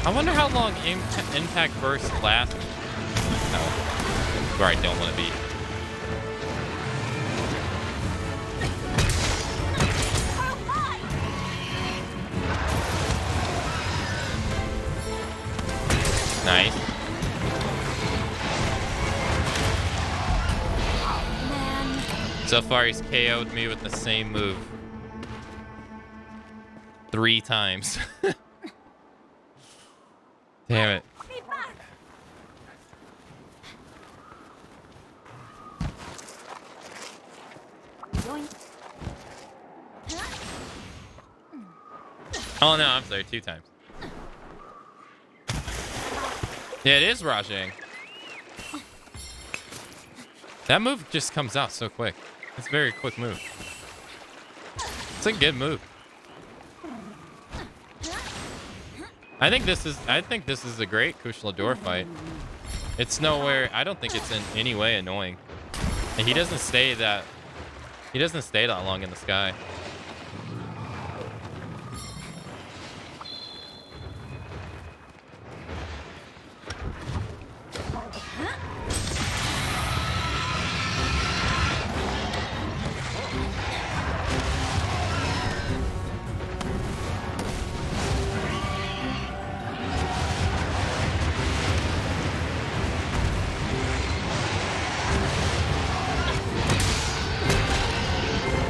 I wonder how long Impact Burst lasts. No. Where I don't want to be. Nice. So far, he's KO'd me with the same move 3 times. Damn it. Yoink. Oh no, I'm sorry, 2 times. Yeah, it is Rajang. That move just comes out so quick. It's a very quick move. It's a good move. I think this is a great Kushlador fight. It's nowhere. I don't think it's in any way annoying. And he doesn't stay that long in the sky.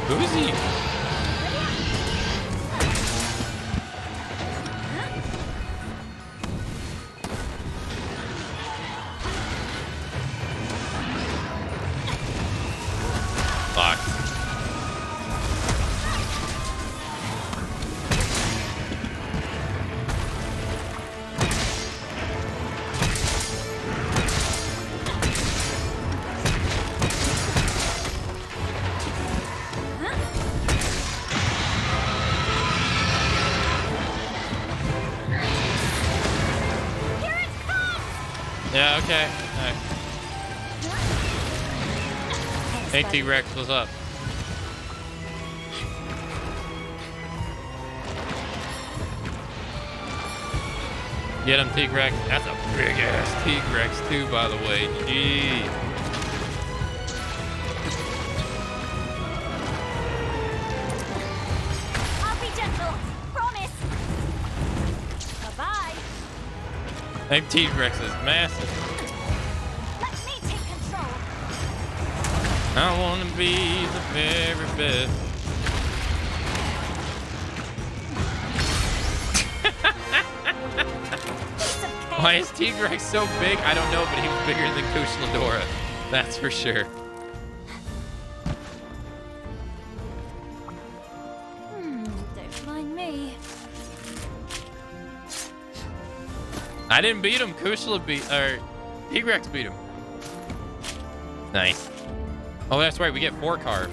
Who is he? Fuck. Yeah, okay. All right. Hey, T-Rex, what's up? Get him, T-Rex. That's a big-ass T-Rex, too, by the way. Gee. I'll be gentle. Promise. Bye-bye. That T-Rex is massive. Let me take control. I want to be the very best. Why is T-Rex so big? I don't know, but he was bigger than Kushladora. That's for sure. Don't mind me. I didn't beat him. T-Rex beat him. Nice. Oh, that's right. We get 4 cards.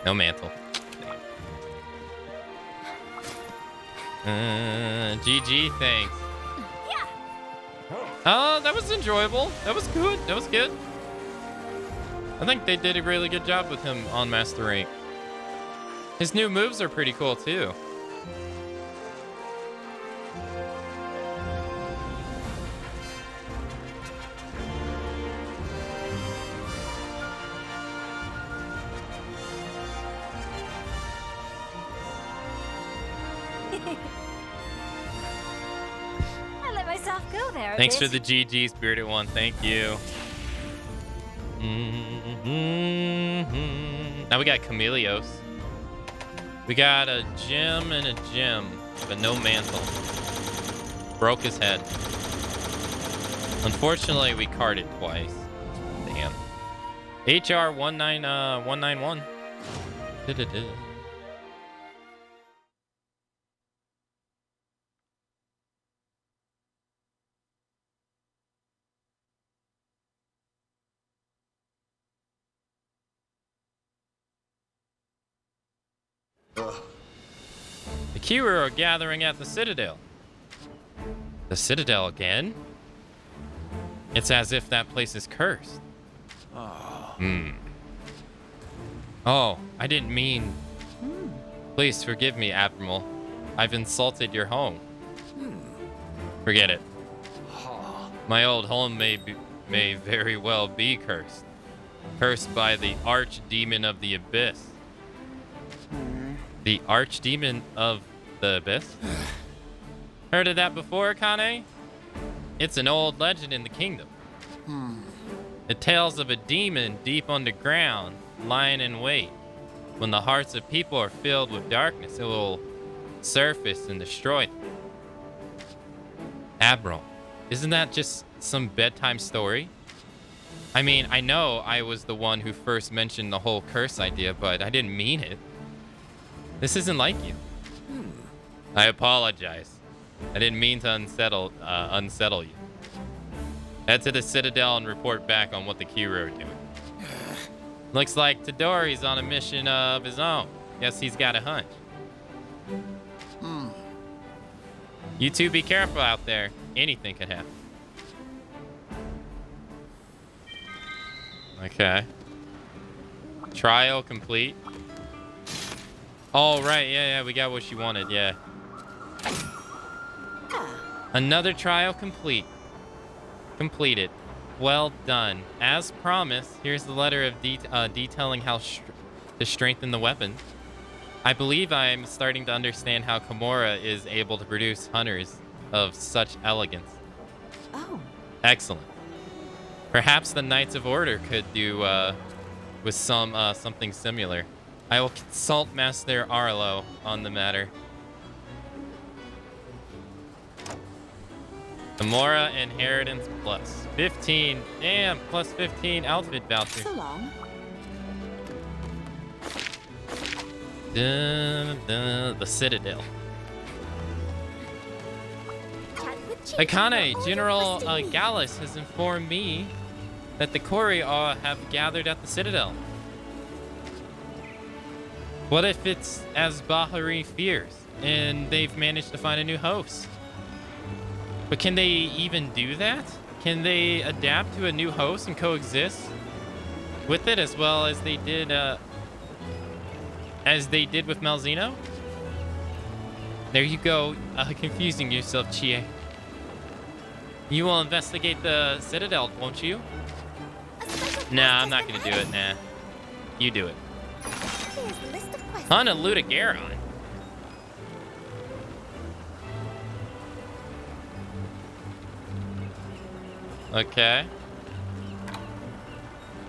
No mantle. GG, thanks. Yeah. Oh, that was enjoyable. That was good. That was good. I think they did a really good job with him on Master Rank. His new moves are pretty cool, too. I let myself go there. Thanks for the GG, Spirited One. Thank you. Now we got Chameleos. We got a gem and a gem, but no mantle. Broke his head. Unfortunately, we carded twice. Damn. HR 191. The Kira are gathering at the Citadel. The Citadel again? It's as if that place is cursed. Oh, I didn't mean... Please forgive me, Admiral. I've insulted your home. Forget it. My old home may very well be cursed. Cursed by the archdemon of the abyss. The archdemon of the abyss? Heard of that before, Kane? It's an old legend in the kingdom. It tells of a demon deep underground, lying in wait. When the hearts of people are filled with darkness, it will surface and destroy them. Admiral, isn't that just some bedtime story? I mean, I know I was the one who first mentioned the whole curse idea, but I didn't mean it. This isn't like you. I apologize. I didn't mean to unsettle you. Head to the Citadel and report back on what the Kiro are doing. Looks like Tadori's on a mission of his own. Guess he's got a hunch. You two be careful out there. Anything could happen. Okay. Trial complete. Oh, right. Yeah, we got what she wanted. Yeah. Another trial complete. Completed. Well done. As promised, here's the letter of detailing how to strengthen the weapon. I believe I'm starting to understand how Kimura is able to produce hunters of such elegance. Oh. Excellent. Perhaps the Knights of Order could do with something similar. I will consult Master Arlo on the matter. Kimura Inheritance plus 15. Damn, plus 15 outfit voucher. So long. The Citadel. Chat with Chief Akane, for all General your questing Gallus has informed me that the Kori have gathered at the Citadel. What if it's as Bahari fears, and they've managed to find a new host? But can they even do that? Can they adapt to a new host and coexist with it as well as they did with Malzeno? There you go, confusing yourself, Chie. You will investigate the Citadel, won't you? A special Nah, I'm quest not has gonna been do it, added. nah. You do it. Here's the list of quests. Hunt a Ludagaron. Okay.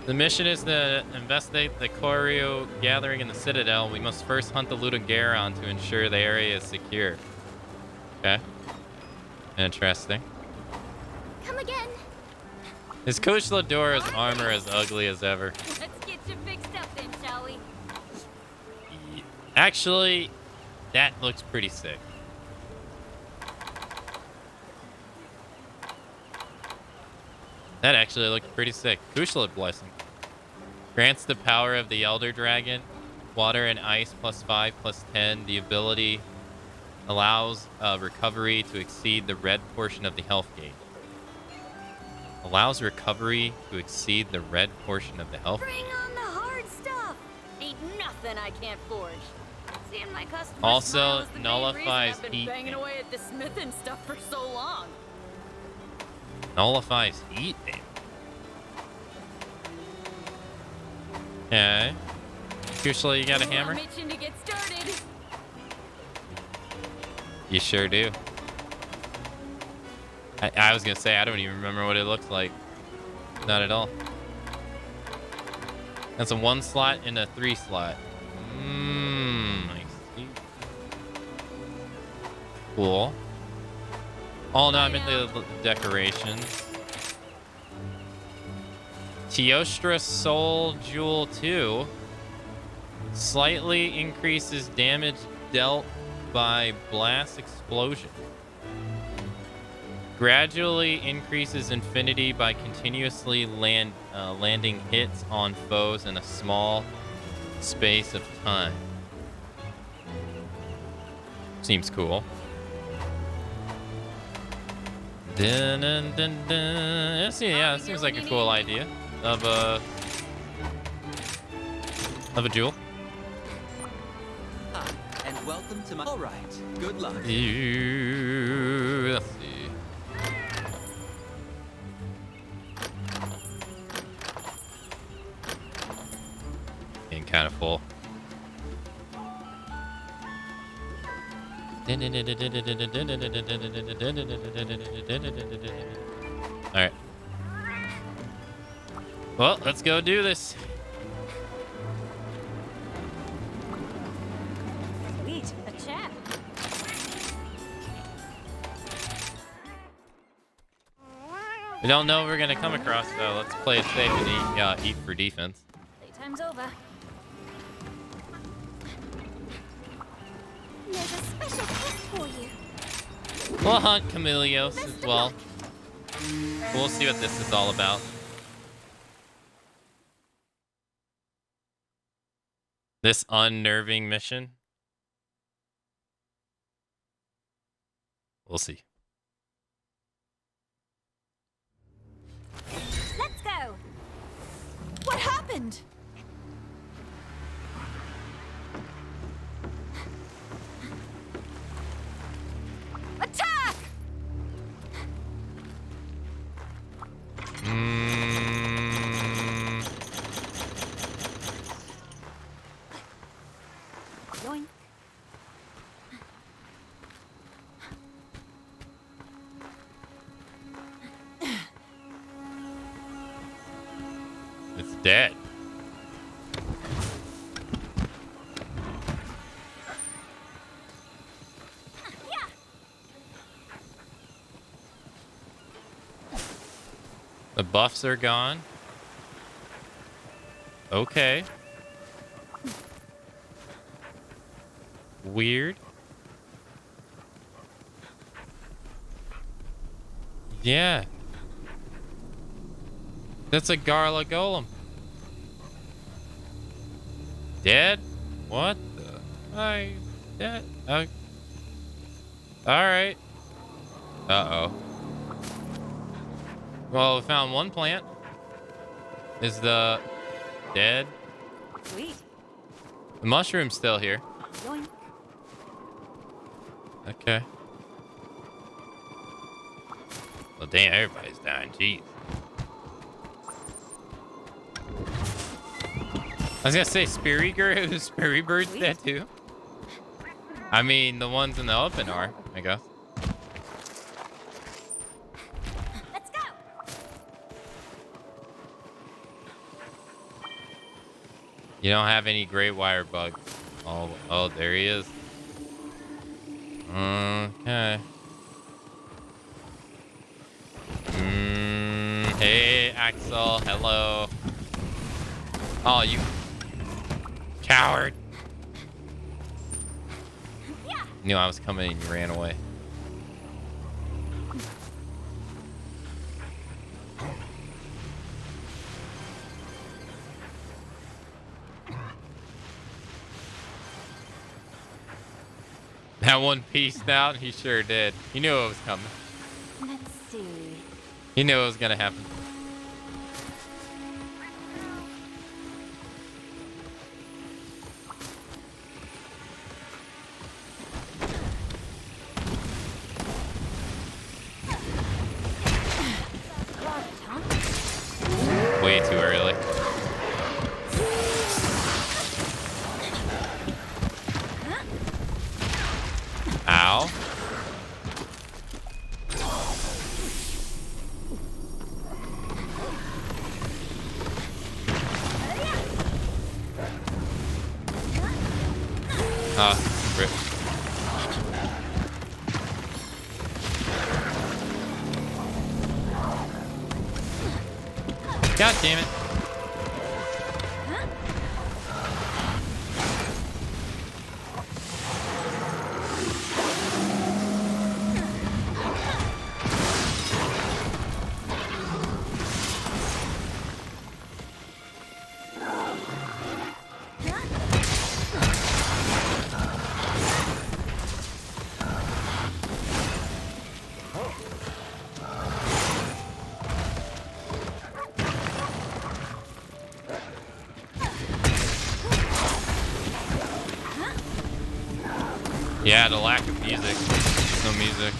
The mission is to investigate the Koryu gathering in the Citadel. We must first hunt the Ludagaron to ensure the area is secure. Okay. Interesting. Come again. Is Coach Ladora's armor as ugly as ever? Let's get you fixed up then, shall we? Actually, that looks pretty sick. That actually looked pretty sick. Kushla Blessing. Grants the power of the Elder Dragon. Water and ice +5, +10. The ability allows recovery to exceed the red portion of the health gauge. Allows recovery to exceed the red portion of the health gauge. Bring on the hard stuff. Ain't nothing I can't forge. Seeing my customers Also smile is the main nullifies reason I've been heat banging away at the smithing stuff for so long. Nullifies heat damage. Okay. Kushla, you got a hammer? I'm itching to get started. You sure do. I was gonna say, I don't even remember what it looks like. Not at all. That's a 1 slot and a 3 slot. I see. Cool. Oh no, I'm in the decorations. Teostra Soul Jewel 2 slightly increases damage dealt by blast explosion. Gradually increases infinity by continuously landing hits on foes in a small space of time. Seems cool. Dun, dun, dun, dun. Yeah, it seems like a cool idea of a jewel. Hi, and welcome to my. All right. Good luck. Let's see. Getting kind of full. All right. Well, let's go do this. Sweet, a chat. We don't know what we're gonna come across, so let's play it safe and eat for defense. Playtime's over. There's a special gift for you. We'll hunt Chameleos Best as of well. luck. We'll see what this is all about. This unnerving mission. We'll see. Let's go. What happened? Attack! Yoink. It's dead. The buffs are gone. Okay. Weird. Yeah. That's a Garla Golem. Dead? What the? I dead? Alright. Uh-oh. Well, we found one plant. Is the dead? Sweet. The mushroom's still here. Yoink. Okay. Well, damn, everybody's dying. Jeez. I was gonna say, Spiri Bird's dead too. I mean, the ones in the open are, I guess. Let's go. You don't have any great wire bugs. Oh, there he is. Okay. Hey, Axel. Hello. Oh, you coward. Knew I was coming and you ran away. That one pieced out, he sure did. He knew it was coming. Let's see. He knew it was gonna happen. Way too early. Ow. Rip. God damn it. Yeah, the lack of music. No music.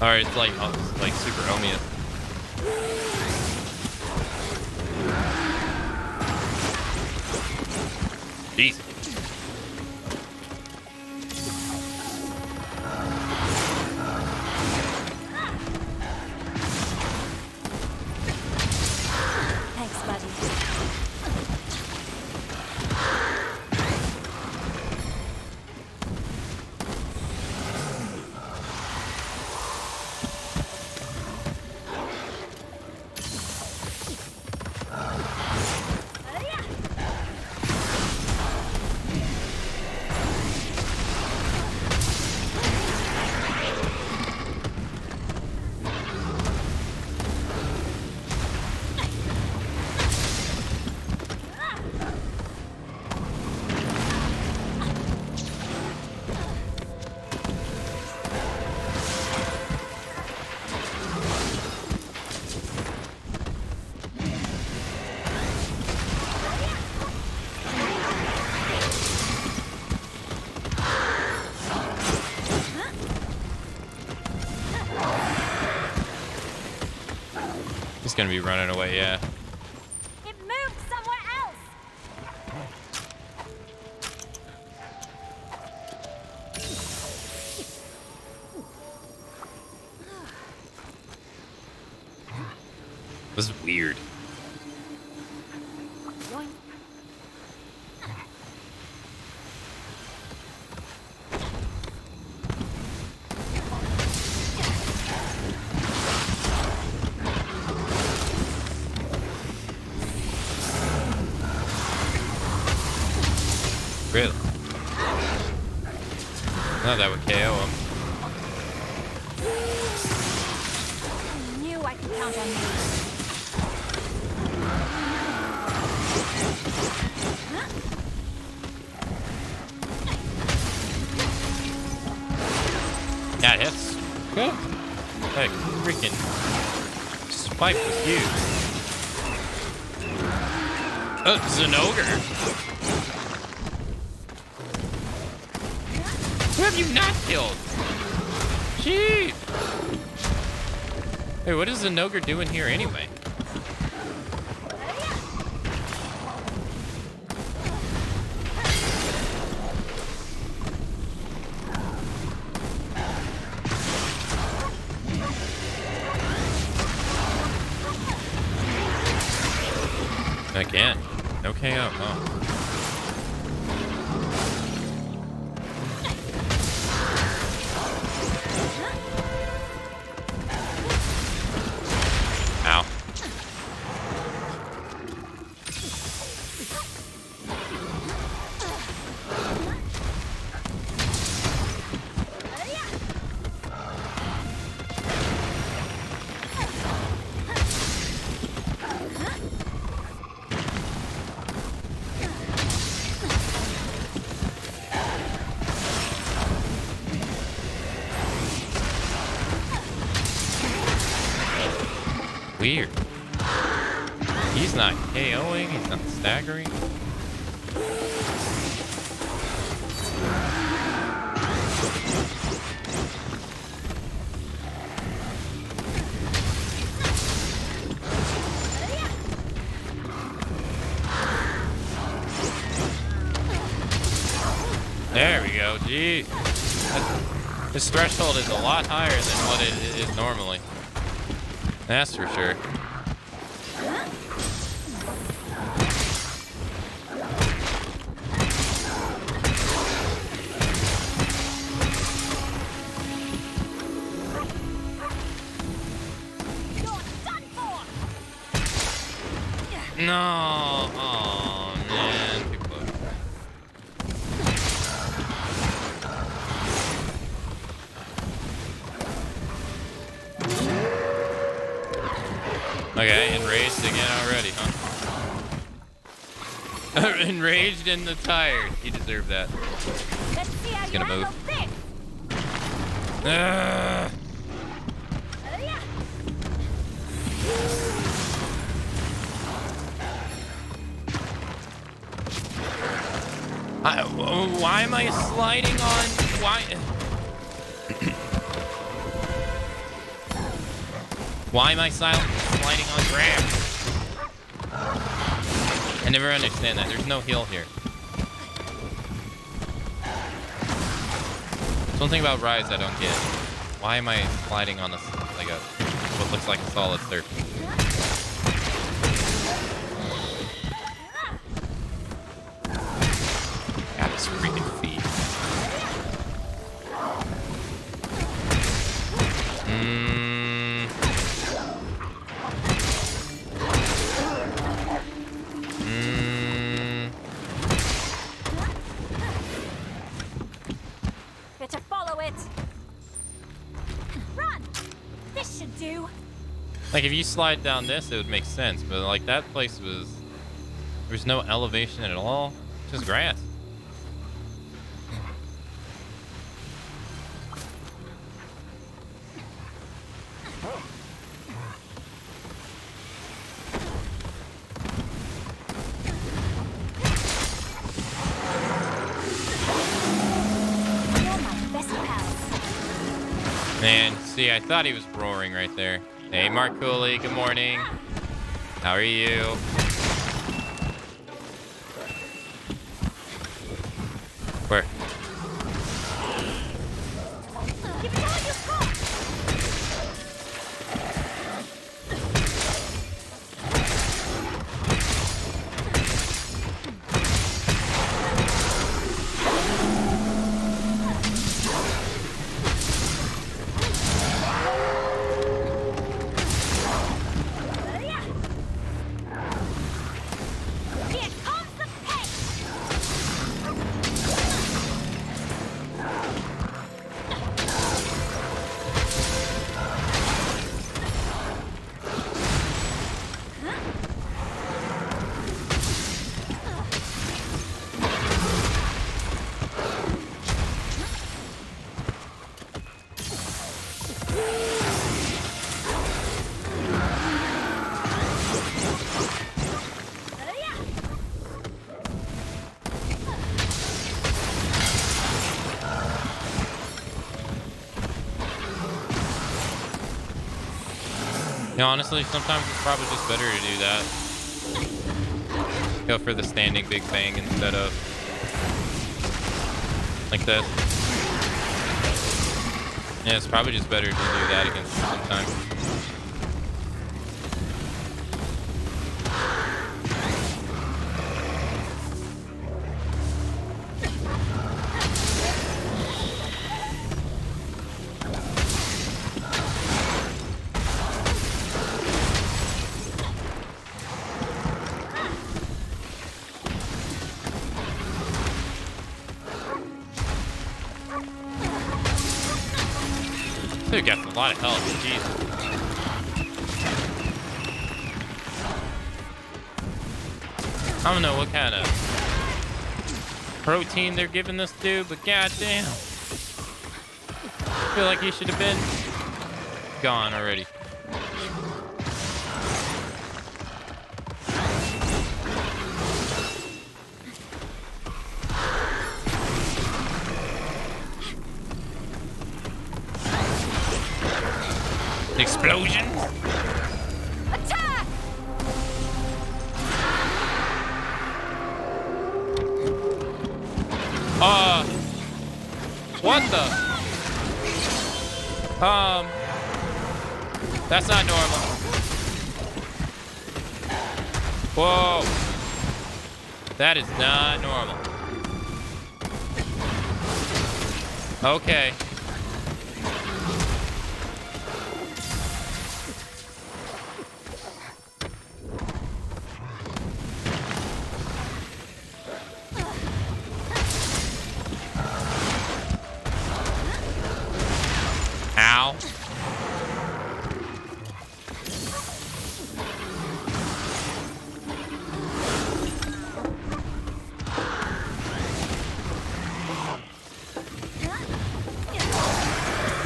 Alright, it's like super ominous. Jeez. gonna be running away, yeah. It moved somewhere else. This is weird. Yoink. Really? No, that would KO him. I knew I could count on you. That hits. Good. Like, freaking spike was huge. Oh, it's an ogre. Who have you not killed? Jeez. Hey, what is the ogre doing here anyway? Again, no KO, huh? Ow. Weird. He's not KOing, he's not staggering. There we go, jeez. His threshold is a lot higher than what it is normally. That's for sure. No. Oh man. Too close. Okay, enraged again already, huh? Enraged and the tired. He deserved that. Let's see how He's you gonna handle move. this. Why am I sliding on? Why? Why am I sliding on grabs? I never understand that. There's no heal here. Something about rides I don't get. Why am I sliding on what looks like a solid surface? God, this freaking feet. Better follow it. Run. This should do. Like, if you slide down this, it would make sense. But, like, that place was... There's no elevation at all. Just grass. Man, see, I thought he was roaring right there. Hey, Mark Cooley, good morning. How are you? Where? Give it all you've got! Here comes the pace! You know, honestly, sometimes it's probably just better to do that. Go for the standing big bang instead of like this. Yeah, it's probably just better to do that against him sometimes. Dude got a lot of health. Jeez. I don't know what kind of protein they're giving this dude, but goddamn, I feel like he should have been gone already. Explosion! Attack! What the? That's not normal. Whoa. That is not normal. Okay. Ow.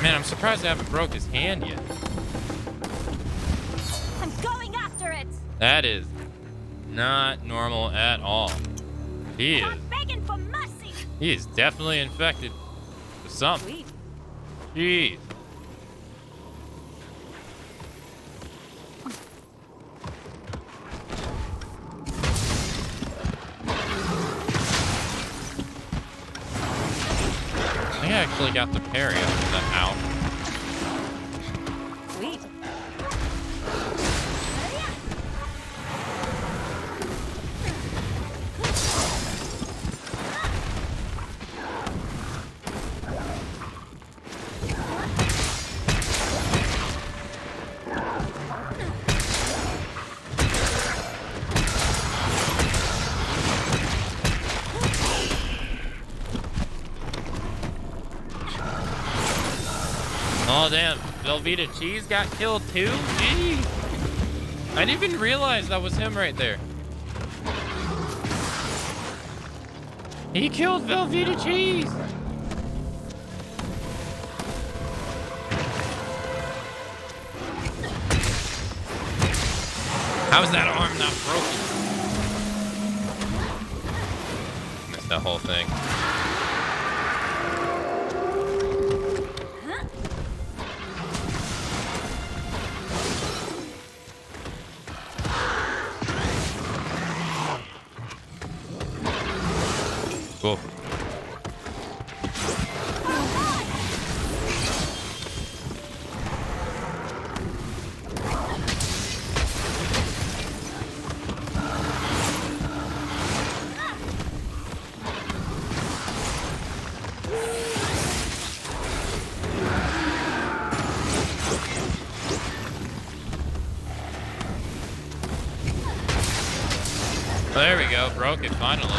Man, I'm surprised I haven't broke his hand yet. I'm going after it! That is not normal at all. He is. I'm begging for mercy! He is definitely infected with something. Jeez. I actually got the parry after that. Ow. Sweet. Oh damn, Velveeta Cheese got killed too? Gee. I didn't even realize that was him right there. He killed Velveeta Cheese! How is that arm not broken? Missed that whole thing. there we go. Broke it finally.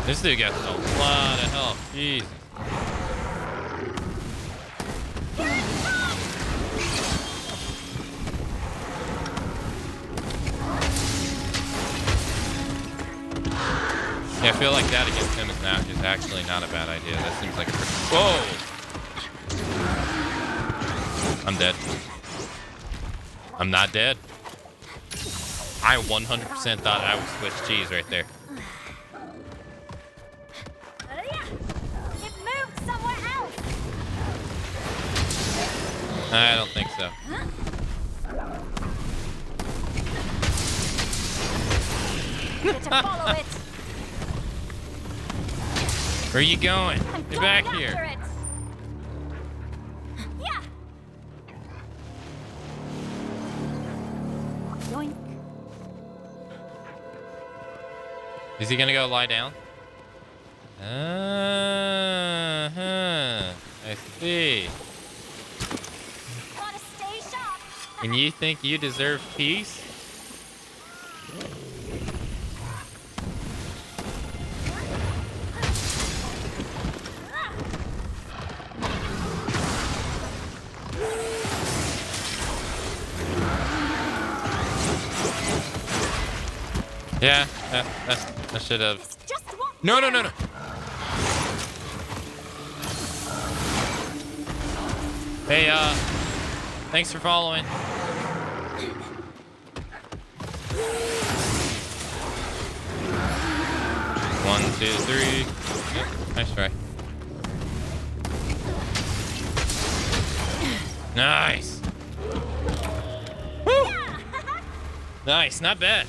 This dude got a lot of health. Jesus. Yeah, I feel like that against him is actually not a bad idea. That seems like a whoa! I'm dead. I'm not dead. I 100% thought I would switch cheese right there. It moved somewhere else. I don't think so. To follow it. Where are you going? I'm Get going back after here. it. Yeah. Yoink. Is he gonna go lie down? I see. Gotta stay sharp. And you think you deserve peace? Yeah, I should have. It's just one. No. Hey, thanks for following. 1, 2, 3. Yep, nice try. Nice. Woo! Nice, not bad.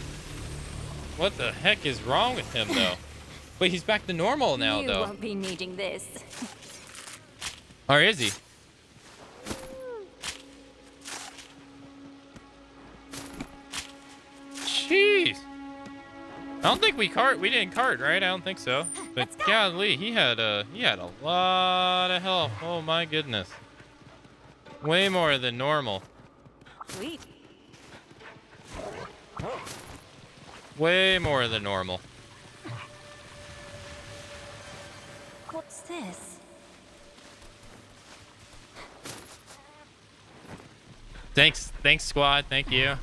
What the heck is wrong with him, though? Wait, he's back to normal now, you though. won't be needing this. Or is he? Jeez. I don't think we didn't cart, right? I don't think so. But golly, he had a lot of health. Oh my goodness. Way more than normal. Sweet. Way more than normal. What's this? Thanks, squad. Thank you.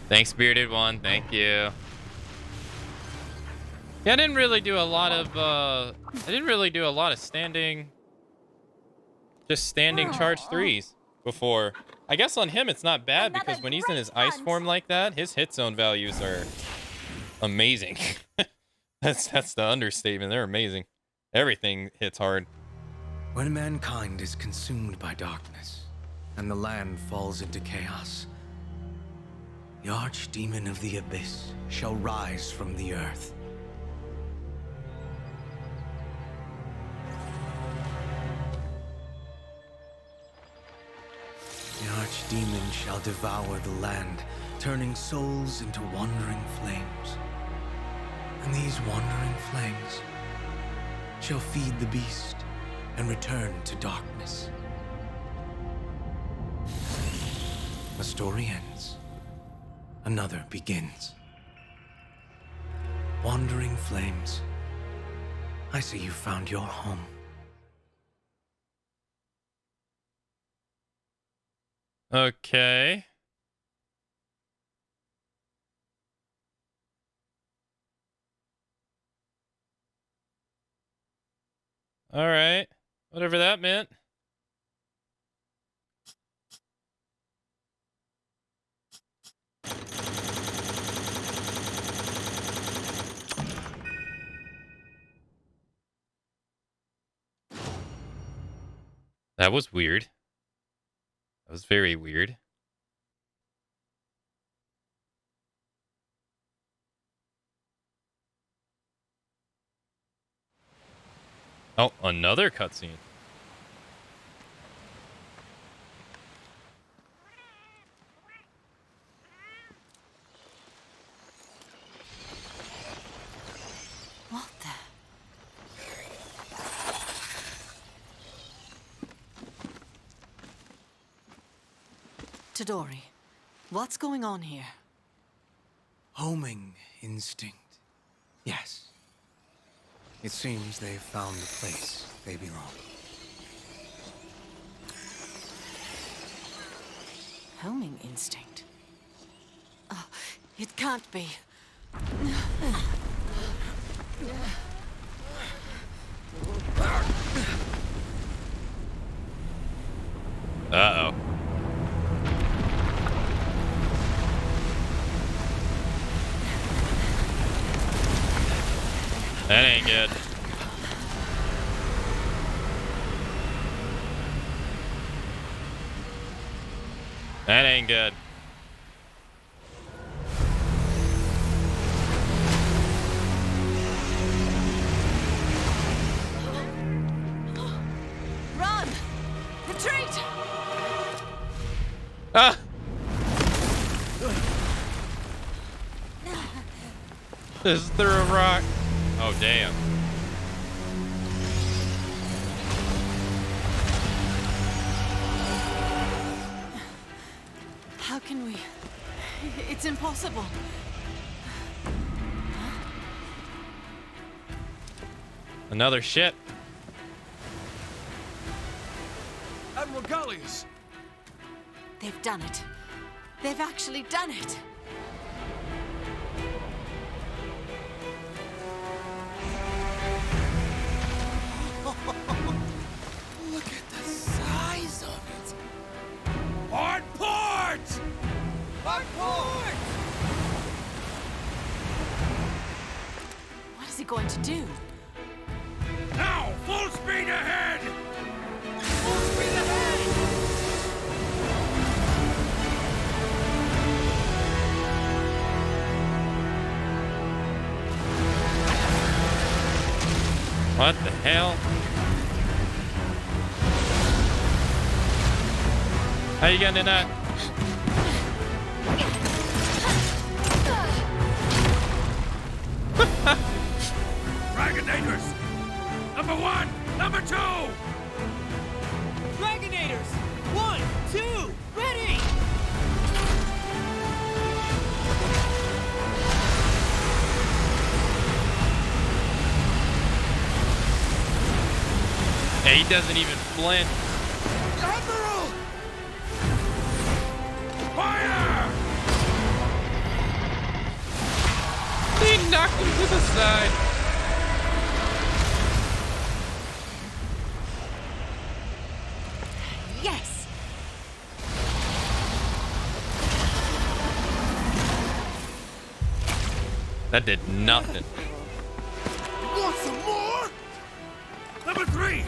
Thanks, Bearded One. Thank you. Yeah, I didn't really do a lot of standing charge threes before. I guess on him it's not bad because when he's in his ice form like that, his hit zone values are amazing. That's the understatement. They're amazing. Everything hits hard. When mankind is consumed by darkness, and the land falls into chaos, the archdemon of the abyss shall rise from the earth. The archdemon shall devour the land, turning souls into wandering flames. And these wandering flames shall feed the beast and return to darkness. A story ends. Another begins. Wandering flames, I see you found your home. Okay. All right. Whatever that meant. That was weird. That was very weird. Oh, another cutscene. What the? Tadori, what's going on here? Homing instinct. Yes. It seems they've found the place they belong. Homing instinct? Oh, it can't be. Uh-oh. That ain't good. That ain't good. Run! Retreat! Ah! This through a rock. Oh, damn. How can we? It's impossible. Another ship. Admiral Gallius! They've done it. They've actually done it. Look at the size of it! On port! On port! What is he going to do? Now, full speed ahead! Full speed ahead! What the hell? How you getting in that? Dragonators! Number 1! Number 2! Dragonators! 1, 2, ready! Yeah, he doesn't even flinch. Admiral! Fire! He knocked him to the side. Yes! That did nothing. Want some more? Number 3!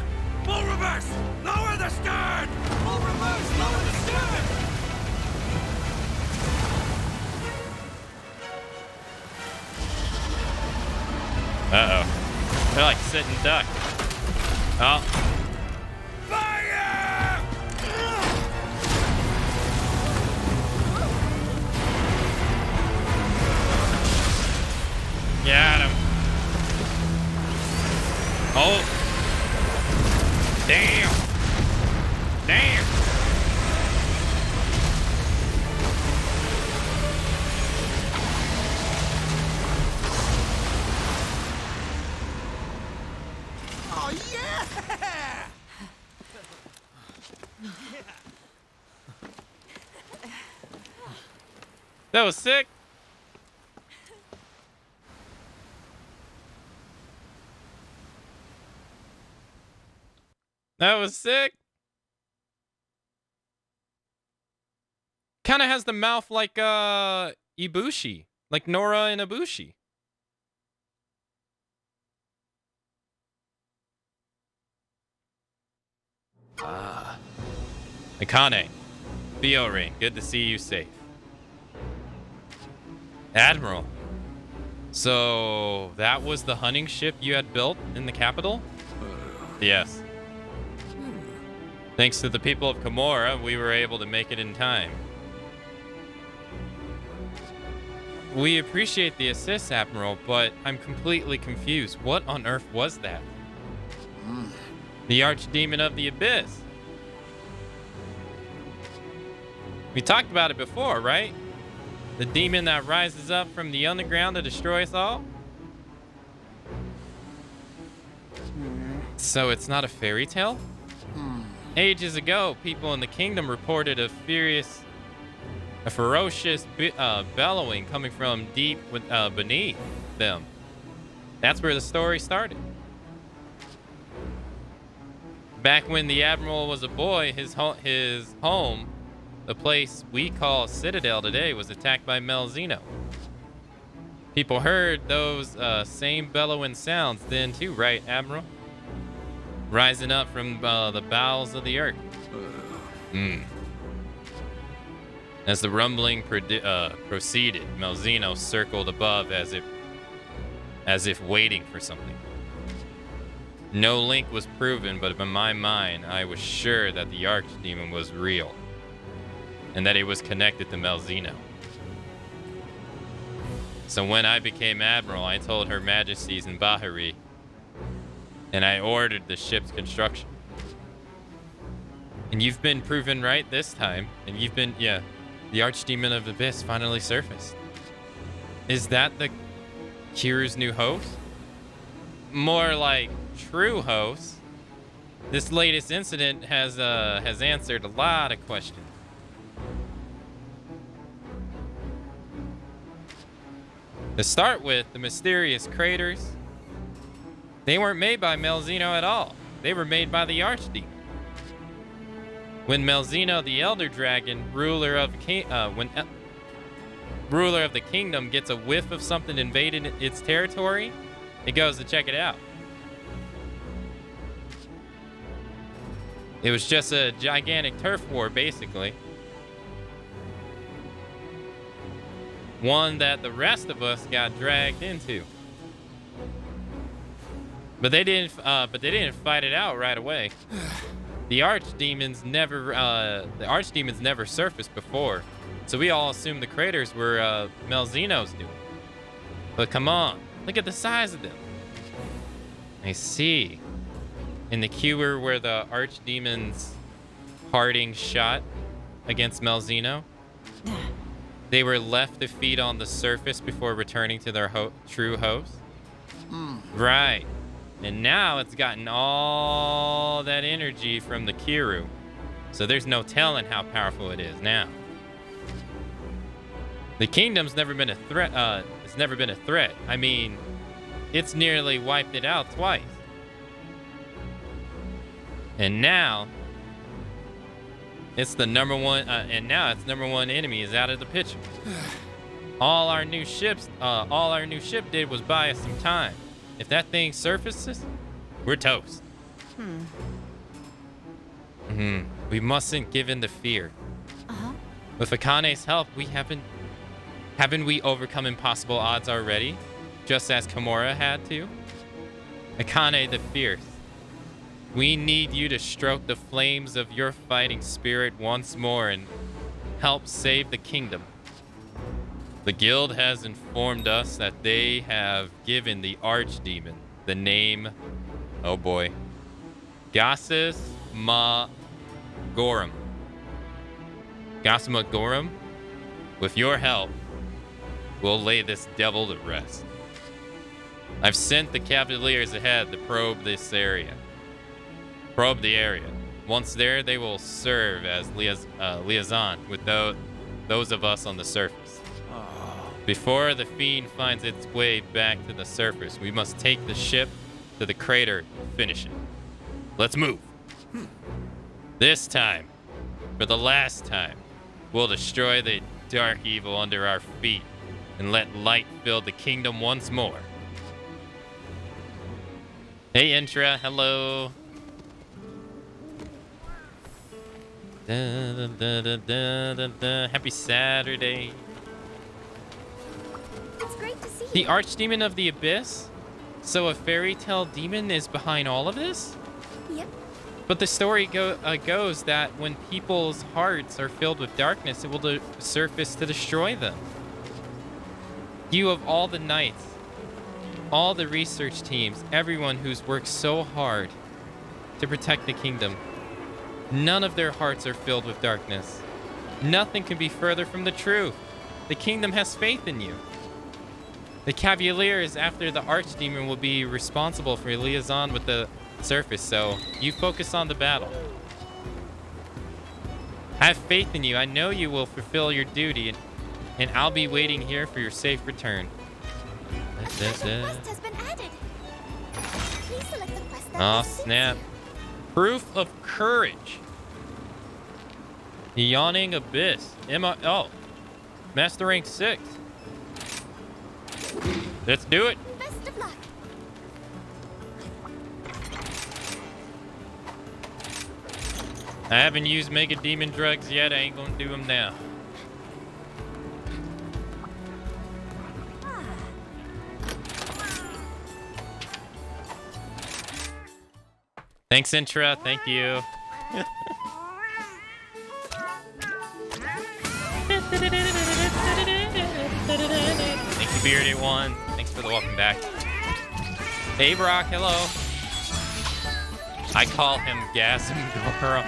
Full reverse! Lower the stern! Full reverse! Lower the stern! Uh-oh. They're like sitting duck. Oh. Fire! Got him. Oh. Damn. Damn. Oh, yeah! That was sick. That was sick. Kind of has the mouth like Ibushi, like Nora and Ibushi. Akane, Fiore, good to see you safe. Admiral, so that was the hunting ship you had built in the capital? Yes. Thanks to the people of Komora, we were able to make it in time. We appreciate the assist, Admiral, but I'm completely confused. What on earth was that? The Archdemon of the Abyss. We talked about it before, right? The demon that rises up from the underground to destroy us all. So it's not a fairy tale? Ages ago, people in the kingdom reported a ferocious bellowing coming from deep beneath them. That's where the story started. Back when the Admiral was a boy, his home, the place we call Citadel today, was attacked by Melzino. People heard those same bellowing sounds then too, right, Admiral? Rising up from the bowels of the earth. As the rumbling proceeded, Melzino circled above as if waiting for something. No link was proven, but in my mind, I was sure that the Archdemon was real, and that it was connected to Melzino. So when I became Admiral, I told Her Majesties in Bahari, and I ordered the ship's construction. And you've been proven right this time, and you've been, the Archdemon of the Abyss finally surfaced. Is that the Kiru's new host? More like true host. This latest incident has answered a lot of questions. To start with, the mysterious craters. They weren't made by Melzino at all. They were made by the Archdemon. When Melzino, the Elder Dragon, ruler of the kingdom, gets a whiff of something invading its territory, it goes to check it out. It was just a gigantic turf war, basically. One that the rest of us got dragged into. But they didn't fight it out right away. The archdemons never surfaced before, so we all assumed the craters were Melzino's doing. But come on, look at the size of them. I see. In the cure where the archdemons parting shot against Melzino, they were left to feed on the surface before returning to their true host. Right. And now it's gotten all that energy from the Kiru, so there's no telling how powerful it is now. The kingdom's never been a threat. It's never been a threat. I mean, it's nearly wiped it out twice. And now it's the number one. Its number one enemy is out of the picture. All our new ship did was buy us some time. If that thing surfaces, we're toast. We mustn't give in to fear. With Akane's help, haven't we overcome impossible odds already? Just as Kimura had to? Akane the Fierce, we need you to stroke the flames of your fighting spirit once more and help save the kingdom. The guild has informed us that they have given the archdemon the name, oh boy, Gasus Ma Gorum. Gasma Gorum, with your help, we'll lay this devil to rest. I've sent the cavaliers ahead to probe the area. Once there, they will serve as liaison with those of us on the surface. Before the fiend finds its way back to the surface, we must take the ship to the crater and finish it. Let's move. This time, for the last time, we'll destroy the dark evil under our feet and let light fill the kingdom once more. Hey, Intra. Hello. Happy Saturday. It's great to see The you. Archdemon of the Abyss? So a fairy tale demon is behind all of this? Yep. But the story goes that when people's hearts are filled with darkness, it will surface to destroy them. You of all the knights, all the research teams, everyone who's worked so hard to protect the kingdom, none of their hearts are filled with darkness. Nothing can be further from the truth. The kingdom has faith in you. The Cavaliers, after the Archdemon, will be responsible for liaison with the surface, so you focus on the battle. I have faith in you. I know you will fulfill your duty, and I'll be waiting here for your safe return. A special quest has been added. Please select the quest that Oh, best suits snap. you. Proof of courage. Yawning Abyss. Master rank 6. Let's do it. Best of luck. I haven't used Mega Demon drugs yet. I ain't gonna do them now. Thanks, Intra. Thank you. Thank you, Bearded1. Thanks for the welcome back. Hey, Brock. Hello. I call him Gas and Goro.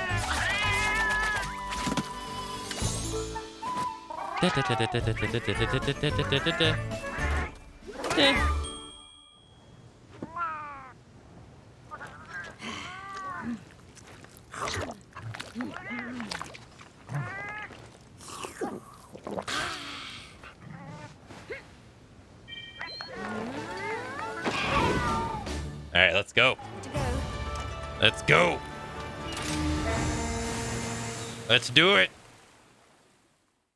All right, let's go. Let's go. Let's do it.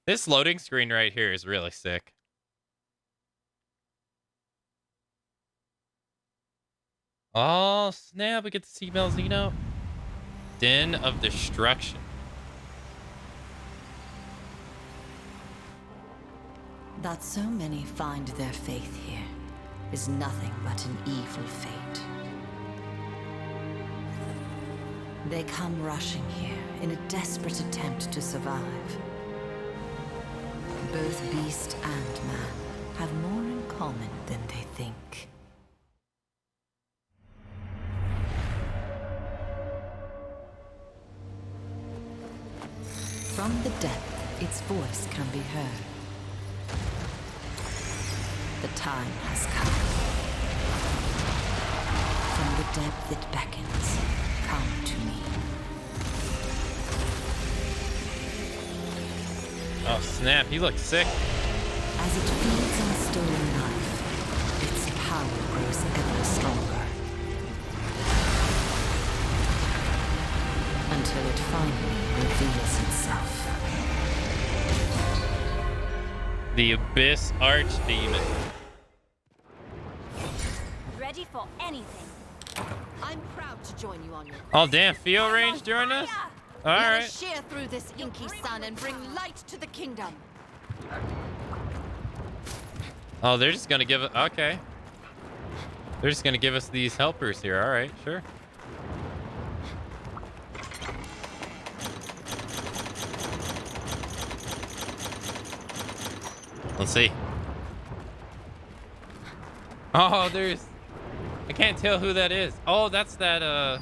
This loading screen right here is really sick. Oh, snap. We get to see Malzeno. Den of Destruction. That so many find their faith here is nothing but an evil fate. They come rushing here in a desperate attempt to survive. Both beast and man have more in common than they think. From the depth, its voice can be heard. The time has come. From the depth it beckons, come to me. Oh, snap. He looks sick. As it feeds on stolen life, its power grows ever stronger. Until it finally reveals itself. The Abyss Archdemon. Ready for anything. I'm proud to join you on your Oh, damn. Field range during this? All Let right. us shear through this inky sun and bring light to the kingdom. Oh, they're just going to give it. Okay. They're just going to give us these helpers here. All right, sure. Let's see. Oh, there's... I can't tell who that is. Oh, that's that,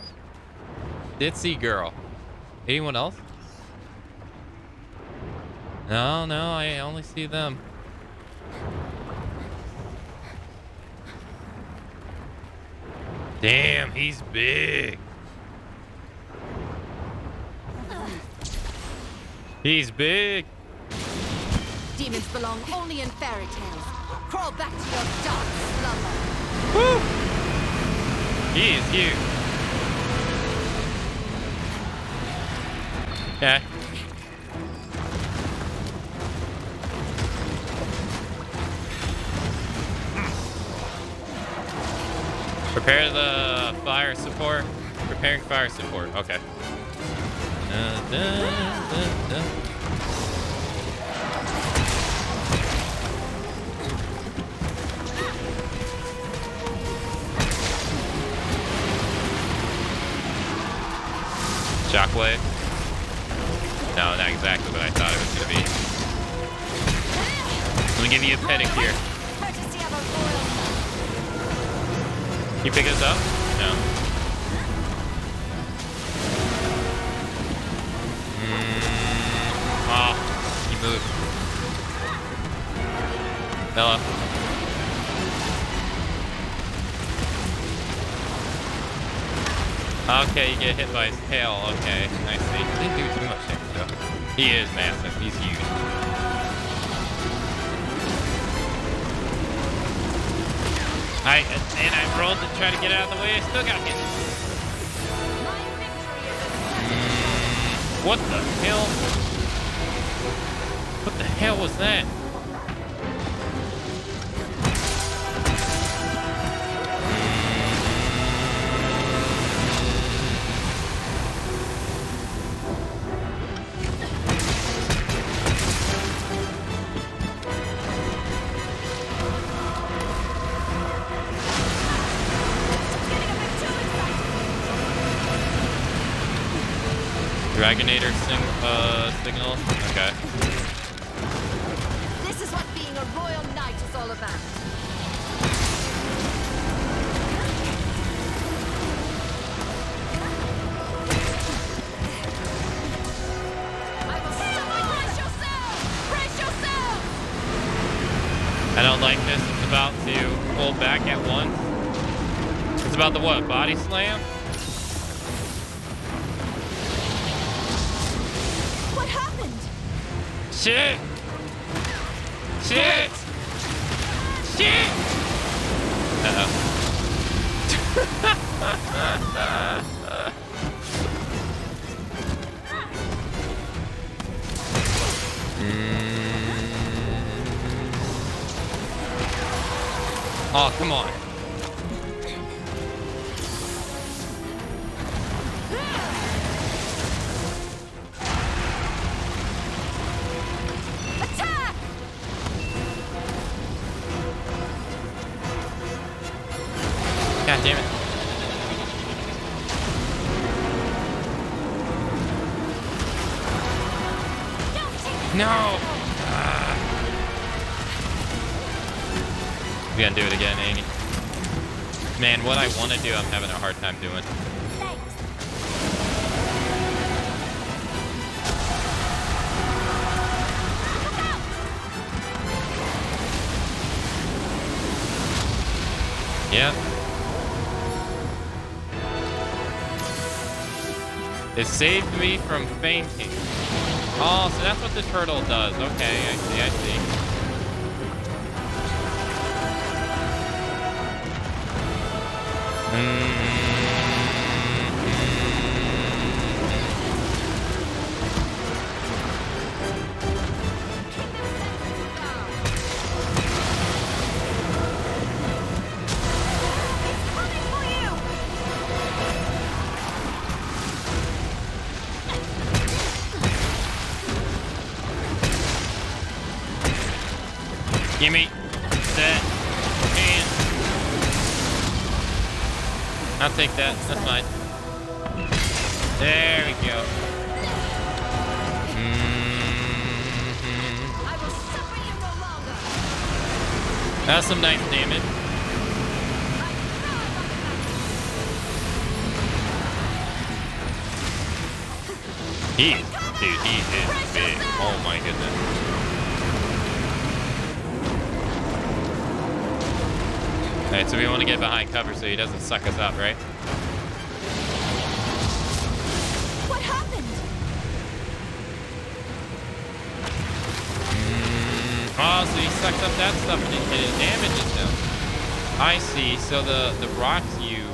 Ditzy girl. Anyone else? No, I only see them. Damn, he's big. He's big. Demons belong only in fairy tales. Crawl back to your dark slumber. Woo! He is huge. Okay. Prepare the fire support. Preparing fire support. Okay. Dun, dun, dun, dun. Shockwave. No, not exactly what I thought it was going to be. Let me give you a pedicure. Can you pick us up? No. Oh, he moved. Hello. Okay, you get hit by his tail. Okay, I see. Didn't do too much damage though. He is massive. He's huge. And I rolled to try to get out of the way. I still got hit. What the hell? What the hell was that? Dragonator signal? Okay. This is what being a royal knight is all about. I don't like this. It's about to pull back at once. It's about the what? Body slam? What happened? Shit! Shit! Shit! Uh-oh. Oh, come on. Attack! God damn it. No! We gotta do it again, Amy. Man, what I want to do, I'm having a hard time doing. Yeah. It saved me from fainting. Oh, so that's what the turtle does. Okay, I see, I see. Give me that hand. I'll take that. That's fine. There we go. I will suffer you no longer. That's some nice damage. Dude, he is big. Oh my goodness. Alright, so we want to get behind cover so he doesn't suck us up, right? What happened? Oh, so he sucks up that stuff and it damages him. I see. So the rocks you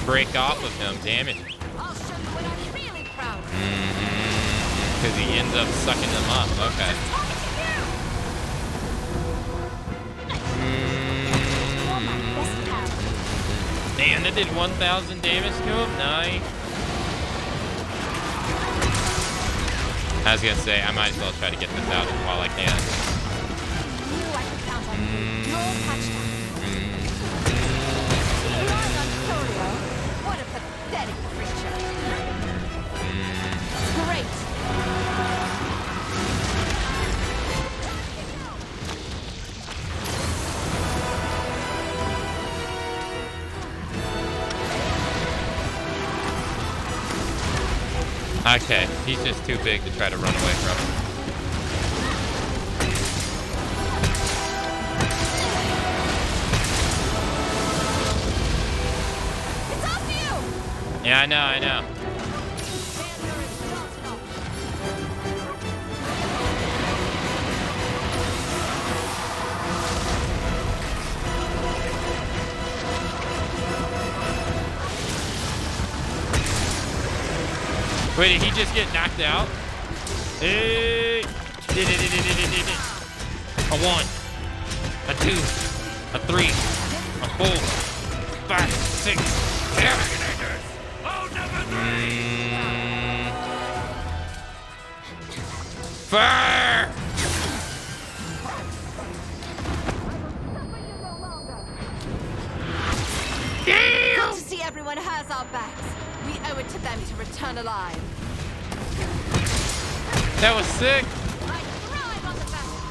break off of him damage him. I'll show you what I'm really proud of. Because he ends up sucking them up. Okay. And it did 1,000 damage to him. Nice. I was gonna say I might as well try to get this out while I can. Knew I could count on you. No touchdown. Relying on Corio? What a pathetic creature. Great. Okay, he's just too big to try to run away from. It's after you! Yeah, I know. Wait, did he just get knocked out? Hey! A 1, a 2, a 3, a 4, 5, 6, 7. Fire! Good to see everyone has our backs. We owe it to them to return alive. That was sick. I thrive on the battle.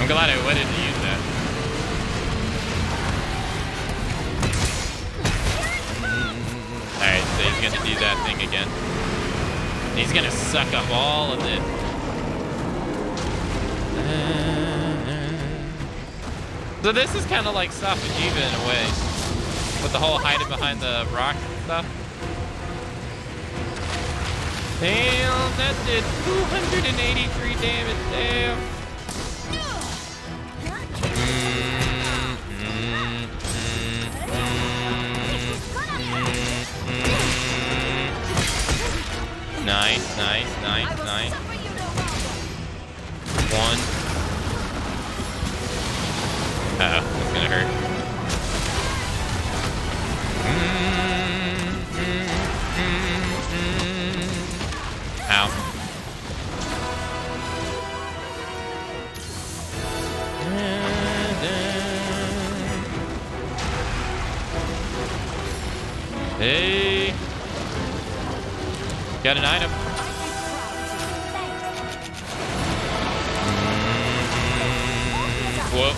I'm glad I waited to use that. Alright, so he's gonna do that thing again. He's gonna suck up all of it. So this is kind of like Safujiva in a way. With the whole hiding behind the rocks and stuff. Damn, that did 283 damage, damn. Nice. One. Uh-oh, that's gonna hurt. Ow. Hey. Got an item. Whoop.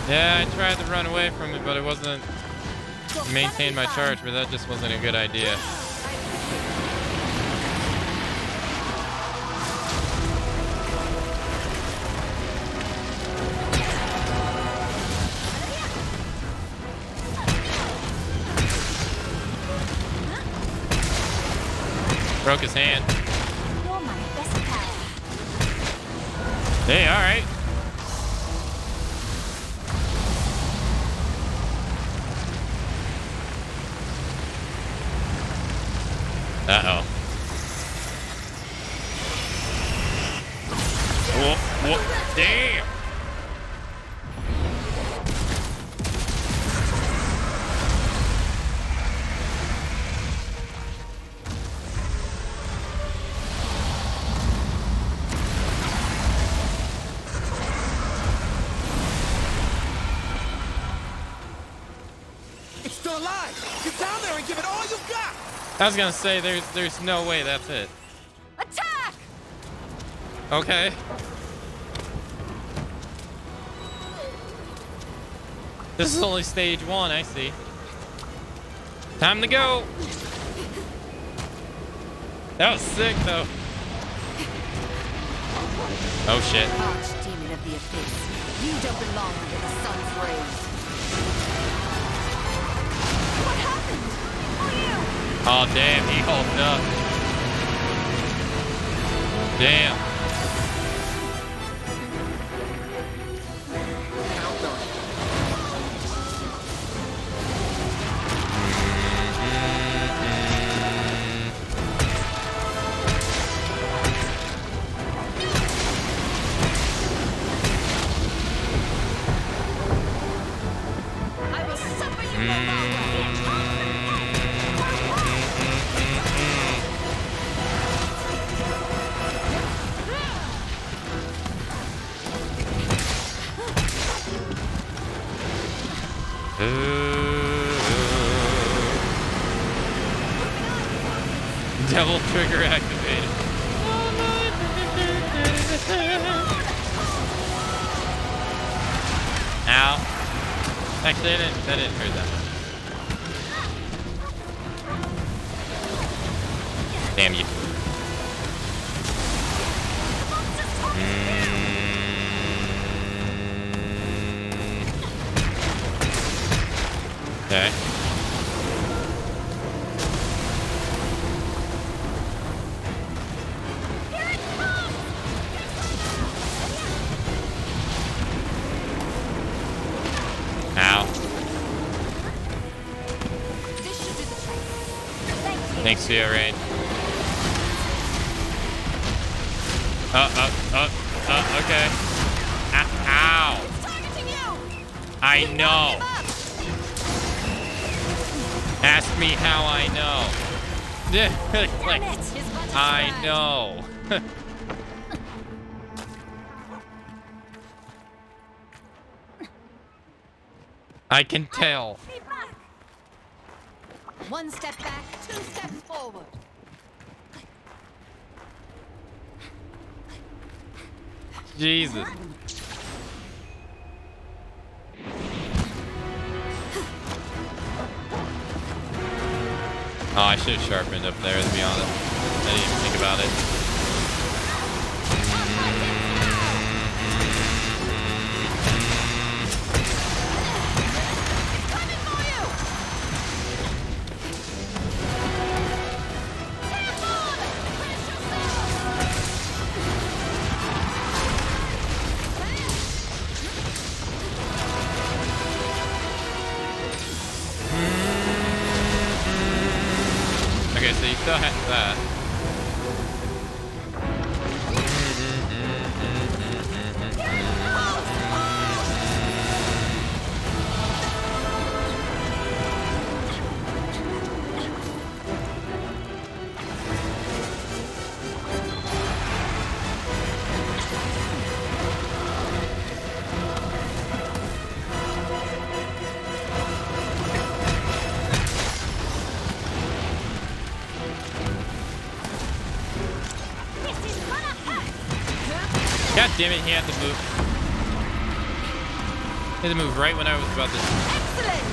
Yeah, I tried to run away from it, but it wasn't maintain my charge, but that just wasn't a good idea. Broke his hand. You're my best pal. Hey, all right. Uh-oh. Whoa, damn! It's still alive! Get down there and give it all you've got! I was gonna say, there's no way that's it. Attack! Okay. This is only stage 1, I see. Time to go! That was sick, though. Oh, shit. Archdemon of the Abyss, you don't belong under the sun's rays. What happened? Oh, damn, he hulked up. Damn. I will suffer you no longer. Devil trigger activated. Ow. Actually, that didn't hurt that much. Damn you. Okay. Ow. Thanks to you, Rain. Okay. Ow. I know. Ask me how I know. Like, I know. I can tell. One step back, 2 steps forward. Jesus. Oh, I should have sharpened up there, to be honest. I didn't even think about it. Okay, so you still have that. God damn it, he had to move. He had to move right when I was about to... Excellent!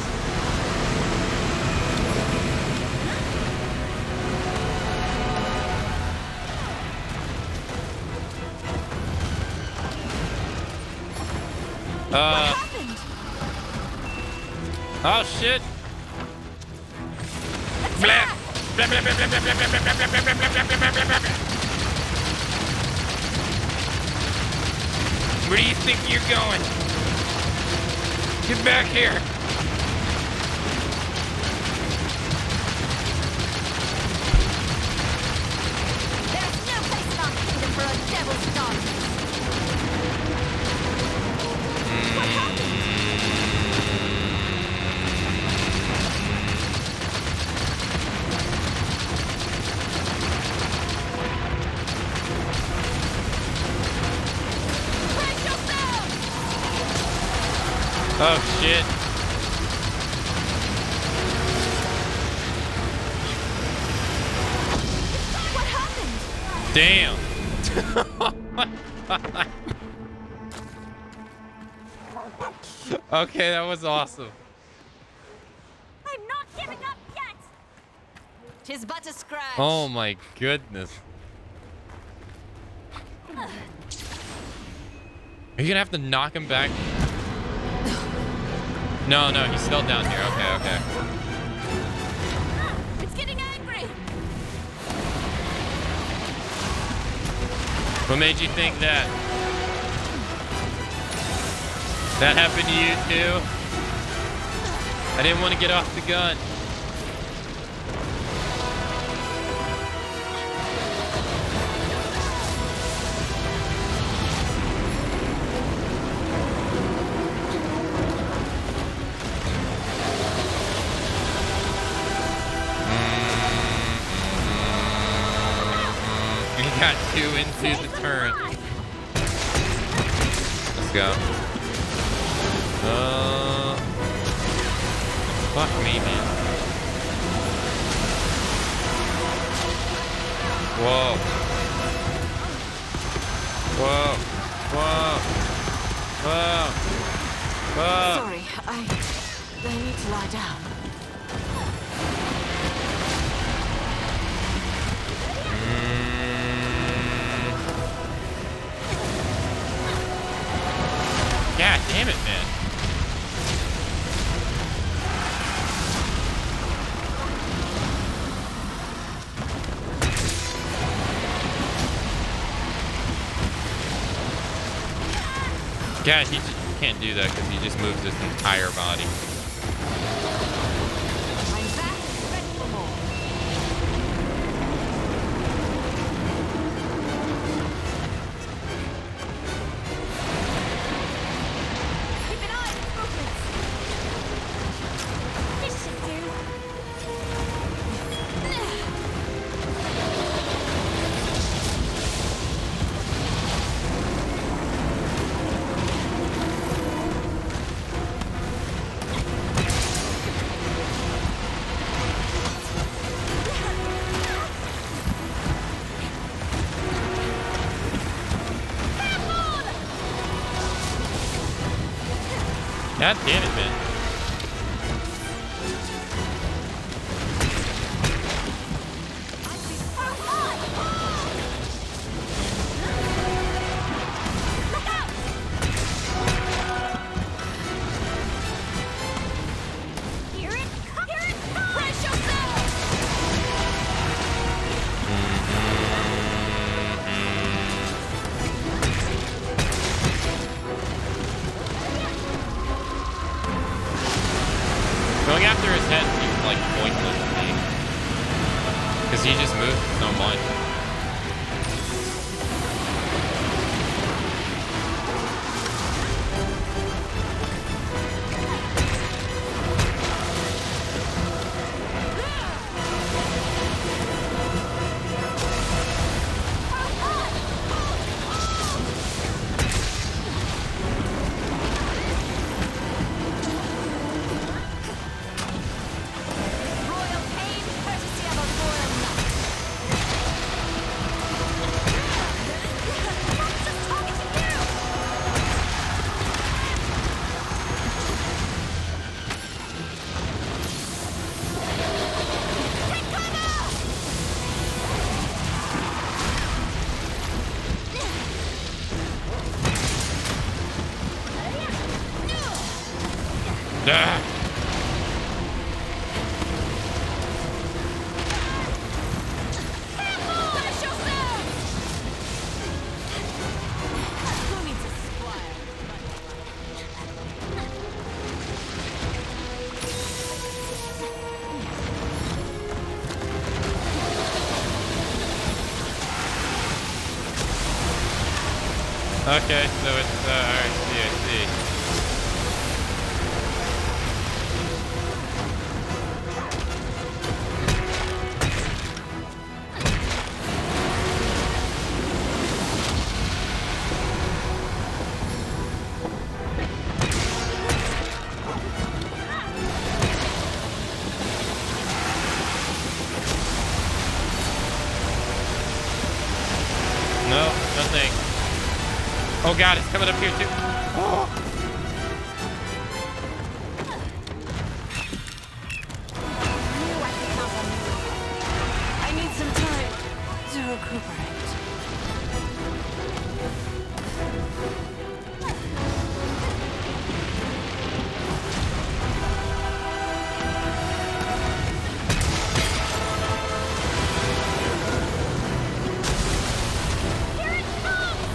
Oh shit! Blah. Blah, blah, blah, blah, blah, blah, blah, blah, blah, blah, blah, blah, blah, blah. Where do you think you're going? Get back here! There's no place in our kingdom for a devil's daughter. What happened? Oh shit. What happened? Damn. Okay, that was awesome. I'm not giving up yet! 'Tis but a scratch. Oh my goodness. Are you gonna have to knock him back? No, he's still down here. Okay. It's getting angry! What made you think that? That happened to you too? I didn't want to get off the gun. Got 2 into the turret. Let's go. Fuck me, man. Whoa. Whoa. Whoa. Whoa. Whoa. Sorry, I need to lie down. God damn it, man. God, he just can't do that because he just moves his entire body. I'm back and ready for more. Keep an eye on its movements. This should do. God damn it, man. Here it comes! Brace yourself! Going after his head seems like pointless to me. Because he just moves so much. Royal pain, courtesy of a royal knight. That's just talking to you! Take cover! Ah. Brace yourself! Who needs a squire? Okay, so it's, I see. No, nothing. Oh god, it's coming up here too. Oh. I need some time to recuperate. Here it comes!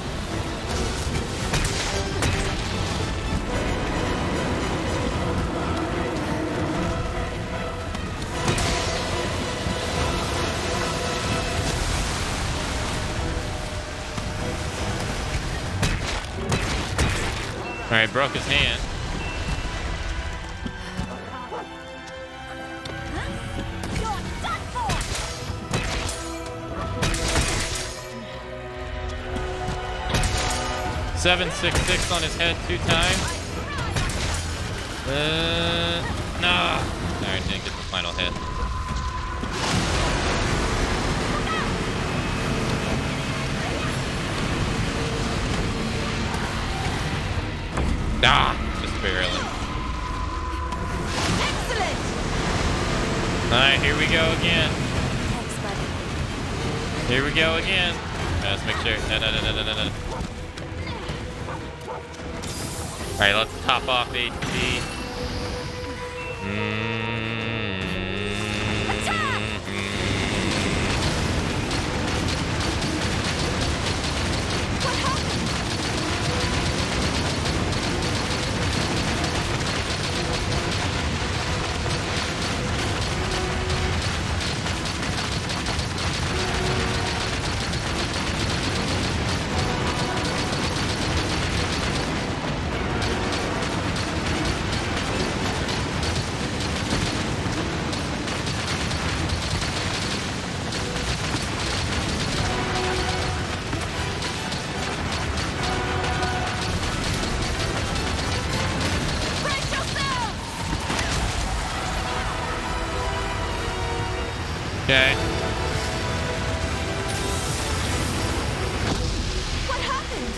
Alright, broke his hand. You're done for! 766 on his head 2 times. No. Alright, didn't get the final hit. Ah, just barely. Excellent! Alright, here we go again. Thanks, buddy. Here we go again. Let's make sure. No. Alright, let's top off HP. What happened? Brace yourselves! Okay. What happened?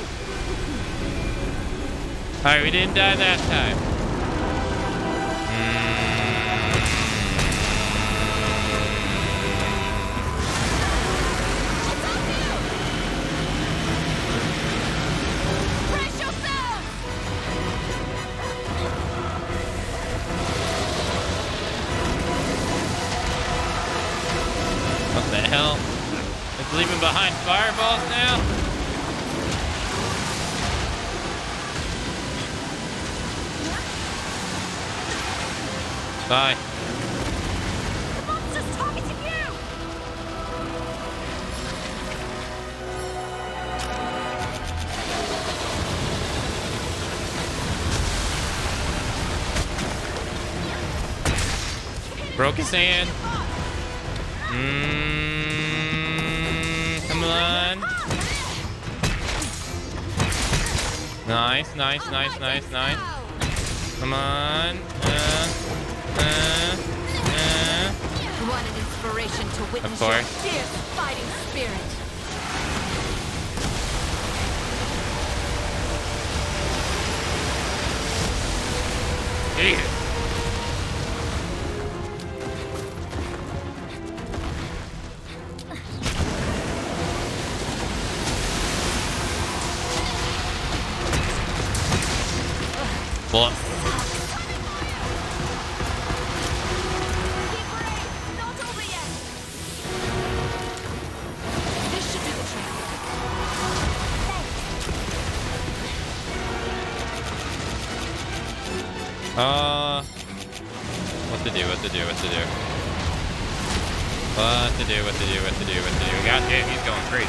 Alright, we didn't die that time. It's on you! Brace yourselves! What the hell? It's leaving behind fireballs now? Bye. The monster's targeting you! Broke his hand. Come on. Nice. Come on. What an inspiration to witness your course. fierce fighting spirit. Jesus. Well, Keep brave! Not over yet! This should do the trick. what to do? God damn, he's going crazy.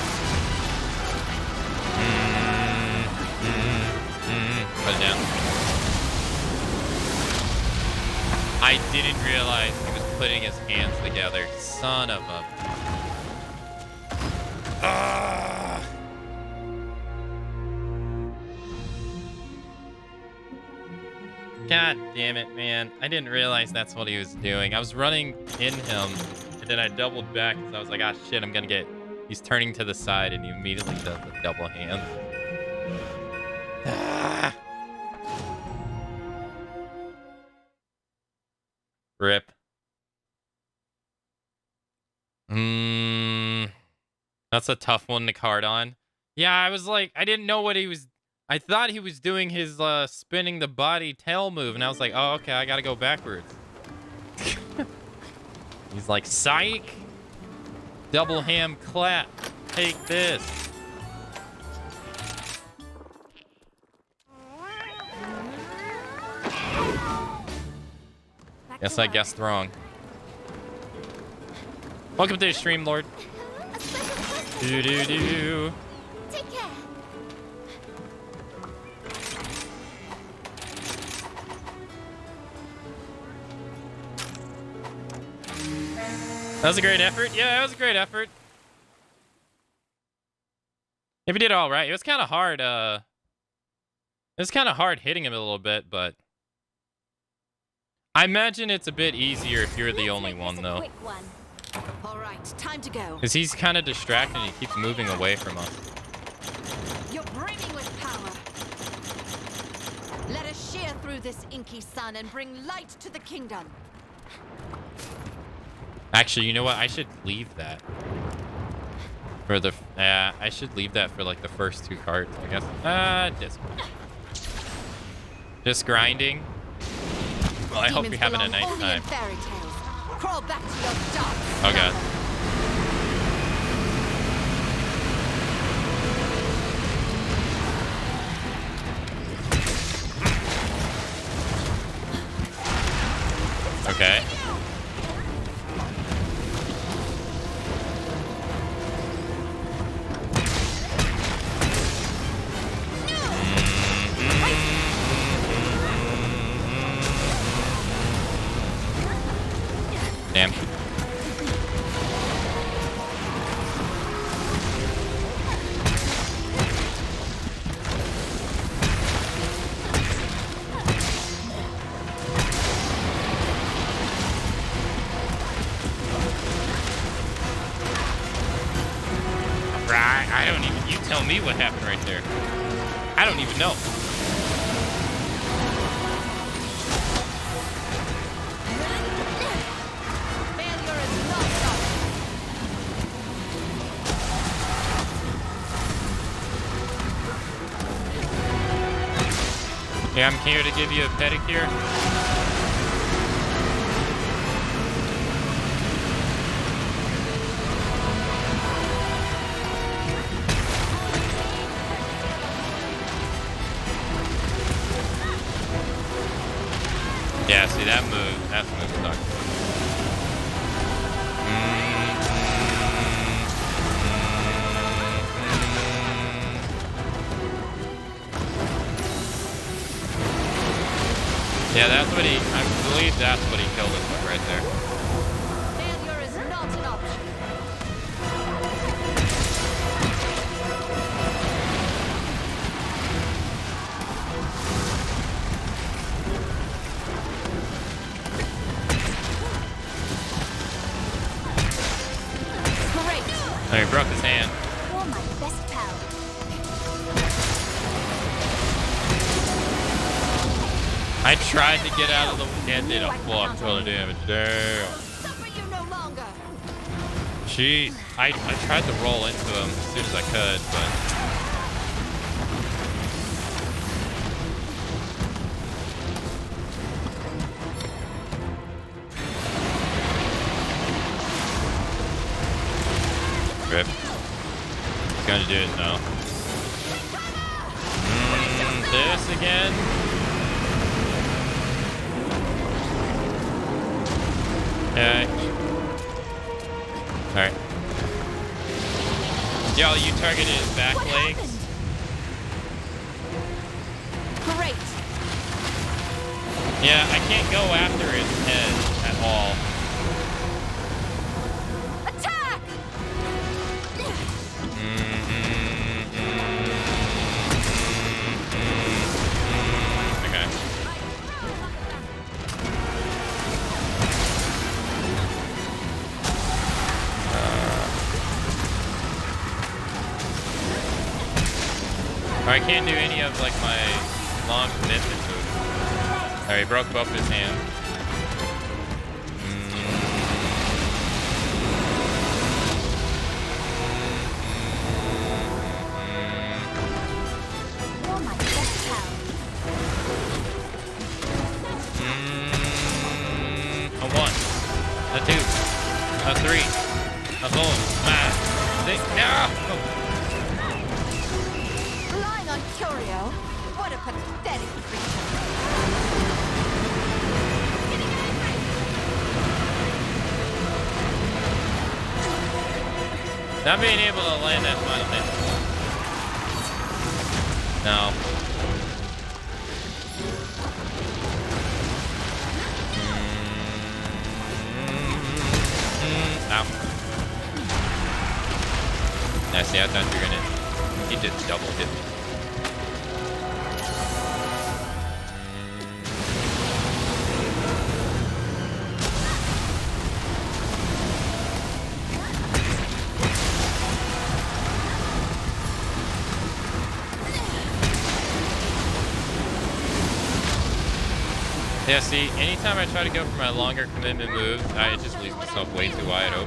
Put it down. I didn't realize he was putting his hands together. Son of a... God damn it, man. I didn't realize that's what he was doing. I was running in him, and then I doubled back because I was like, ah, shit, I'm gonna get... He's turning to the side, and he immediately does the double hand. Ah. Rip. That's a tough one to card on. Yeah, I was like, I didn't know what he was... I thought he was doing his spinning the body tail move, and I was like, oh, okay, I gotta go backwards. He's like, psych! Double ham clap. Take this. Yes, I guessed wrong. Welcome to the stream, Lord. A special question. Do-do-do. Take care. That was a great effort. Yeah, that was a great effort. If he did all right, it was kind of hard. It was kind of hard hitting him a little bit, but I imagine it's a bit easier if you're the only one, though. Quick one. All right, time to go. Because he's kind of distracted and he keeps moving away from us. You're brimming with power. Let us through this inky sun and bring light to the kingdom. Actually, you know what? I should leave that for the. I should leave that for like the first 2 cards, I guess. Just grinding. Well, I hope you're having a nice time. Fairy tales. Crawl back to your dark. Oh god. Okay. Damn. I don't even, you tell me what happened right there. I don't even know. Failure is not done. Yeah, I'm here to give you a pedicure. Yeah, see that move, that move sucks. Yeah, that's what I believe that's what he killed us with right there. Failure is not an option. Oh, he broke his hand. You're my best pal. I tried to get out of the and did a fuck ton of damage. Damn. Suffer you no longer. Jeez. I tried to roll into him as soon as I could, but rip. He's gonna do it now. This again. Okay. Alright. Yo, you targeted his back legs. Great. Yeah, I can't go after his head at all. Attack! Okay. I can't do any of like my long commitment moves. Alright, he broke both his hands. You're my best pal. A 1, a 2, a 3, a 4, 5, 6. No! Relying on Curio. What a pathetic creature. Not being able to land that final hit. No. Ow. Now see, I thought you were gonna. He just double hit me. Yeah, see, anytime I try to go for my longer commitment move, it just leaves myself way too wide open.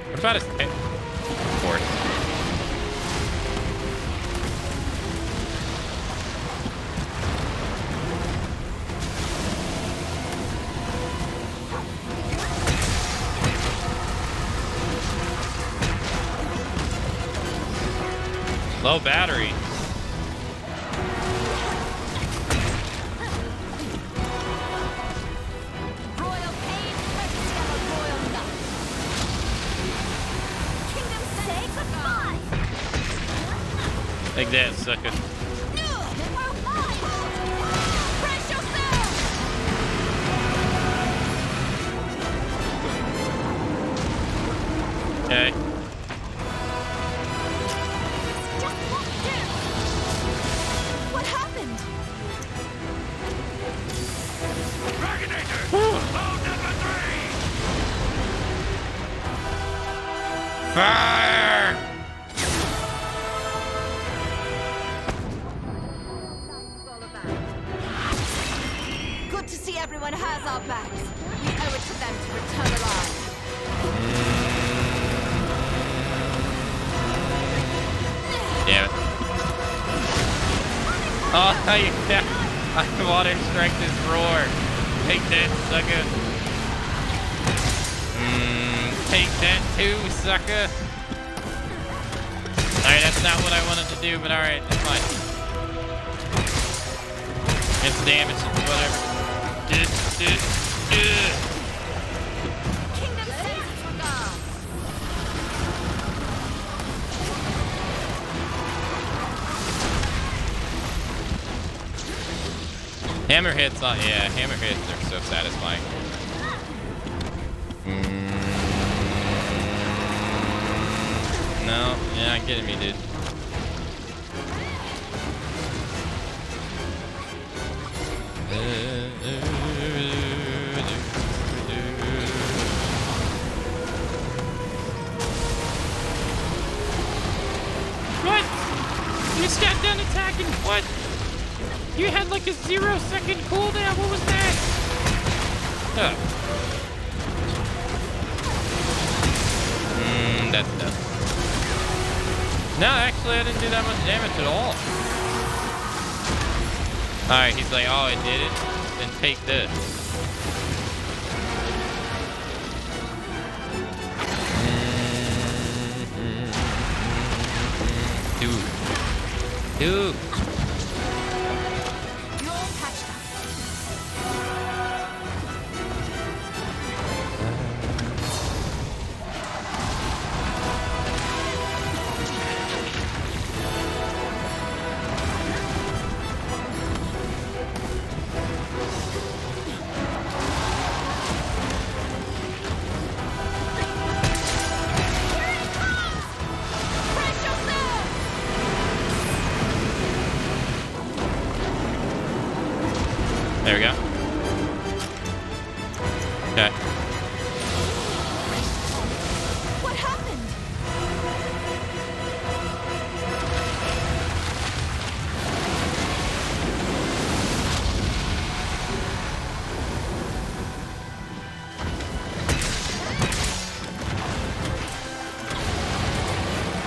What about his fourth? Low battery. Royal pain, courtesy of a royal nut. Kingdom say goodbye. Like that, sucker. Brace yourself. Okay. What happened? Fire! Good to see everyone has our backs. We owe it to them to return alive. Damn it. Oh, yeah. I water strike this roar. Take that, sucker. Take that too, sucker. Alright, that's not what I wanted to do, but alright, it's fine. It's damage, whatever. Kingdom sends its regards. Hammer hits, yeah, hammer hits are so satisfying. No, you're not kidding me, dude. What? You stepped down attacking? What? You had like a 0-second cooldown. What was that? Huh. That's done. No, actually, I didn't do that much damage at all. Alright, he's like, oh, I did it? Then take this. Dude. You're all patched up. There we go. Okay. What happened?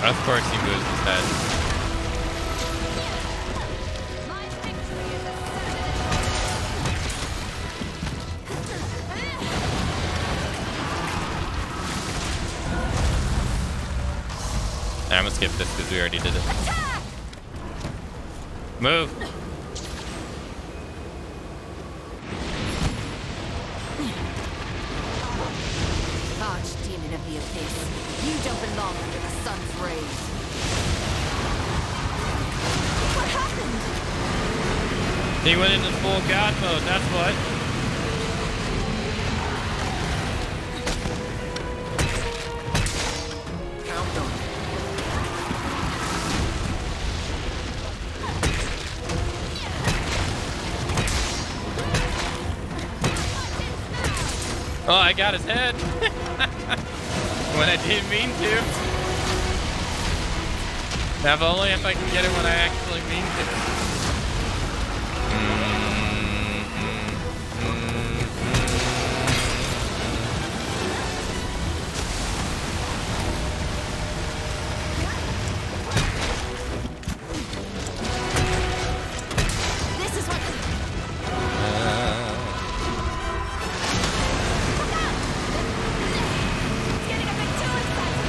Of course he moves his head. My victory is asserted. I'm gonna skip this because we already did it. Move. Archdemon of the Abyss, you don't belong under the sun's rays. What happened? He went into full god mode, that's what. Oh, I got his head. When I didn't mean to. Now, only if I can get it when I actually mean to. This is what. It's getting a bit too exciting.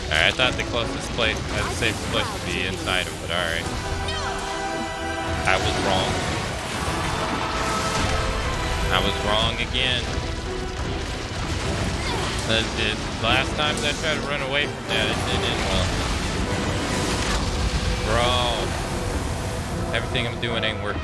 Alright, I thought the closest place, the safest place would be inside him, but alright. I was wrong. I was wrong again. The last time I tried to run away from that, it didn't end well. Bro, everything I'm doing ain't working.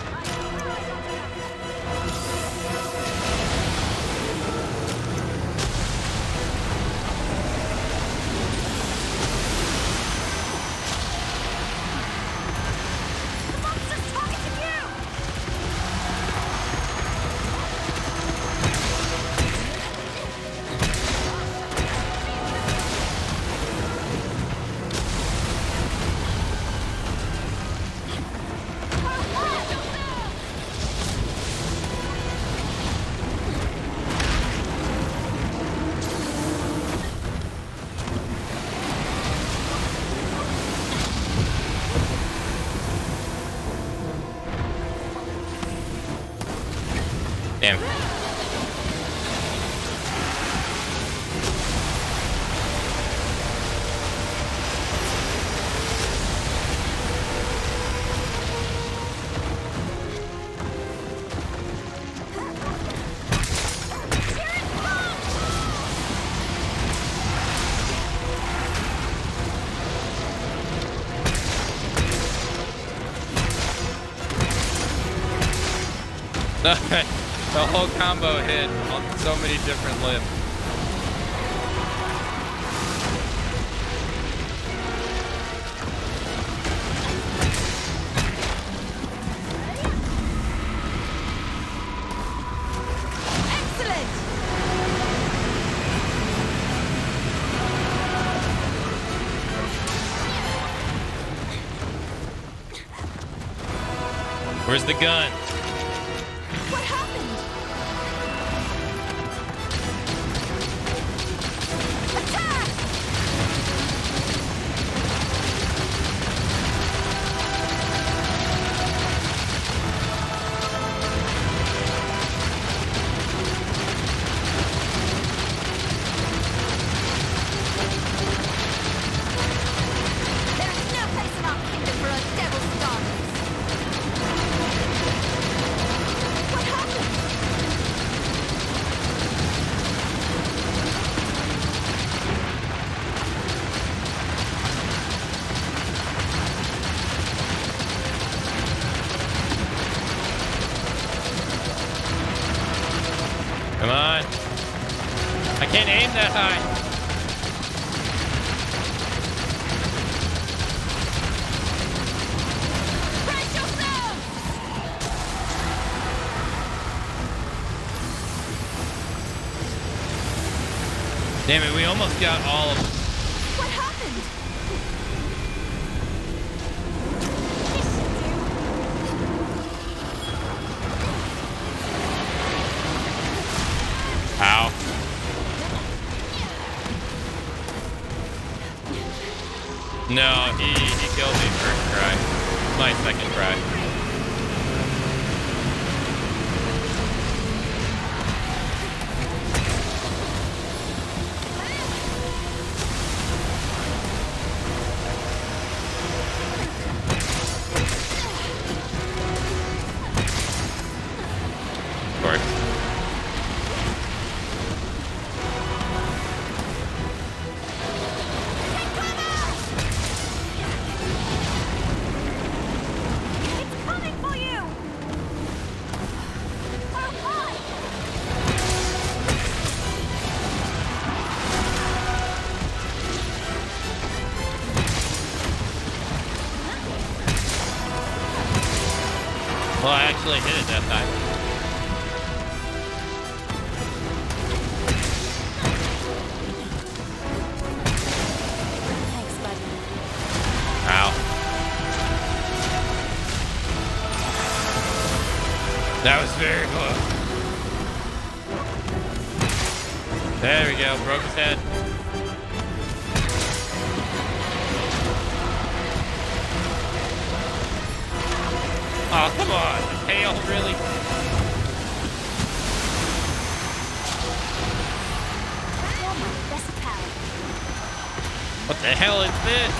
Damn. The whole combo hit on so many different limbs. Excellent. Where's the gun? What happened? Attack! There's no place in our kingdom for a devil's daughter. What happened? Come on. I can't aim that high. Brace yourself! Damn it, we almost got all of them. What happened? Ow. No, he killed me first try. My second try. Of course. It's actually hit it that time. Thanks, buddy. Ow. That was very close. There we go. Broke his head. Oh, come on. The tail, really? You're my best pal. What the hell is this?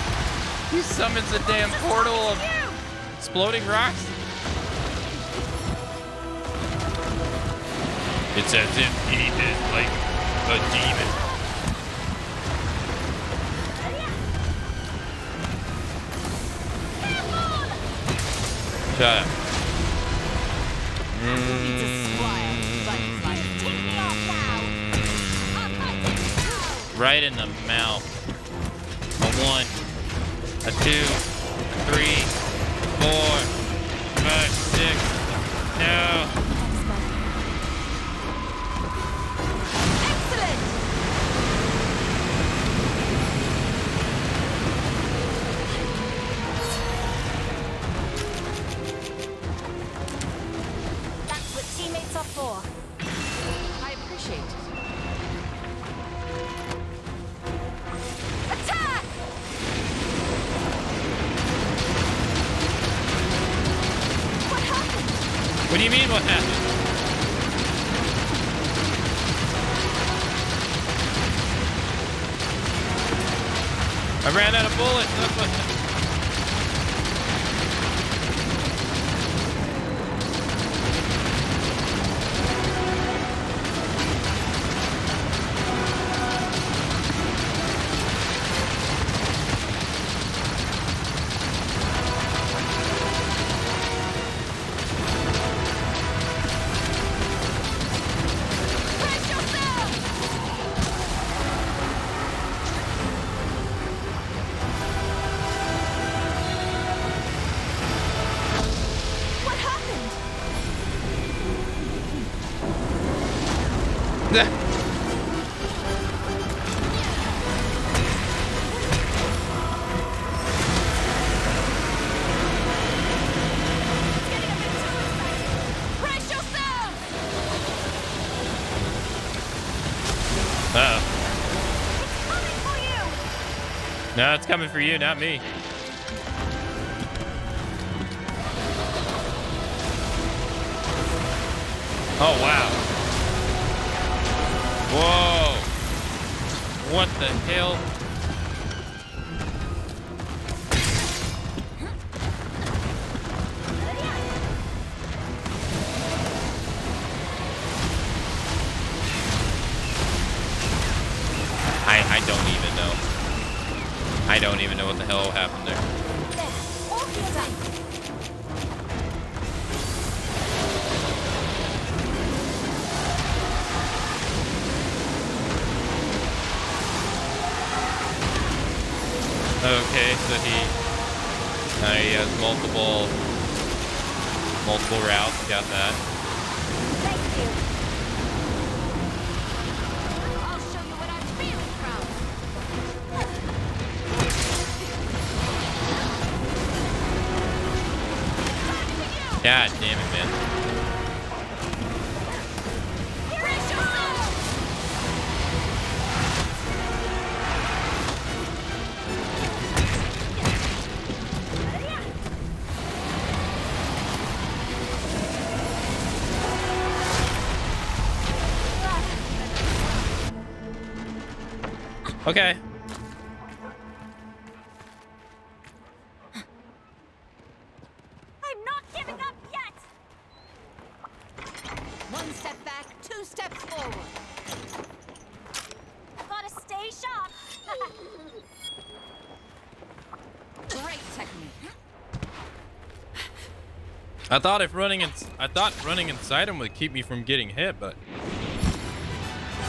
He summons a damn portal of exploding rocks? It's as if he is like a demon. Shut up. Right in the mouth. A 1, a 2, a 3, 4, 5, 6. No. That's what teammates are for. I appreciate it. Attack! What happened? What do you mean what happened? I ran out of bullets. That's what. Brace yourself! What happened? Brace yourself! Uh-oh. Coming for you! No, it's coming for you, not me. Oh, wow. Whoa. What the hell? I don't even know. I don't even know what the hell happened there. There, all healed up. Okay, so he has multiple routes. Got that. Thank you. I'll show you what I'm feeling proud. God damn it, man. Brace yourself! Okay. I'm not giving up yet! One step back, 2 steps forward. Gotta stay sharp. Great technique. I thought running inside him would keep me from getting hit, but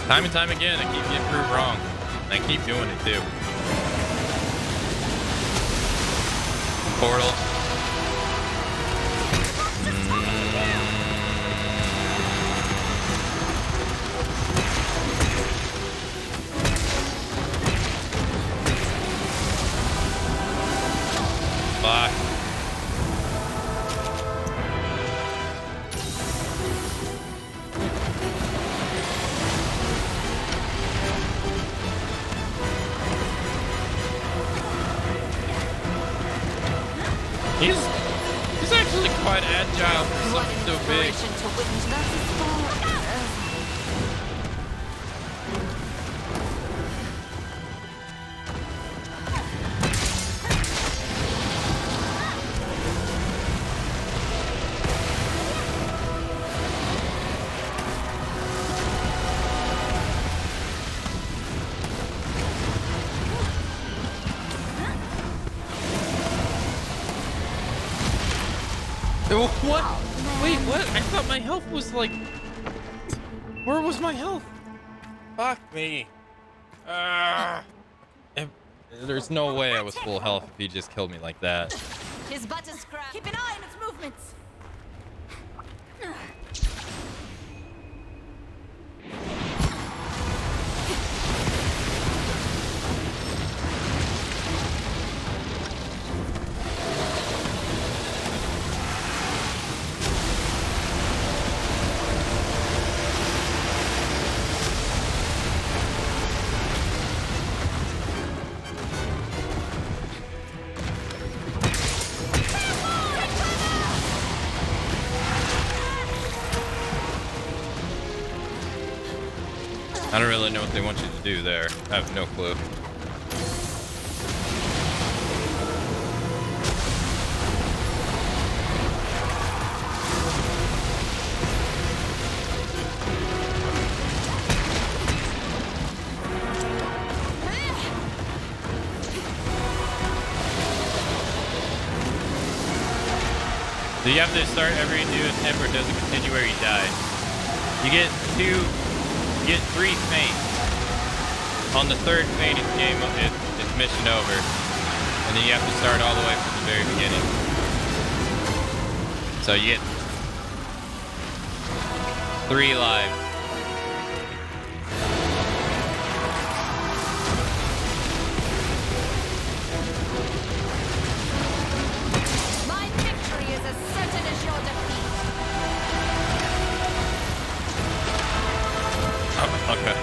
time and time again I keep getting proved wrong. And I keep doing it too. Portal. He's actually quite agile for something so big. Inspiration to witness that is far. What? Wait, what? I thought my health was like... Where was my health? Fuck me. There's no way I was full health if he just killed me like that. His butt is scrapped. Keep an eye on its movements. I don't really know what they want you to do there. I have no clue. So you have to start every new attempt or does it continue where you die? You get 3 feints. On the 3rd feint, it's mission over. And then you have to start all the way from the very beginning. So you get 3 lives. My victory is as certain as your defeat. Oh, okay.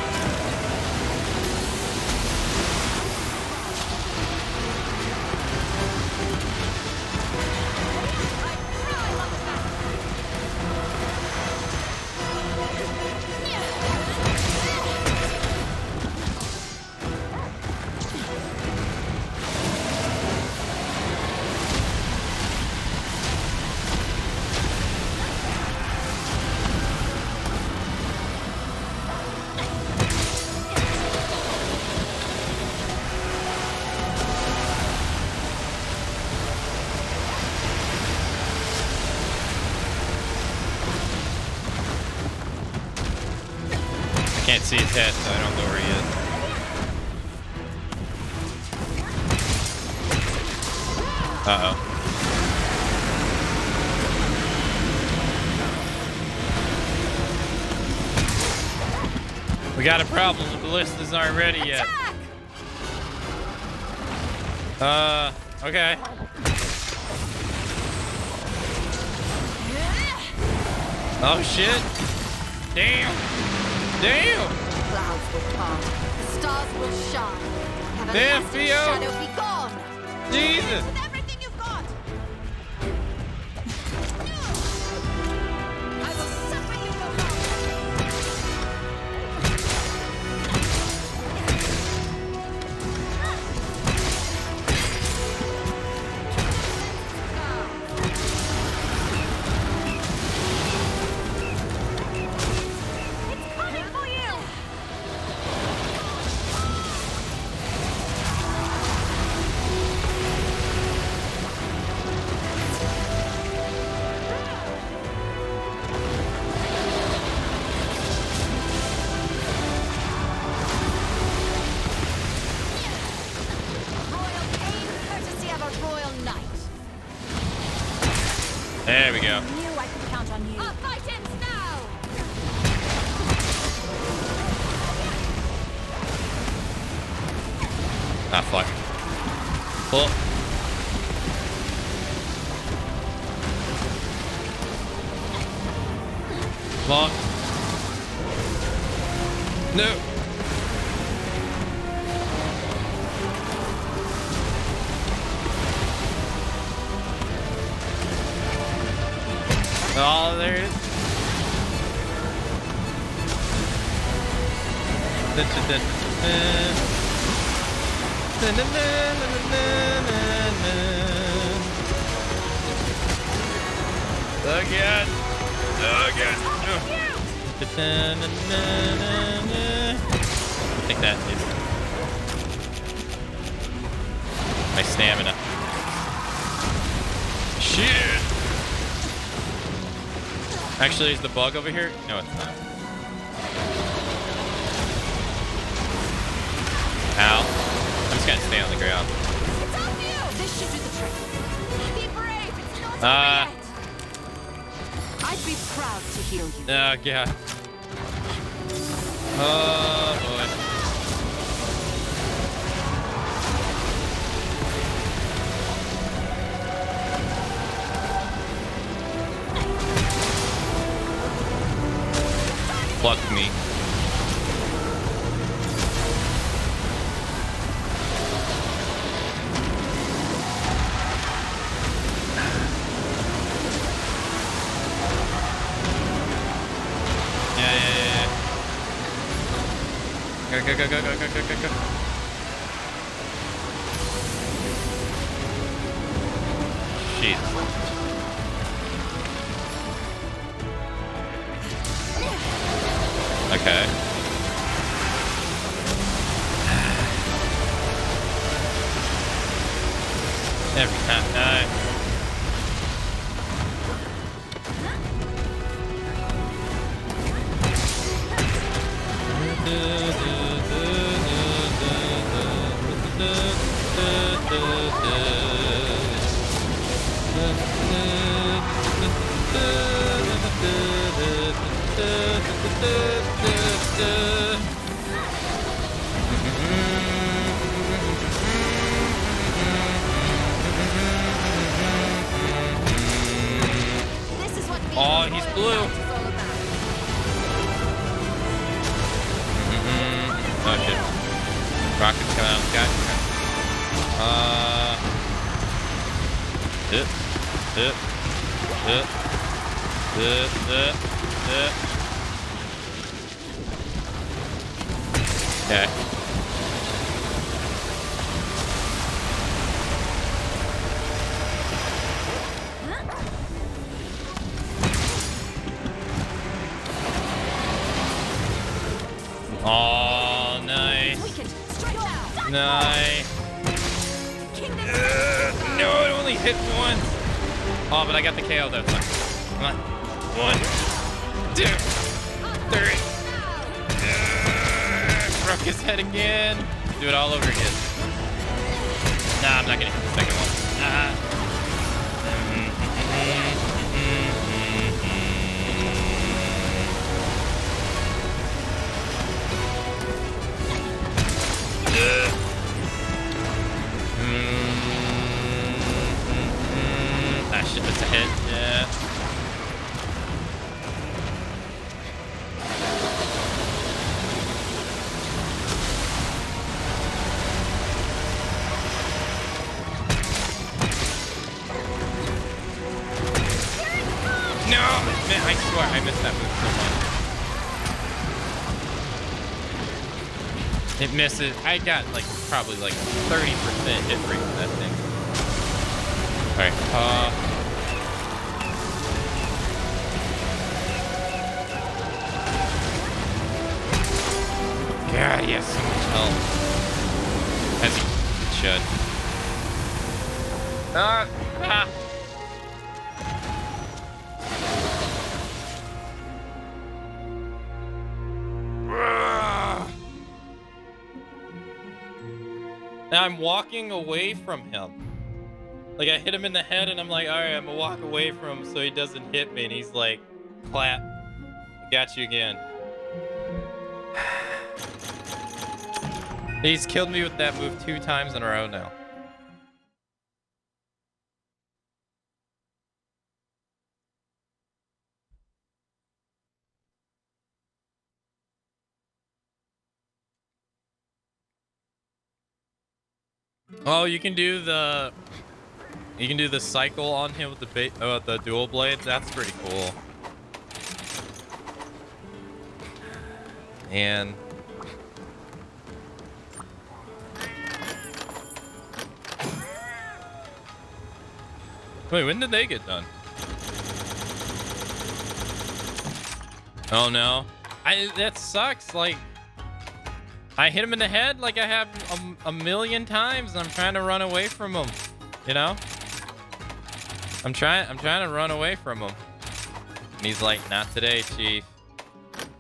Can't see his head, so I don't know where he is. Uh-oh. We got a problem. The ballistas aren't ready yet. Okay. Oh, shit. Damn. Damn! Clouds will part. The stars will shine. Damn, Everlasting Theo! shadow be gone. Jesus! With everything you've got. I will suffer you no coming for you. Royal pain, courtesy of a royal knight. There we go. Knew I could count on you. Our fight ends now. Ah, fuck. Pull. Long. No. Oh, there it is. Again. Take that, please. My stamina. Shit! Actually, is the bug over here? No, it's not. Ow. I'm just gonna stay on the ground. It's on you! This should do the trick. Be brave! It's not over yet! I'd be proud to heal you. Oh, God. Oh, boy. Pluck me. Yeah. Go. Jeez. Okay. Every time. This is what being Oh, a he's royal blue. knight is all about. Oh shit. Rockets coming out of the sky. Okay. Oh, nice. Weakened. Strike now. Nice. No, it only hit once. Oh, but I got the KO though. Come on. 1, 2, 3. Broke his head again. Do it all over again. Nah, I'm not gonna hit the second one. Ah, shit, that's a hit. Yeah. No! Man, I swear I missed that move so much. It misses. I got like probably like 30% hit rate for that thing. Alright, God, he has so much health. As he should. Ah! Now I'm walking away from him. Like, I hit him in the head, and I'm like, all right, I'm gonna walk away from him so he doesn't hit me. And he's like, clap. I got you again. He's killed me with that move 2 times in a row now. Oh, you can do the You can do the cycle on him with the dual blade. That's pretty cool. And wait, when did they get done? Oh no. That sucks. Like, I hit him in the head like I have a million times, and I'm trying to run away from him. You know? I'm trying to run away from him. And he's like, not today, Chief.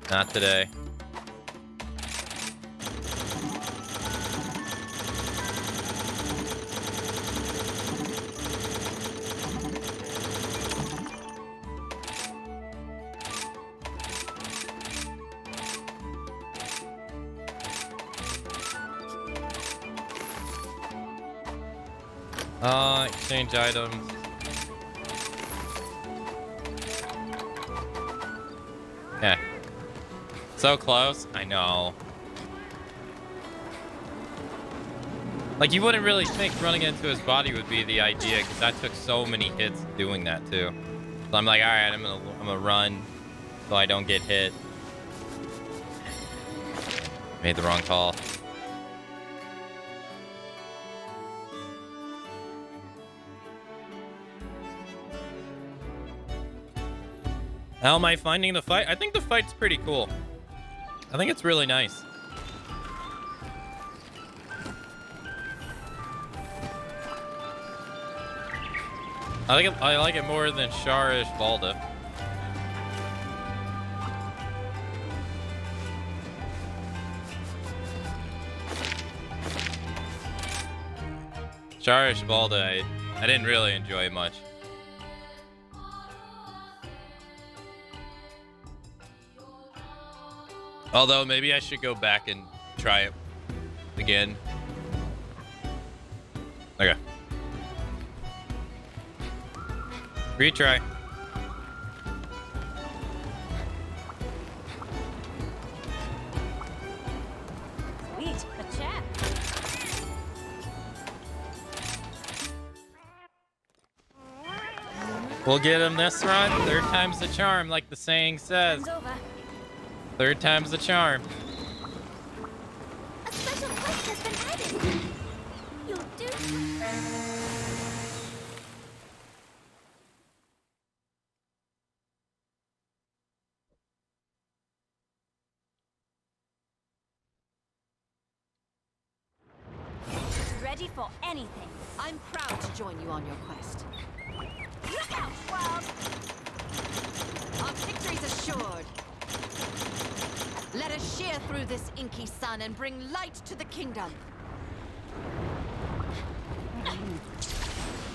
Not today. Exchange items. Yeah. So close. I know. Like, you wouldn't really think running into his body would be the idea, because I took so many hits doing that too. So I'm like, all right, I'm gonna run so I don't get hit. Made the wrong call. How am I finding the fight? I think the fight's pretty cool. I think it's really nice. I like it more than Sharish Balda. Sharish Balda, I didn't really enjoy much. Although, maybe I should go back and try it again. Okay. Retry. Sweet, a chat. We'll get him this run. Third time's the charm, like the saying says. Time's over. Third time's the charm. A special quest has been added. You'll do. Ready for anything. I'm proud to join you on your quest. Look out, Wild! Our victory's assured. Let us shear through this inky sun and bring light to the kingdom.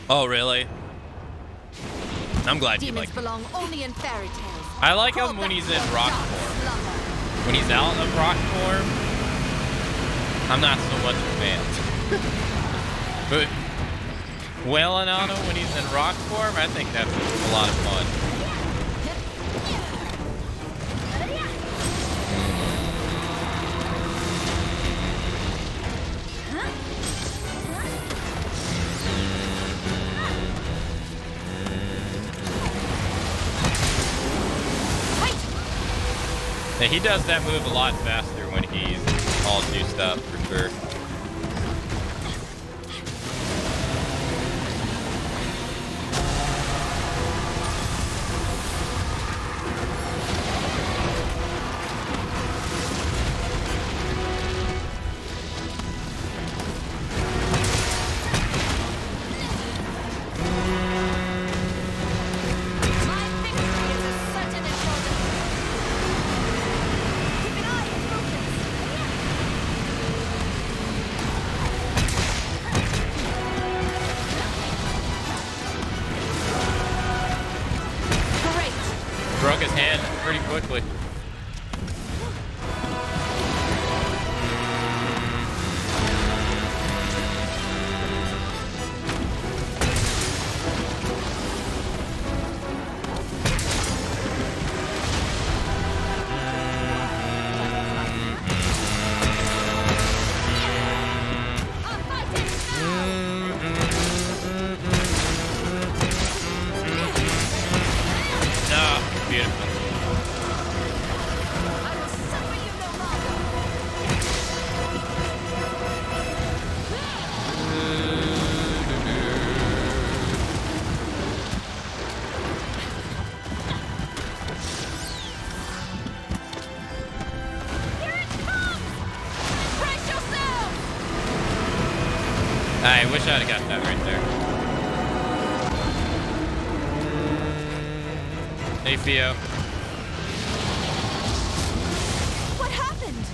Oh, really? I'm glad you Demons like it. belong only in fairy tales. I like him Call when back he's your in rock dark form. slumber. When he's out of rock form, I'm not so much a fan. But wailing on him when he's in rock form, I think that's a lot of fun. Yeah, he does that move a lot faster when he's all juiced up, for sure. My victory is as certain as your Keep an eye on movements. Great. Broke his hand pretty quickly. Our fight is now. I wish I'd have got that right there. Hey, Theo. What happened?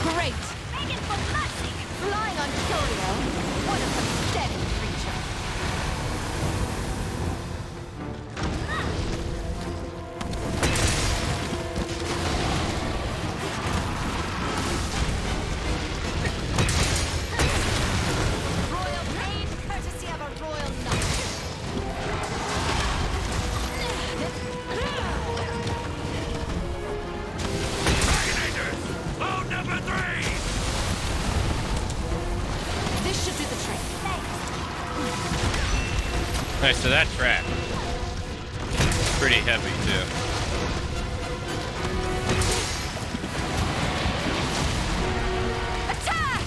Great. Begging for mercy. Relying on Curio. What a pathetic creature. Royal pain, courtesy of a royal knight. This should do the trick. Alright, so that track. Pretty heavy, too. Attack!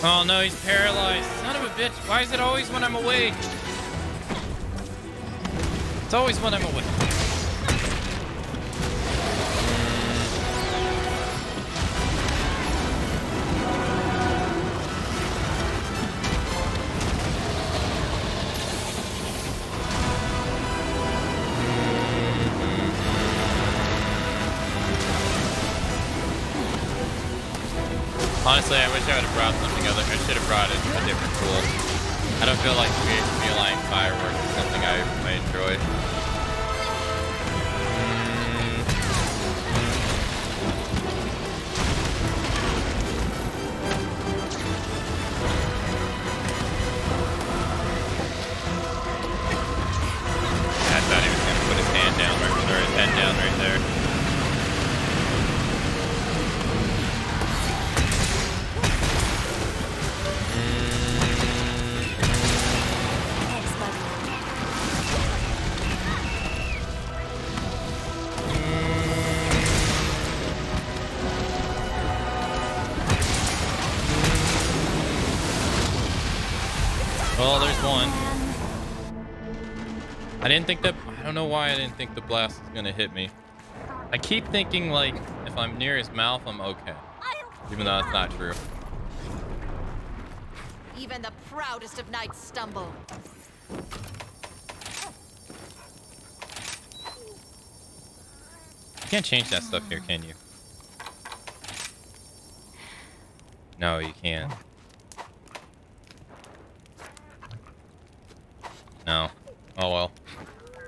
Oh no, he's paralyzed. Son of a bitch. Why is it always when I'm awake? It's always when I'm awake. Honestly, I wish I would have brought something other. I should have brought a different tool. I don't feel like Feline Fireworks is something I enjoy. I thought he was going to put his hand down or his head down right there. Well, there's one. I didn't think that. I don't know why I didn't think the blast was gonna hit me. I keep thinking like if I'm near his mouth, I'm okay, even though that's not true. Even the proudest of knights stumble. You can't change that stuff here, can you? No, you can't. No. Oh well.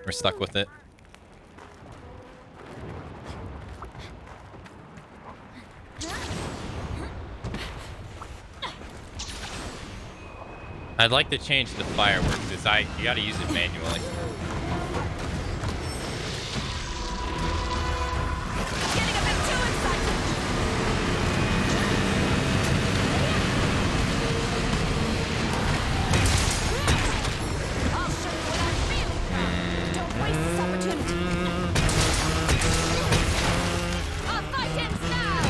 We're stuck with it. I'd like to change the fireworks because you gotta use it manually. Getting a bit too excited. I'll show you what I'm feeling now. Don't waste this opportunity. Our fight ends now.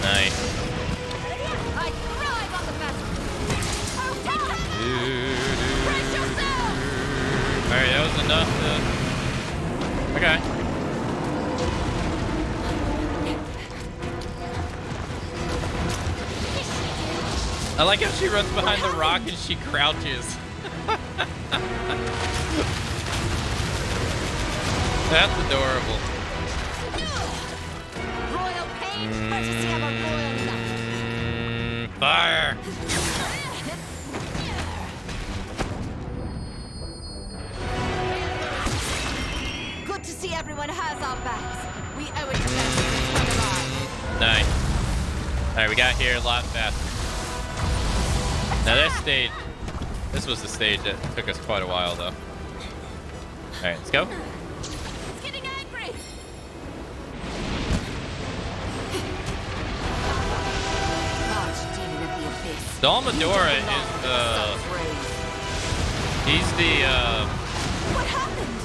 Nice. I thrive on the battle. Brace yourself. Alright, that was enough to... Okay. I like how she runs behind the rock and she crouches. That's adorable. Royal pain, courtesy of a royal knight. Fire! Good to see everyone has our backs. We owe it to them to return alive. Nice. Alright, we got here a lot faster. Now this was the stage that took us quite a while though. Alright, let's go. It's getting angry. Archdemon of the abyss. Dalmadora is he's the What happened?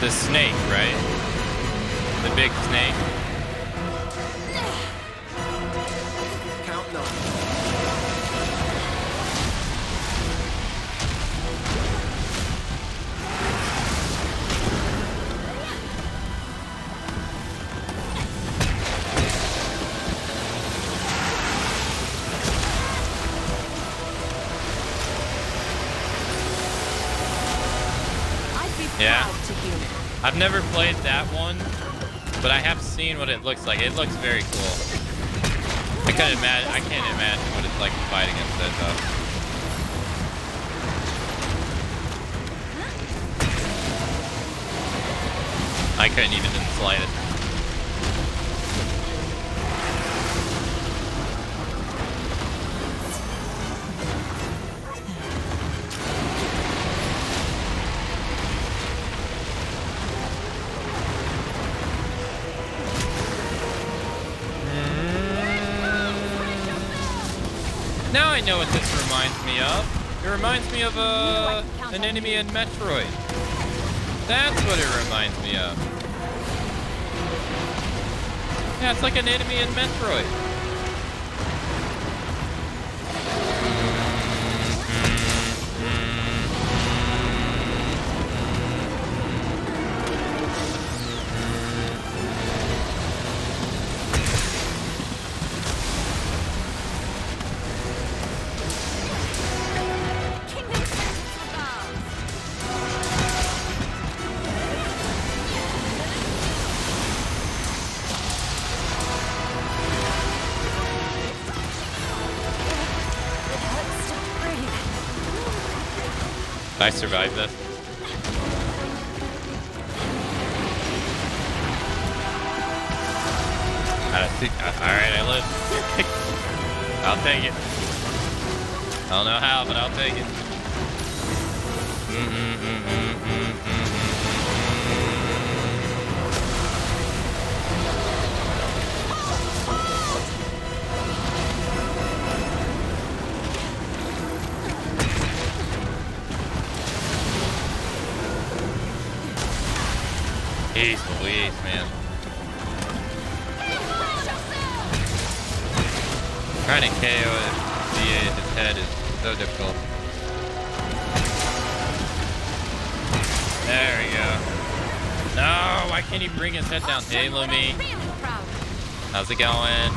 the snake, right? The big snake. Count none. Yeah. proud to hear it. I've never played that one, but I have seen what it looks like. It looks very cool. I can't imagine what it's like to fight against it though. I couldn't even in the slightest. Now I know what this reminds me of. It reminds me of an enemy in Metroid. That's what it reminds me of. Yeah, it's like an enemy in Metroid. Did I survive this? Alright, I live. I'll take it. I don't know how, but I'll take it. Jeez Louise, man. Trying to KO his head is so difficult. There we go. No, why can't he bring his head down? Hey, Lumi. How's it going?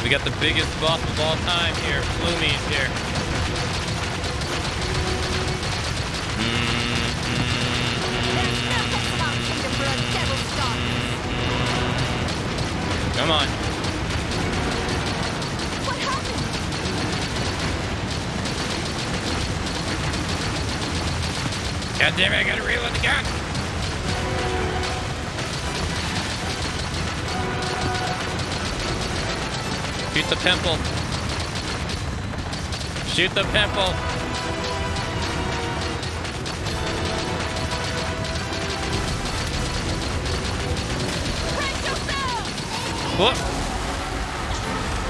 We got the biggest boss of all time here. Flumi's here. Come on. What happened? God damn it, I gotta reload the gun. Shoot the pimple. Shoot the pimple. Whoop.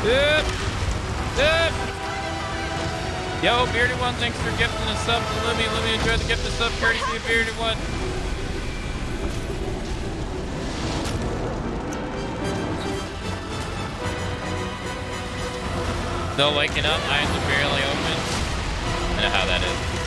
Yep. Yep. Yo, Bearded One, thanks for gifting a sub to Lumi. Lumi enjoyed the gift of sub courtesy of Bearded One. Still waking up, eyes are barely open. I know how that is.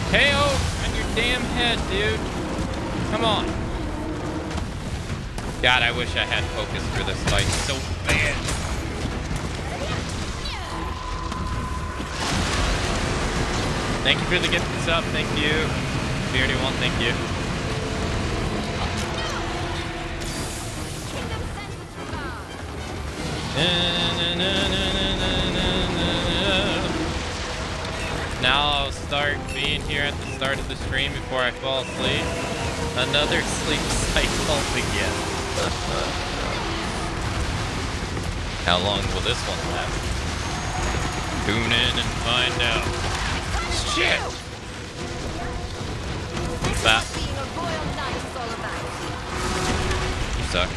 KO on your damn head, dude. Come on. God, I wish I had focus for this fight so bad. Thank you for the gift and sub. Thank you. Beardy One, thank you. Now I'll start being here at the start of the stream before I fall asleep. Another sleep cycle again. How long will this one last? Tune in and find out. Shit! That. You suck.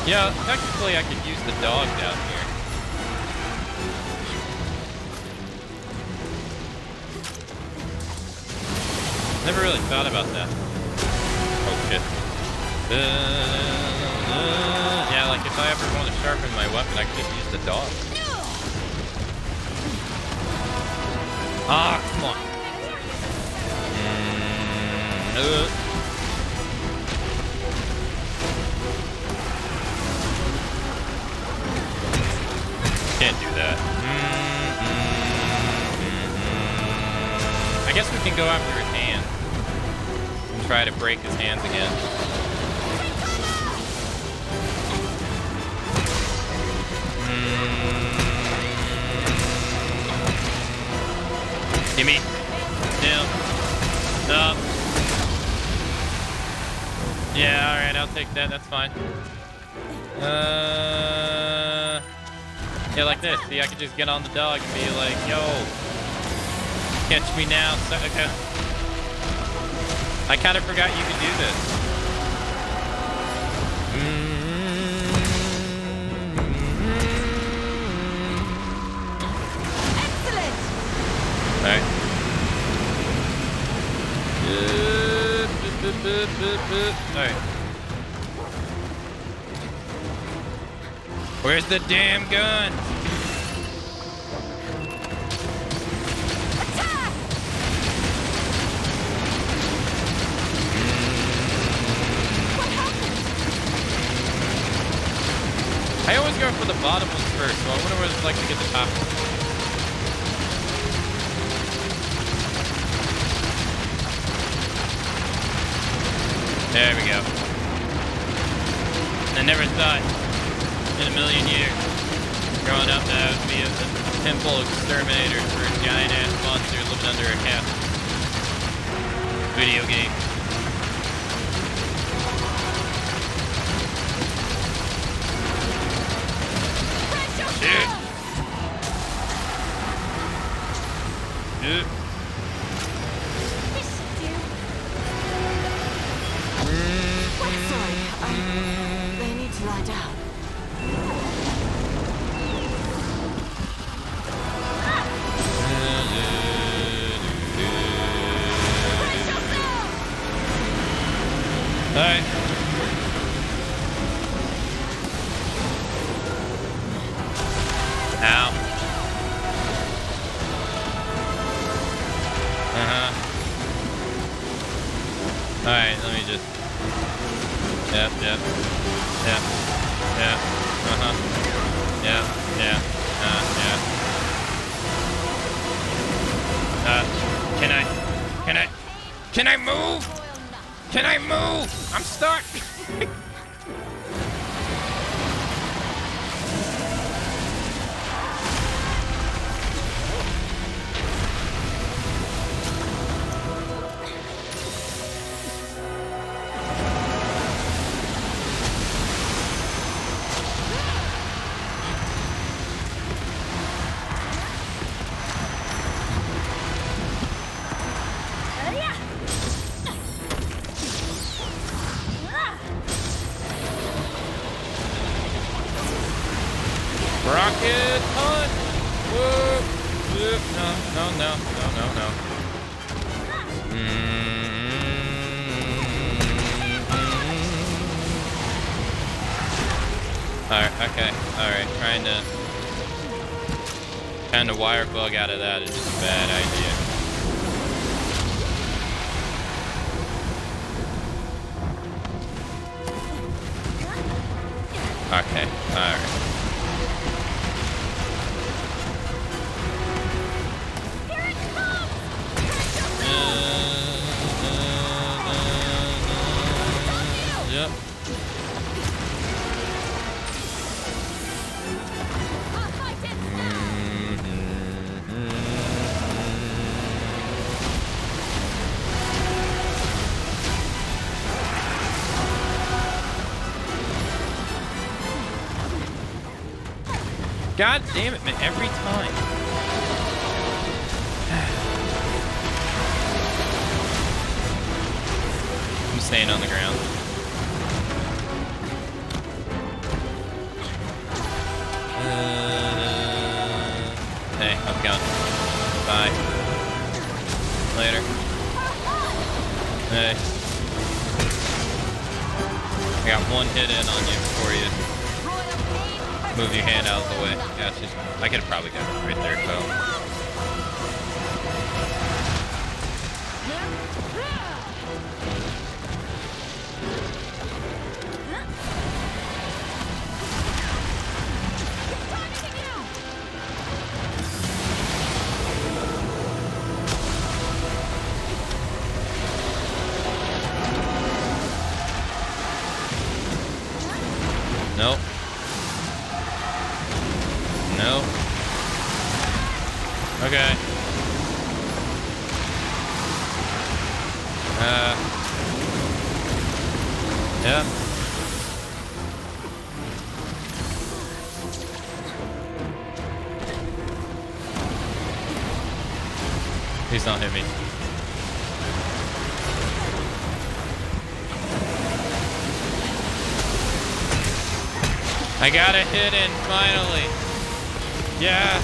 Yeah, technically I could use the dog down here. Never really thought about that. Oh shit. Yeah, like if I ever want to sharpen my weapon, I could just use the dog. Ah, come on. Can't do that. I guess we can go after his hand and try to break his hands again. Gimme. Down. Up. Yeah, alright, I'll take that. That's fine. Yeah, like this. See, I could just get on the dog and be like, yo, catch me now, sucker. I kind of forgot you could do this. Excellent. Alright. Alright. Where's the damn gun? I always go for the bottom ones first, so I wonder what it's like to get the top one. There we go. I never thought in a million years growing up that I would be a temple exterminator for a giant ass monster living under a half video game. Shit. Shit. Sorry, they need to lie down. Alright. Ow. Alright, let me just... Yep. Yep. Can I move? Can I move? I'm stuck. Rocket punch! Whoa! No. Alright, okay. Alright, trying to wire bug out of that is just a bad idea. Okay, alright. Yep. God damn it, man, every time. I'm staying on the ground. Hey, how's it going? Bye. Later. Hey. I got one hit in on you before you move your hand out of the way. Gotcha. I could have probably got it right there, so. Nope. Nope. Okay. Yeah. Please don't hit me. I got a hit in, finally. Yes.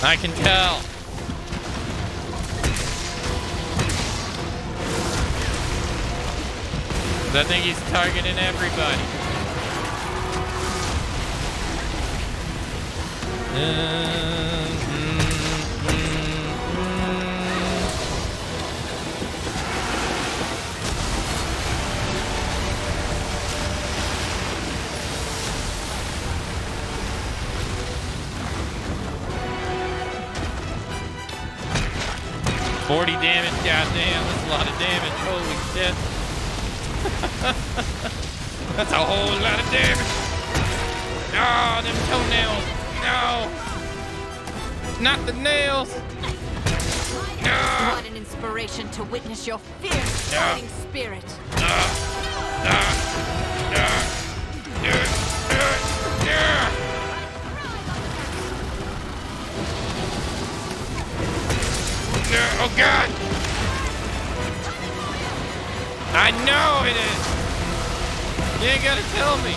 I can tell. I think he's targeting everybody. 40 damage, goddamn, that's a lot of damage, holy shit. That's a whole lot of damage. Oh, them toenails, no. Not the nails. No. What an inspiration to witness your fierce fighting spirit. Oh God! I know it is. You ain't gotta tell me.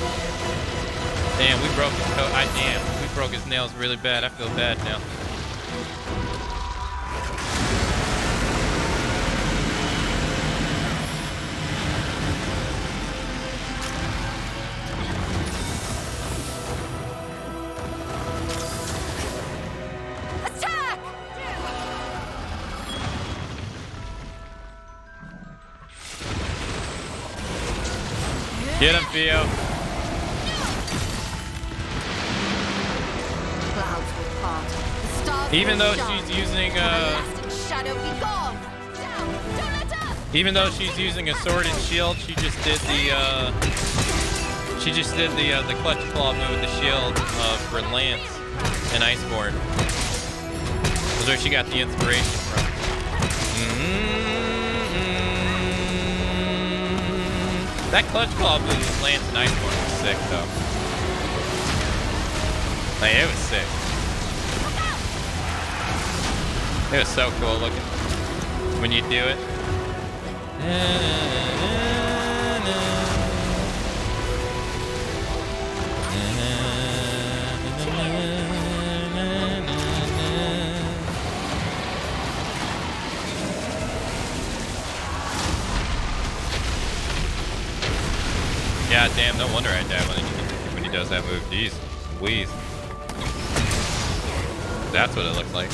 Damn, we broke his toe. We broke his nails really bad. I feel bad now. Get him, Theo. Clouds will part. The stars Even will though shine. she's using Shadow be gone. Down. Don't let up. even though she's using a sword and shield, she just did the clutch claw move with the shield for Lance and Iceborne. That's where she got the inspiration from. That clutch claw move with Lance and Iceborne was sick, though. Like, it was sick. It was so cool looking when you do it. God damn, no wonder I die when he does that move. Jeez, Louise. That's what it looks like.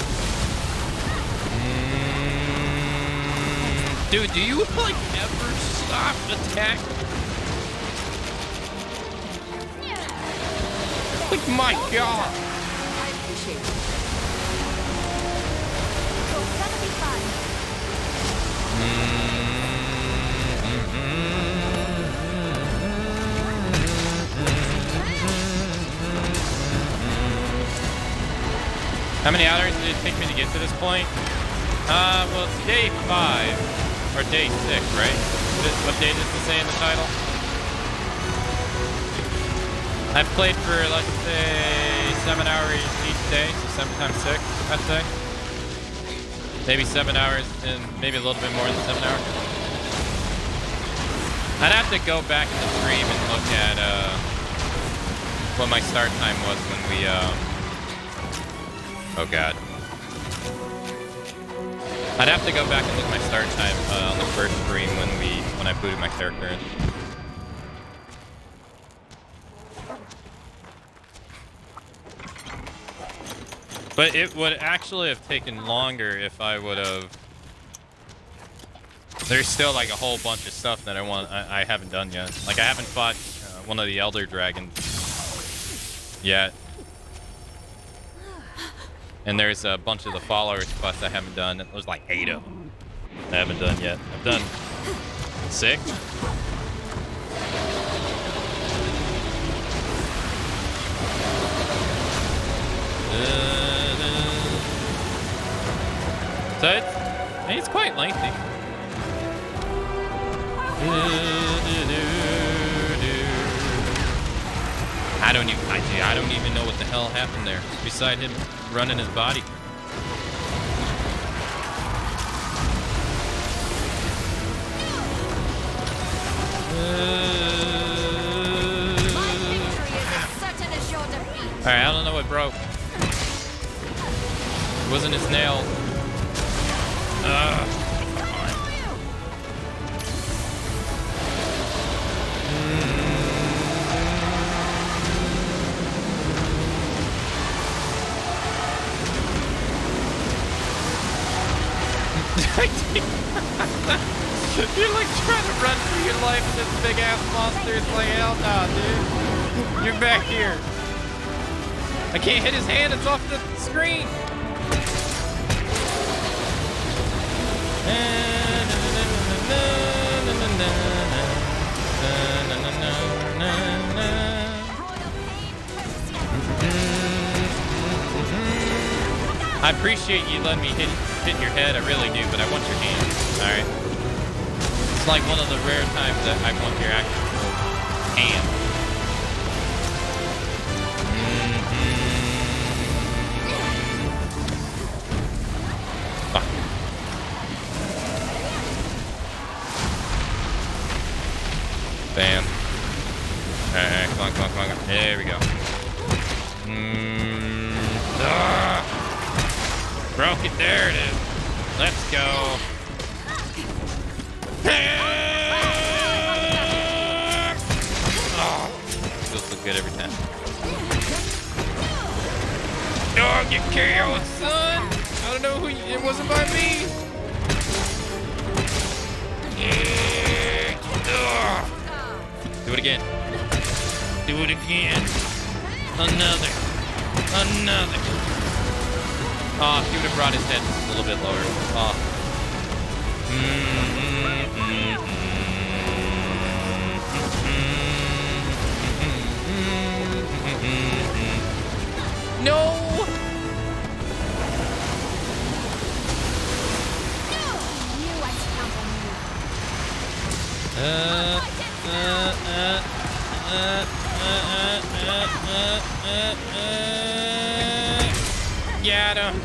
Dude, do you like ever stop attack? Like, my God. I appreciate it. You're gonna be fine. How many hours did it take me to get to this point? Well, it's day 5. Or day 6, right? What day does it say in the title? I've played for, let's say, 7 hours each day, so 7 times 6, I'd say. Maybe 7 hours, and maybe a little bit more than 7 hours. I'd have to go back in the stream and look at what my start time was when we, oh god. I'd have to go back and look at my start time on the first stream when I booted my character in. But it would actually have taken longer if I would have. There's still like a whole bunch of stuff that I haven't done yet. Like I haven't fought one of the Elder Dragons yet. And there's a bunch of the followers quests I haven't done. There's like 8 of them I haven't done yet. I've done 6. So it's quite lengthy. I don't even know what the hell happened there. Beside him running his body. Alright, I don't know what broke. It wasn't his nail. You're like trying to run for your life with this big ass monster. It's like, hell nah, dude. You're back here. I can't hit his hand, it's off the screen. I appreciate you letting me hit your head, I really do, but I want your hand. Alright. It's like one of the rare times that I want your actual hand. Fuck. Bam. Alright, come on. There we go. Broke it, there it is. Let's go. Oh, feels so good every time. Oh, get KO'd, son. I don't know who it wasn't by me. Do it again. Do it again. Another. Oh, if he would have brought his head just a little bit lower. Oh. No! Got him.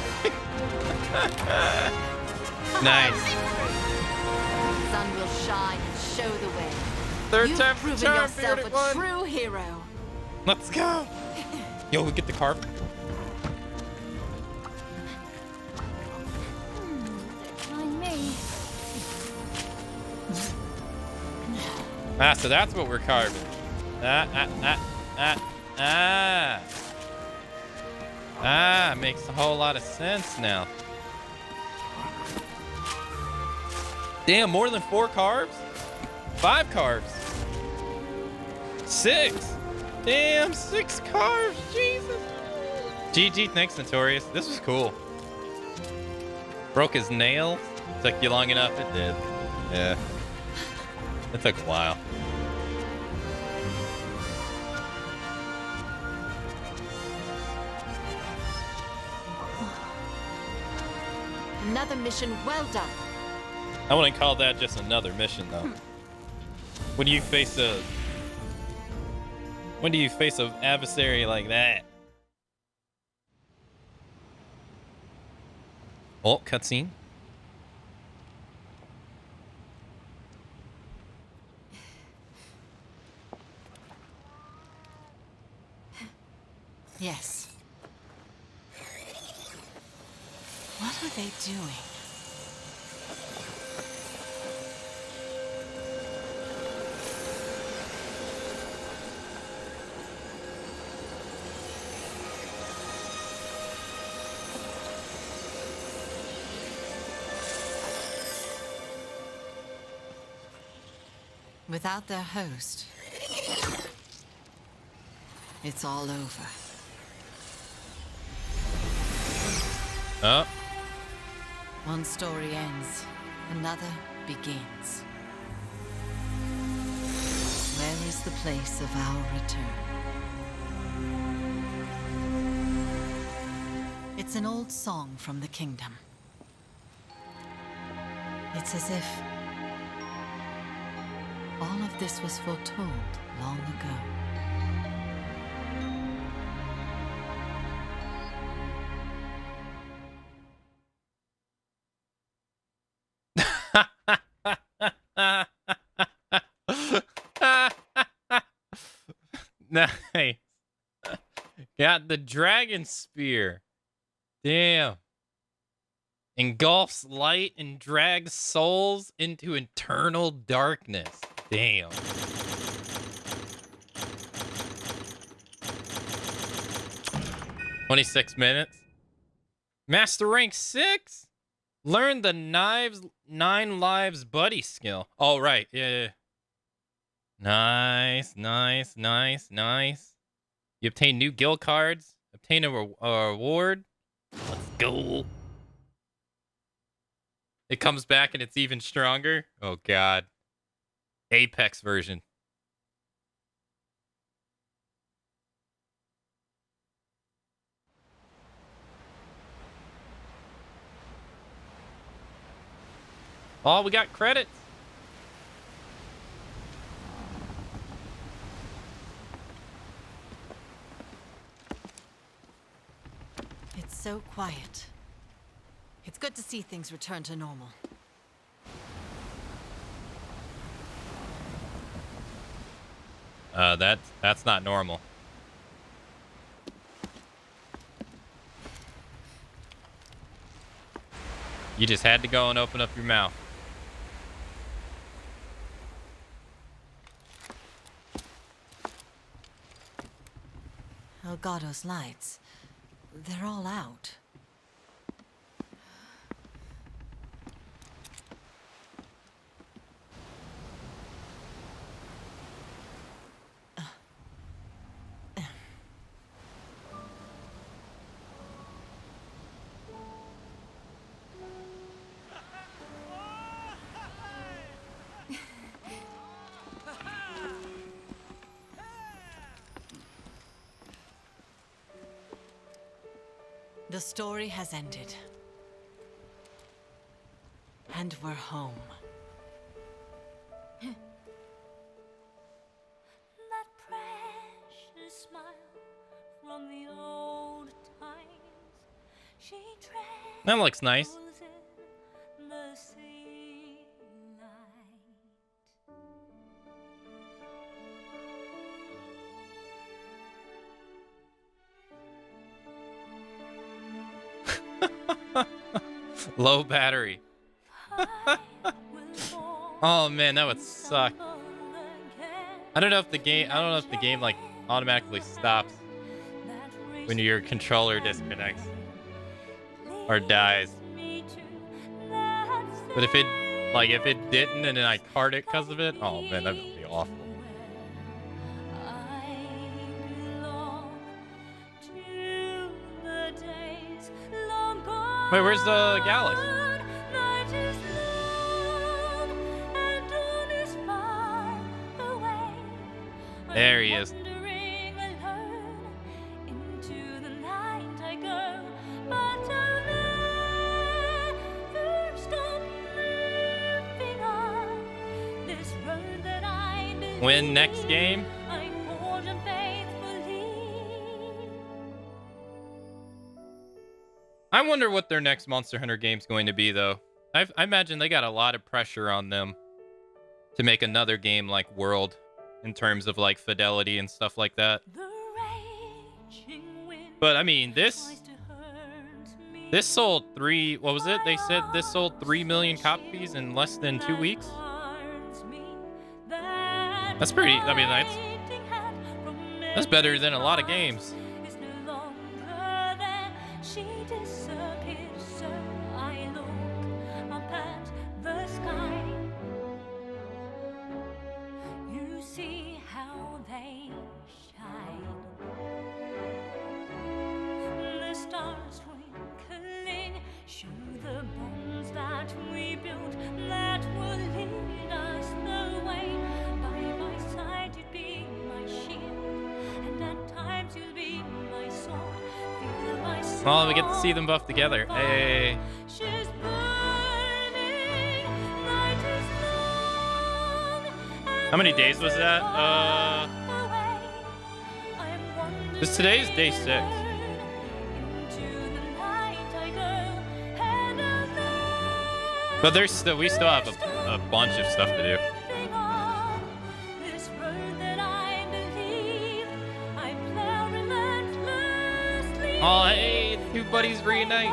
Nice. Sun will shine and show the way. Third You've time proven charm, yourself bearded a one. true hero. Let's go. Yo, we get the carp. Mind me. Ah, so that's what we're carving. Makes a whole lot of sense now. Damn, more than 4 carbs? 5 carbs. 6. Damn, 6 carbs. Jesus. GG, thanks, Notorious. This was cool. Broke his nail. Took you long enough? It did. Yeah. It took a while. Another mission well done. I wouldn't call that just another mission, though. When you face When do you face an adversary like that? Oh, cutscene. Yes. What are they doing? Without their host, it's all over. Oh. One story ends, another begins. Where is the place of our return? It's an old song from the kingdom. It's as if all of this was foretold long ago. Nice. Got the dragon spear. Damn. Engulfs light and drags souls into eternal darkness. Damn. "26 minutes. Master rank 6? Learn the 9 lives buddy skill." Oh, right. Yeah. Nice. You obtain new guild cards. Obtain a reward. Let's go. It comes back and it's even stronger. Oh, God. Apex version. Oh, we got credits. It's so quiet. It's good to see things return to normal. That's not normal. You just had to go and open up your mouth. Elgato's lights. They're all out. The story has ended. And we're home. That precious smile from the old times. She That looks nice. trembles in the sea light. Low battery. Oh man, that would suck. I don't know if the game like automatically stops when your controller disconnects or dies. But if it didn't and then I card it because of it, oh man, that would be awful. Wait, where's the Gallus? There he is. Win next game? I wonder what their next Monster Hunter game's going to be, though. I imagine they got a lot of pressure on them to make another game like World in terms of like fidelity and stuff like that. But I mean, this sold what was it? They said this sold 3 million copies in less than 2 weeks. That's pretty, I mean, that's better than a lot of games. Stars twinkling, show the bonds that we built that will lead us the way. By my side you'd be my shield, and at times you'll be my sword. Feel my soul. Well, we get to see them both together. Hey. She's burning, night is long. How many days was that? This today's day 6. But we still have a bunch of stuff to do. Oh, hey, two buddies reunite.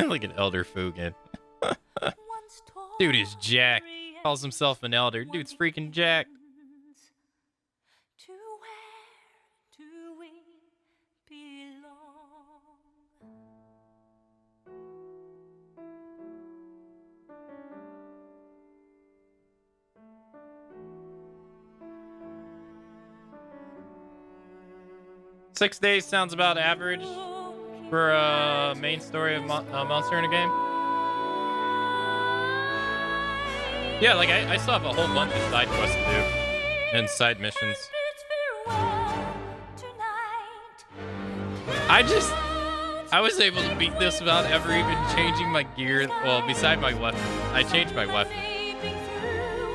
Like an elder Fugan. Dude is jacked. Calls himself an elder. Dude's freaking jacked. To where do we belong? Six days sounds about average for a main story of Monster Hunter game. Yeah, like I still have a whole bunch of side quests to do and side missions. I was able to beat this without ever even changing my gear. Well, beside my weapon, I changed my weapon,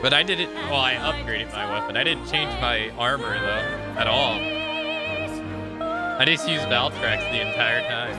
but I didn't. Well, I upgraded my weapon. I didn't change my armor though at all. I just used Valtrax the entire time.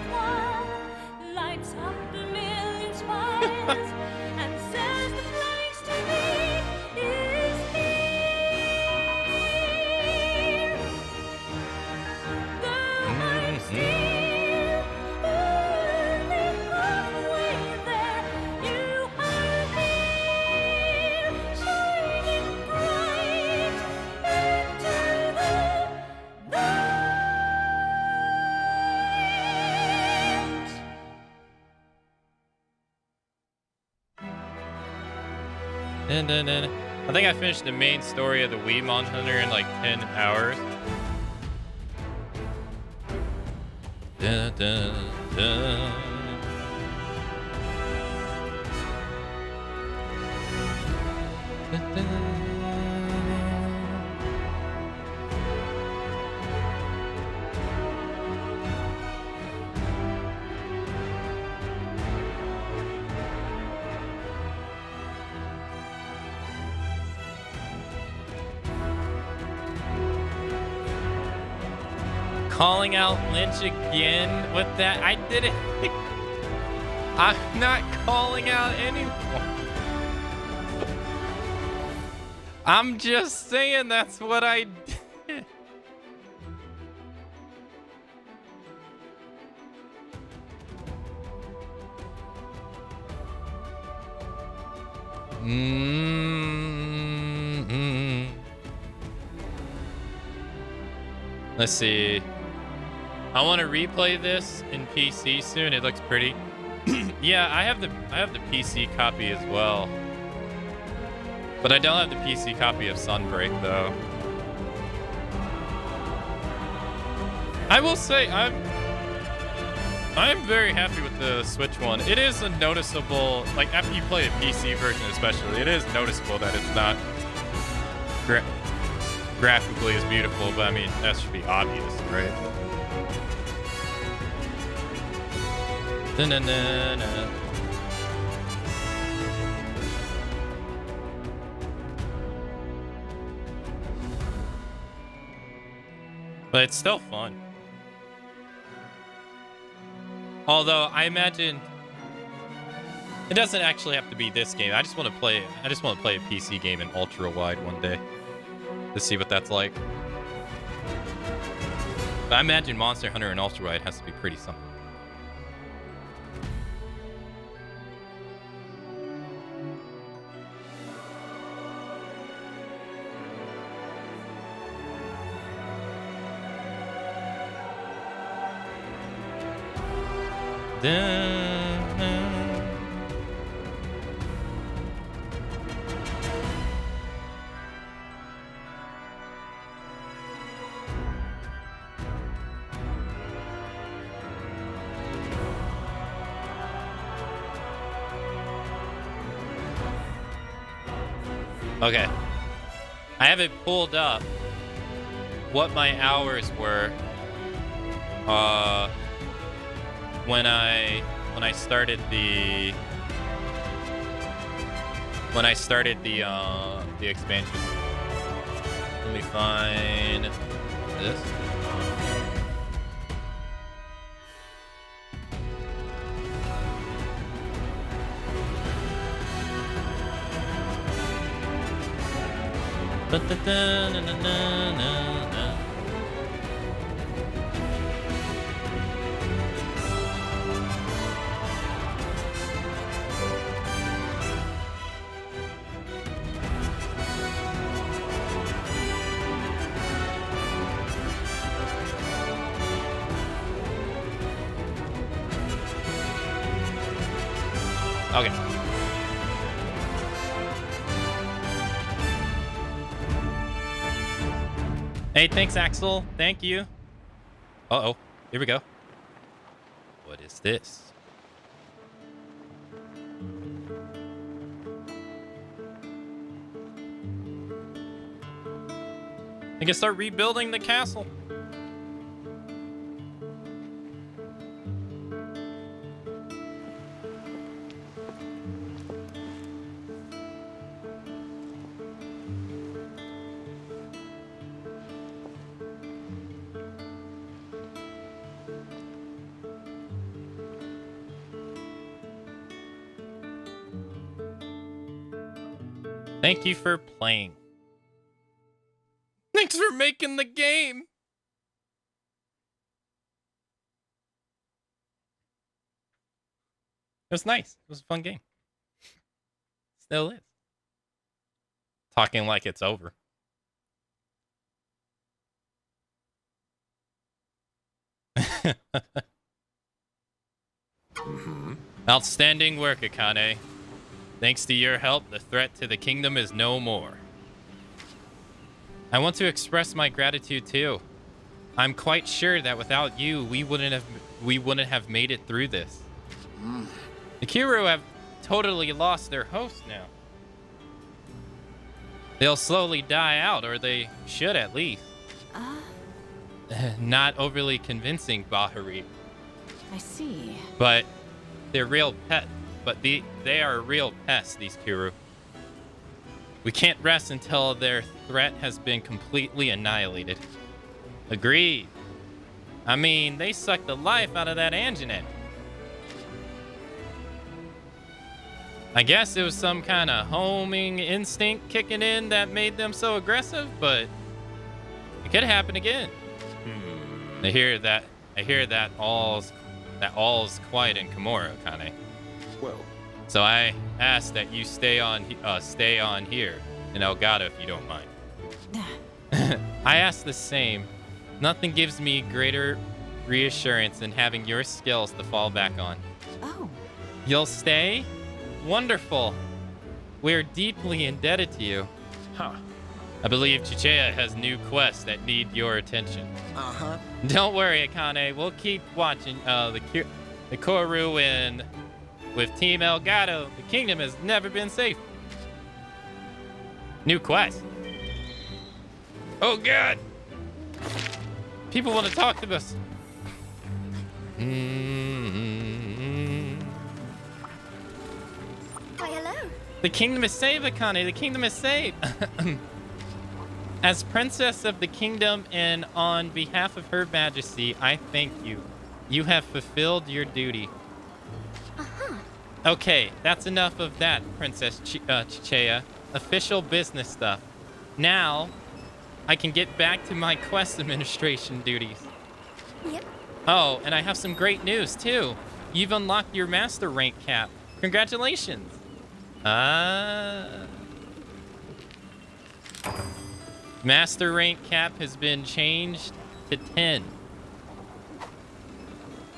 I think I finished the main story of the Wii Mon Hunter in like 10 hours. Dun, dun, dun. Dun, dun. Calling out Lynch again with that. I didn't. I'm not calling out anyone. I'm just saying that's what I did. Let's see. I want to replay this in PC soon. It looks pretty. Yeah, I have the PC copy as well. But I don't have the PC copy of Sunbreak, though. I will say, I'm very happy with the Switch one. It is a noticeable, like, after you play the PC version especially, it is noticeable that it's not graphically as beautiful, but I mean, that should be obvious, right? Da-na-na-na. But it's still fun. Although I imagine it doesn't actually have to be this game. I just want to play a PC game in ultra wide one day to see what that's like. But I imagine Monster Hunter in ultra wide has to be pretty something. Okay. I have it pulled up what my hours were when I started the expansion. Let me find this. Da-da-da-na-na-na-na-na. Okay. Hey, thanks, Axel. Thank you. Uh-oh. Here we go. What is this? I can start rebuilding the castle. Thank you for playing. Thanks for making the game. It was nice. It was a fun game. Still is. Talking like it's over. Outstanding work, Akane. Thanks to your help, the threat to the kingdom is no more. I want to express my gratitude too. I'm quite sure that without you, we wouldn't have made it through this. The Kiru have totally lost their host now. They'll slowly die out, or they should at least. Not overly convincing, Bahari. I see. But they're real pet. But they are a real pest, these Kiru. We can't rest until their threat has been completely annihilated. Agreed. I mean, they sucked the life out of that Anjanet. I guess it was some kind of homing instinct kicking in that made them so aggressive, but it could happen again. I hear that all's quiet in Komoro, Kane. Well, so I ask that you stay on here in Elgato if you don't mind. I ask the same. Nothing gives me greater reassurance than having your skills to fall back on. Oh. You'll stay? Wonderful. We're deeply indebted to you. Huh. I believe Chichea has new quests that need your attention. Uh-huh. Don't worry, Akane. We'll keep watching the Koru and with Team Elgato, the kingdom has never been safe. New quest. Oh, God. People want to talk to us. Why, hello. The kingdom is saved, Akane. The kingdom is saved. As princess of the kingdom and on behalf of Her Majesty, I thank you. You have fulfilled your duty. Uh-huh. Okay, that's enough of that, Princess Chichea. Official business stuff. Now, I can get back to my quest administration duties. Yep. Oh, and I have some great news, too. You've unlocked your master rank cap. Congratulations. Master rank cap has been changed to 10.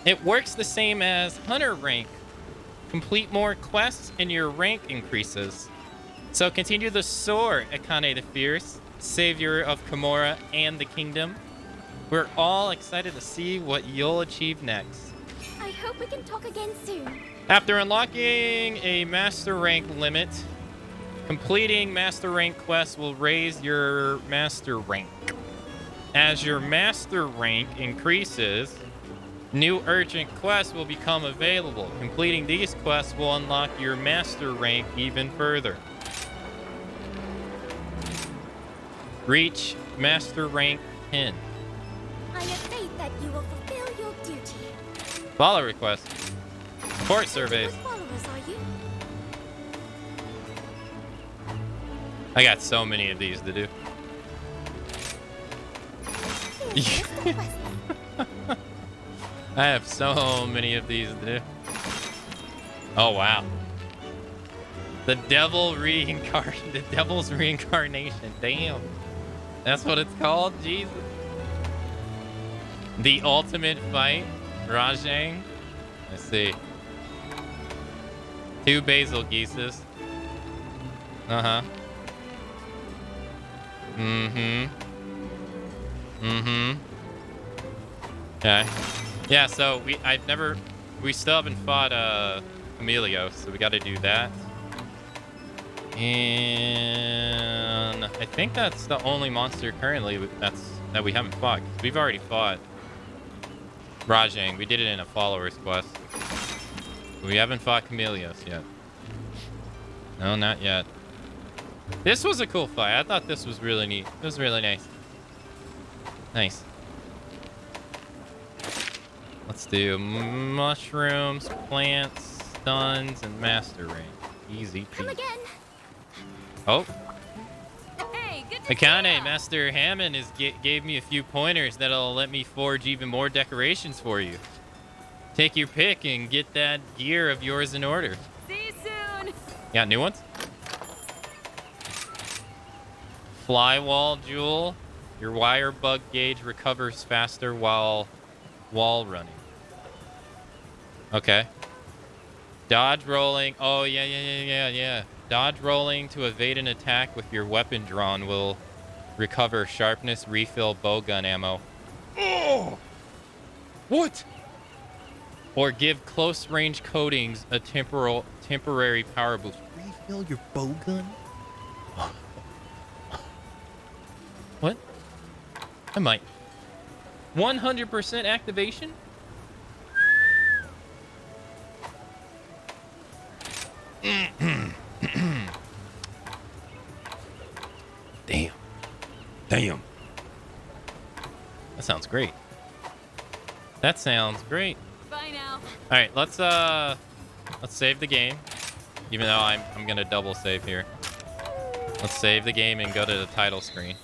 It works the same as hunter rank. Complete more quests and your rank increases. So continue to soar, Akane the Fierce, savior of Komora and the kingdom. We're all excited to see what you'll achieve next. I hope we can talk again soon. After unlocking a master rank limit, completing master rank quests will raise your master rank. As your master rank increases, new urgent quests will become available. Completing these quests will unlock your master rank even further. Reach master rank 10. I have faith that you will fulfill your duty. Follow request. Court surveys. With followers, are you? I got so many of these to do. Here's the list of quests. I have so many of these to do. Oh, wow. The devil's reincarnation. Damn. That's what it's called? Jesus. The ultimate fight. Rajang. Let's see. 2 basil geeses. Uh-huh. Okay. Yeah, so we still haven't fought Emilio, so we gotta do that. And I think that's the only monster currently that we haven't fought. 'Cause we've already fought Rajang. We did it in a follower's quest. But we haven't fought Chameleos yet. No, not yet. This was a cool fight. I thought this was really neat. It was really nice. Nice. Let's do mushrooms, plants, stuns, and master rank. Easy Come peasy. again. Oh, Hey, good to see Akane, ya. Master Hammond gave me a few pointers that'll let me forge even more decorations for you. Take your pick and get that gear of yours in order. See you soon. Got new ones? Flywall Jewel. Your wire bug gauge recovers faster while wall running. Okay. Dodge rolling. Oh, yeah. Dodge rolling to evade an attack with your weapon drawn will recover sharpness, refill bowgun ammo. Oh! What? Or give close range coatings a temporary power boost. Refill your bowgun? What? I might. 100% activation? Damn. That sounds great. That sounds great. Bye now. All right, let's save the game. Even though I'm gonna double save here. Let's save the game and go to the title screen.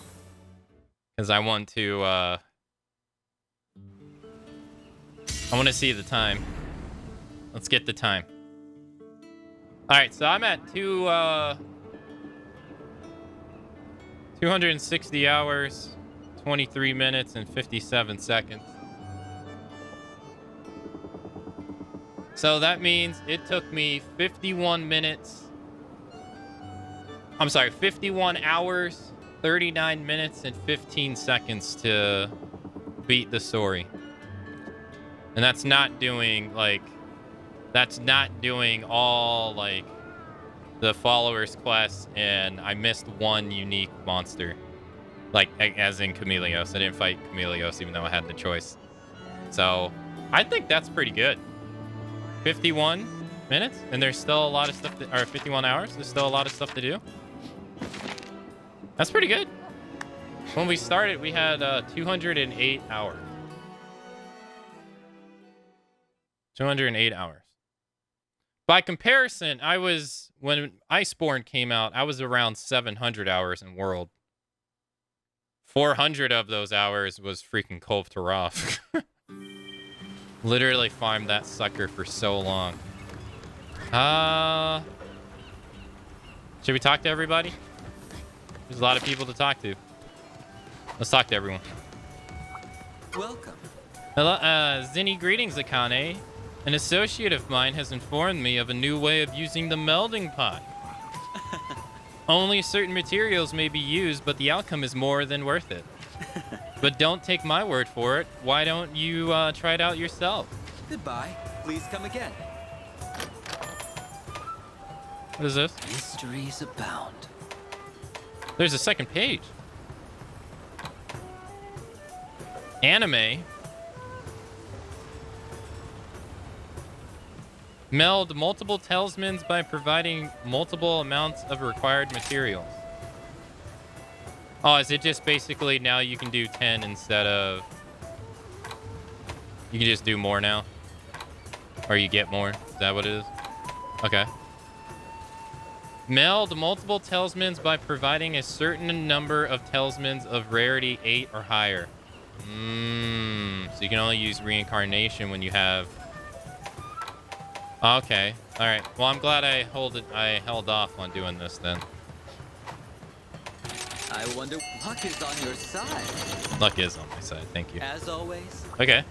Because I want to see the time. Let's get the time. All right, so I'm at 260 hours, 23 minutes, and 57 seconds. So that means it took me 51 minutes I'm sorry, 51 hours, 39 minutes, and 15 seconds to beat the story. And that's not doing, like, that's not doing all, like, the followers quests, and I missed one unique monster. Like, as in Chameleos. I didn't fight Chameleos even though I had the choice. So, I think that's pretty good. 51 minutes, and there's still a lot of stuff, or 51 hours, there's still a lot of stuff to do. That's pretty good. When we started, we had 208 hours. 208 hours. By comparison, when Iceborne came out, I was around 700 hours in World. 400 of those hours was freaking Cove to Roth. Literally farmed that sucker for so long. Should we talk to everybody? There's a lot of people to talk to. Let's talk to everyone. Welcome. Hello, Zinni, greetings, Akane. An associate of mine has informed me of a new way of using the melding pot. Only certain materials may be used, but the outcome is more than worth it. But don't take my word for it. Why don't you try it out yourself? Goodbye. Please come again. What is this? Mysteries abound. There's a second page. Anime. Meld multiple talismans by providing multiple amounts of required materials. Oh, is it just basically now you can do 10 instead of... You can just do more now? Or you get more? Is that what it is? Okay. Meld multiple talismans by providing a certain number of talismans of rarity 8 or higher. So you can only use reincarnation when you have... Okay. All right. Well, I'm glad I held off on doing this then. I wonder, luck is on your side. Luck is on my side. Thank you. As always. Okay.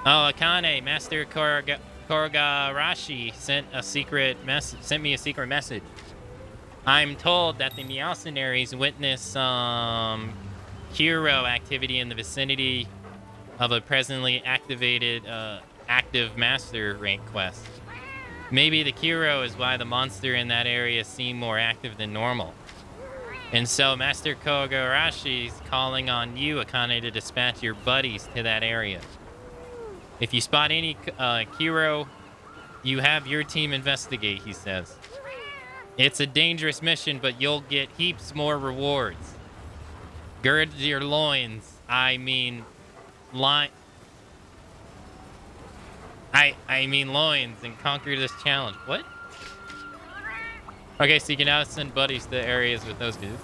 Oh, Akane, Master Korogarashi sent me a secret message. I'm told that the Meowcenaries witnessed some hero activity in the vicinity of a presently activated active master rank quest. Maybe the Kiro is why the monster in that area seem more active than normal. And so Master Kogarashi's calling on you, Akane, to dispatch your buddies to that area. If you spot any Kiro, you have your team investigate, he says. It's a dangerous mission, but you'll get heaps more rewards. Gird your loins. I mean loins, and conquer this challenge. What? Okay, so you can now send buddies to areas with those dudes.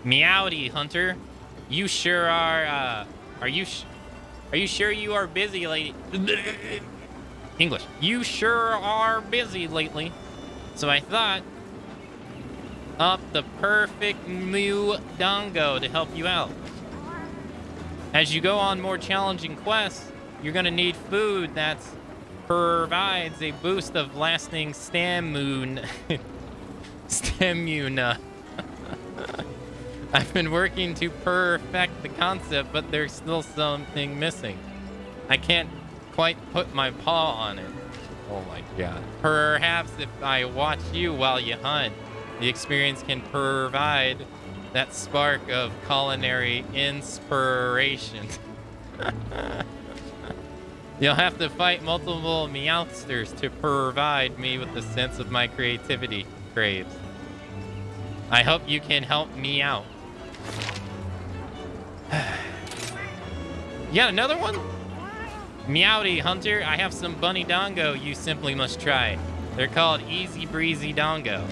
Meowdy, Hunter. You sure are, are you sure you are busy lately? English. You sure are busy lately. So I thought up the perfect Mew Dongo to help you out. As you go on more challenging quests, you're gonna need food that provides a boost of lasting stamina. I've been working to perfect the concept, but there's still something missing. I can't quite put my paw on it. Oh my god. Perhaps if I watch you while you hunt, the experience can provide that spark of culinary inspiration. You'll have to fight multiple Meowsters to provide me with the sense of my creativity craves. I hope you can help me out. You got another one? Meowdy, Hunter, I have some bunny dongo you simply must try. They're called Easy Breezy Dongo.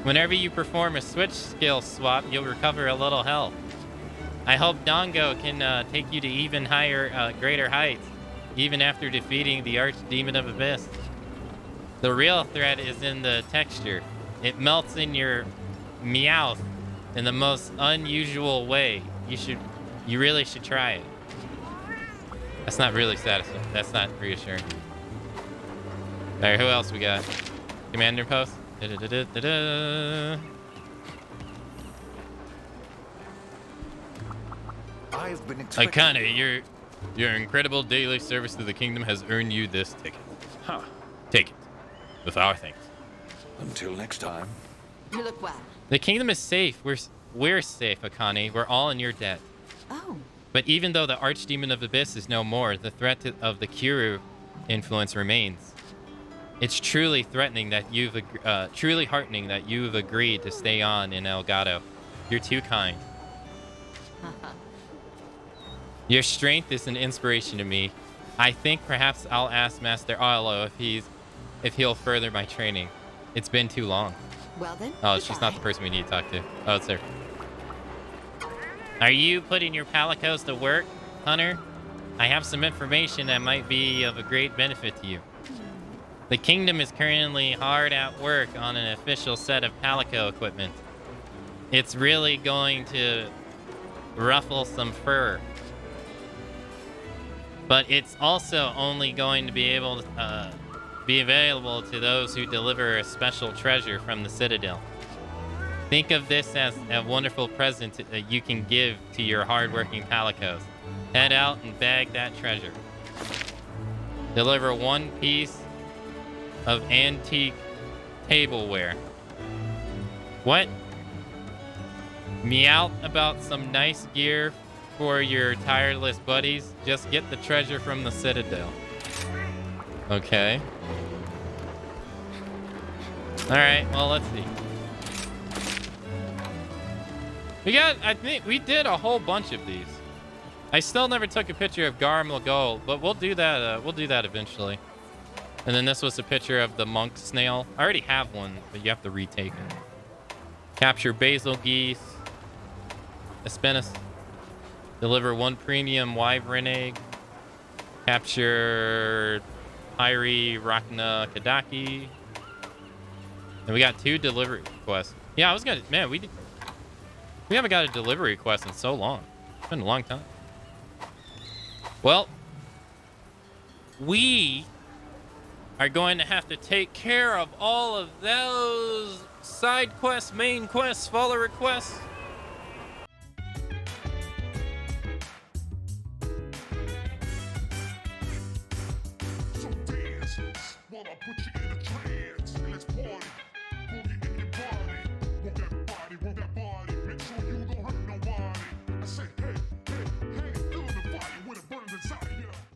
Whenever you perform a switch skill swap, you'll recover a little health. I hope Dongo can take you to even higher, greater heights, even after defeating the Archdemon of Abyss. The real threat is in the texture. It melts in your mouth in the most unusual way. You really should try it. That's not really satisfying. That's not reassuring. Alright, who else we got? Commander post? Da-da-da-da-da-da. I've been expecting... Akane, your incredible daily service to the kingdom has earned you this ticket. Huh. Take it. With our thanks. Until next time. You look well. The kingdom is safe. We're safe, Akane. We're all in your debt. Oh. But even though the Archdemon of Abyss is no more, the threat of the Kiru influence remains. It's truly heartening that you've agreed to stay on in Elgato. You're too kind. Your strength is an inspiration to me. I think perhaps I'll ask Master Arlo if he'll further my training. It's been too long. Well then. Oh, she's not the person we need to talk to. Oh, it's her. Are you putting your palicos to work, Hunter? I have some information that might be of a great benefit to you. The kingdom is currently hard at work on an official set of palico equipment. It's really going to ruffle some fur. But it's also only going to be able to be available to those who deliver a special treasure from the Citadel. Think of this as a wonderful present that you can give to your hardworking palicos. Head out and bag that treasure. Deliver one piece of antique tableware. What? Meow about some nice gear for your tireless buddies. Just get the treasure from the Citadel. Okay. Alright, well, let's see. I think we did a whole bunch of these. I still never took a picture of Garm Lagold, but we'll do that eventually. And then this was a picture of the monk snail. I already have one, but you have to retake it. Capture basil geese. Aspenis. Deliver one premium wyvern egg. Capture Pyri Rakna Kadaki. And we got 2 delivery requests. Yeah, I was gonna, man, we haven't got a delivery request in so long. It's been a long time. Well, we are going to have to take care of all of those side quests, main quests, follow requests. So dance, while I put you in a trance. Let's party